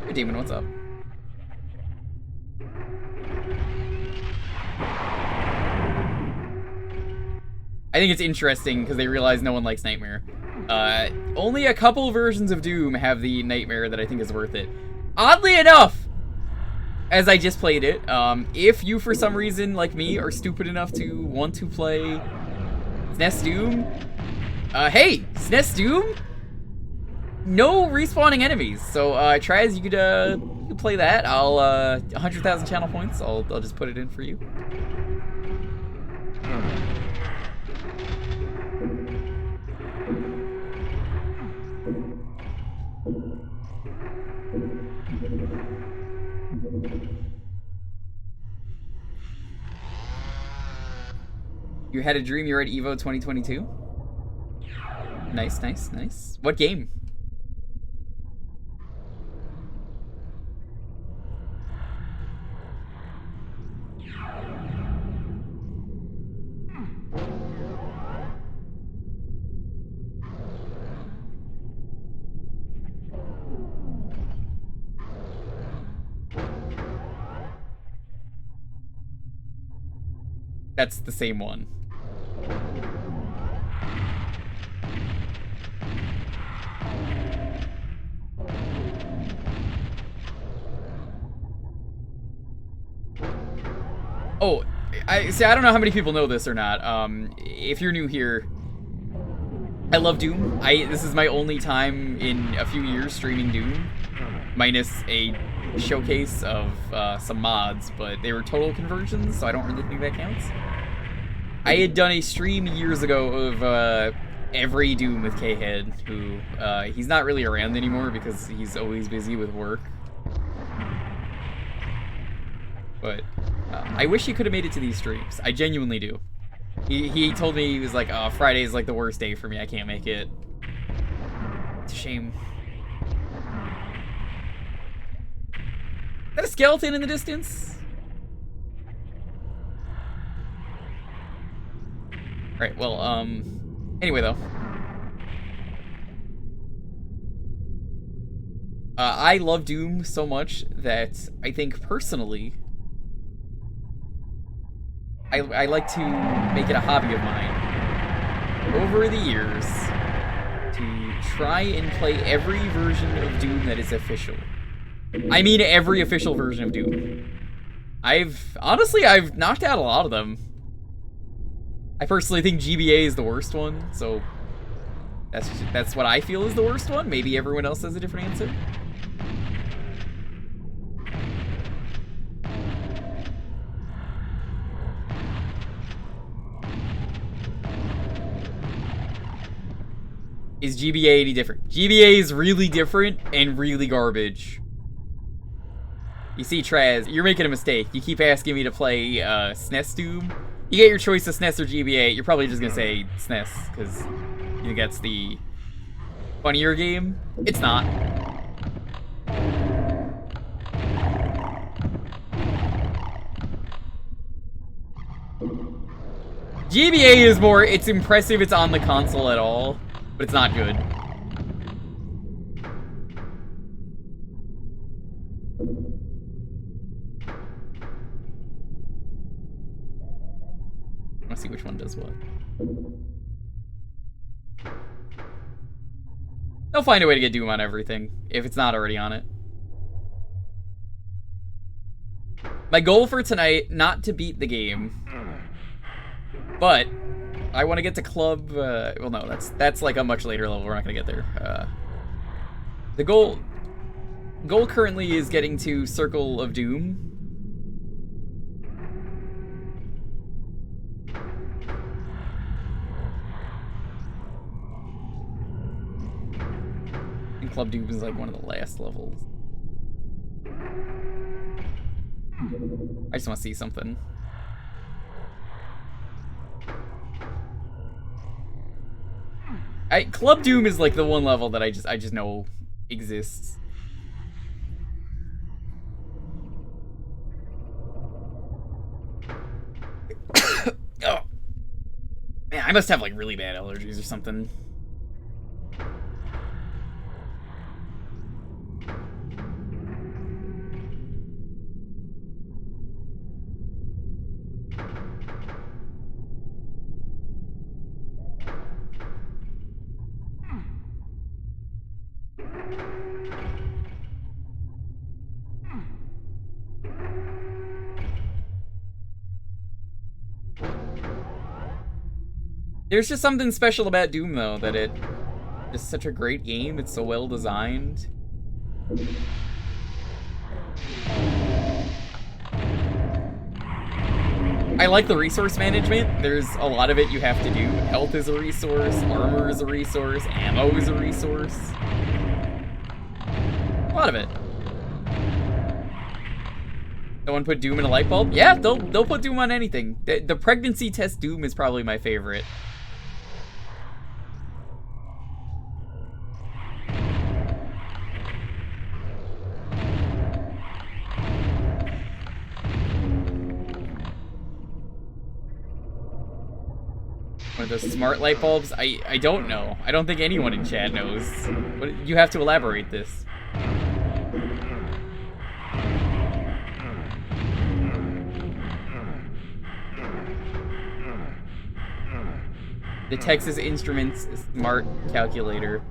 Hey, Demon, what's up? I think it's interesting because they realize no one likes Nightmare. Only a couple versions of Doom have the Nightmare that I think is worth it. Oddly enough, as I just played it, if you for some reason, like me, are stupid enough to want to play SNES Doom, hey, SNES Doom, no respawning enemies. So, Traz, you could play that. I'll 100,000 channel points. I'll just put it in for you. You had a dream you were at EVO 2022? Nice, nice, nice. What game? That's the same one. Oh, I don't know how many people know this or not. If you're new here, I love Doom. This is my only time in a few years streaming Doom, minus a showcase of some mods, but they were total conversions, so I don't really think that counts. I had done a stream years ago of every Doom with K-Head, who he's not really around anymore because he's always busy with work. But I wish he could have made it to these streams. I genuinely do. He told me, he was like, oh, Friday is like the worst day for me. I can't make it. It's a shame. Is that a skeleton in the distance? Right, well, anyway, though. I love Doom so much that I think, personally, I like to make it a hobby of mine, over the years, to try and play every version of Doom that is official. I mean every official version of Doom. Honestly, I've knocked out a lot of them. I personally think GBA is the worst one, so that's what I feel is the worst one. Maybe everyone else has a different answer. Is GBA any different? GBA is really different and really garbage. You see, Traz, you're making a mistake. You keep asking me to play SNES Doom. You get your choice of SNES or GBA, you're probably just gonna say SNES, because you think that's the funnier game. It's not. GBA is more, it's impressive it's on the console at all, but it's not good. Let's see which one does what. They'll find a way to get Doom on everything, if it's not already on it. My goal for tonight, not to beat the game, but I want to get to club, well no, that's like a much later level, we're not gonna get there. The goal currently is getting to Circle of Doom. And Club Doom is like one of the last levels. I just want to see something. Club Doom is like the one level that I just know exists. Oh. Man, I must have like really bad allergies or something. There's just something special about Doom, though, that it is such a great game. It's so well designed. I like the resource management. There's a lot of it you have to do. Health is a resource, armor is a resource, ammo is a resource. A lot of it. Someone put Doom in a light bulb? Yeah, they'll put Doom on anything. The pregnancy test Doom is probably my favorite. One of those smart light bulbs? I don't know. I don't think anyone in chat knows. But you have to elaborate this. The Texas Instruments Smart Calculator.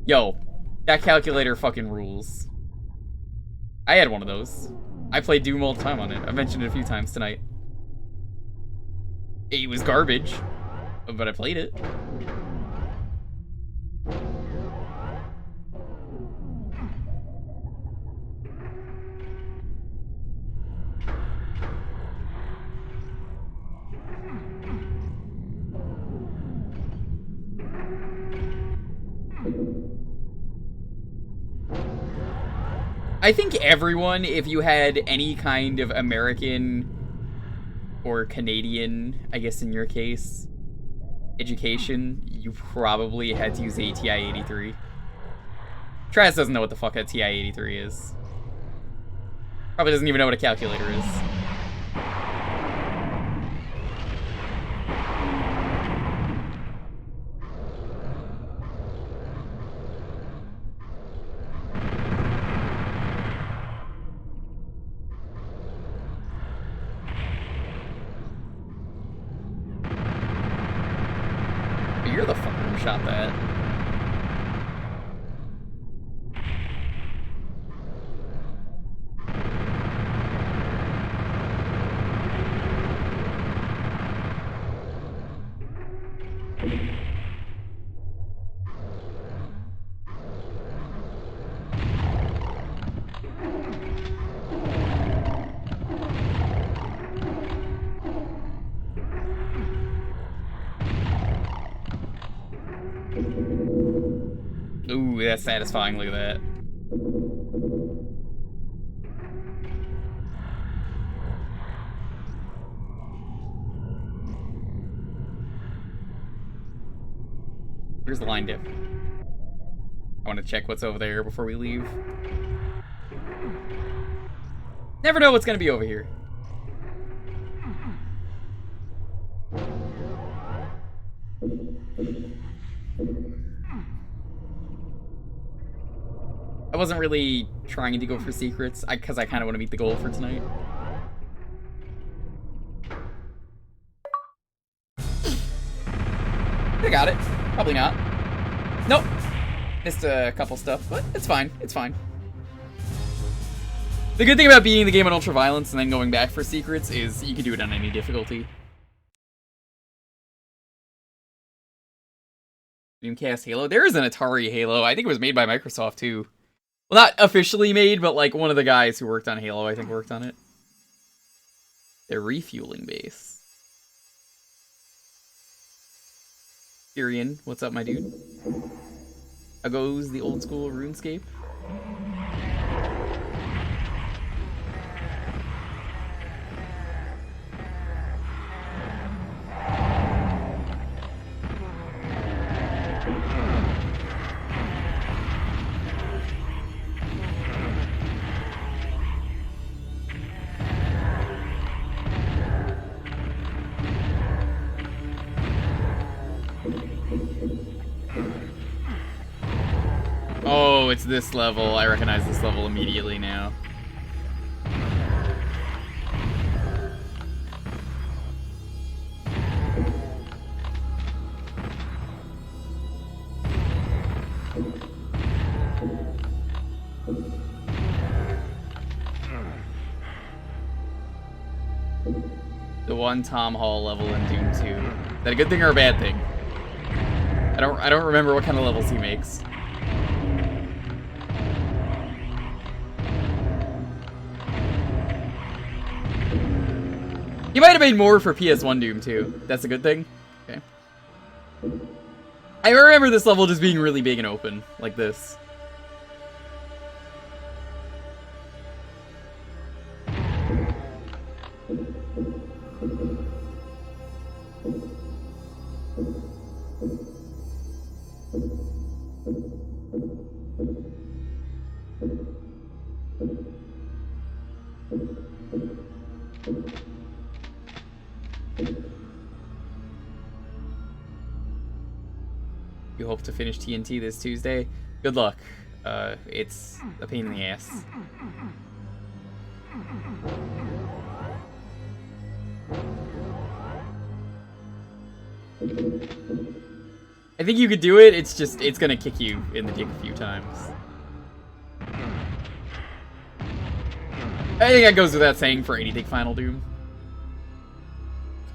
Yo, that calculator fucking rules. I had one of those. I played Doom all the time on it. I mentioned it a few times tonight. It was garbage, but I played it. I think everyone, if you had any kind of American or Canadian, I guess in your case, education, you probably had to use a TI-83. Travis doesn't know what the fuck a TI-83 is. Probably doesn't even know what a calculator is. You're the fucker who shot that. Ooh, that's satisfying. Look at that. Here's the line dip. I want to check what's over there before we leave. Never know what's gonna be over here. I wasn't really trying to go for secrets, because I kind of want to meet the goal for tonight. I got it. Probably not. Nope. Missed a couple stuff, but it's fine. It's fine. The good thing about beating the game on Ultra Violence and then going back for secrets is you can do it on any difficulty. Dreamcast Halo? There is an Atari Halo. I think it was made by Microsoft, too. Well, not officially made, but like one of the guys who worked on Halo, I think, worked on it. Their refueling base. Tyrion, what's up, my dude? How goes the old school RuneScape? Oh, it's this level. I recognize this level immediately now. The one Tom Hall level in Doom 2. Is that a good thing or a bad thing? I don't remember what kind of levels he makes. He might have made more for PS1 Doom too. That's a good thing. Okay. I remember this level just being really big and open, like this. You hope to finish TNT this Tuesday? Good luck. It's a pain in the ass. I think you could do it, it's just, it's gonna kick you in the dick a few times. I think that goes without saying for anything Final Doom.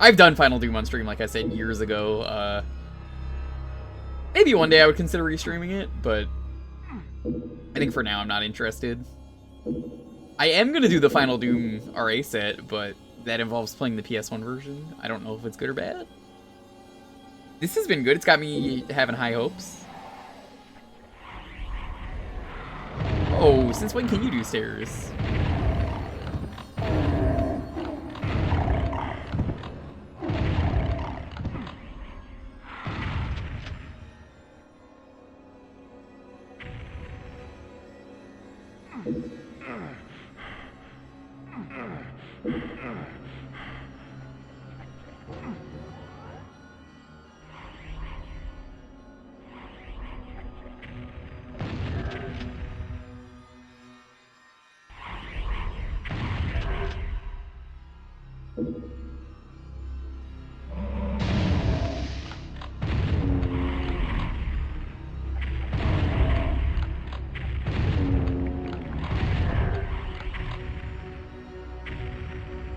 I've done Final Doom on stream, like I said, years ago. Maybe one day I would consider restreaming it, but I think for now I'm not interested. I am gonna do the Final Doom RA set, but that involves playing the PS1 version. I don't know if it's good or bad. This has been good. It's got me having high hopes. Oh, since when can you do stairs?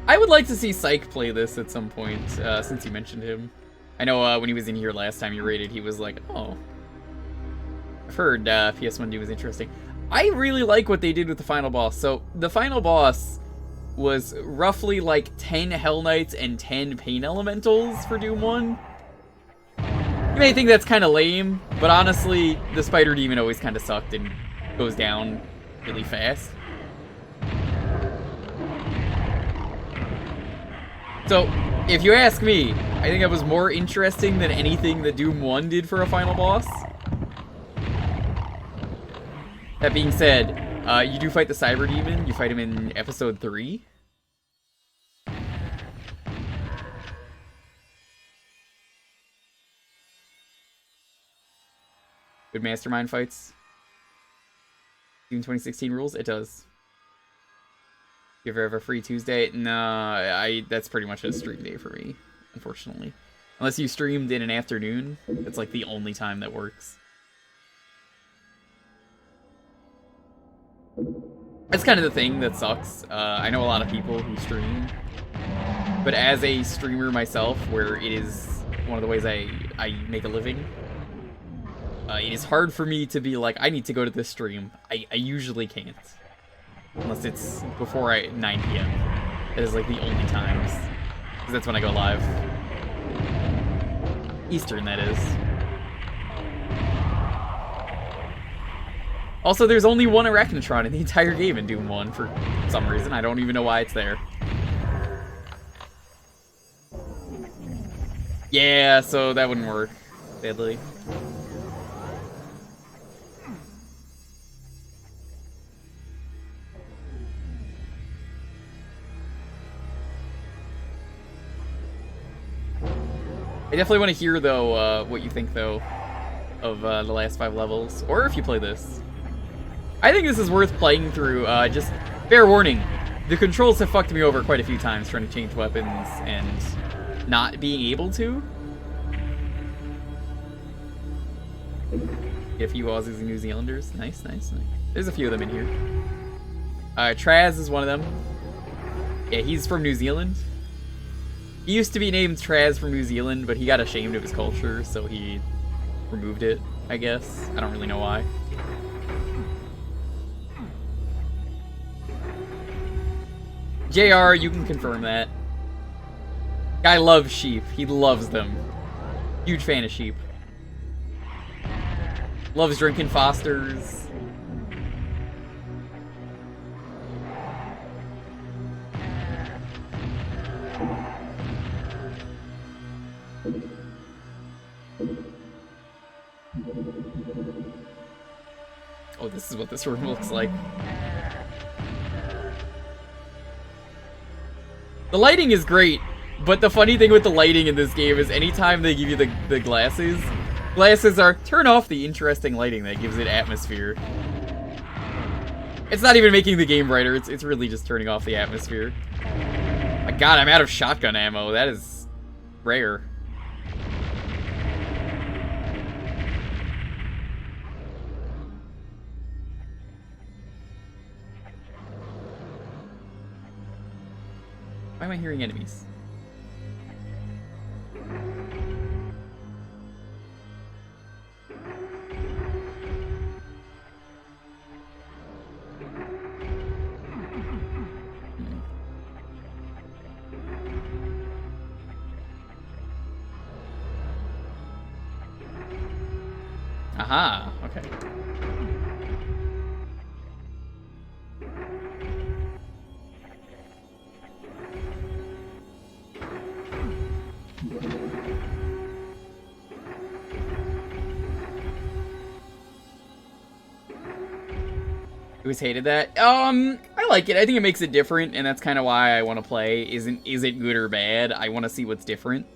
I would like to see Psych play this at some point, since you mentioned him. I know when he was in here last time you rated, he was like, oh. I've heard PS1 DOOM was interesting. I really like what they did with the final boss. So, the final boss was roughly like 10 Hell Knights and 10 Pain Elementals for Doom 1. You may think that's kind of lame, but honestly, the Spider Demon always kind of sucked and goes down really fast. So, if you ask me, I think that was more interesting than anything that Doom 1 did for a final boss. That being said, you do fight the Cyber Demon. You fight him in episode 3. Good mastermind fights. Doom 2016 rules? It does. You ever have a free Tuesday? No, that's pretty much a stream day for me, unfortunately. Unless you streamed in an afternoon, it's like the only time that works. That's kind of the thing that sucks. I know a lot of people who stream, but as a streamer myself, where it is one of the ways I make a living, it is hard for me to be like, I need to go to this stream. I usually can't. Unless it's before 9 p.m. That is like the only times. Because that's when I go live. Eastern, that is. Also, there's only one Arachnotron in the entire game in Doom 1 for some reason. I don't even know why it's there. Yeah, so that wouldn't work, sadly. I definitely want to hear, though, what you think, though, of the last 5 levels. Or if you play this. I think this is worth playing through. Just fair warning. The controls have fucked me over quite a few times trying to change weapons and not being able to. Get a few Aussies and New Zealanders. Nice, nice, nice. There's a few of them in here. Traz is one of them. Yeah, he's from New Zealand. He used to be named Traz from New Zealand, but he got ashamed of his culture, so he removed it, I guess. I don't really know why. JR, you can confirm that. Guy loves sheep. He loves them. Huge fan of sheep. Loves drinking Fosters. Oh, this is what this room looks like. The lighting is great, but the funny thing with the lighting in this game is anytime they give you the glasses are turn off the interesting lighting that gives it atmosphere. It's not even making the game brighter, it's really just turning off the atmosphere. My god, I'm out of shotgun ammo. That is rare. Why am I hearing enemies? Aha, okay. I always hated that. I like it. I think it makes it different, and that's kind of why I want to play. Is it good or bad? I want to see what's different.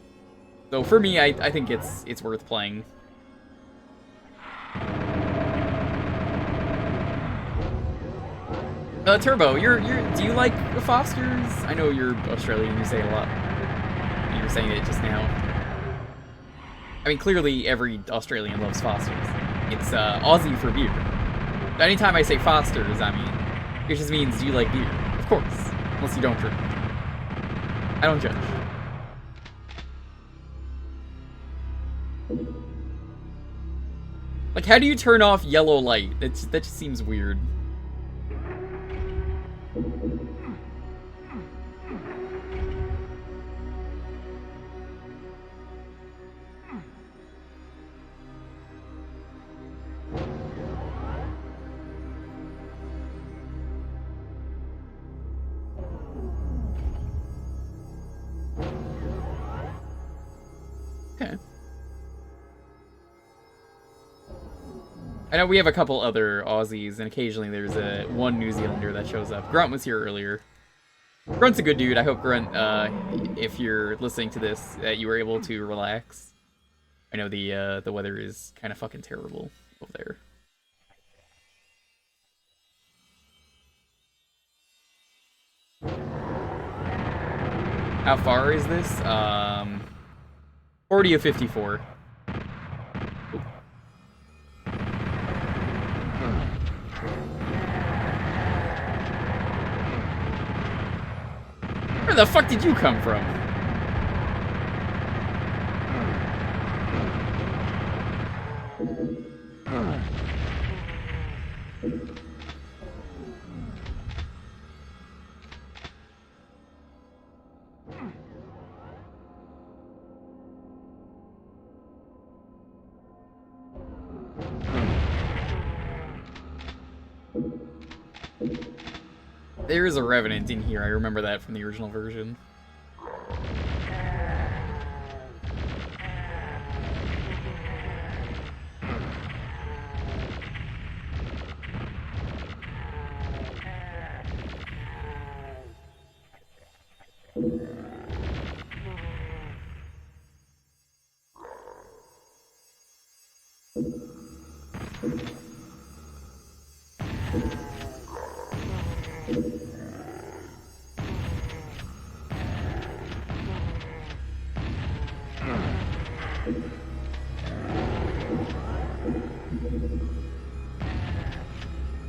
So for me, I think it's worth playing. Turbo, do you like Fosters? I know you're Australian, you say it a lot. You were saying it just now. I mean, clearly every Australian loves Fosters. It's Aussie for beer. Anytime I say Fosters, I mean, it just means do you like beer? Of course, unless you don't drink. I don't judge. Like, how do you turn off yellow light? That just seems weird. Okay. I know we have a couple other Aussies, and occasionally there's one New Zealander that shows up. Grunt was here earlier. Grunt's a good dude. I hope, Grunt, if you're listening to this, that you were able to relax. I know the weather is kind of fucking terrible over there. How far is this? 40 of 54. Where the fuck did you come from? There is a Revenant in here, I remember that from the original version.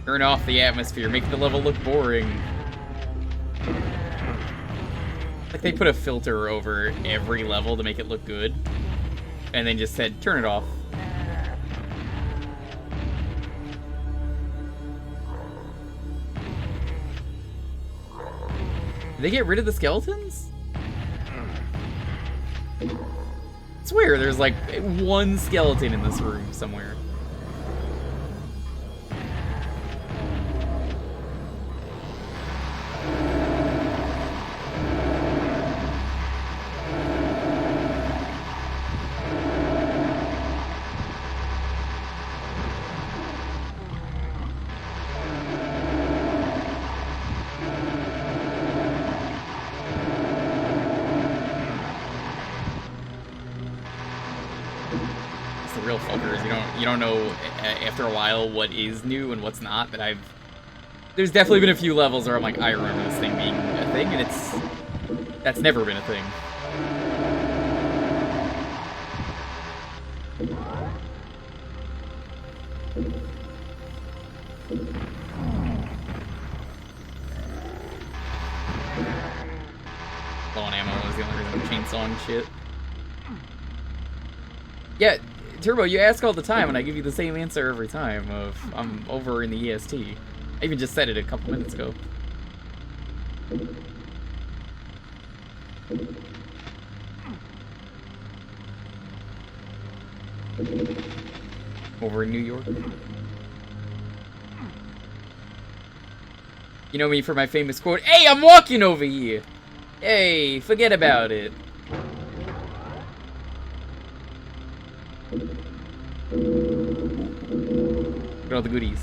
Turn off the atmosphere, make the level look boring. Like they put a filter over every level to make it look good, and then just said, turn it off. Did they get rid of the skeletons? I swear there's like one skeleton in this room somewhere. you don't know after a while what is new and what's not. That there's definitely been a few levels where I'm like, I remember this thing being a thing, and that's never been a thing. Low on ammo is the only reason I'm chainsawing shit. Yeah, Turbo, you ask all the time, and I give you the same answer every time of, I'm over in the EST. I even just said it a couple minutes ago. Over in New York. You know me for my famous quote, "Hey, I'm walking over here! Hey, forget about it." Look at all the goodies.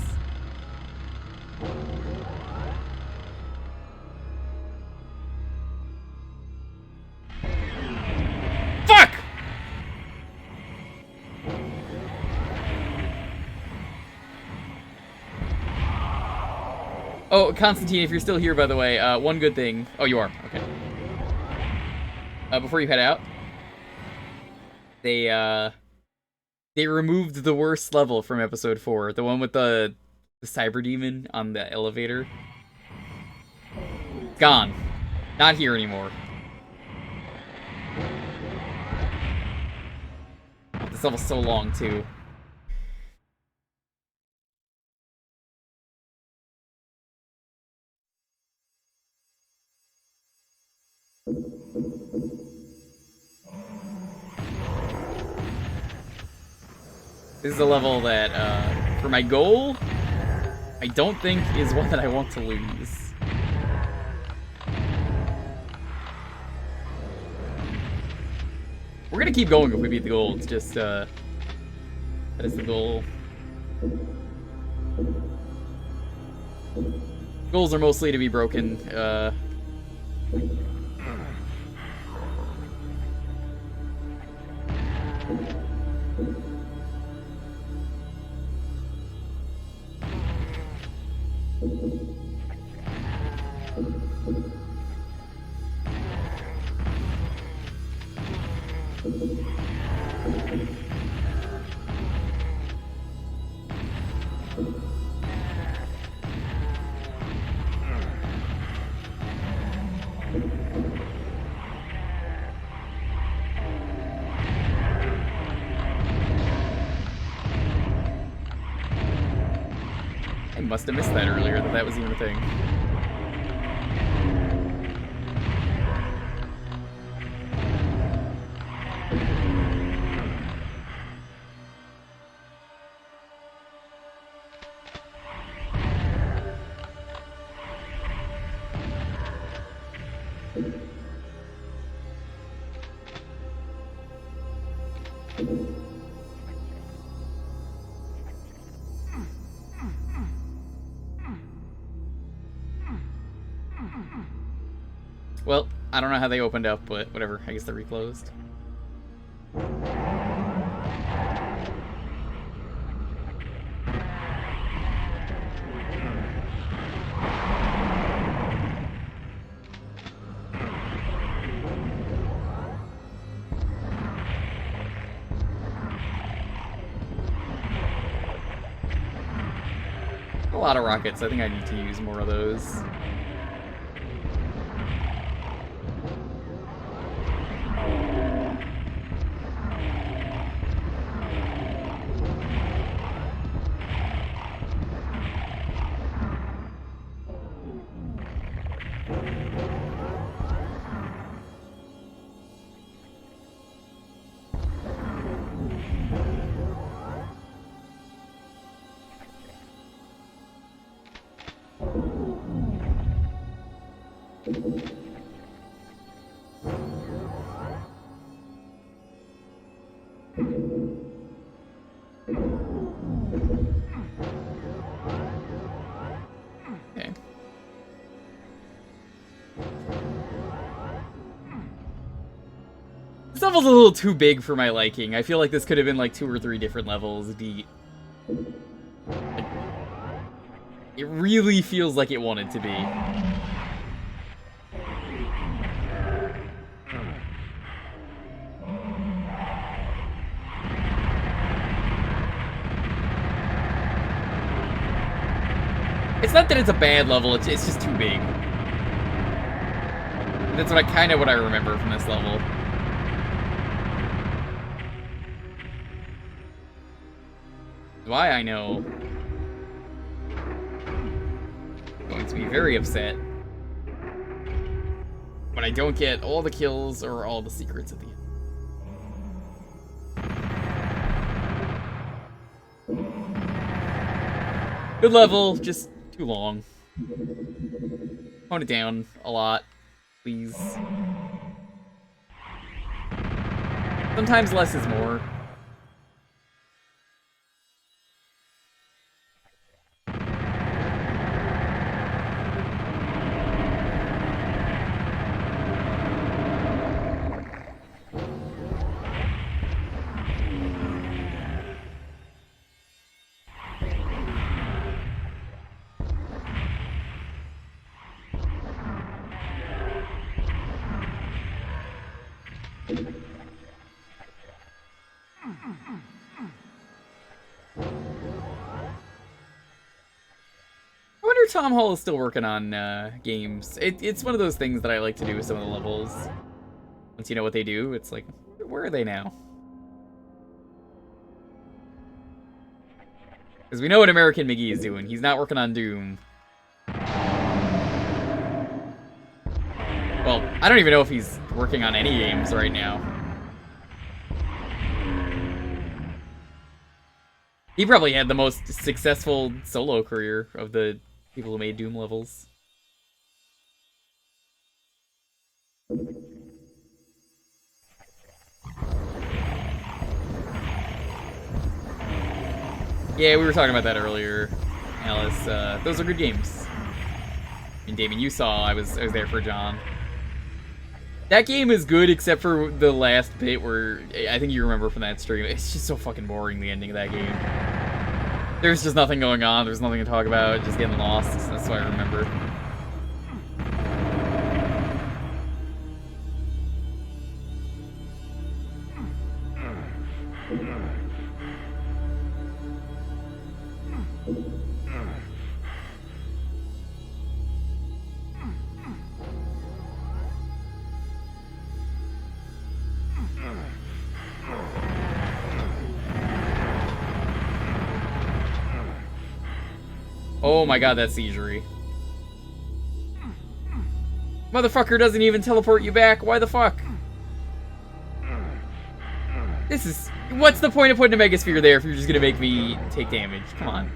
Fuck! Oh, Constantine, if you're still here, by the way, one good thing. Oh, you are. Okay. Before you head out, they removed the worst level from episode 4, the one with the cyber demon on the elevator. Gone. Not here anymore. This level's so long, too. This is a level that, for my goal, I don't think is one that I want to lose. We're gonna keep going if we beat the goal. It's just, that is the goal. Goals are mostly to be broken, I must have missed that earlier, that was even a thing. Well, I don't know how they opened up, but whatever. I guess they're reclosed. A lot of rockets. I think I need to use more of those. Okay. This level's a little too big for my liking. I feel like this could have been like 2 or 3 different levels deep. It really feels like it wanted to be. It's not that it's a bad level, it's just too big. That's what I remember from this level. Why I know. I'm going to be very upset when I don't get all the kills or all the secrets at the end. Good level, just too long. Tone it down a lot, please. Sometimes less is more. I wonder if Tom Hall is still working on games. It's one of those things that I like to do with some of the levels. Once you know what they do, it's like, where are they now? Because we know what American McGee is doing. He's not working on Doom. Well, I don't even know if he's working on any games right now. He probably had the most successful solo career of the people who made Doom levels. Yeah, we were talking about that earlier, Alice. Those are good games. And Damon, you saw I was there for John. That game is good except for the last bit where I think you remember from that stream. It's just so fucking boring, the ending of that game. There's just nothing going on. There's nothing to talk about. Just getting lost. That's what I remember. Oh my god, that's seizury. Motherfucker doesn't even teleport you back. Why the fuck? This is... What's the point of putting a Megasphere there if you're just gonna make me take damage? Come on.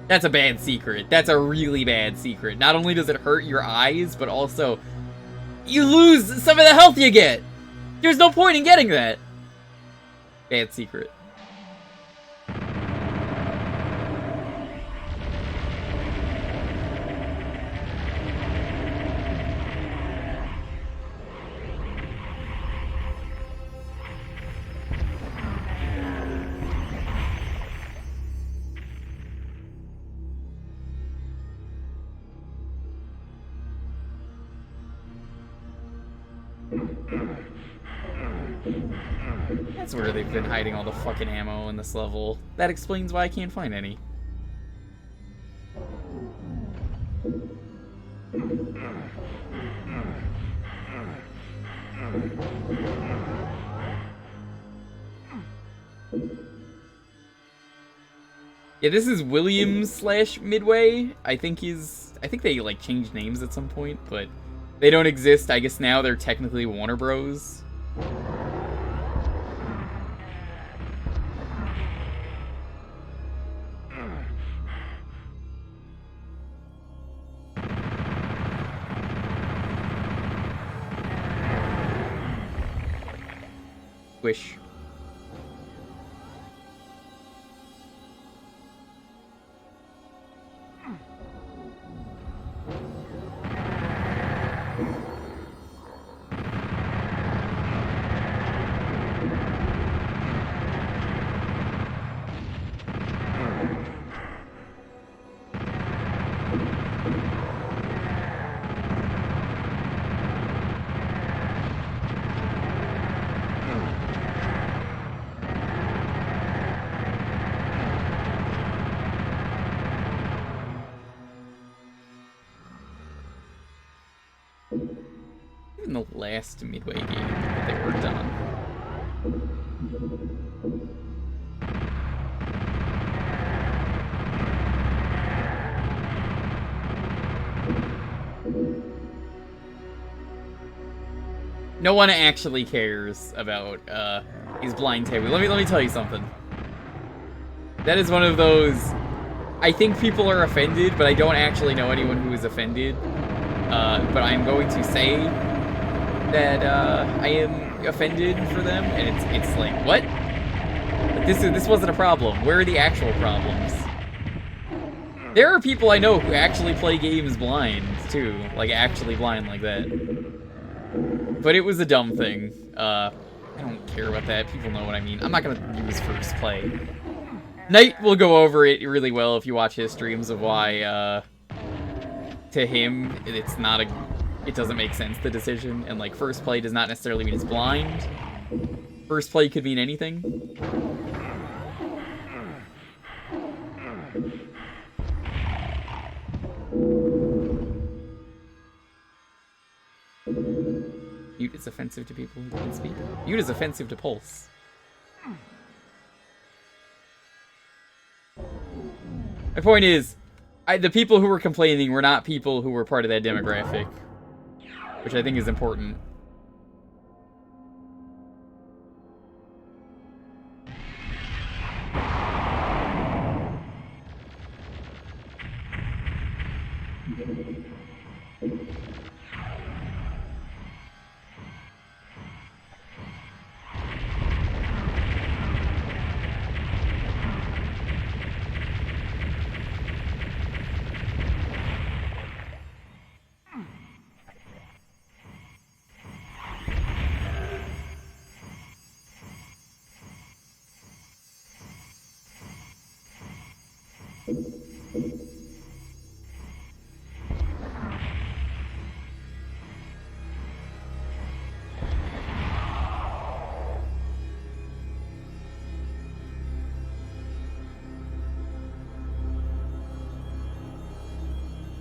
That's a bad secret. That's a really bad secret. Not only does it hurt your eyes, but also... You lose some of the health you get! There's no point in getting that! Bad secret. That's where they've been hiding all the fucking ammo in this level. That explains why I can't find any. Yeah, this is Williams / Midway. I think they like changed names at some point, but they don't exist. I guess now they're technically Warner Bros. Wish. in the last Midway game that they worked on. No one actually cares about his blind table. Let me tell you something. That is one of those. I think people are offended, but I don't actually know anyone who is offended. But I'm going to say that I am offended for them, and it's like, what? Like, this wasn't a problem. Where are the actual problems? There are people I know who actually play games blind too, like actually blind like that. But it was a dumb thing. I don't care about that. People know what I mean. I'm not gonna use first play. Knight will go over it really well if you watch his streams of why, to him, it doesn't make sense, the decision. And, like, first play does not necessarily mean it's blind. First play could mean anything. Mute is offensive to people who can speak. Mute is offensive to Pulse. My point is, the people who were complaining were not people who were part of that demographic, which I think is important.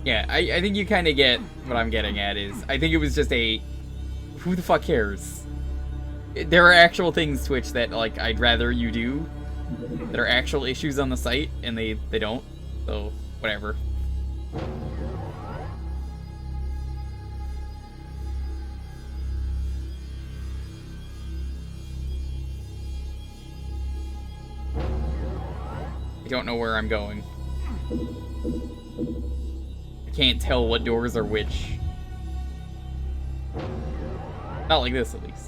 Yeah, I think you kind of get what I'm getting at is, I think it was just a, who the fuck cares? There are actual things, Twitch, that, like, I'd rather you do, that are actual issues on the site, and they don't, so, whatever. I don't know where I'm going. I can't tell what doors are which. Not like this, at least.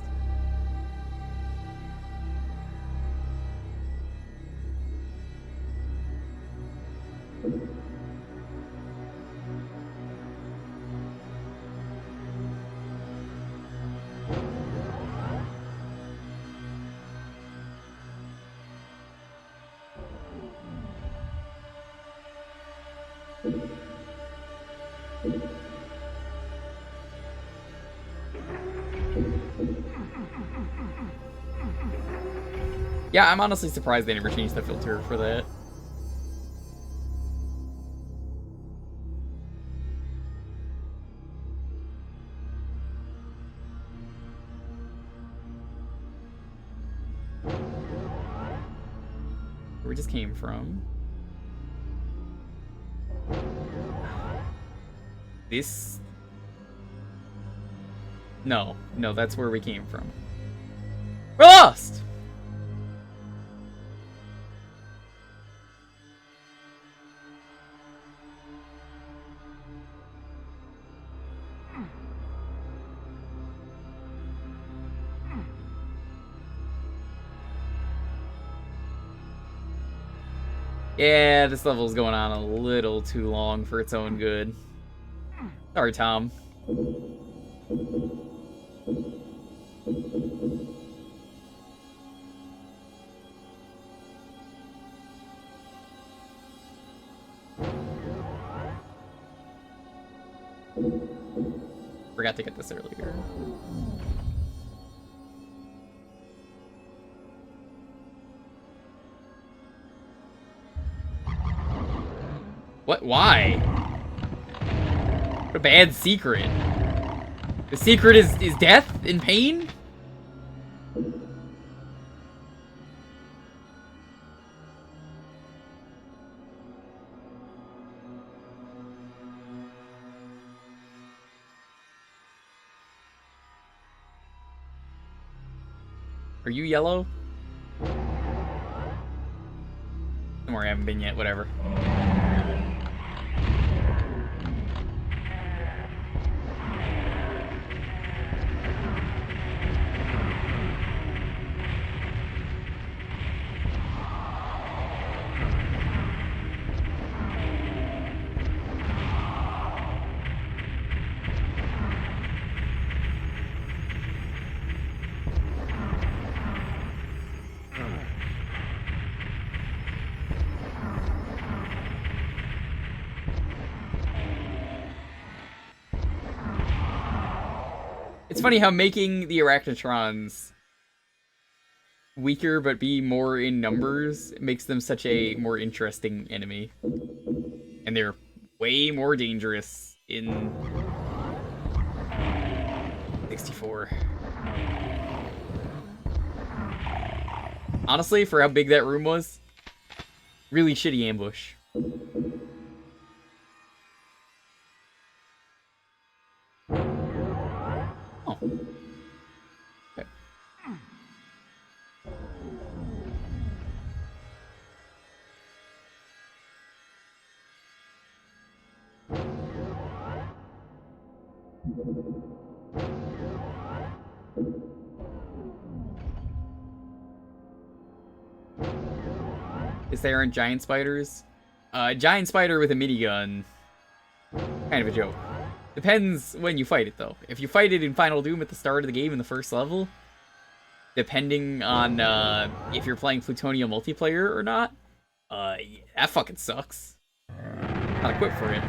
Yeah, I'm honestly surprised they never changed the filter for that. Where we just came from. This? No, that's where we came from. We're lost! Yeah, this level's going on a little too long for its own good. Sorry, Tom. Forgot to get this earlier. What? Why? What a bad secret. The secret is death and pain? Are you yellow? Don't worry, I haven't been yet, whatever. It's funny how making the Arachnotrons weaker but be more in numbers makes them such a more interesting enemy. And they're way more dangerous in 64. Honestly, for how big that room was, really shitty ambush. Oh. Okay. Is there aren't giant spiders? Giant spider with a minigun. Kind of a joke. Depends when you fight it, though. If you fight it in Final Doom at the start of the game in the first level, depending on if you're playing Plutonia multiplayer or not, yeah, that fucking sucks. Not equipped for it.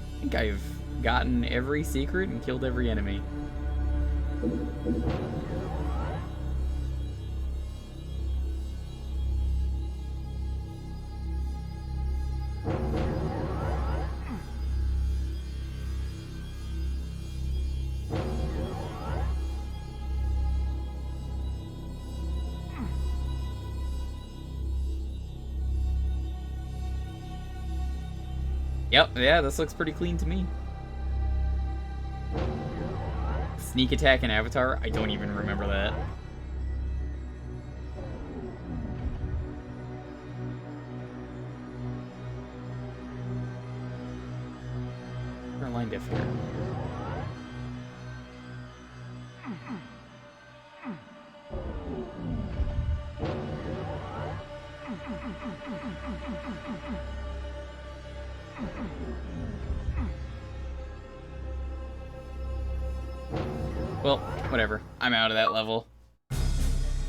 I think I've gotten every secret and killed every enemy. Yep, yeah, this looks pretty clean to me. Sneak attack and Avatar? I don't even remember that. Turn line diff here. Well, whatever. I'm out of that level.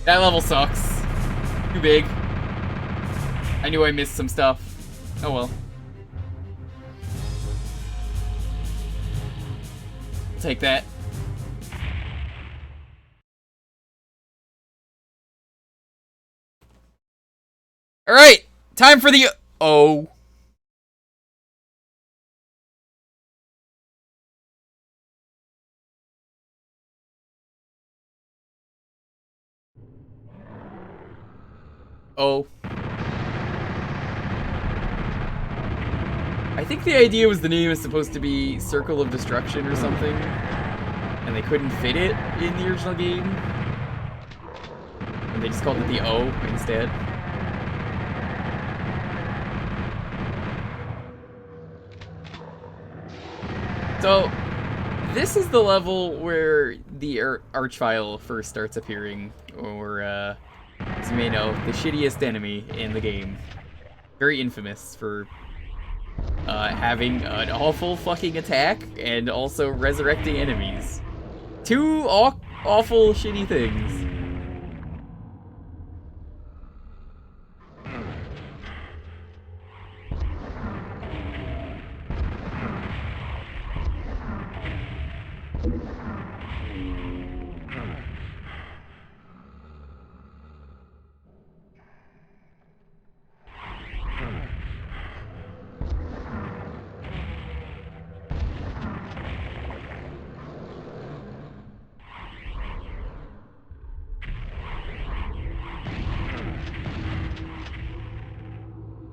That level sucks. Too big. I knew I missed some stuff. Oh well. I'll take that. Alright! Time for the... Oh. Oh. I think the idea was the name is supposed to be Circle of Destruction or something, and they couldn't fit it in the original game, and they just called it the O instead. So, this is the level where the Archvile first starts appearing, or, as you may know, the shittiest enemy in the game. very infamous for having an awful fucking attack and also resurrecting enemies. Two awful shitty things.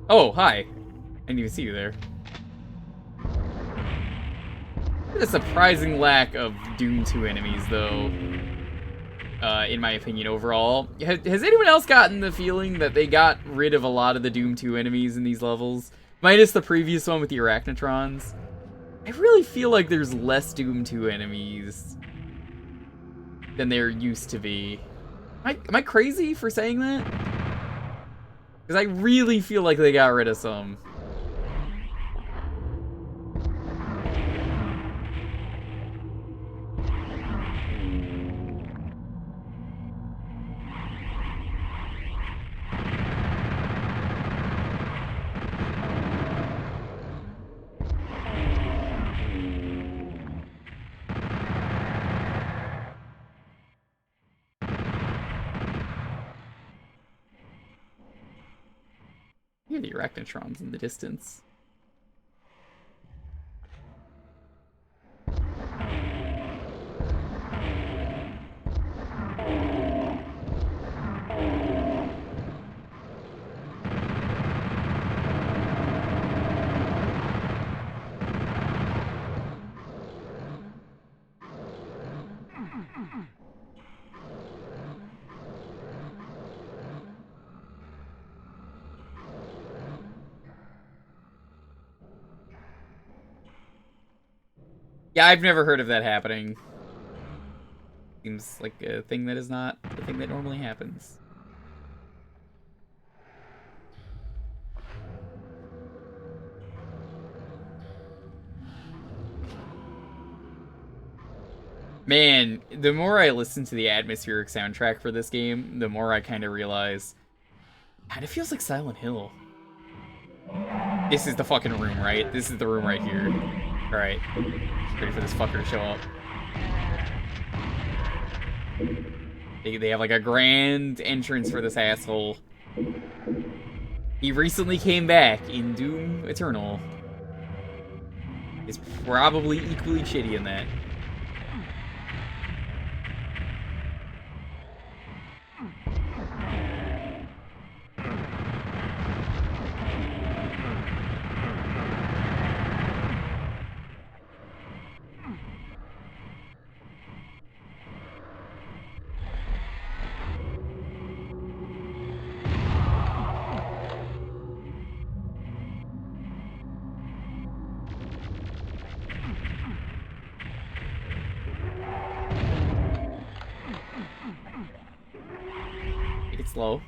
Oh, hi. I didn't even see you there. A surprising lack of Doom 2 enemies, though, in my opinion, overall. Has anyone else gotten the feeling that they got rid of a lot of the Doom 2 enemies in these levels? Minus the previous one with the Arachnotrons. I really feel like there's less Doom 2 enemies than there used to be. Am I crazy for saying that? Because I really feel like they got rid of some. I hear the Arachnotrons in the distance. Yeah, I've never heard of that happening. Seems like a thing that is not a thing that normally happens. Man, the more I listen to the atmospheric soundtrack for this game, the more I kind of realize, God, it feels like Silent Hill. This is the fucking room, right? This is the room right here. Alright. Ready for this fucker to show up. They have like a grand entrance for this asshole. He recently came back in Doom Eternal. Is probably equally shitty in that. It's slow.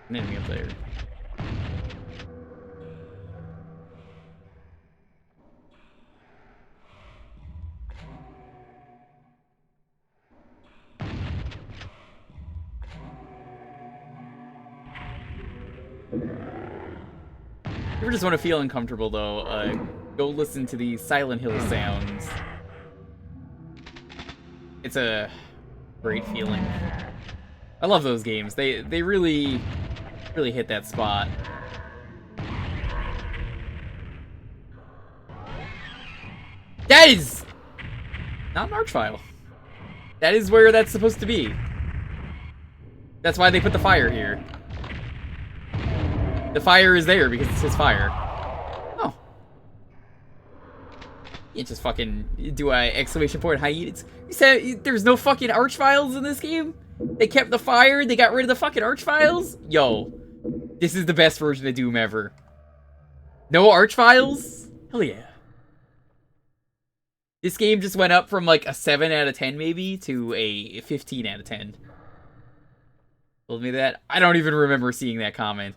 An enemy up there. If you just want to feel uncomfortable, though, go listen to the Silent Hill sounds. It's a great feeling. I love those games. They really hit that spot. That is not an arch file. That is where that's supposed to be. That's why they put the fire here. The fire is there because it's his fire. Oh. You just fucking do a exclamation point hiatus. You said there's no fucking archviles in this game? They kept the fire, they got rid of the fucking archviles? Yo. This is the best version of Doom ever. No archviles? Hell yeah. This game just went up from like a 7 out of 10 maybe to a 15 out of 10. Told me that? I don't even remember seeing that comment.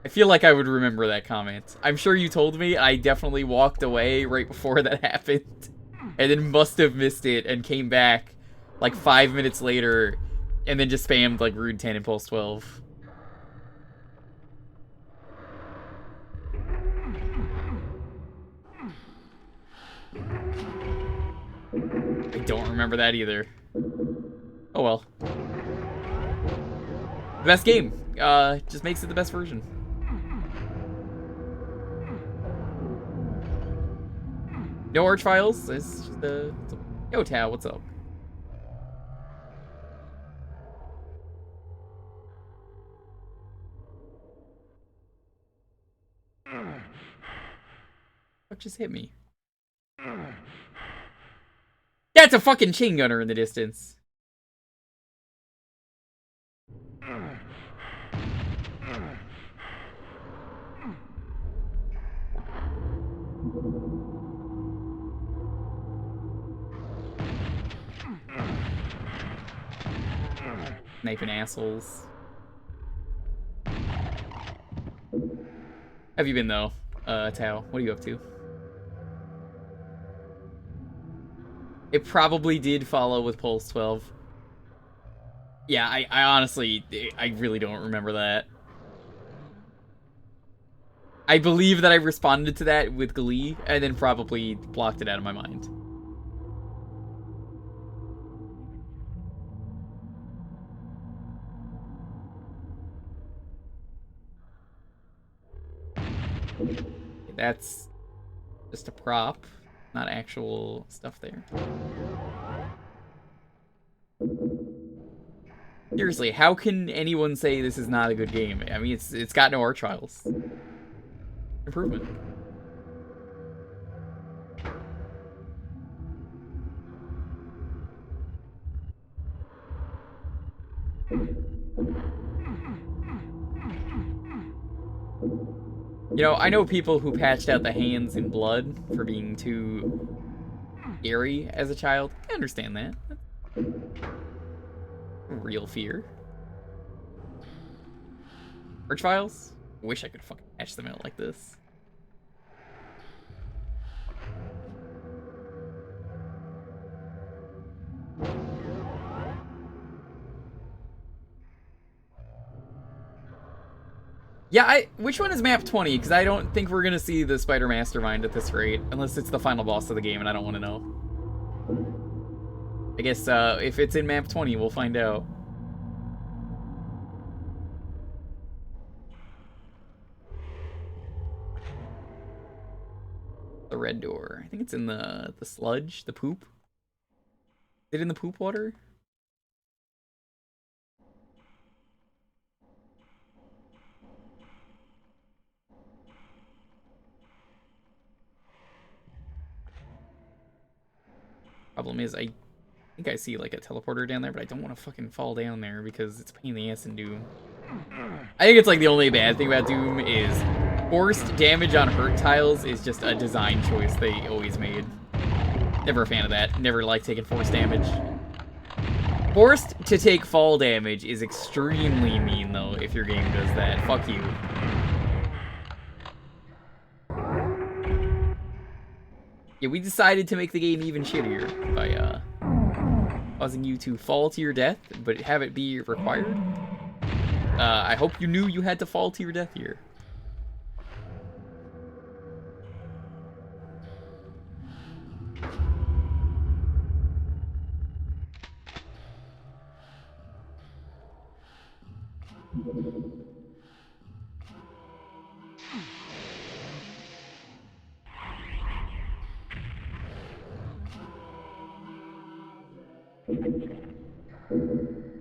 I feel like I would remember that comment. I'm sure you told me. I definitely walked away right before that happened. And then must have missed it and came back like 5 minutes later and then just spammed like Rude 10 and Pulse 12. I don't remember that either. Oh well. The best game. Just makes it the best version. No archviles. It's just Yo, Tao, what's up? What just hit me? That's a fucking chain gunner in the distance. Sniping assholes. Have you been though, Tao? What are you up to? It probably did follow with Pulse 12. Yeah, I honestly, I really don't remember that. I believe that I responded to that with Glee, and then probably blocked it out of my mind. That's just a prop, not actual stuff there. Seriously, how can anyone say this is not a good game? I mean, it's got no art trials. Improvement. You know, I know people who patched out the hands in blood for being too scary as a child. I understand that. Real fear. Archviles? Wish I could fucking patch them out like this. Yeah, which one is map 20? Because I don't think we're gonna see the Spider Mastermind at this rate, unless it's the final boss of the game, and I don't want to know. I guess if it's in map 20, we'll find out. The red door. I think it's in the sludge, the poop. Is it in the poop water? Problem is, I think I see like a teleporter down there, but I don't want to fucking fall down there because it's a pain in the ass in Doom. I think it's like the only bad thing about Doom is forced damage on hurt tiles is just a design choice they always made. Never a fan of that. Never liked taking forced damage. Forced to take fall damage is extremely mean though if your game does that. Fuck you. Yeah, we decided to make the game even shittier by causing you to fall to your death, but have it be required. I hope you knew you had to fall to your death here.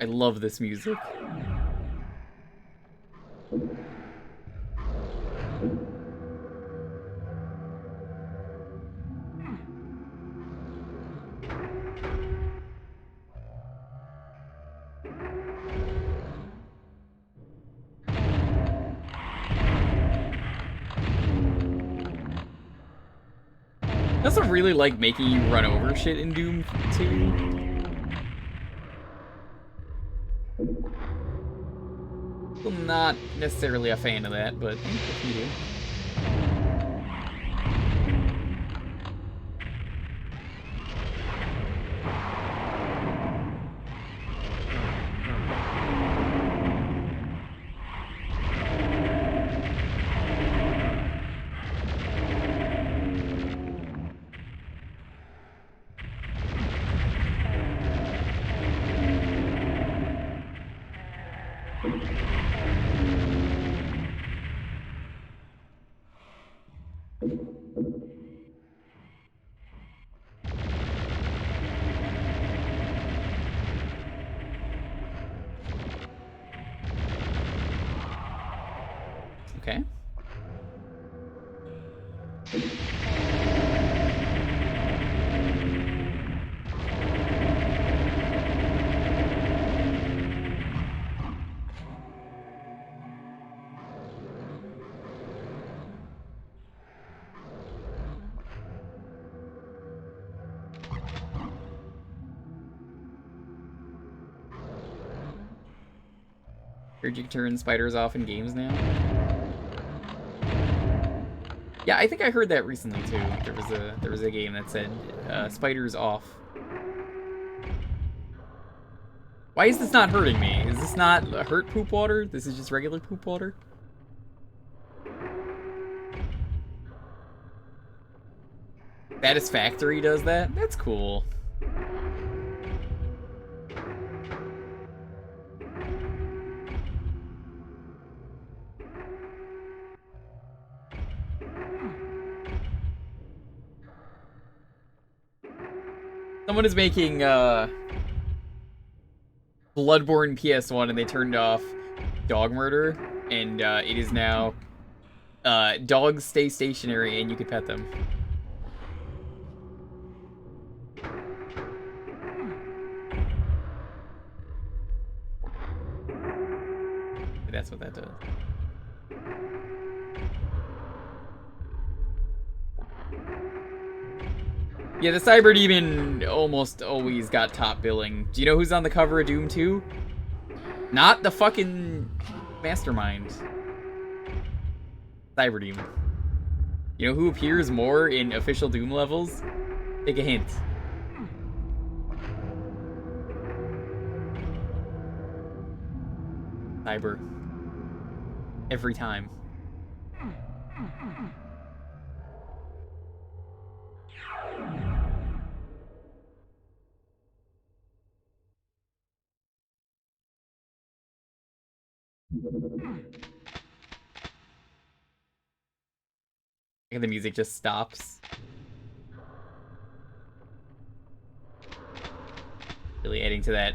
I love this music. I also really like making you run over shit in Doom 2. Still not necessarily a fan of that, but if you do. Okay. Heard you can turn spiders off in games now. Yeah, I think I heard that recently too. There was a game that said spiders off. Why is this not hurting me? Is this not hurt poop water? This is just regular poop water? Satisfactory does that? That's cool. Someone is making Bloodborne PS1 and they turned off dog murder, and it is now dogs stay stationary and you can pet them. That's what that does. Yeah, the Cyber Demon almost always got top billing. Do you know who's on the cover of Doom 2? Not the fucking mastermind. Cyber Demon. You know who appears more in official Doom levels? Take a hint. Cyber. Every time. And the music just stops. Really adding to that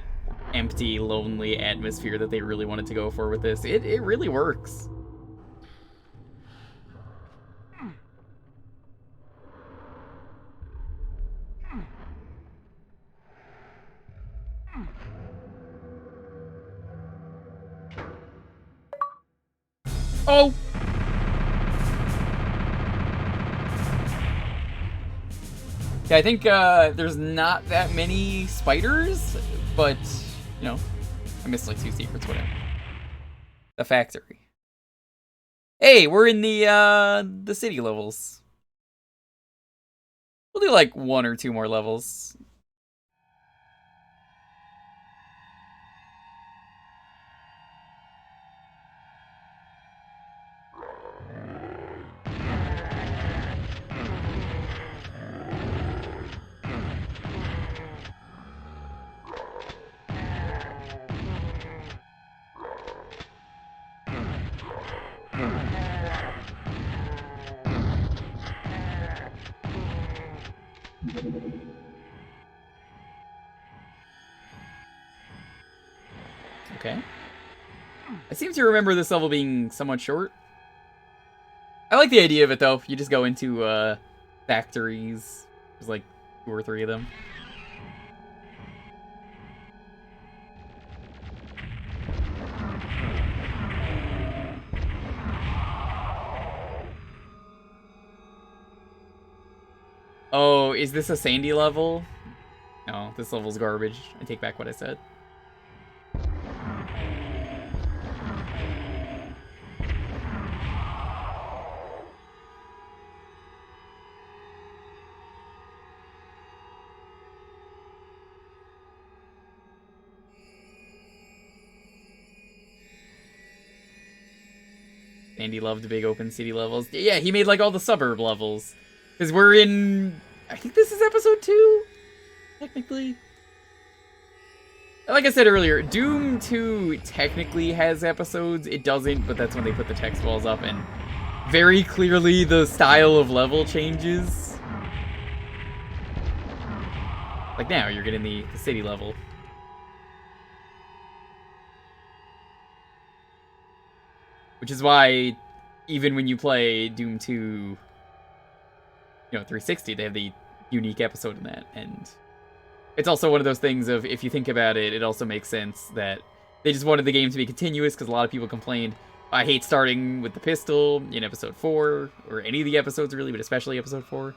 empty, lonely atmosphere that they really wanted to go for with this. It really works. Oh! Yeah, I think there's not that many spiders, but, you know, I missed like 2 secrets, whatever. The factory. Hey, we're in the city levels. We'll do like 1 or 2 more levels. Okay. I seem to remember this level being somewhat short. I like the idea of it, though. You just go into factories. There's like 2 or 3 of them. Oh, is this a Sandy level? No, this level's garbage. I take back what I said. Andy loved big open city levels. Yeah, he made like all the suburb levels. Because we're in... I think this is episode 2? Technically. Like I said earlier, Doom 2 technically has episodes. It doesn't, but that's when they put the text walls up, and very clearly the style of level changes. Like now, you're getting the city level. Which is why, even when you play Doom 2, you know, 360, they have the unique episode in that, and it's also one of those things of, if you think about it, it also makes sense that they just wanted the game to be continuous, because a lot of people complained, I hate starting with the pistol in episode 4, or any of the episodes really, but especially episode 4.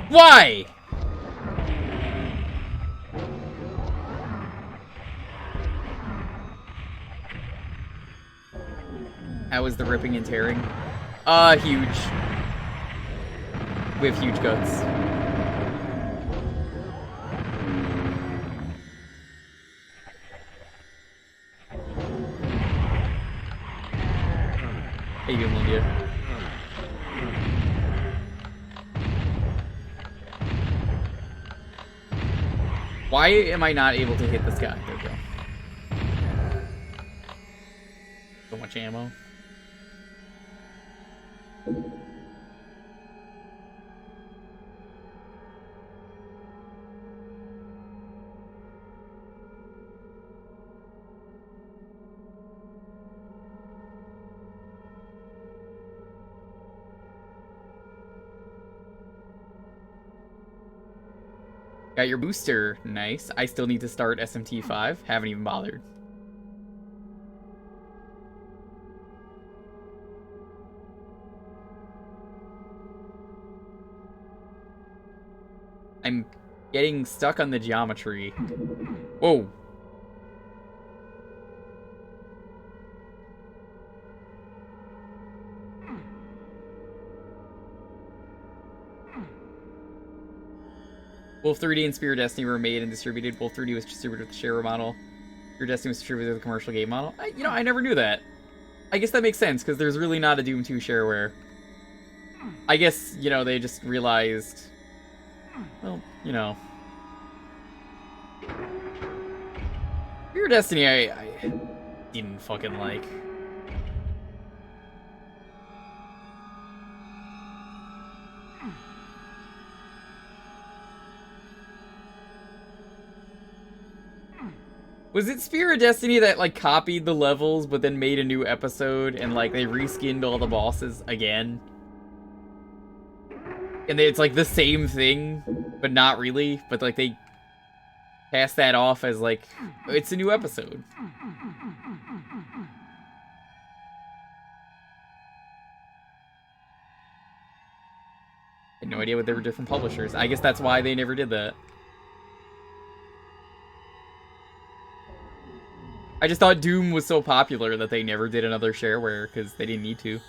Why? How is the ripping and tearing? Huge. We have huge guts. How you doing, India? Why am I not able to hit this guy? There we go. So much ammo. Got your booster. Nice. I still need to start SMT5. Haven't even bothered. I'm getting stuck on the geometry. Whoa. Wolf 3D and Spear Destiny were made and distributed. Wolf 3D was distributed with the shareware model. Spear Destiny was distributed with the commercial game model. You know, I never knew that. I guess that makes sense, because there's really not a Doom 2 shareware. I guess, you know, they just realized... Well, you know. Spear Destiny, I didn't fucking like. Was it Spear of Destiny that, like, copied the levels, but then made a new episode, and, like, they reskinned all the bosses again? And it's, like, the same thing, but not really. But, like, they pass that off as, like, it's a new episode. I had no idea what they were different publishers. I guess that's why they never did that. I just thought Doom was so popular that they never did another shareware, because they didn't need to.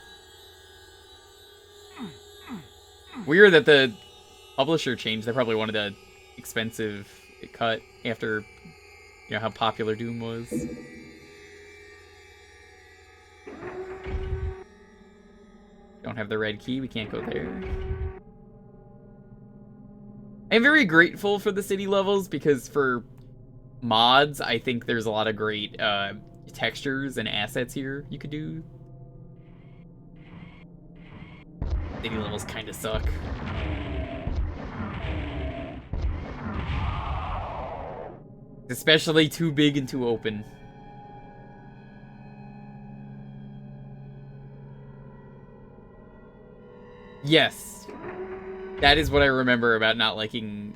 Weird that the publisher changed. They probably wanted an expensive cut after, you know, how popular Doom was. Don't have the red key, we can't go there. I'm very grateful for the city levels, because for mods, I think there's a lot of great textures and assets here you could do. City levels kind of suck. Especially too big and too open. Yes. That is what I remember about not liking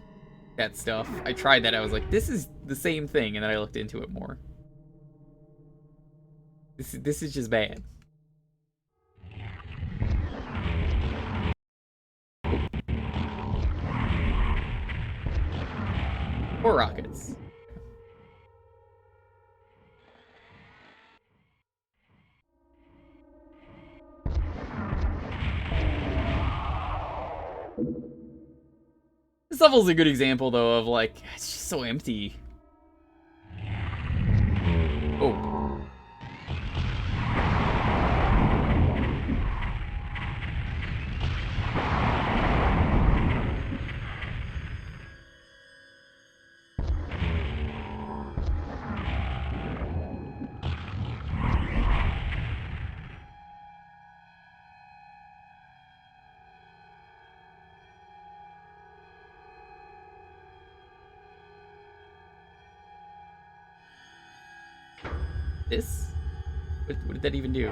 that stuff. I tried that, I was like, this is the same thing, and then I looked into it more. This is just bad. Or rockets. This level's a good example, though, of like, it's just so empty. Oh. This? What did that even do?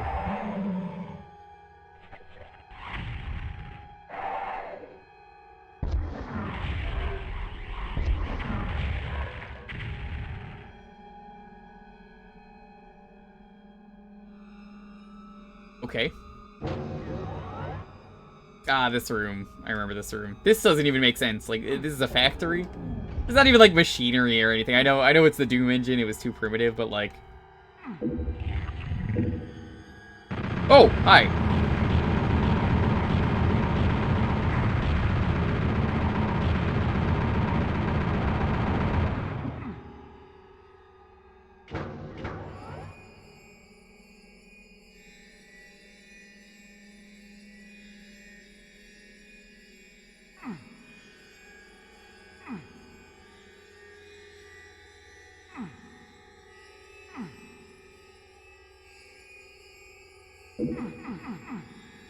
Okay. Ah, this room. I remember this room. This doesn't even make sense. Like, this is a factory? It's not even, like, machinery or anything. I know it's the Doom engine. It was too primitive, but, like... Oh, hi.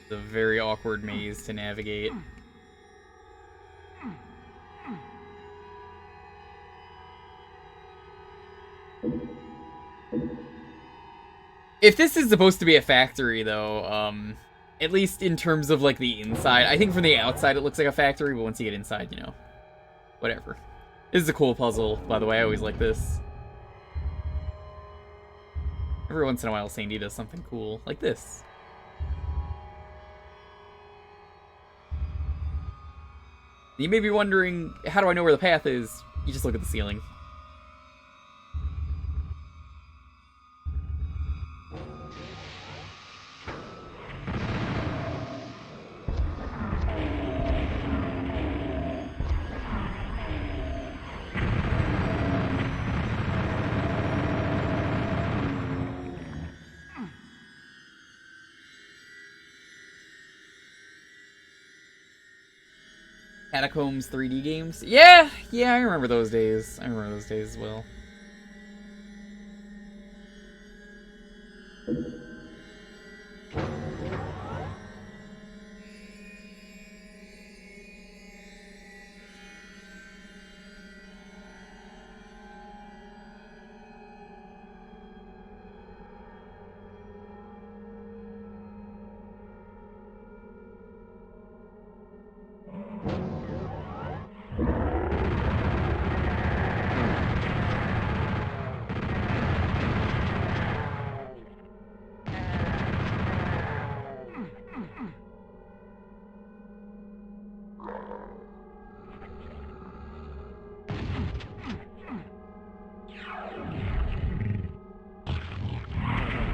It's a very awkward maze to navigate. If this is supposed to be a factory, though, at least in terms of, like, the inside, I think from the outside it looks like a factory, but once you get inside, you know, whatever. This is a cool puzzle, by the way. I always like this. Every once in a while, Sandy does something cool, like this. You may be wondering, how do I know where the path is? You just look at the ceiling. Catacombs 3D games? Yeah, I remember those days. I remember those days as well.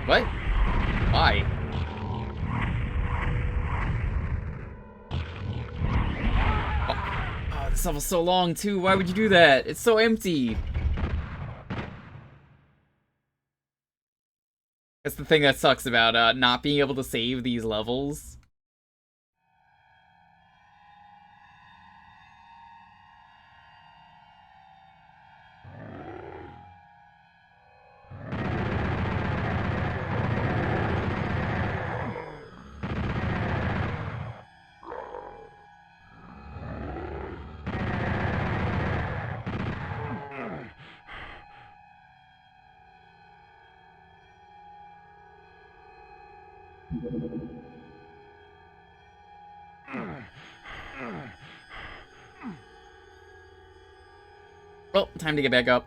What? Why? Oh, this level's so long, too. Why would you do that? It's so empty. That's the thing that sucks about not being able to save these levels. Well, time to get back up.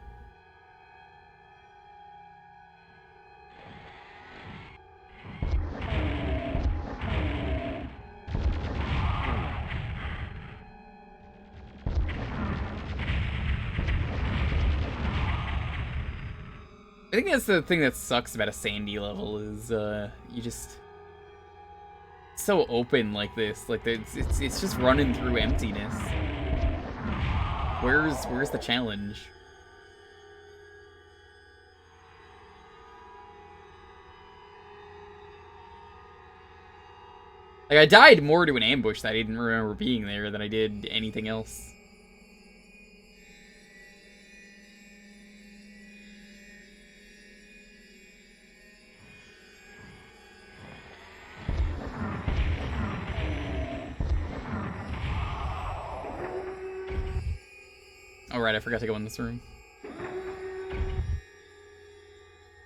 I think that's the thing that sucks about a sandy level is you just so open like this, like it's just running through emptiness. Where's the challenge? Like I died more to an ambush that I didn't remember being there than I did anything else. Oh right, I forgot to go in this room.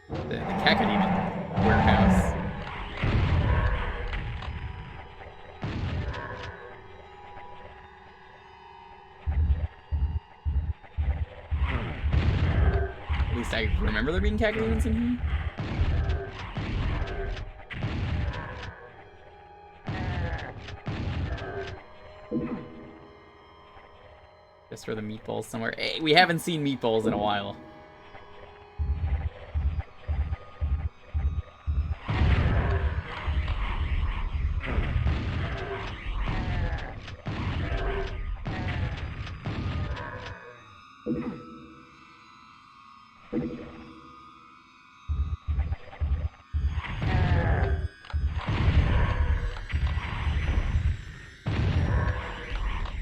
The Kakademon warehouse. At least I remember there being Kakademons in here. Just for the meatballs somewhere. Hey, we haven't seen meatballs in a while.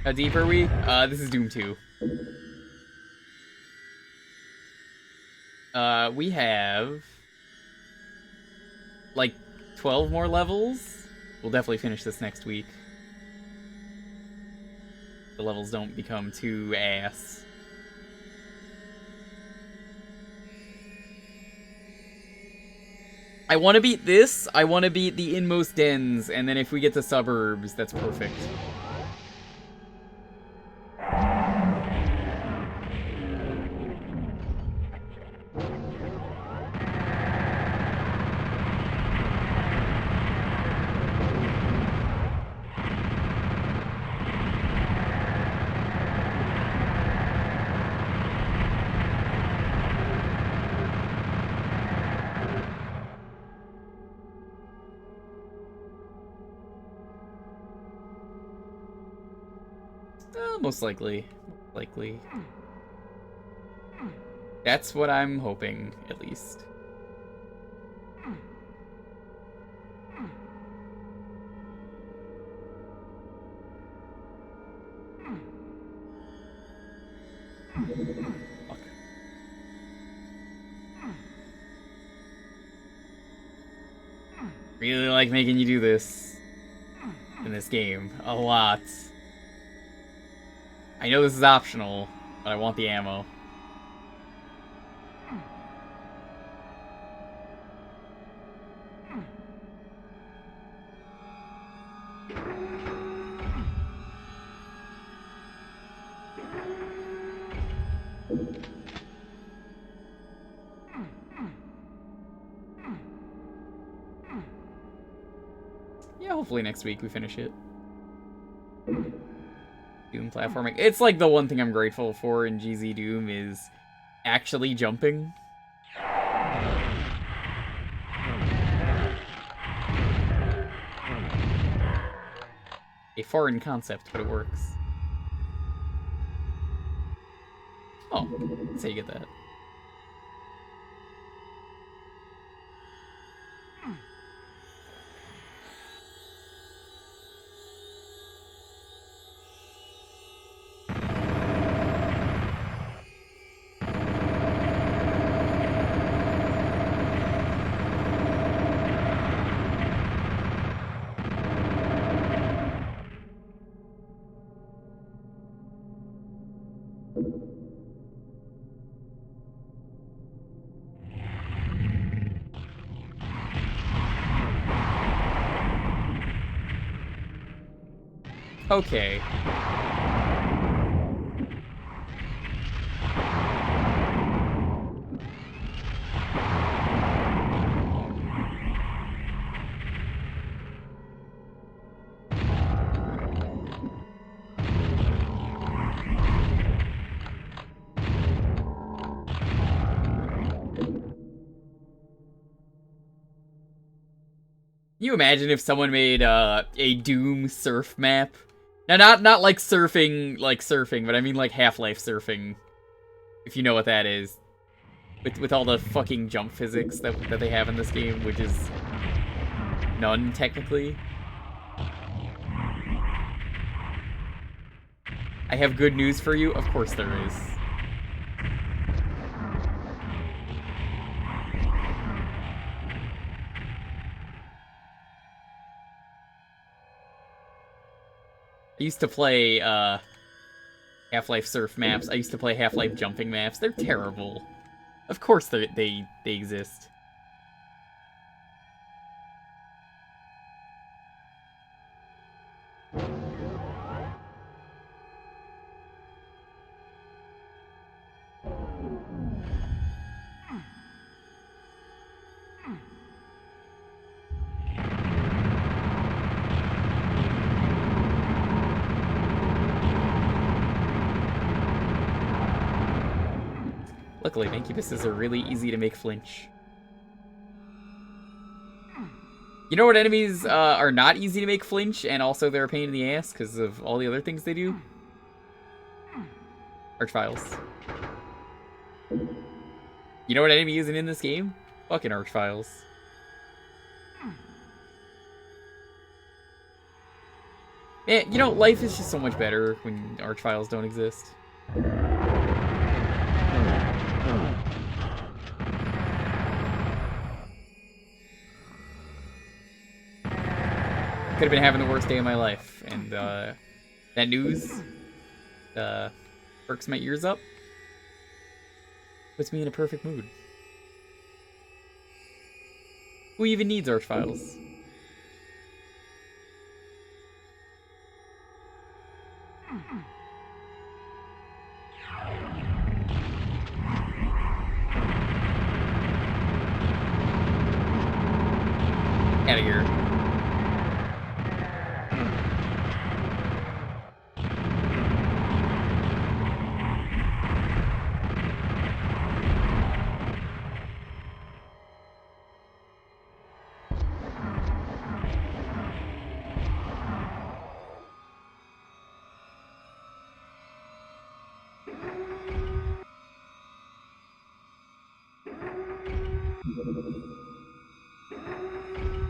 How deep are we? This is Doom 2. We have like 12 more levels. We'll definitely finish this next week. The levels don't become too ass. I want to beat this. I want to beat the inmost dens, and then if we get to suburbs, that's perfect. Most likely. Likely. That's what I'm hoping, at least. Fuck. Really like making you do this in this game. A lot. I know this is optional, but I want the ammo. Yeah, hopefully next week we finish it. Doom platforming. It's like the one thing I'm grateful for in GZ Doom is actually jumping. A foreign concept, but it works. Oh, that's how you get that. Okay. Can you imagine if someone made a Doom surf map? Now, not like surfing, but I mean like Half-Life surfing, if you know what that is. With all the fucking jump physics that they have in this game, which is none, technically. I have good news for you. Of course there is. I used to play, Half-Life surf maps. I used to play Half-Life jumping maps. They're terrible. Of course they exist. Luckily, incubuses are really easy to make flinch. You know what enemies are not easy to make flinch, and also they're a pain in the ass because of all the other things they do? Archviles. You know what enemy isn't in this game? Fucking Archviles. Man, you know, life is just so much better when Archviles don't exist. Could have been having the worst day of my life, and that news perks my ears up, puts me in a perfect mood. Who even needs Archviles? Out of here.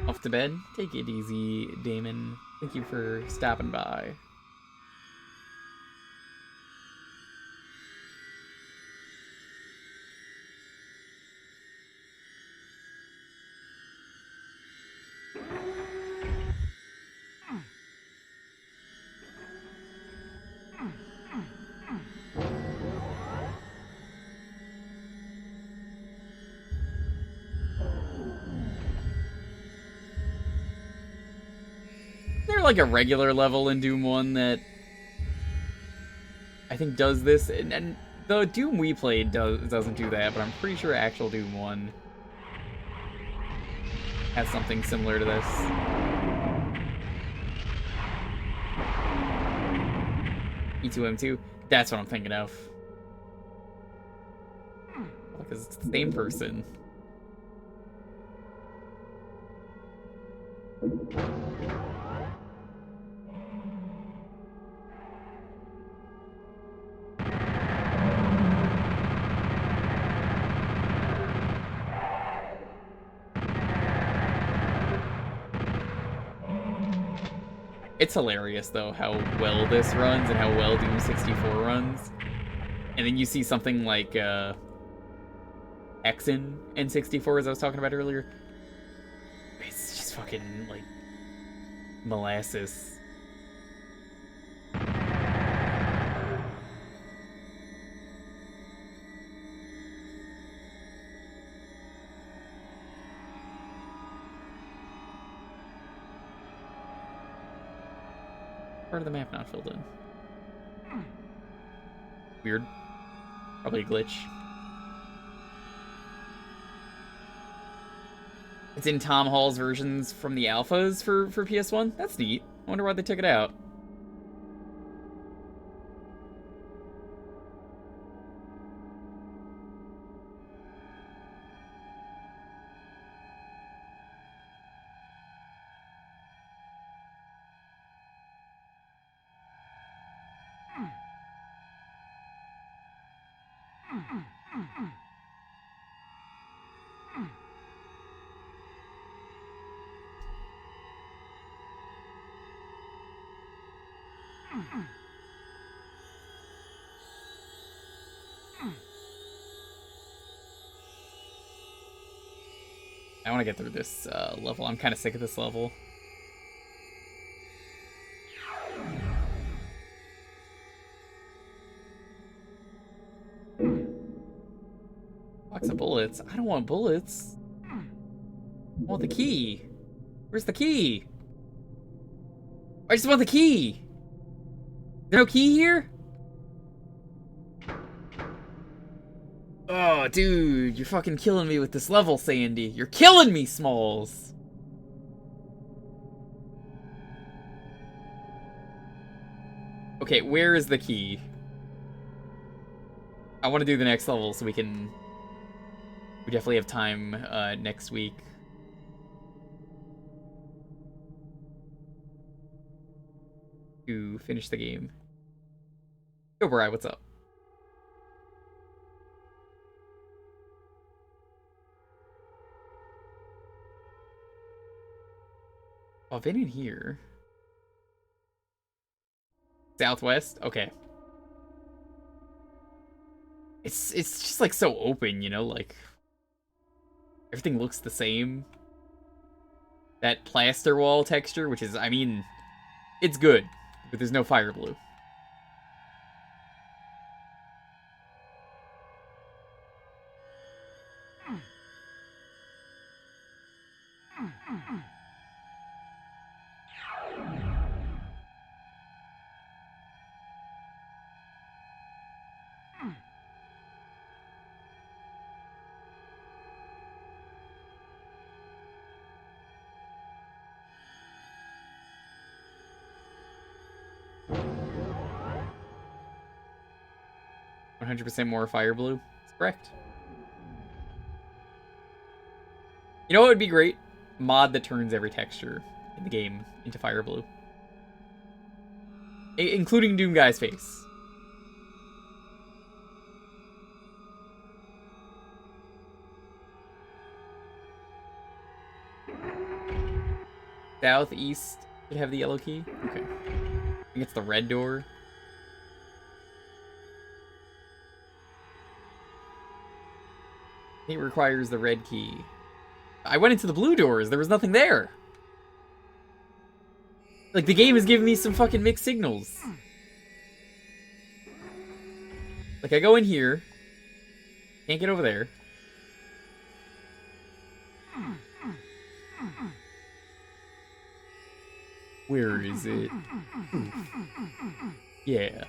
Off to bed? Take it easy, Damon. Thank you for stopping by. There's like a regular level in Doom 1 that I think does this, and the Doom we played doesn't do that, but I'm pretty sure actual Doom 1 has something similar to this. E2M2? That's what I'm thinking of. Because it's the same person. It's hilarious, though, how well this runs and how well Doom 64 runs. And then you see something like Exen N64, as I was talking about earlier. It's just fucking, like, molasses. part of the map not filled in? Weird. Probably a glitch. It's in Tom Hall's versions from the alphas for PS1? That's neat. I wonder why they took it out. I want to get through this level. I'm kind of sick of this level. Box of bullets? I don't want bullets. I want the key. Where's the key? I just want the key. Is there no key here? Oh, dude, you're fucking killing me with this level, Sandy. You're killing me, Smalls. Okay, where is the key? I want to do the next level so we definitely have time next week. To finish the game. Yo, Bri, what's up? Oh, I've been in here. Southwest? Okay. It's just like so open, you know, like everything looks the same. That plaster wall texture, which is, I mean, it's good, but there's no fire blue. %, more fire blue. That's correct. You know what would be great? Mod that turns every texture in the game into fire blue. Including Doom Guy's face. Southeast should have the yellow key. Okay. I think it's the red door. It requires the red key. I went into the blue doors. There was nothing there. Like, the game is giving me some fucking mixed signals. Like, I go in here. Can't get over there. Where is it? Yeah.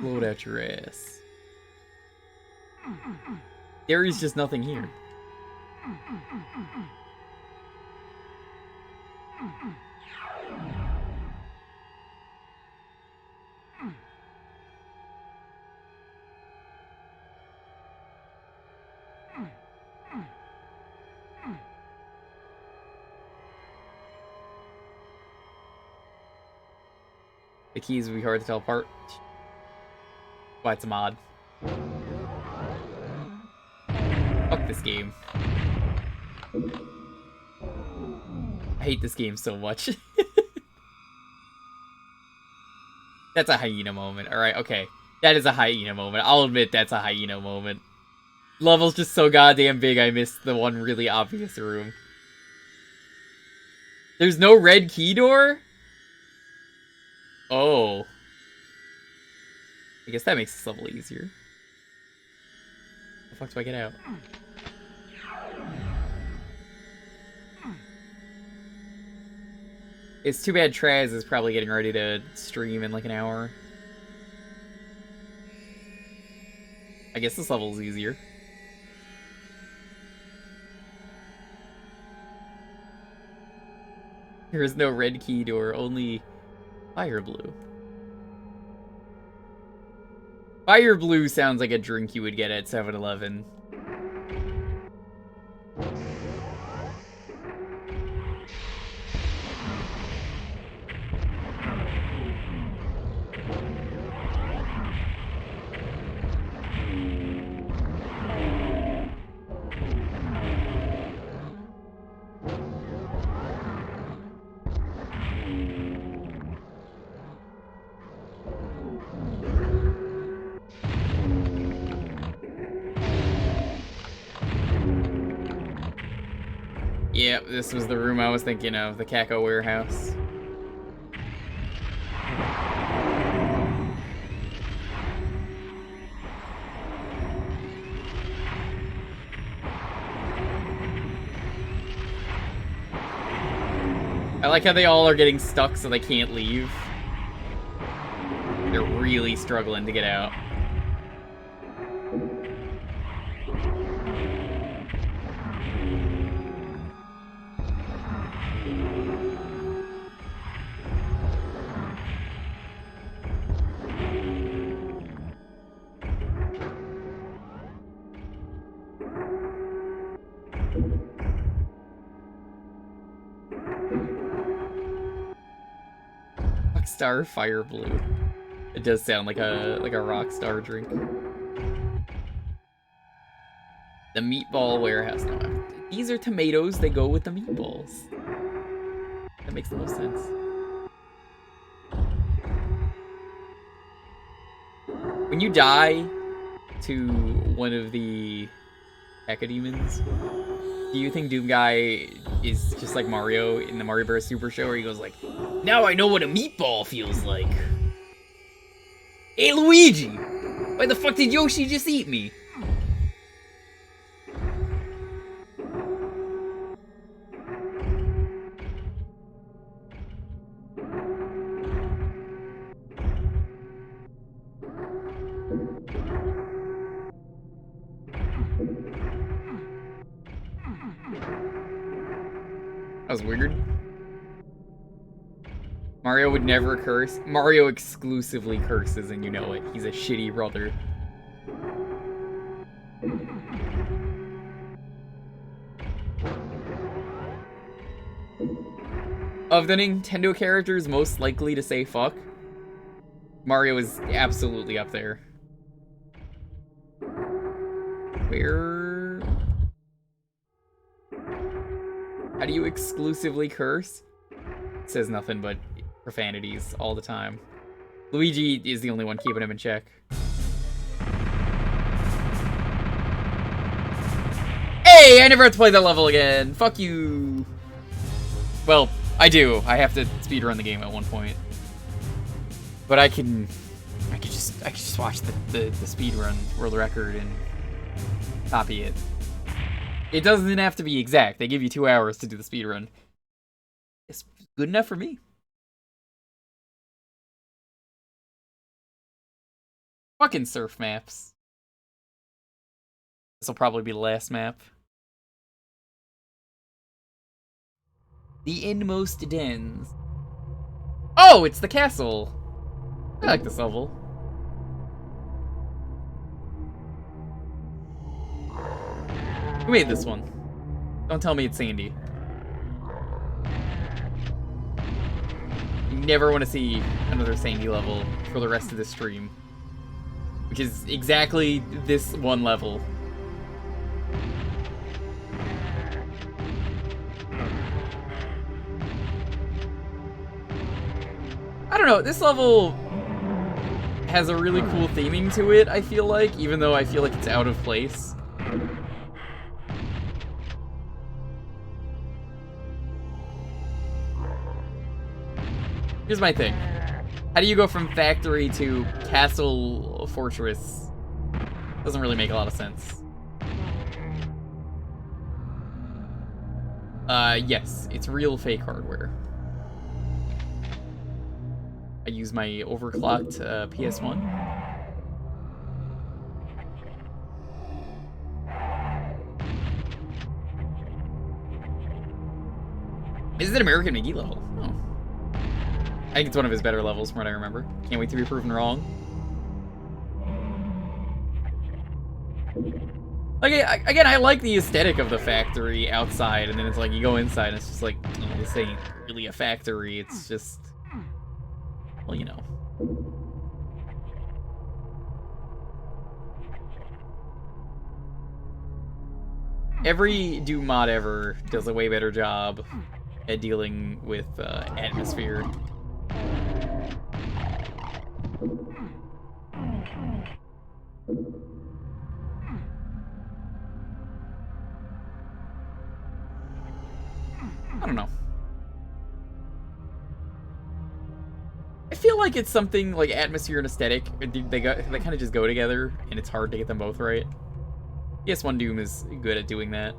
Blow it out your ass. There is just nothing here. The keys would be hard to tell apart. Why, it's a mod. Fuck this game. I hate this game so much. That's a hyena moment. Alright, okay. That is a hyena moment. I'll admit that's a hyena moment. Level's just so goddamn big I missed the one really obvious room. There's no red key door? Oh. I guess that makes this level easier. How the fuck do I get out? It's too bad Traz is probably getting ready to stream in like an hour. I guess this level is easier. There is no red key door, only fire blue. Fire blue sounds like a drink you would get at 7-Eleven. Yep, this was the room I was thinking of, the Kako warehouse. I like how they all are getting stuck so they can't leave. They're really struggling to get out. Rockstar Fire Blue. It does sound like a Rockstar drink. The meatball warehouse. No, these are tomatoes. They go with the meatballs. That makes the most sense. When you die to one of the Academons, do you think Doom Guy is just like Mario in the Mario Bros. Super Show, where he goes like, "Now I know what a meatball feels like. Hey Luigi, why the fuck did Yoshi just eat me?" That was weird. Mario would never curse. Mario exclusively curses, and you know it. He's a shitty brother. Of the Nintendo characters most likely to say fuck, Mario is absolutely up there. Where... How do you exclusively curse? It says nothing but profanities all the time. Luigi is the only one keeping him in check. Hey, I never have to play that level again. Fuck you. Well, I do. I have to speedrun the game at one point. But I could just watch the speedrun world record and copy it. It doesn't have to be exact. They give you 2 hours to do the speedrun. It's good enough for me. Fucking surf maps. This will probably be the last map. The inmost dens. Oh, it's the castle. I like this level. Who made this one? Don't tell me it's Sandy. You never want to see another Sandy level for the rest of this stream. Which is exactly this one level. I don't know, this level has a really cool theming to it, I feel like, even though I feel like it's out of place. Here's my thing. How do you go from factory to castle fortress? Doesn't really make a lot of sense. Yes, it's real fake hardware. I use my overclocked PS1. Is it American McGee level? Oh. I think it's one of his better levels from what I remember. Can't wait to be proven wrong. Like, again, I like the aesthetic of the factory outside, and then it's like, you go inside, and it's just like, oh, this ain't really a factory, it's just, well, you know. Every Doom mod ever does a way better job at dealing with atmosphere. I don't know. I feel like it's something like atmosphere and aesthetic. They kind of just go together, and it's hard to get them both right. PS1 Doom is good at doing that.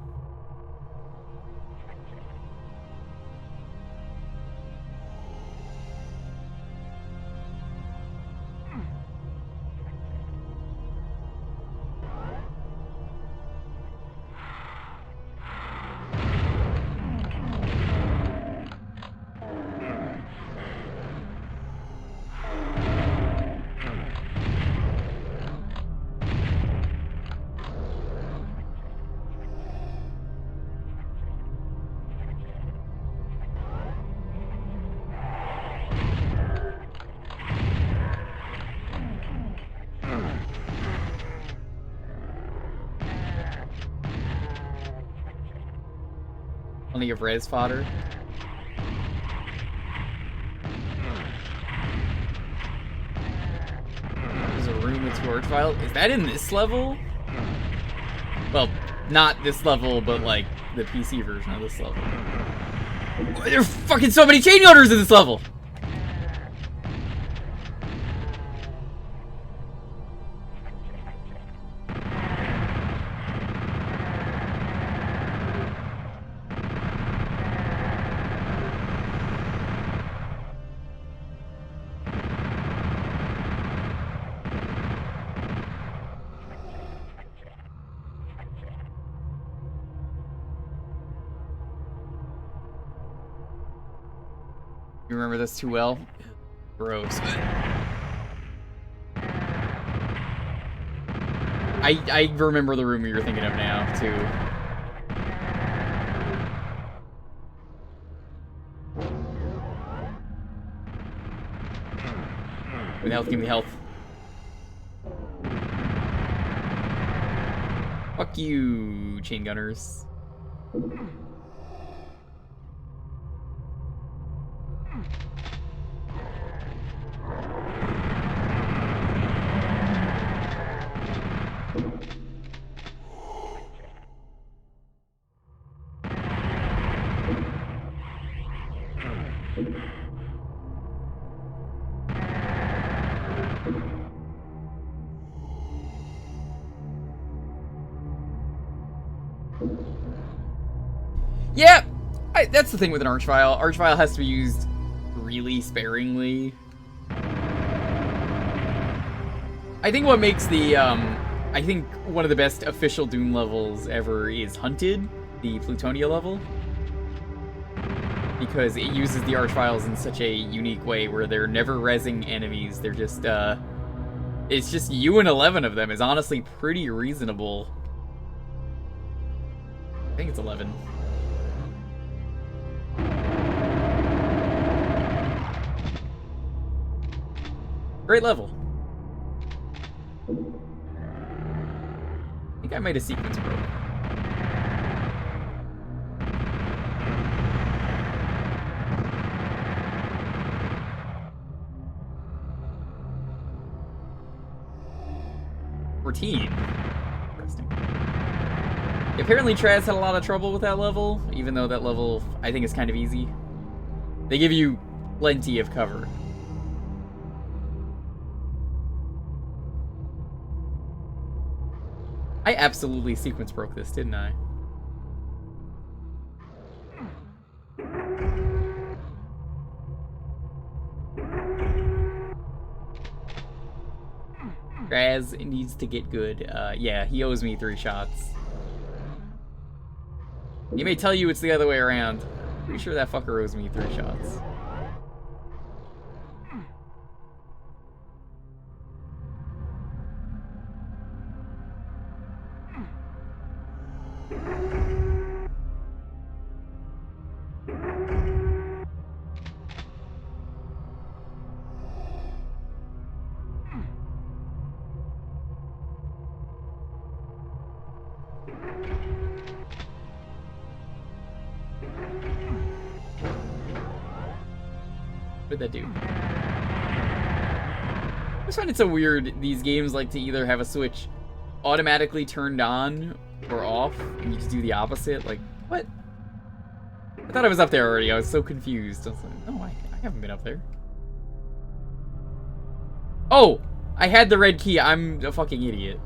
Plenty of res fodder. There's a room with storage file. Is that in this level? Well, not this level, but like the PC version of this level. There's fucking so many chain owners in this level! You remember this too well? Gross. I remember the room you're thinking of now, too. Give me health, give me health. Fuck you, chain gunners. Yeah, that's the thing with an archvile. Archvile has to be used really sparingly. I think what makes the, I think one of the best official Doom levels ever is Hunted, the Plutonia level. Because it uses the archviles in such a unique way where they're never rezzing enemies. They're just, it's just you and 11 of them is honestly pretty reasonable. I think it's 11. Great level. I think I made a sequence broke. Interesting. Apparently Traz had a lot of trouble with that level, even though that level, I think, is kind of easy. They give you plenty of cover. I absolutely sequence broke this, didn't I? Raz needs to get good. Yeah, he owes me 3 shots. He may tell you it's the other way around. Pretty sure that fucker owes me 3 shots. What did that do? I just find it so weird, these games like to either have a switch automatically turned on or off, and you just do the opposite. Like, what? I thought I was up there already. I was so confused. I was like, no, I haven't been up there. Oh! I had the red key. I'm a fucking idiot.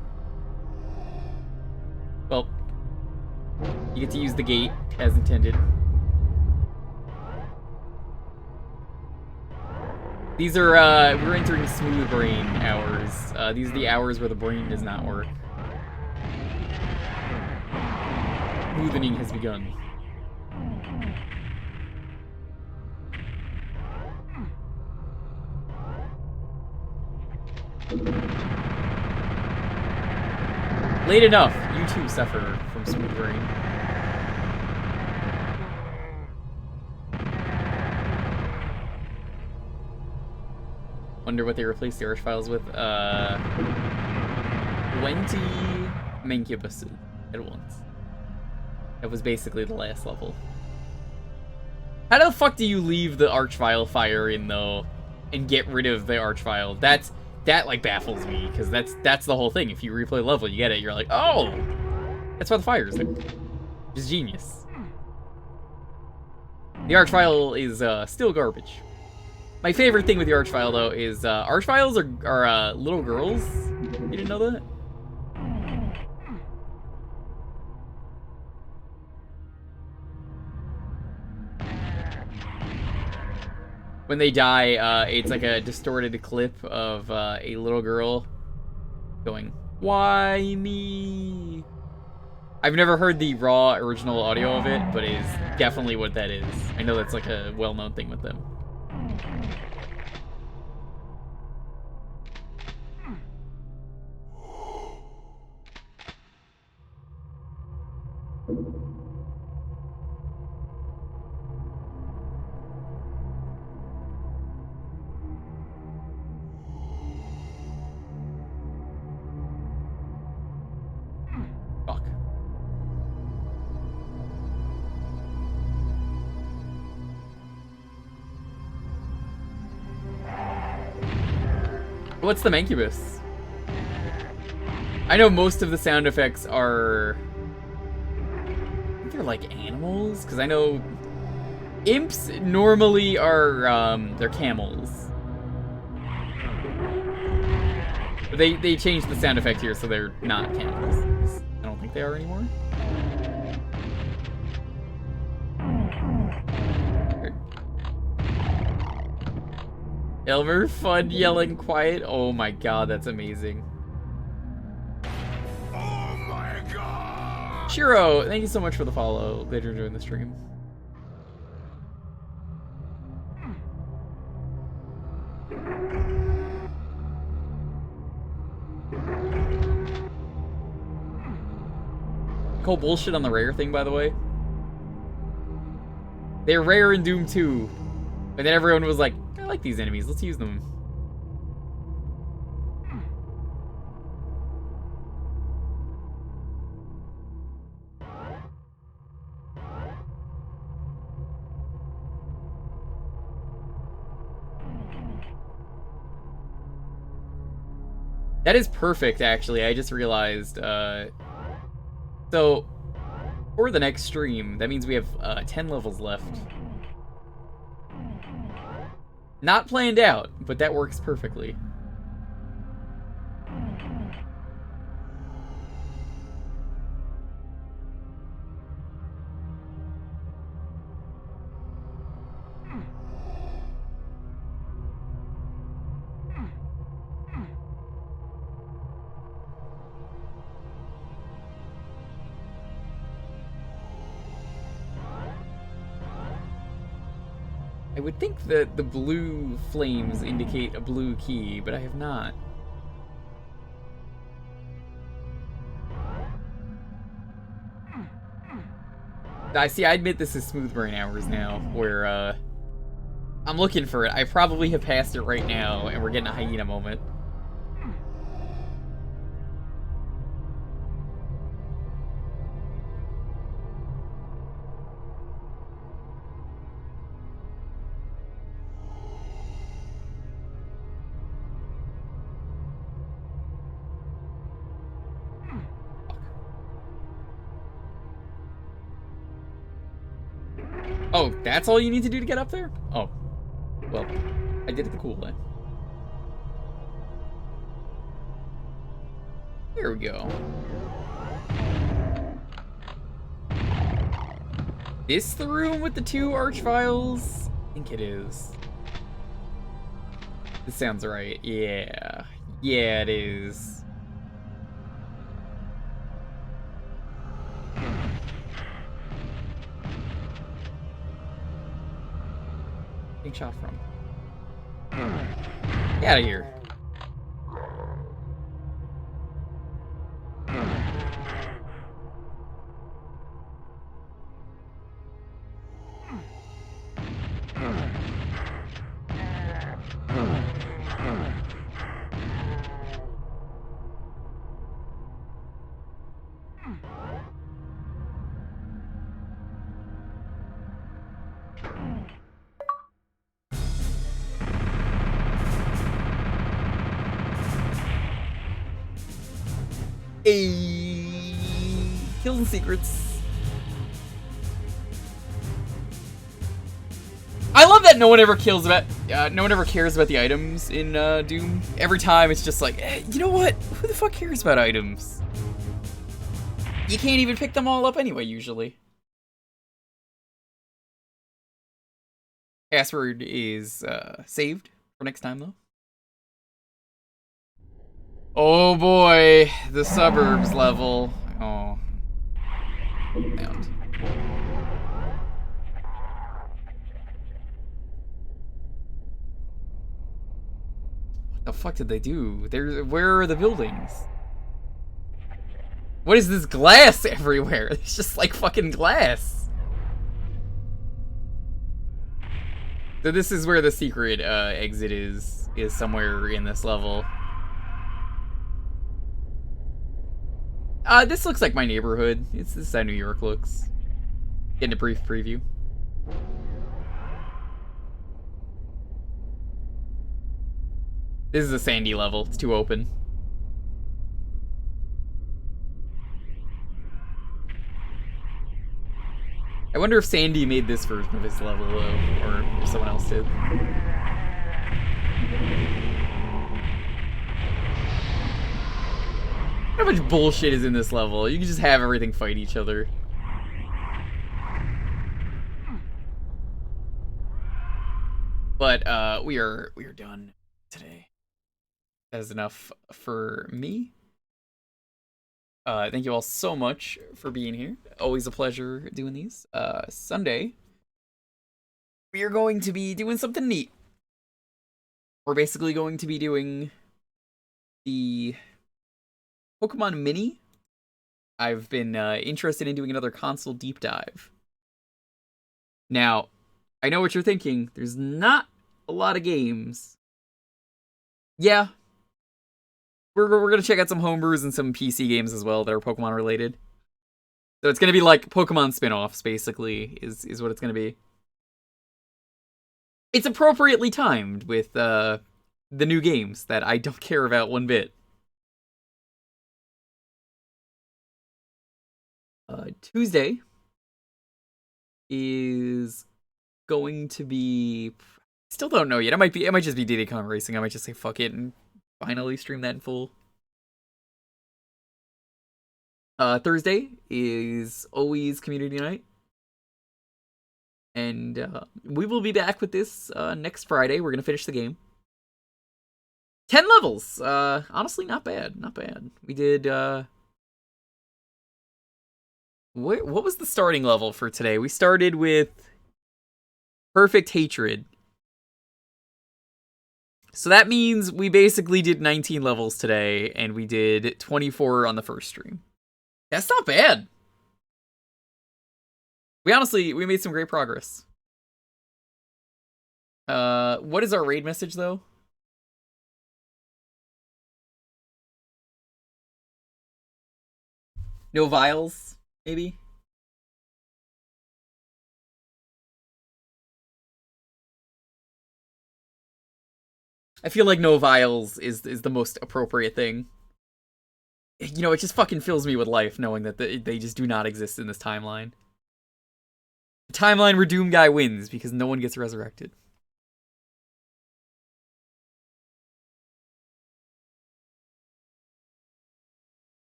Well, you get to use the gate as intended. These are, we're entering smooth brain hours. These are the hours where the brain does not work. Smoothening has begun. Late enough, you too suffer from smooth brain. Wonder what they replaced the archfiles with. 20 mancubuses at once. That was basically the last level. How the fuck do you leave the archvile fire in though, and get rid of the archvile? That like baffles me, because that's the whole thing. If you replay level, you get it. You're like, oh, that's why the fire is there. Just genius. The archvile is still garbage. My favorite thing with the archvile though is archviles are little girls. You didn't know that? When they die, it's like a distorted clip of a little girl going, "Why me?" I've never heard the raw original audio of it, but it is definitely what that is. I know that's like a well-known thing with them. Fuck. What's the Mancubus? I know most of the sound effects are... I think they're like animals, because I know imps normally are, they're camels. But they changed the sound effect here, so they're not camels. I don't think they are anymore. Elmer, fun, yelling, quiet. Oh my god, that's amazing. Oh my god! Shiro, thank you so much for the follow. Glad you're enjoying the stream. Call bullshit on the rare thing, by the way. They're rare in Doom 2. But then everyone was like, I like these enemies, let's use them. That is perfect, actually. I just realized, so, for the next stream, that means we have 10 levels left. Not planned out, but that works perfectly. I would think that the blue flames indicate a blue key, but I have not. I see, I admit this is smooth brain hours now, where, I'm looking for it. I probably have passed it right now, and we're getting a hyena moment. Oh, that's all you need to do to get up there? Oh. Well, I did it the cool way. Here we go. Is the room with the 2 archviles? I think it is. This sounds right. Yeah. Yeah, it is. Big shot from. Get out of here. Ayy, kills and secrets. I love that no one ever cares about the items in Doom. Every time it's just like, you know what? Who the fuck cares about items? You can't even pick them all up anyway, usually. Password is saved for next time, though. Oh boy, the suburbs level. Oh. Found. What the fuck did they do? Where are the buildings? What is this glass everywhere? It's just like fucking glass. So this is where the secret exit is somewhere in this level. This looks like my neighborhood. This is how New York looks. Getting a brief preview. This is a sandy level. It's too open. I wonder if Sandy made this version of his level, or if someone else did. How much bullshit is in this level? You can just have everything fight each other. But we are done today. That is enough for me. Thank you all so much for being here. Always a pleasure doing these. Sunday, we are going to be doing something neat. We're basically going to be doing the Pokemon Mini. I've been interested in doing another console deep dive. Now, I know what you're thinking. There's not a lot of games. Yeah. We're going to check out some homebrews and some PC games as well that are Pokemon related. So it's going to be like Pokemon spin-offs, basically, is what it's going to be. It's appropriately timed with the new games that I don't care about one bit. Tuesday is going to be... Still don't know yet. It might just be Diddy Kong Racing. I might just say fuck it and finally stream that in full. Thursday is always community night. And we will be back with this next Friday. We're going to finish the game. 10 levels! Honestly, not bad. Not bad. We did... What was the starting level for today? We started with Perfect hatred. So that means we basically did 19 levels today, and we did 24 on the first stream. That's not bad. We made some great progress. What is our raid message, though? No vials, maybe? I feel like no vials is the most appropriate thing. You know, it just fucking fills me with life knowing that they just do not exist in this timeline. The timeline where Doom Guy wins because no one gets resurrected.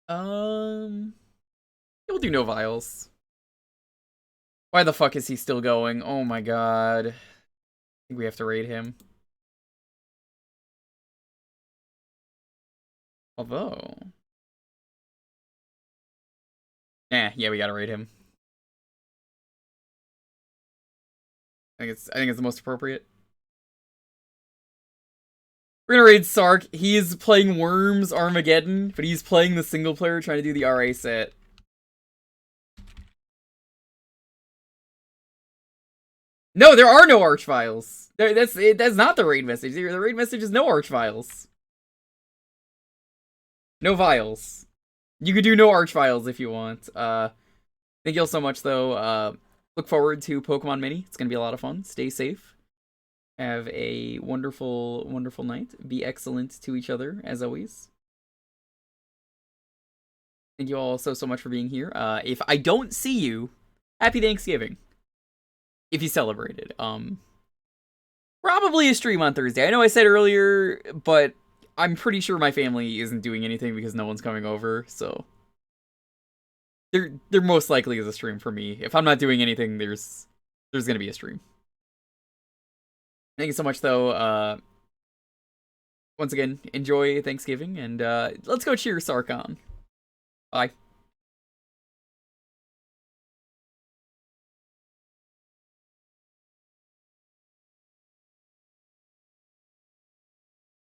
We'll do no vials. Why the fuck is he still going? Oh my god. I think we have to raid him. Although... yeah, we gotta raid him. I think it's the most appropriate. We're gonna raid Sark. He is playing Worms Armageddon, but he's playing the single player trying to do the RA set. No, there are no Archviles. That's not the raid message. The raid message is no Archviles. No vials. You could do no Archviles if you want. Thank you all so much, though. Look forward to Pokemon Mini. It's gonna be a lot of fun. Stay safe. Have a wonderful, wonderful night. Be excellent to each other, as always. Thank you all so much for being here. If I don't see you, happy Thanksgiving. If you celebrated. Probably a stream on Thursday. I know I said earlier, but I'm pretty sure my family isn't doing anything because no one's coming over, so... There most likely is a stream for me. If I'm not doing anything, there's gonna be a stream. Thank you so much, though. Once again, enjoy Thanksgiving, and let's go cheer Sarkon. Bye.